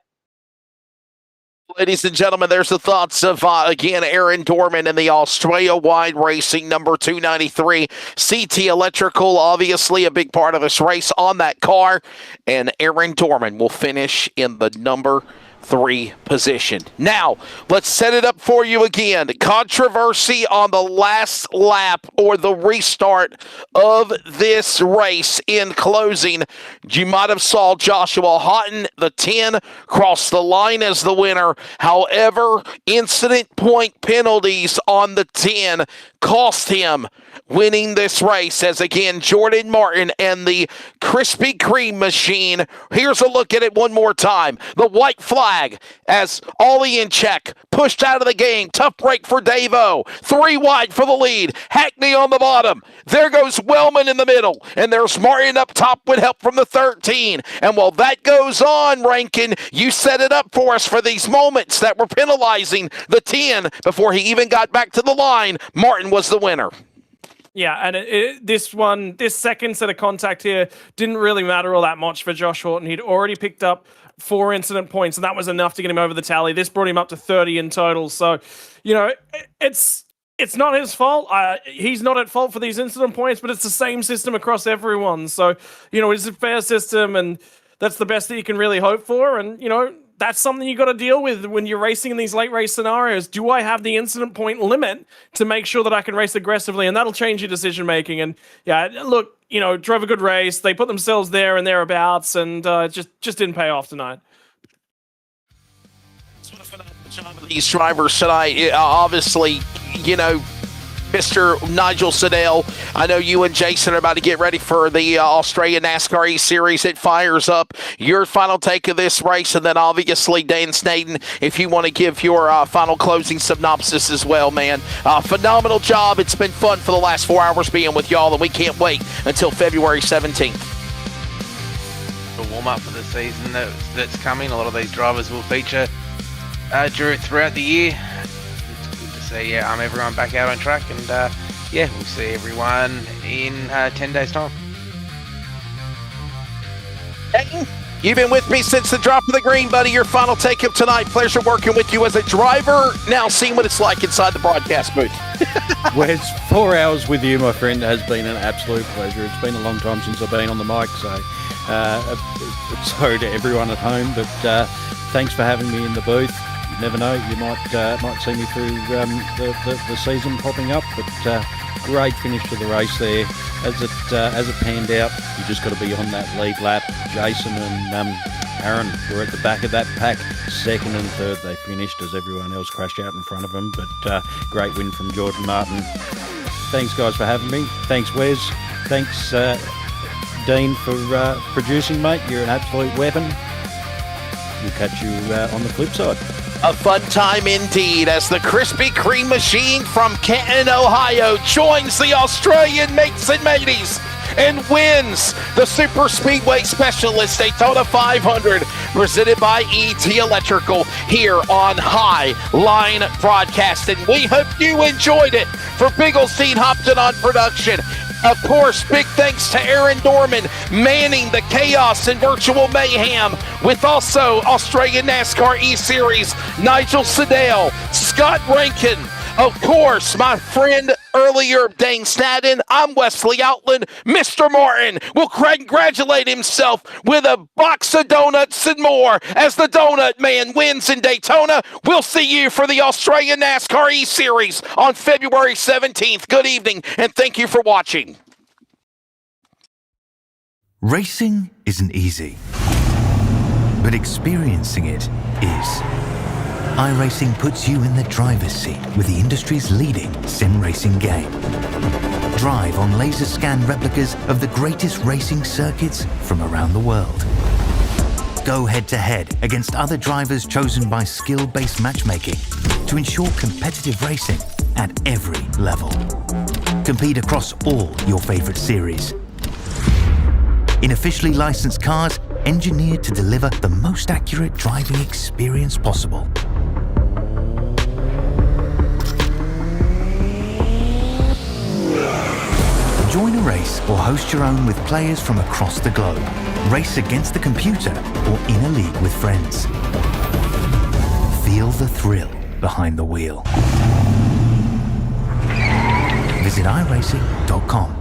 Ladies and gentlemen, there's the thoughts of, again, Aaron Dorman in the Australia-wide racing number 293. CT Electrical, obviously a big part of this race on that car. And Aaron Dorman will finish in the number 3 position. Now, let's set it up for you again. Controversy on the last lap or the restart of this race. In closing, you might have saw Joshua Houghton, the 10, cross the line as the winner. However, incident point penalties on the 10 cost him winning this race, as again Jordan Martin and the Krispy Kreme machine. Here's a look at it one more time. The white flag as Ollie in check, pushed out of the game. Tough break for Davo. 3 wide for the lead. Hackney on the bottom. There goes Wellman in the middle, and there's Martin up top with help from the 13. And while that goes on, Rankin, you set it up for us for these moments that were penalizing the 10 before he even got back to the line. Martin was the winner. Yeah, and this second set of contact here didn't really matter all that much for Josh Houghton. He'd already picked up 4 incident points, and that was enough to get him over the tally. This brought him up to 30 in total. So, you know, it's not his fault. He's not at fault for these incident points, but it's the same system across everyone. So, you know, it's a fair system, and that's the best that you can really hope for. And, you know, that's something you got to deal with when you're racing in these late race scenarios. Do I have the incident point limit to make sure that I can race aggressively? And that'll change your decision making. And yeah, look, you know, drove a good race. They put themselves there and thereabouts, and just didn't pay off tonight. job of these drivers tonight. Obviously, you know, Mr. Nigel Siddell, I know you and Jason are about to get ready for the Australian NASCAR E-Series. It fires up. Your final take of this race, and then obviously Dan Snaden, if you want to give your final closing synopsis as well, man. Phenomenal job. It's been fun for the last 4 hours being with y'all, and we can't wait until February 17th. The warm-up for the season that's coming. A lot of these drivers will feature throughout the year. So yeah, everyone back out on track, and yeah, we'll see everyone in 10 days' time. Hey, you've been with me since the drop of the green, buddy. Your final take of tonight. Pleasure working with you as a driver. Now seeing what it's like inside the broadcast booth. Wes, 4 hours with you, my friend, has been an absolute pleasure. It's been a long time since I've been on the mic, so sorry to everyone at home, but thanks for having me in the booth. Never know, you might see me through the season popping up, but great finish to the race there. As it panned out, you just got to be on that lead lap. Jason and Aaron were at the back of that pack, second and third they finished as everyone else crashed out in front of them, but great win from Jordan Martin. Thanks guys for having me. Thanks Wes. Thanks Dean for producing, mate. You're an absolute weapon. We'll catch you on the flip side. A fun time indeed as the Krispy Kreme machine from Canton, Ohio joins the Australian mates and mateys and wins the Superspeedway Specialist Daytona500 presented by ET Electrical here on Highline Broadcasting. We hope you enjoyed it. For Bigglestein Hopton on production, of course, big thanks to Aaron Dorman manning the chaos and virtual mayhem with also Australian NASCAR E-Series, Nigel Siddell, Scott Rankin, of course, my friend earlier, Dane Snaden. I'm Wesley Outland. Mr. Martin will congratulate himself with a box of donuts and more as the Donut Man wins in Daytona. We'll see you for the Australian NASCAR E-Series on February 17th. Good evening, and thank you for watching. Racing isn't easy, but experiencing it is. iRacing puts you in the driver's seat with the industry's leading sim racing game. Drive on laser scan replicas of the greatest racing circuits from around the world. Go head to head against other drivers chosen by skill-based matchmaking to ensure competitive racing at every level. Compete across all your favorite series. In officially licensed cars engineered to deliver the most accurate driving experience possible. Join a race or host your own with players from across the globe. Race against the computer or in a league with friends. Feel the thrill behind the wheel. Visit iRacing.com.